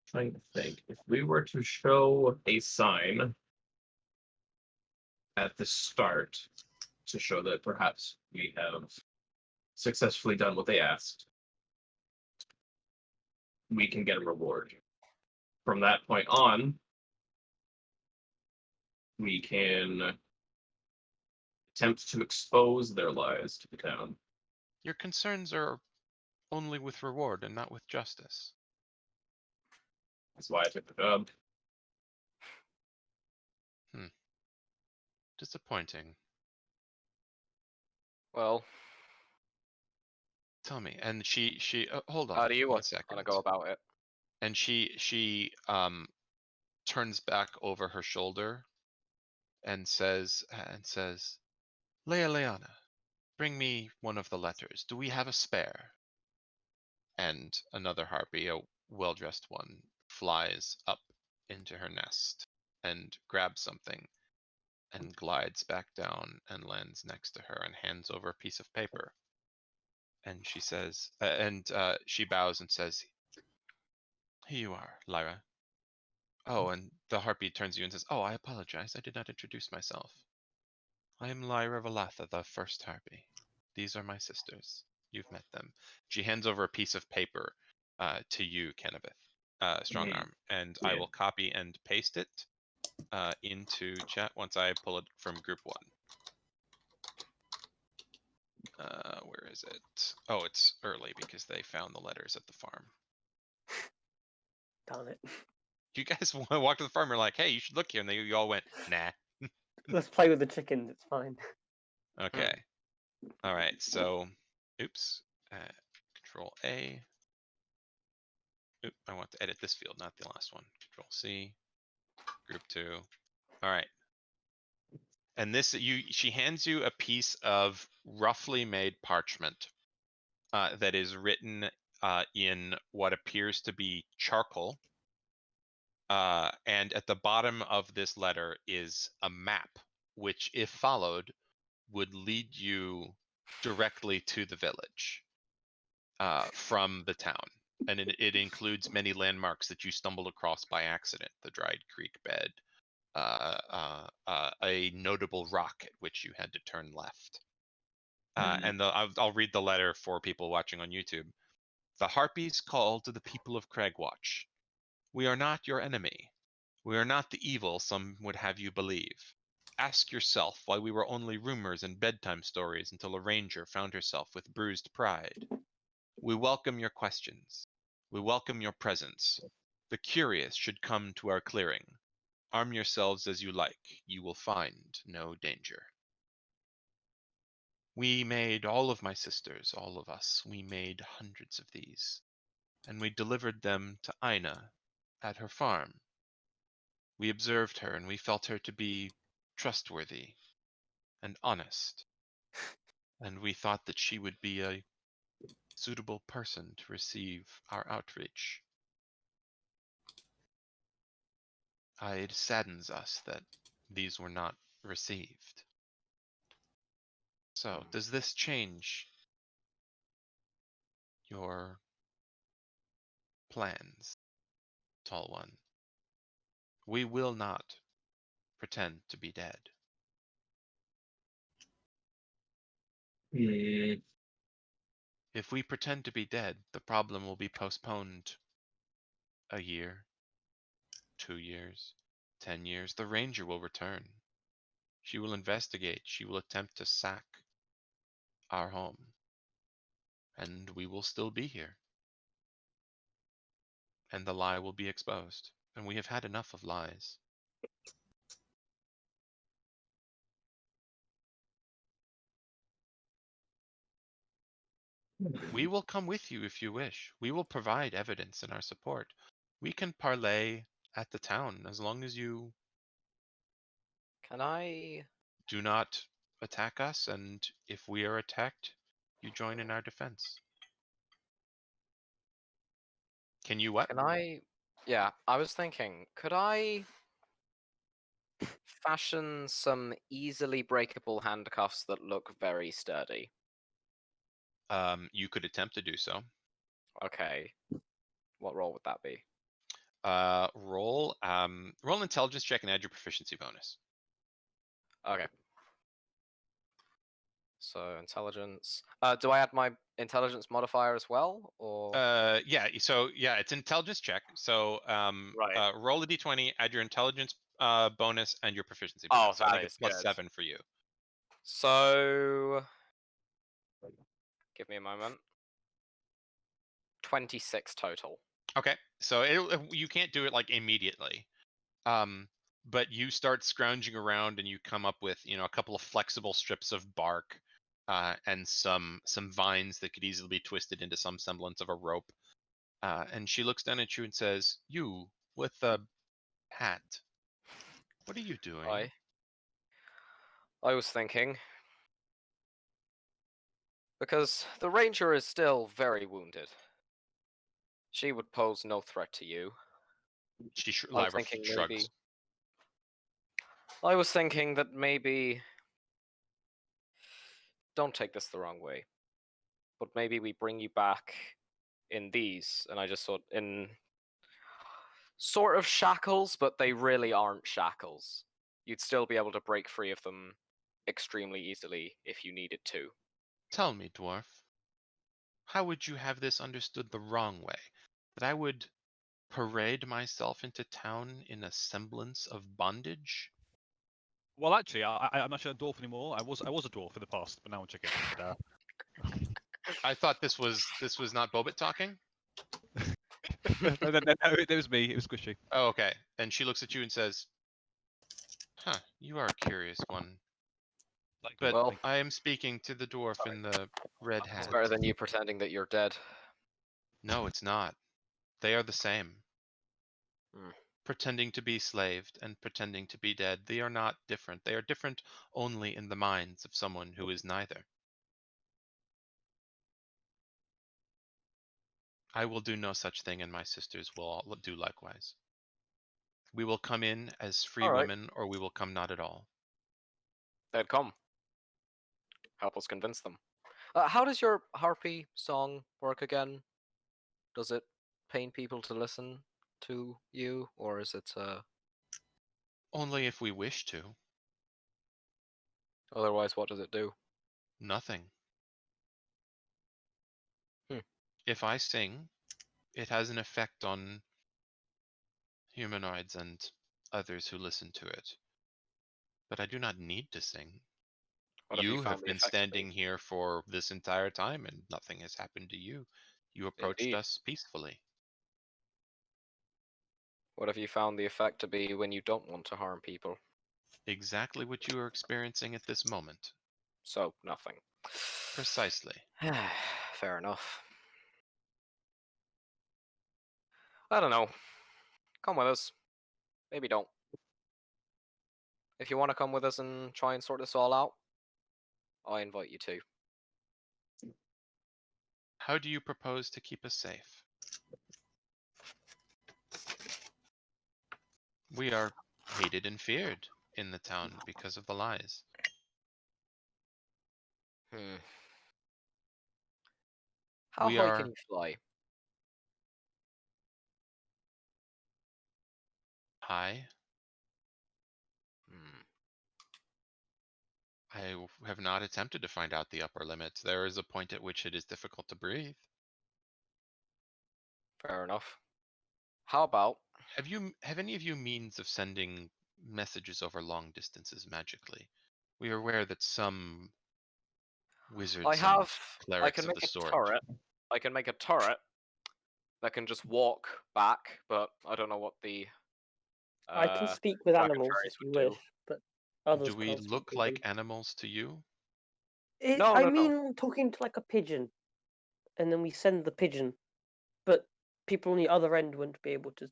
trying to think, if we were to show a sign at the start to show that perhaps we have successfully done what they asked, we can get a reward. From that point on, we can attempt to expose their lies to the town. Your concerns are only with reward and not with justice. That's why I took the job. Disappointing. Well, Tell me. And she hold on how do you 1 want second. to go about it? And she turns back over her shoulder and says, Leana, bring me one of the letters. Do we have a spare? And another harpy, a well-dressed one, flies up into her nest and grabs something and glides back down and lands next to her and hands over a piece of paper. And she says, she bows and says, "Here you are, Lyra." Oh, and the harpy turns to you and says, "Oh, I apologize. I did not introduce myself. I am Lyra Valatha, the first harpy. These are my sisters. You've met them." She hands over a piece of paper to you, Kenneth, Strongarm, and I Yeah. will copy and paste it into chat once I pull it from group one. Where is it? Oh, it's early because they found the letters at the farm. Darn it. You guys walk to the farm, you're like, "Hey, you should look here," and you all went, "Nah." Let's play with the chickens. It's fine. Okay. All right. So, oops. Control A. Oop, I want to edit this field, not the last one. Control C. Group 2. All right. And this, she hands you a piece of roughly made parchment that is written in what appears to be charcoal. And at the bottom of this letter is a map, which, if followed, would lead you directly to the village from the town. And it includes many landmarks that you stumbled across by accident: the dried creek bed, a notable rock at which you had to turn left. And I'll read the letter for people watching on YouTube. The Harpies call to the people of Cragwatch. We are not your enemy. We are not the evil some would have you believe. Ask yourself why we were only rumors and bedtime stories until a ranger found herself with bruised pride. We welcome your questions. We welcome your presence. The curious should come to our clearing. Arm yourselves as you like. You will find no danger. We made all of my sisters, all of us, we made hundreds of these, and we delivered them to Ina at her farm. We observed her, and we felt her to be trustworthy and honest, and we thought that she would be a suitable person to receive our outreach. It saddens us that these were not received. So, does this change your plans, Tall One? We will not pretend to be dead. If we pretend to be dead, the problem will be postponed a year, 2 years, 10 years. The ranger will return. She will investigate. She will attempt to sack our home. And we will still be here. And the lie will be exposed. And we have had enough of lies. We will come with you if you wish. We will provide evidence in our support. We can parlay at the town as long as you Can I? do not attack us, and if we are attacked, you join in our defense. Can you what? Can I? Yeah, I was thinking, could I fashion some easily breakable handcuffs that look very sturdy? You could attempt to do so. Okay. What role would that be? Roll an intelligence check and add your proficiency bonus. Okay. So intelligence. Do I add my intelligence modifier as well, or? Yeah. So yeah, it's an intelligence check. So Right. roll a d20, add your intelligence bonus and your proficiency Oh, bonus. So I think that it's is plus good. 7 for you. So, give me a moment. 26 total. Okay. So you can't do it like immediately. But you start scrounging around and you come up with, a couple of flexible strips of bark, and some vines that could easily be twisted into some semblance of a rope. And she looks down at you and says, "You with the hat, what are you doing?" I was thinking, because the ranger is still very wounded. She would pose no threat to you. Lyra thinking shrugs. I was thinking that maybe. Don't take this the wrong way, but maybe we bring you back in these, and I just thought in sort of shackles, but they really aren't shackles. You'd still be able to break free of them extremely easily if you needed to. Tell me, dwarf, how would you have this understood the wrong way? That I would parade myself into town in a semblance of bondage? Well, actually, I'm not sure a dwarf anymore. I was a dwarf in the past, but now I'm chicken. But, I thought this was not Bobit talking. no, it was me. It was Squishy. Oh, okay. And she looks at you and says, "Huh, you are a curious one. But Well, I am speaking to the dwarf in the red it's hat." better than you pretending that you're dead. No, it's not. They are the same. Hmm. Pretending to be slaved and pretending to be dead, they are not different. They are different only in the minds of someone who is neither. I will do no such thing, and my sisters will all do likewise. We will come in as free All right. women, or we will come not at all. They'd come. Help us convince them. How does your harpy song work again? Does it pain people to listen to you, or is it Only if we wish to. otherwise? What does it do? Nothing. Hmm. If I sing, it has an effect on humanoids and others who listen to it. But I do not need to sing. What have you You found have the been effect to be? standing here for this entire time and nothing has happened to you. You approached Indeed. us peacefully. What have you found the effect to be when you don't want to harm people? Exactly what you are experiencing at this moment. So, nothing. Precisely. Fair enough. I don't know. Come with us. Maybe don't. If you want to come with us and try and sort this all out, I invite you to. How do you propose to keep us safe? We are hated and feared in the town because of the lies. How We high are can you fly? high. have not attempted to find out the upper limits. There is a point at which it is difficult to breathe. Fair enough. How about Have any of you means of sending messages over long distances magically? We are aware that some wizards I and have? I clerics can of make the a sort. turret. I can make a turret that can just walk back, but I don't know what the I can speak with dragon animals fairies if you would do. wish, but others Do we can't speak look with like them. animals to you? No, I no, no. mean, talking to like a pigeon, and then we send the pigeon, but people on the other end wouldn't be able to.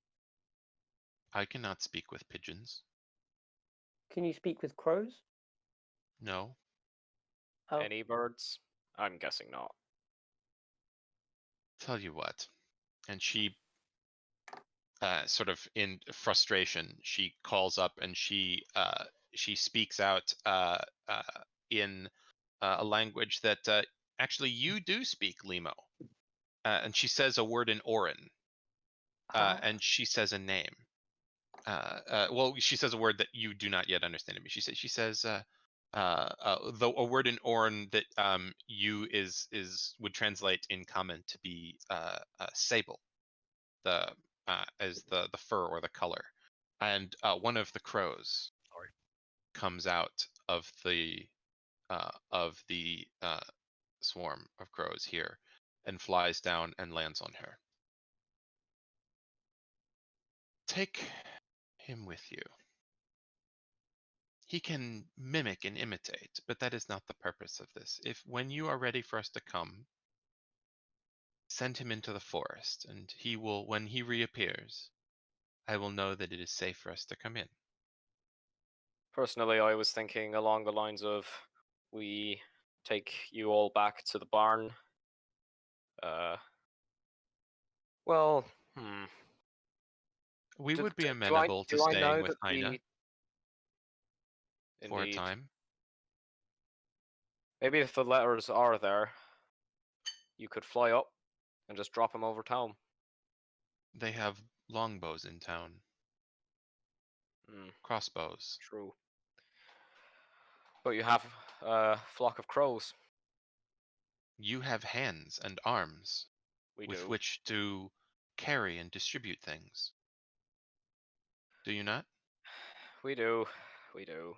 I cannot speak with pigeons. Can you speak with crows? No. Oh, Any birds? I'm guessing not. Tell you what. And she, sort of in frustration, she calls up and she speaks out in a language that actually you do speak, Limo. And she says a word in Orin, and she says a name. Well, she says a word that you do not yet understand. She says though a word in Orin that you would translate in common to be sable, the as the fur or the color, and one of the crows comes out of the swarm of crows here and flies down and lands on her. Take him with you. He can mimic and imitate, but that is not the purpose of this. If when you are ready for us to come, send him into the forest, and he will, when he reappears, I will know that it is safe for us to come in. Personally, I was thinking along the lines of we take you all back to the barn. Well, We would be do amenable to do I staying know with that Heine for a Indeed. time. Maybe if the letters are there, you could fly up and just drop them over town. They have longbows in town. Crossbows. True. But you have a flock of crows. You have hands and arms We with do. which to carry and distribute things. Do you not? We do. We do.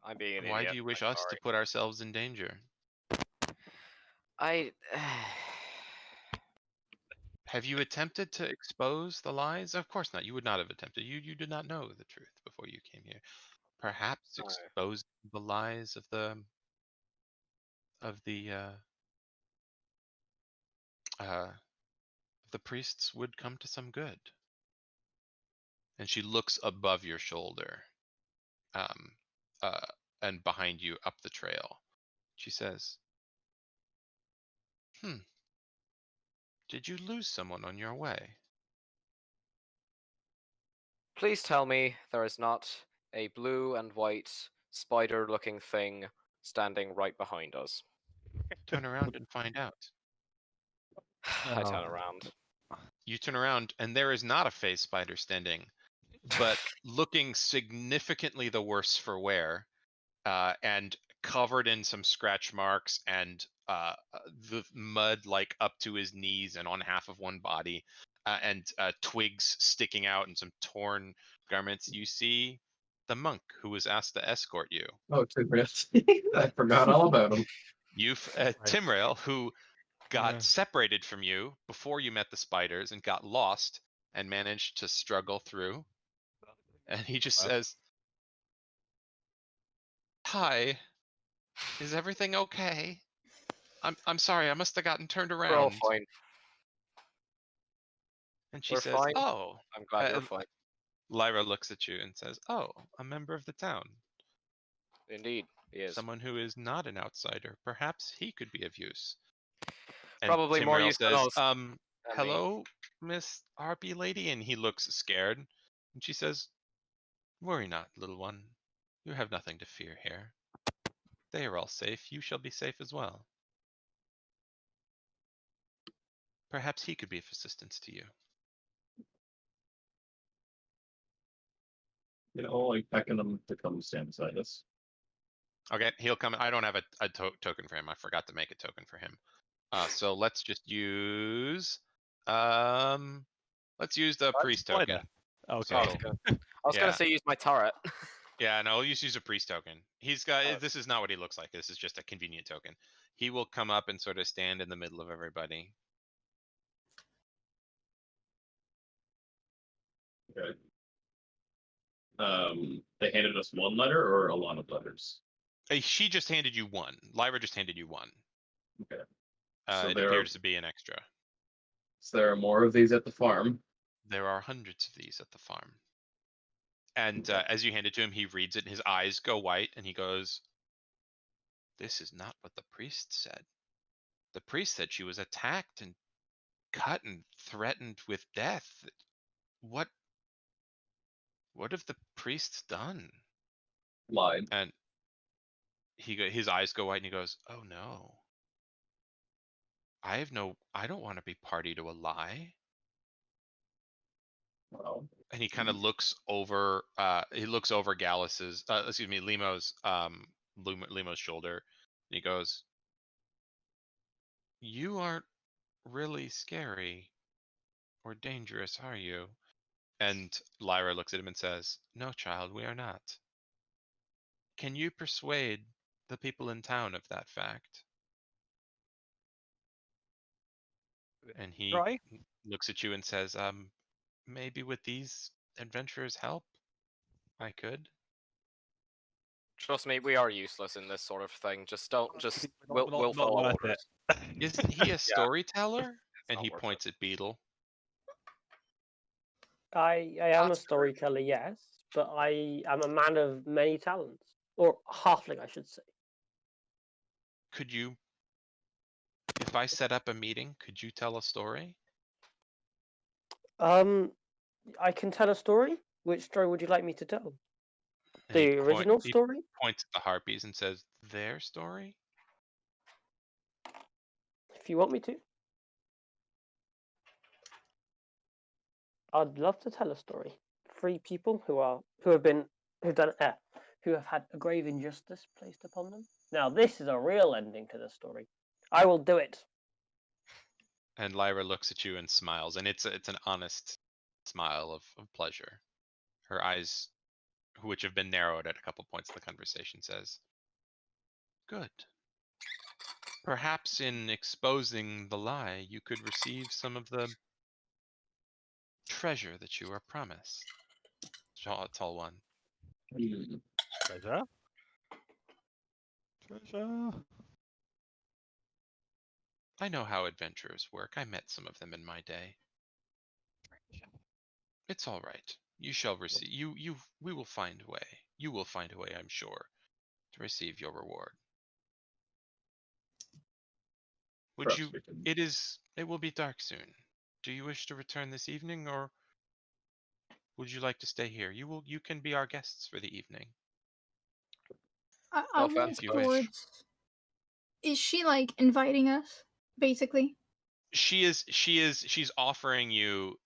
I'm being an Why idiot. do you wish I'm us to sorry. put ourselves in danger? I. Have you attempted to expose the lies? Of course not. You would not have attempted. You did not know the truth before you came here. Perhaps No. expose the lies of the priests would come to some good. And she looks above your shoulder, um, and behind you up the trail. She says, did you lose someone on your way? Please tell me there is not a blue and white spider-looking thing standing right behind us. Turn around and find out. I turn around. You turn around and there is not a phase spider standing, but looking significantly the worse for wear, and covered in some scratch marks and the mud like up to his knees and on half of one body, and twigs sticking out and some torn garments. You see the monk who was asked to escort you. Oh, I forgot all about him. You've Timrail, who got separated from you before you met the spiders and got lost and managed to struggle through. And he just says, "Hi, is everything okay? I'm sorry, I must have gotten turned We're all around." fine. And she We're says, fine. "Oh." I'm glad you're fine. Lyra looks at you and says, "Oh, a member of the town. Indeed, he is. Someone who is not an outsider. Perhaps he could be of use." And Probably more Timrail use than says, us. than me. "Hello, Miss Harpy Lady?" And he looks scared. And she says, "Worry not, little one. You have nothing to fear here. They are all safe. You shall be safe as well. Perhaps he could be of assistance to you." You know, like beckon him to come stand beside us. Okay, he'll come. I don't have a token for him. I forgot to make a token for him. So let's just use let's use the priest token. Okay. Oh, So I was yeah. gonna say use my turret. Yeah, no, he'll just use a priest token. He's got Oh. this is not what he looks like. This is just a convenient token. He will come up and sort of stand in the middle of everybody. Okay. They handed us one letter or a lot of letters? She just handed you one. Lyra just handed you one. Okay. So It there appears to be an extra. are more of these at the farm. There are hundreds of these at the farm. And Okay. as you hand it to him, he reads it. And his eyes go white, and he goes, "This is not what the priest said. The priest said she was attacked and cut and threatened with death. What have the priests done?" Lied. And his eyes go white, and he goes, "Oh no. I don't want to be party to a lie." Well, And he kind of looks over Gallus's Limo's Limo's shoulder, and he goes, "You aren't really scary or dangerous, are you?" And Lyra looks at him and says, "No, child, we are not. Can you persuade the people in town of that fact?" And he Try. looks at you and says, maybe with these adventurers' help, I could." Trust me, we are useless in this sort of thing. Just don't. Just Not we'll follow worth orders. it. Isn't he a storyteller? And not he worth points at Beetle. I am a That's true. storyteller, yes, but I am a man of many talents, or halfling, I should say. Could you, if I set up a meeting, could you tell a story? I can tell a story. Which story would you like me to tell? And he The original story? points at the harpies and says, "Their story?" If you want me to. I'd love to tell a story. 3 people who have had a grave injustice placed upon them. Now this is a real ending to the story. I will do it. And Lyra looks at you and smiles, and it's an honest smile of pleasure. Her eyes, which have been narrowed at a couple points in the conversation, says, "Good. Perhaps in exposing the lie, you could receive some of the treasure that you are promised." Tall one. Treasure. Treasure. "I know how adventurers work. I met some of them in my day. It's all right. You shall receive. We will find a way. You will find a way, I'm sure, to receive your reward. Would Perhaps you? we can. It will be dark soon. Do you wish to return this evening, or would you like to stay here? You can be our guests for the evening." I'll offense, walk if you wish. towards. Is she like inviting us, basically? She's offering you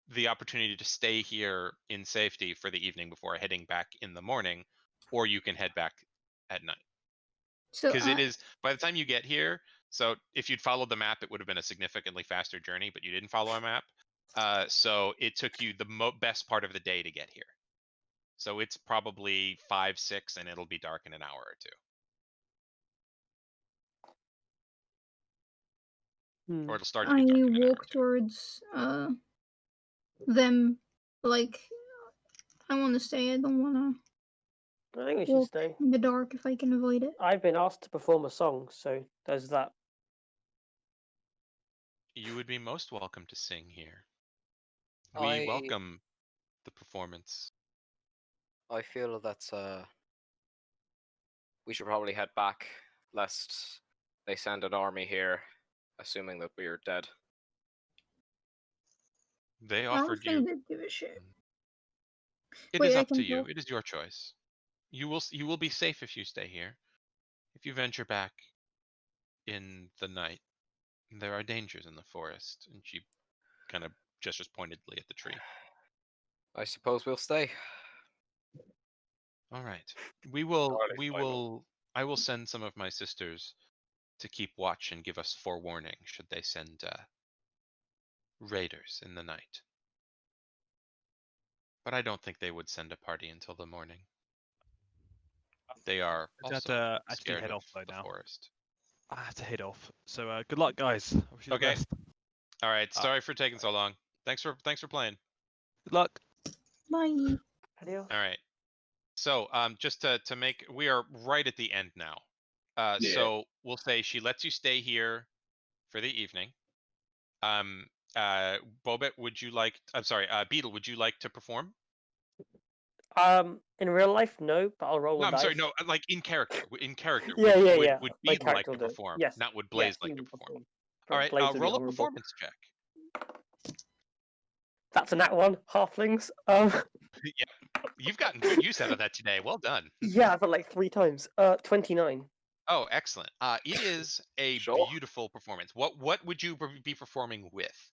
the opportunity to stay here in safety for the evening before heading back in the morning, or you can head back at night. So Because it is, by the time you get here, so if you'd followed the map, it would have been a significantly faster journey, but you didn't follow a map. So it took you the best part of the day to get here. So it's probably 5, 6, and it'll be dark in an hour or 2. Or it'll start to I be dark in an hour or walk 2. towards them. Like, I want to stay. I don't want I think we to should walk stay. in the dark if I can avoid it. I've been asked to perform a song, so there's that. You would be most welcome to sing here. I We welcome the performance. I feel that we should probably head back, lest they send an army here, assuming that we are dead. They I don't offered think you. they'd give a shit. It Wait, is I up to can you. talk. It is your choice. You will be safe if you stay here. If you venture back in the night, there are dangers in the forest. And she kind of gestures pointedly at the tree. I suppose we'll stay. All right. We will Alrighty, we fine. will I will send some of my sisters to keep watch and give us forewarning should they send raiders in the night. But I don't think they would send a party until the morning. They are I have also to actually scared head of off though the now. forest. I have to head off. So good luck, guys. I wish you the Okay. best. All right. Sorry for taking so long. Thanks for playing. Good luck. Bye. Adios. All right. So just to make, we are right at the end now. Yeah. So we'll say she lets you stay here for the evening. Bobet, would you like? I'm sorry, Beetle, would you like to perform? In real life, no, but I'll roll No, a I'm dice. sorry, no, like in character. In character, Yeah, would, yeah, would, yeah. would My Beetle like character to will do it. perform? Yes. Not would Blaze Yes, like he to will perform? perform. All right, Blaze will be roll a honorable. performance check. That's a nat one. Halflings. Yeah, you've gotten good use out of that today. Well done. Yeah, but like 3 times. 29. Oh, excellent. It is a Sure. beautiful performance. What would you be performing with?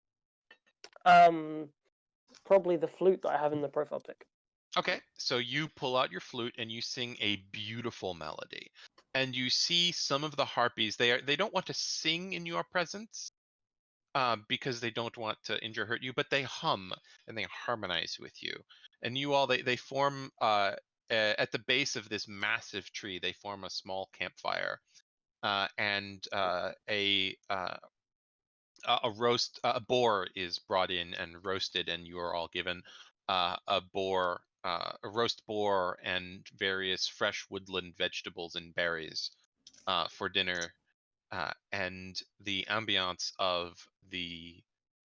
Probably the flute that I have in the profile pic. Okay, so you pull out your flute and you sing a beautiful melody. And you see some of the harpies, they don't want to sing in your presence because they don't want to injure or hurt you, but they hum and they harmonize with you. And you all they form at the base of this massive tree, they form a small campfire. And a boar is brought in and roasted, and you are all given a roast boar and various fresh woodland vegetables and berries for dinner. And the ambiance of the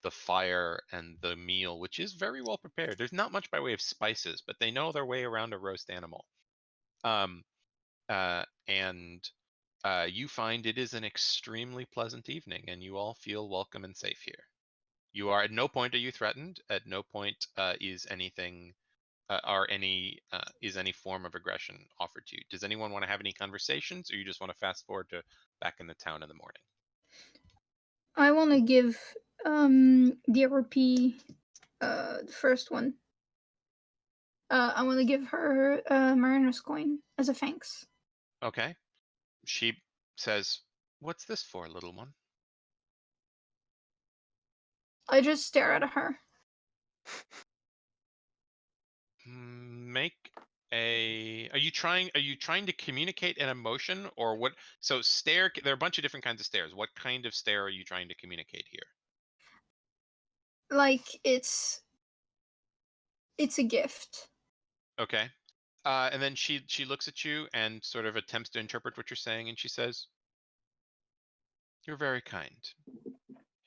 fire and the meal, which is very well prepared. There's not much by way of spices, but they know their way around a roast animal. And you find it is an extremely pleasant evening, and you all feel welcome and safe here. You are at no point are you threatened. At no point is anything is any form of aggression offered to you. Does anyone want to have any conversations, or you just want to fast forward to back in the town in the morning? I want to give the RP the first one. I want to give her Mariner's coin as a thanks. Okay. She says, "What's this for, little one?" I just stare at her. Make are you trying to communicate an emotion, or what? So stare, there are a bunch of different kinds of stares. What kind of stare are you trying to communicate here? Like it's a gift. Okay. And then she looks at you and sort of attempts to interpret what you're saying, and she says, "You're very kind."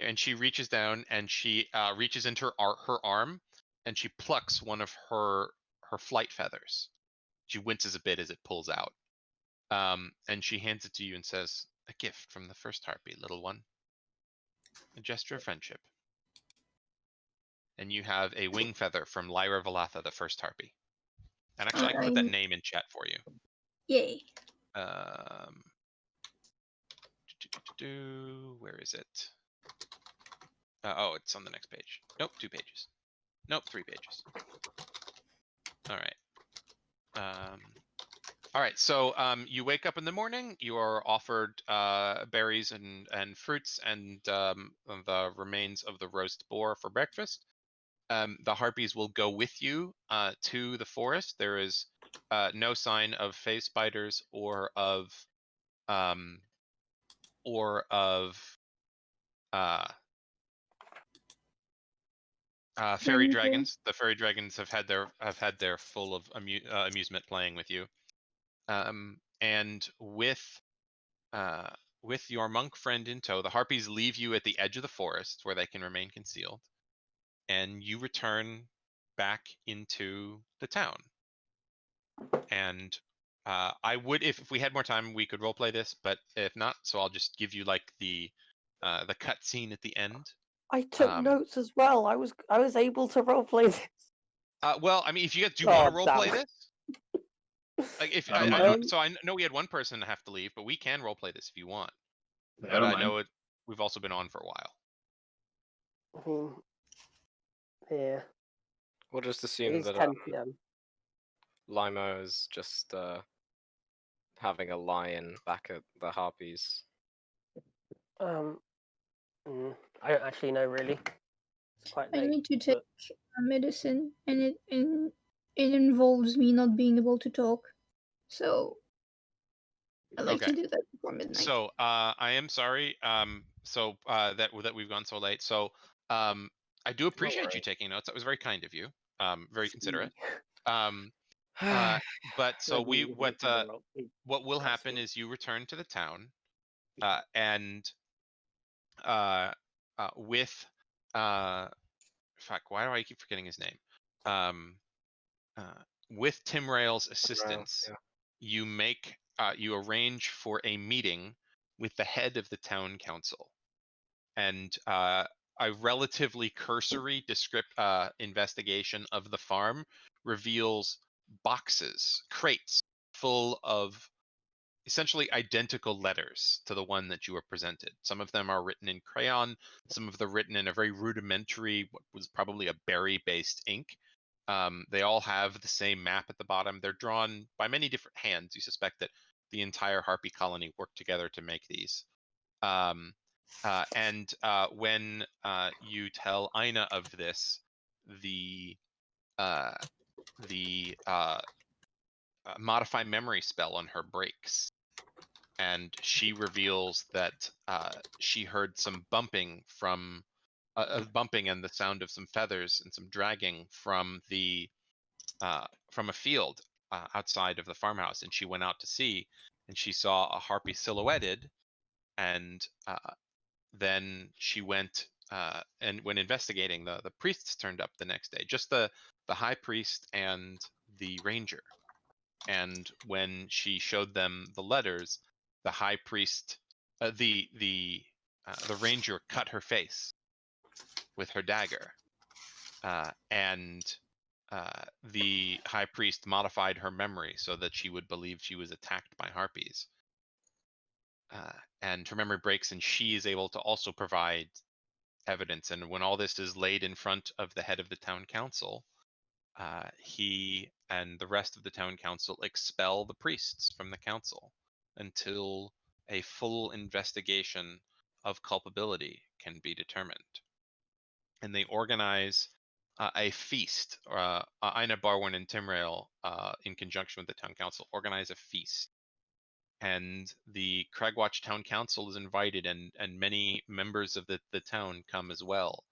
And she reaches down and she reaches into her arm, and she plucks one of her flight feathers. She winces a bit as it pulls out. And she hands it to you and says, "A gift from the first harpy, little one. A gesture of friendship." And you have a wing feather from Lyra Valatha, the first harpy. And actually, I can put that name in chat for you. Yay. Where is it? Oh, it's on the next page. Nope, 2 pages. Nope, 3 pages. All right. All right, so you wake up in the morning. You are offered berries and fruits and the remains of the roast boar for breakfast. The harpies will go with you to the forest. There is no sign of phase spiders or of fairy dragons. The fairy dragons have had their full of amusement playing with you. And with your monk friend in tow, the harpies leave you at the edge of the forest where they can remain concealed, and you return back into the town. And I would, if we had more time, we could roleplay this, but if not, so I'll just give you like the cut scene at the end. I took notes as well. I was able to roleplay this. Well, I mean, if you guys do want to roleplay damn. this, like if I don't I mind. so I know we had one person have to leave, but we can roleplay this if you want. I But don't I mind. know we've also been on for a while. Yeah. We'll just It assume is that 10 p.m. Limo is just having a lie-in back at the Harpies? I don't actually know really. It's quite I late. need to take but medicine, and it involves me not being able to talk. So I like Okay. to do that before midnight. So I am sorry. That we've gone so late. So I do appreciate you worry. taking notes. That was very kind of you. Very considerate. See. But so Maybe you can do the roll. what will happen Casting. is you return to the town, and with fuck, why do I keep forgetting his name? With Tim Rail's assistance, yeah. you arrange for a meeting with the head of the town council, and a relatively cursory investigation of the farm reveals crates full of essentially identical letters to the one that you were presented. Some of them are written in crayon, some of them written in a very rudimentary, what was probably a berry-based ink. They all have the same map at the bottom. They're drawn by many different hands. You suspect that the entire Harpy colony worked together to make these. When you tell Ina of this, the modify memory spell on her breaks, and she reveals that she heard some bumping bumping and the sound of some feathers and some dragging from a field outside of the farmhouse, and she went out to see, and she saw a harpy silhouetted, and then she went and when investigating, the priests turned up the next day, just the high priest and the ranger. And when she showed them the letters, the high priest, the ranger cut her face with her dagger, and the high priest modified her memory so that she would believe she was attacked by harpies. And her memory breaks, and she is able to also provide evidence. And when all this is laid in front of the head of the town council, he and the rest of the town council expel the priests from the council until a full investigation of culpability can be determined. And they organize a feast. Ina Barwin and Timrail, in conjunction with the town council, organize a feast. And the Cragwatch Town Council is invited, and many members of the town come as well.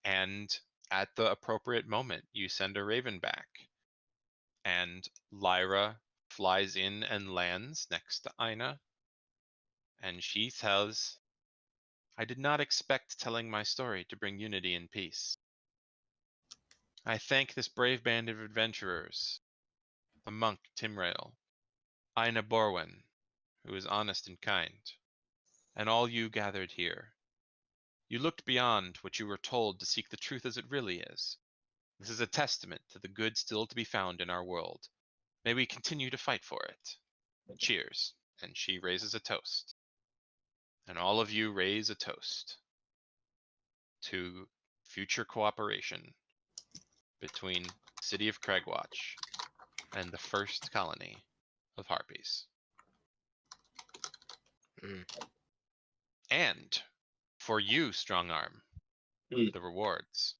And at the appropriate moment, you send a raven back, and Lyra flies in and lands next to Ina, and she says, "I did not expect telling my story to bring unity and peace. I thank this brave band of adventurers, the monk Timrail, Ina Borwin, who is honest and kind, and all you gathered here. You looked beyond what you were told to seek the truth as it really is. This is a testament to the good still to be found in our world. May we continue to fight for it. Cheers." And she raises a toast. And all of you raise a toast to future cooperation between the city of Cragwatch and the first colony of Harpies. And for you, Strongarm, the rewards.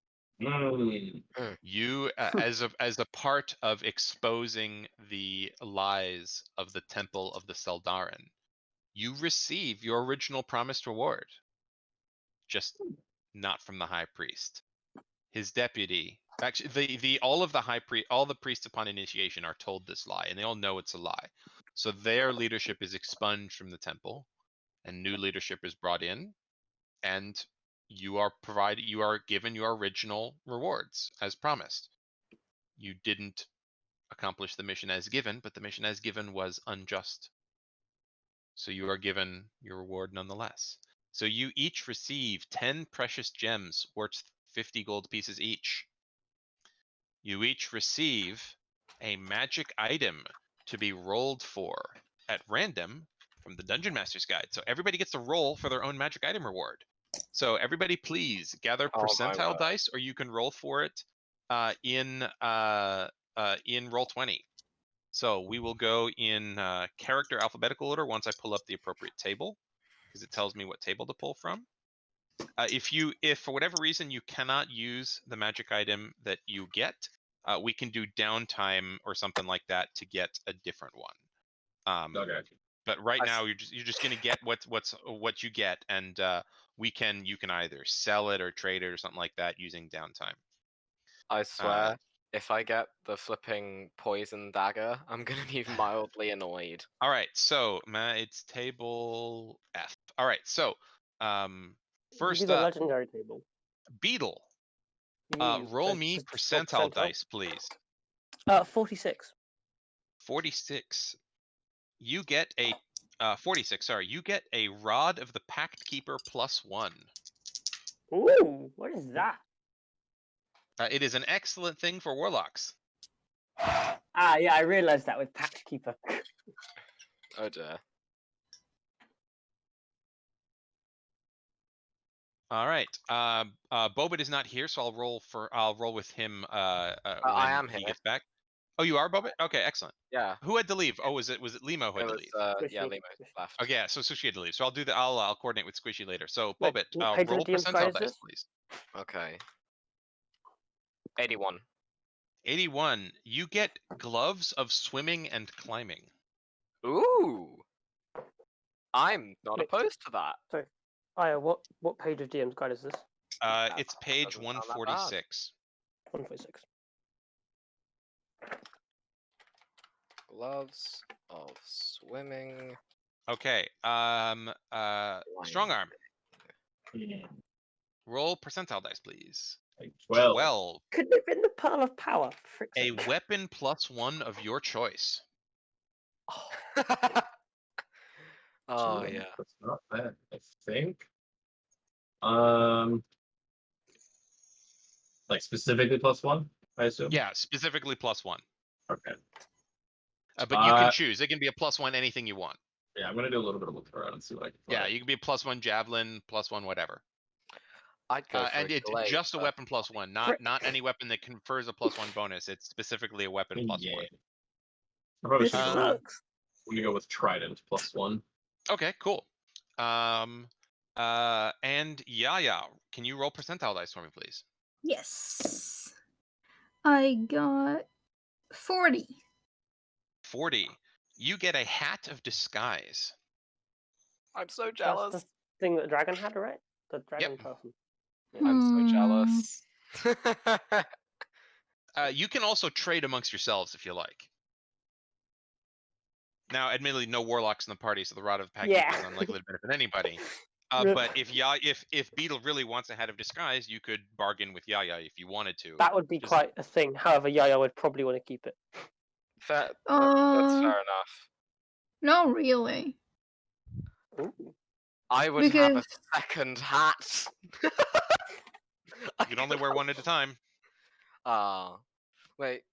You, as a part of exposing the lies of the Temple of the Seldarin, you receive your original promised reward, just not from the High Priest. His deputy, actually, all the priests upon initiation are told this lie, and they all know it's a lie. So their leadership is expunged from the temple, and new leadership is brought in, and you are given your original rewards as promised. You didn't accomplish the mission as given, but the mission as given was unjust. So you are given your reward nonetheless. So you each receive 10 precious gems worth 50 gold pieces each. You each receive a magic item to be rolled for at random from the Dungeon Master's Guide. So everybody gets to roll for their own magic item reward. So everybody please gather Oh my percentile word. dice, or you can roll for it in Roll20. So we will go in character alphabetical order once I pull up the appropriate table, because it tells me what table to pull from. If for whatever reason you cannot use the magic item that you get, we can do downtime or something like that to get a different one. Okay. But right now you're just gonna get what you get, and you can either sell it or trade it or something like that using downtime. I swear, if I get the flipping poison dagger, I'm gonna be mildly annoyed. All right, so it's table F. All right, so first do the up, legendary table. Beetle. You, Roll so me just percentile dice, please. 46. 46. You get a 46. Sorry, you get a Rod of the Pact Keeper +1. Ooh, what is that? It is an excellent thing for warlocks. Yeah, I realized that with Pact Keeper. Oh dear. All right. Bobit is not here, so I'll roll with him I when am he here. gets back. Oh, you are Bobit? Okay, excellent. Yeah. Who had to leave? Oh, was it Limo who had It to was leave? yeah, Squishy. Limo left. Okay, yeah, so Sushi had to leave. So I'll do that. I'll coordinate with Squishy later. So Wait, Bobit, what page of roll the DM's guide percentile is dice, this? please. Okay. 81. 81. You get gloves of swimming and climbing. Ooh. I'm not Wait. opposed to that. Sorry. What page of DM's guide is this? It's page doesn't sound that bad. 146. 146. Gloves of swimming. Okay. Strong arm. Roll percentile dice, please. Like 12. 12. Couldn't have been the Pearl of Power. For frick's A sake. weapon +1 of your choice. Oh yeah. That's not bad, I think. Like specifically +1, I assume. Yeah, specifically +1. Okay. But you can choose. It can be a +1 anything you want. Yeah, I'm gonna do a little bit of look around and see what I can find. Yeah, you can be a +1 javelin, +1 whatever. I'd go for And it's glaive, just a but- weapon +1, not any weapon that confers a +1 bonus. It's specifically a weapon +1. Yeah. I probably This should go. sucks. I'm gonna go with Trident +1. Okay, cool. And Yaya, can you roll percentile dice for me, please? Yes. I got 40. 40. You get a hat of disguise. I'm so That's jealous. the thing that the dragon had, right? The dragon Yep. person. I'm so jealous. You can also trade amongst yourselves if you like. Now, admittedly, no warlocks in the party, so the Rod of the Pact Yeah. is unlikely to benefit anybody. Rip. But if Beetle really wants a hat of disguise, you could bargain with Yaya if you wanted to. That would be Just- quite a thing. However, Yaya would probably want to keep it. Fair, that's fair enough. Not really. Ooh. I would have a Because- second hat. You can only wear one at a time. Wait.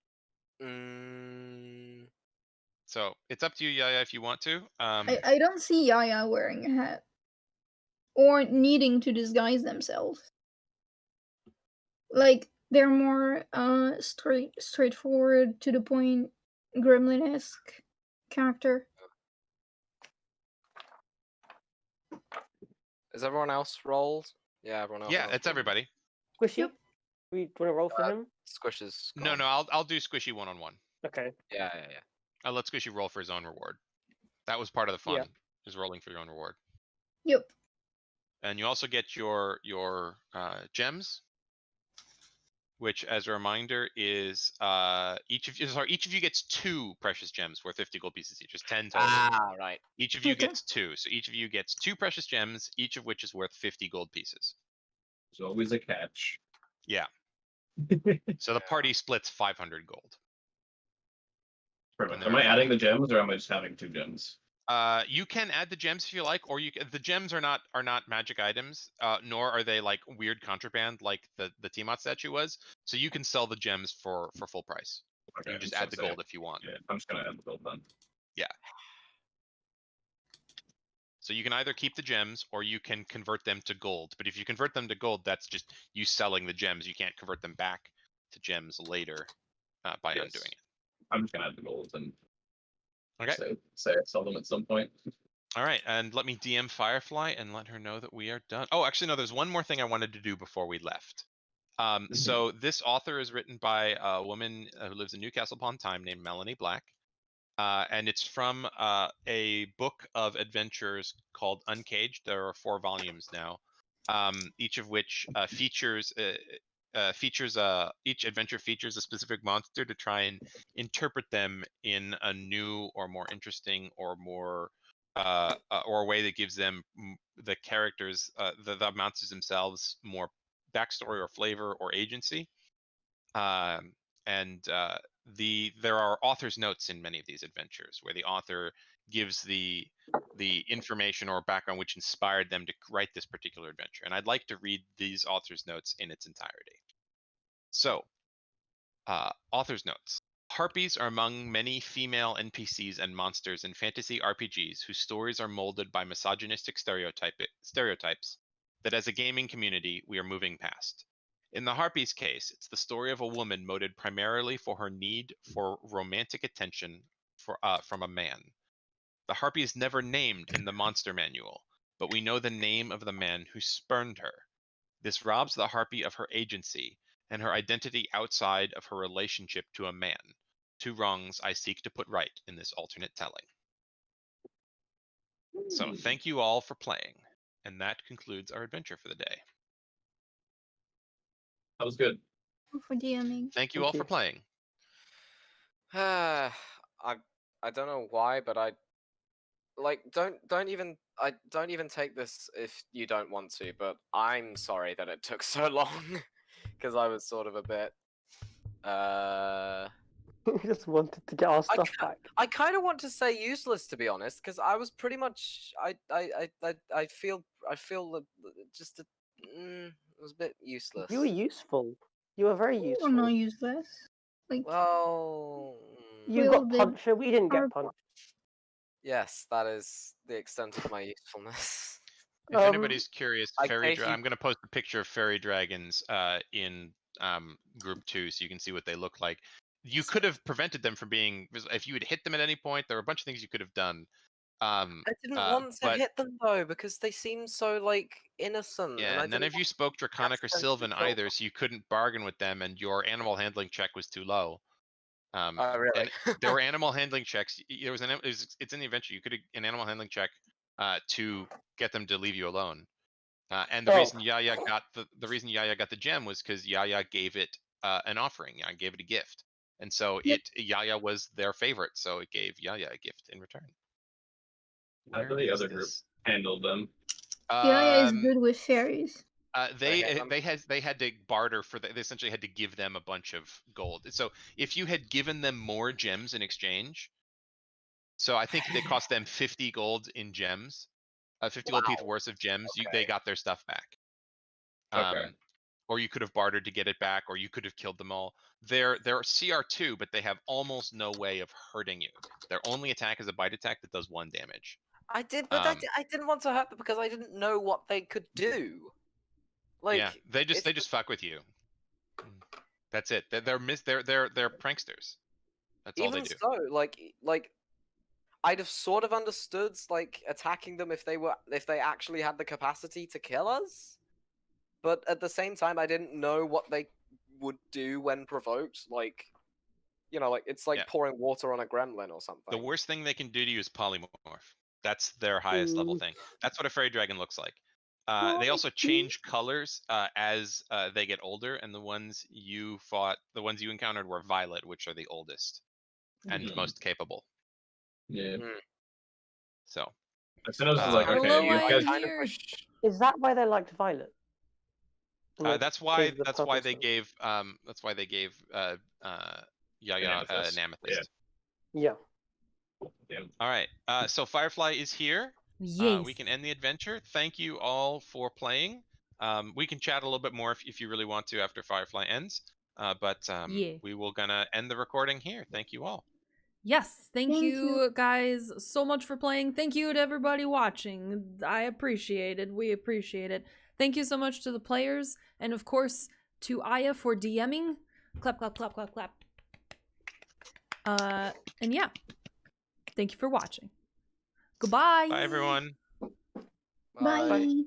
So it's up to you, Yaya, if you want to. I don't see Yaya wearing a hat. Or needing to disguise themselves. Like, they're more straightforward, to the point, gremlin-esque character. Is everyone else rolled? Yeah, everyone else. Yeah, has that's rolled. everybody. Squishy? Yep. We want to roll for him? Squish is No, gone. no, I'll do Squishy one-on-one. Okay. Yeah. I'll let Squishy roll for his own reward. That was part of the fun, Yeah. is rolling for your own reward. Yep. And you also get your gems, which, as a reminder, is each of you gets 2 precious gems worth 50 gold pieces each. Just 10 total. Right. Each of you Okay. gets 2, so each of you gets 2 precious gems, each of which is worth 50 gold pieces. There's always a catch. Yeah. So the party splits 500 gold. Perfect. And Am I adding the gems or am I just having 2 gems? You can add the gems if you like, or the gems are not magic items, nor are they like weird contraband like the Tiamat statue was. So you can sell the gems for full price. Okay, You can just I'm add the saying- gold if you want. Yeah, I'm just gonna add the gold then. So you can either keep the gems or you can convert them to gold. But if you convert them to gold, that's just you selling the gems. You can't convert them back to gems later by Yes. undoing it. I'm just gonna add the gold and Okay. So say I sell them at some point. All right, and let me DM Firefly and let her know that we are done. Oh, actually, no. There's one more thing I wanted to do before we left. So this author is written by a woman who lives in Newcastle upon Tyne named Melanie Black, and it's from a book of adventures called Uncaged. There are 4 volumes now, each of which features each adventure features a specific monster to try and interpret them in a new or more interesting or more or a way that gives them the characters, the monsters themselves, more backstory or flavor or agency. And there are author's notes in many of these adventures where the author gives the information or background which inspired them to write this particular adventure. And I'd like to read these author's notes in its entirety. So, author's notes. Harpies are among many female NPCs and monsters in fantasy RPGs whose stories are molded by misogynistic stereotypes that as a gaming community we are moving past. In the Harpy's case, it's the story of a woman motivated primarily for her need for romantic attention from a man. The Harpy is never named in the monster manual, but we know the name of the man who spurned her. This robs the Harpy of her agency and her identity outside of her relationship to a man. 2 wrongs I seek to put right in this alternate telling. So thank you all for playing, and that concludes our adventure for the day. That was good. For DMing. Thank you all for playing. I don't know why, but I like don't even take this if you don't want to, but I'm sorry that it took so long because I was sort of a bit We just wanted to get our stuff back. I kind of want to say useless, to be honest, because I was pretty much I feel just it was a bit useless. You were useful. You were very You useful. were not useless. Like, Well, You Will got did punched. We didn't our get punched. yes, that is the extent of my usefulness. If anybody's curious, I fairy gave you- I'm going to post a picture of fairy dragons in group 2 so you can see what they look like. You could have prevented them from being, if you had hit them at any point, there were a bunch of things you could have done. I didn't want to hit them though because they seemed so like innocent. Yeah, and none of you spoke Draconic or Sylvan either, so you couldn't bargain with them, and your animal handling check was too low. Oh, really? And there were animal handling checks. There was it's in the adventure. You could have an animal handling check to get them to leave you alone. And the reason Yaya got the gem was because Yaya gave it an offering. Yaya gave it a gift, and so Yaya was their favorite, so it gave Yaya a gift in return. How did the other group handle them? Yaya is good with fairies. They had to barter for they essentially had to give them a bunch of gold. So if you had given them more gems in exchange, so I think they cost them 50 gold in gems, 50 gold piece worth of gems. They got their stuff back. Okay. Or you could have bartered to get it back, or you could have killed them all. They're CR2, but they have almost no way of hurting you. Their only attack is a bite attack that does 1 damage. I did, but I didn't want to hurt them because I didn't know what they could do. Like, yeah, they just fuck with you. That's it. They're pranksters. That's all they do. Even so, like I'd have sort of understood like attacking them if they actually had the capacity to kill us. But at the same time, I didn't know what they would do when provoked. Like, you know, like it's like pouring water on a gremlin or something. The worst thing they can do to you is polymorph. That's their highest level thing. That's what a fairy dragon looks like. They also change colors as they get older, and the ones you encountered were violet, which are the oldest and most capable. Yeah. So. As soon as I was like, okay, you guys. Is that why they liked violet? That's why they gave Yaya an amethyst. Yeah. All right. So Firefly is here. Yes. We can end the adventure. Thank you all for playing. We can chat a little bit more if you really want to after Firefly ends. But we will gonna end the recording here. Thank you all. Yes, thank you guys so much for playing. Thank you to everybody watching. I appreciate it. We appreciate it. Thank you so much to the players, and of course to Aya for DMing. Clap, clap, clap, clap, clap. And yeah. Thank you for watching. Goodbye. Bye, everyone. Bye.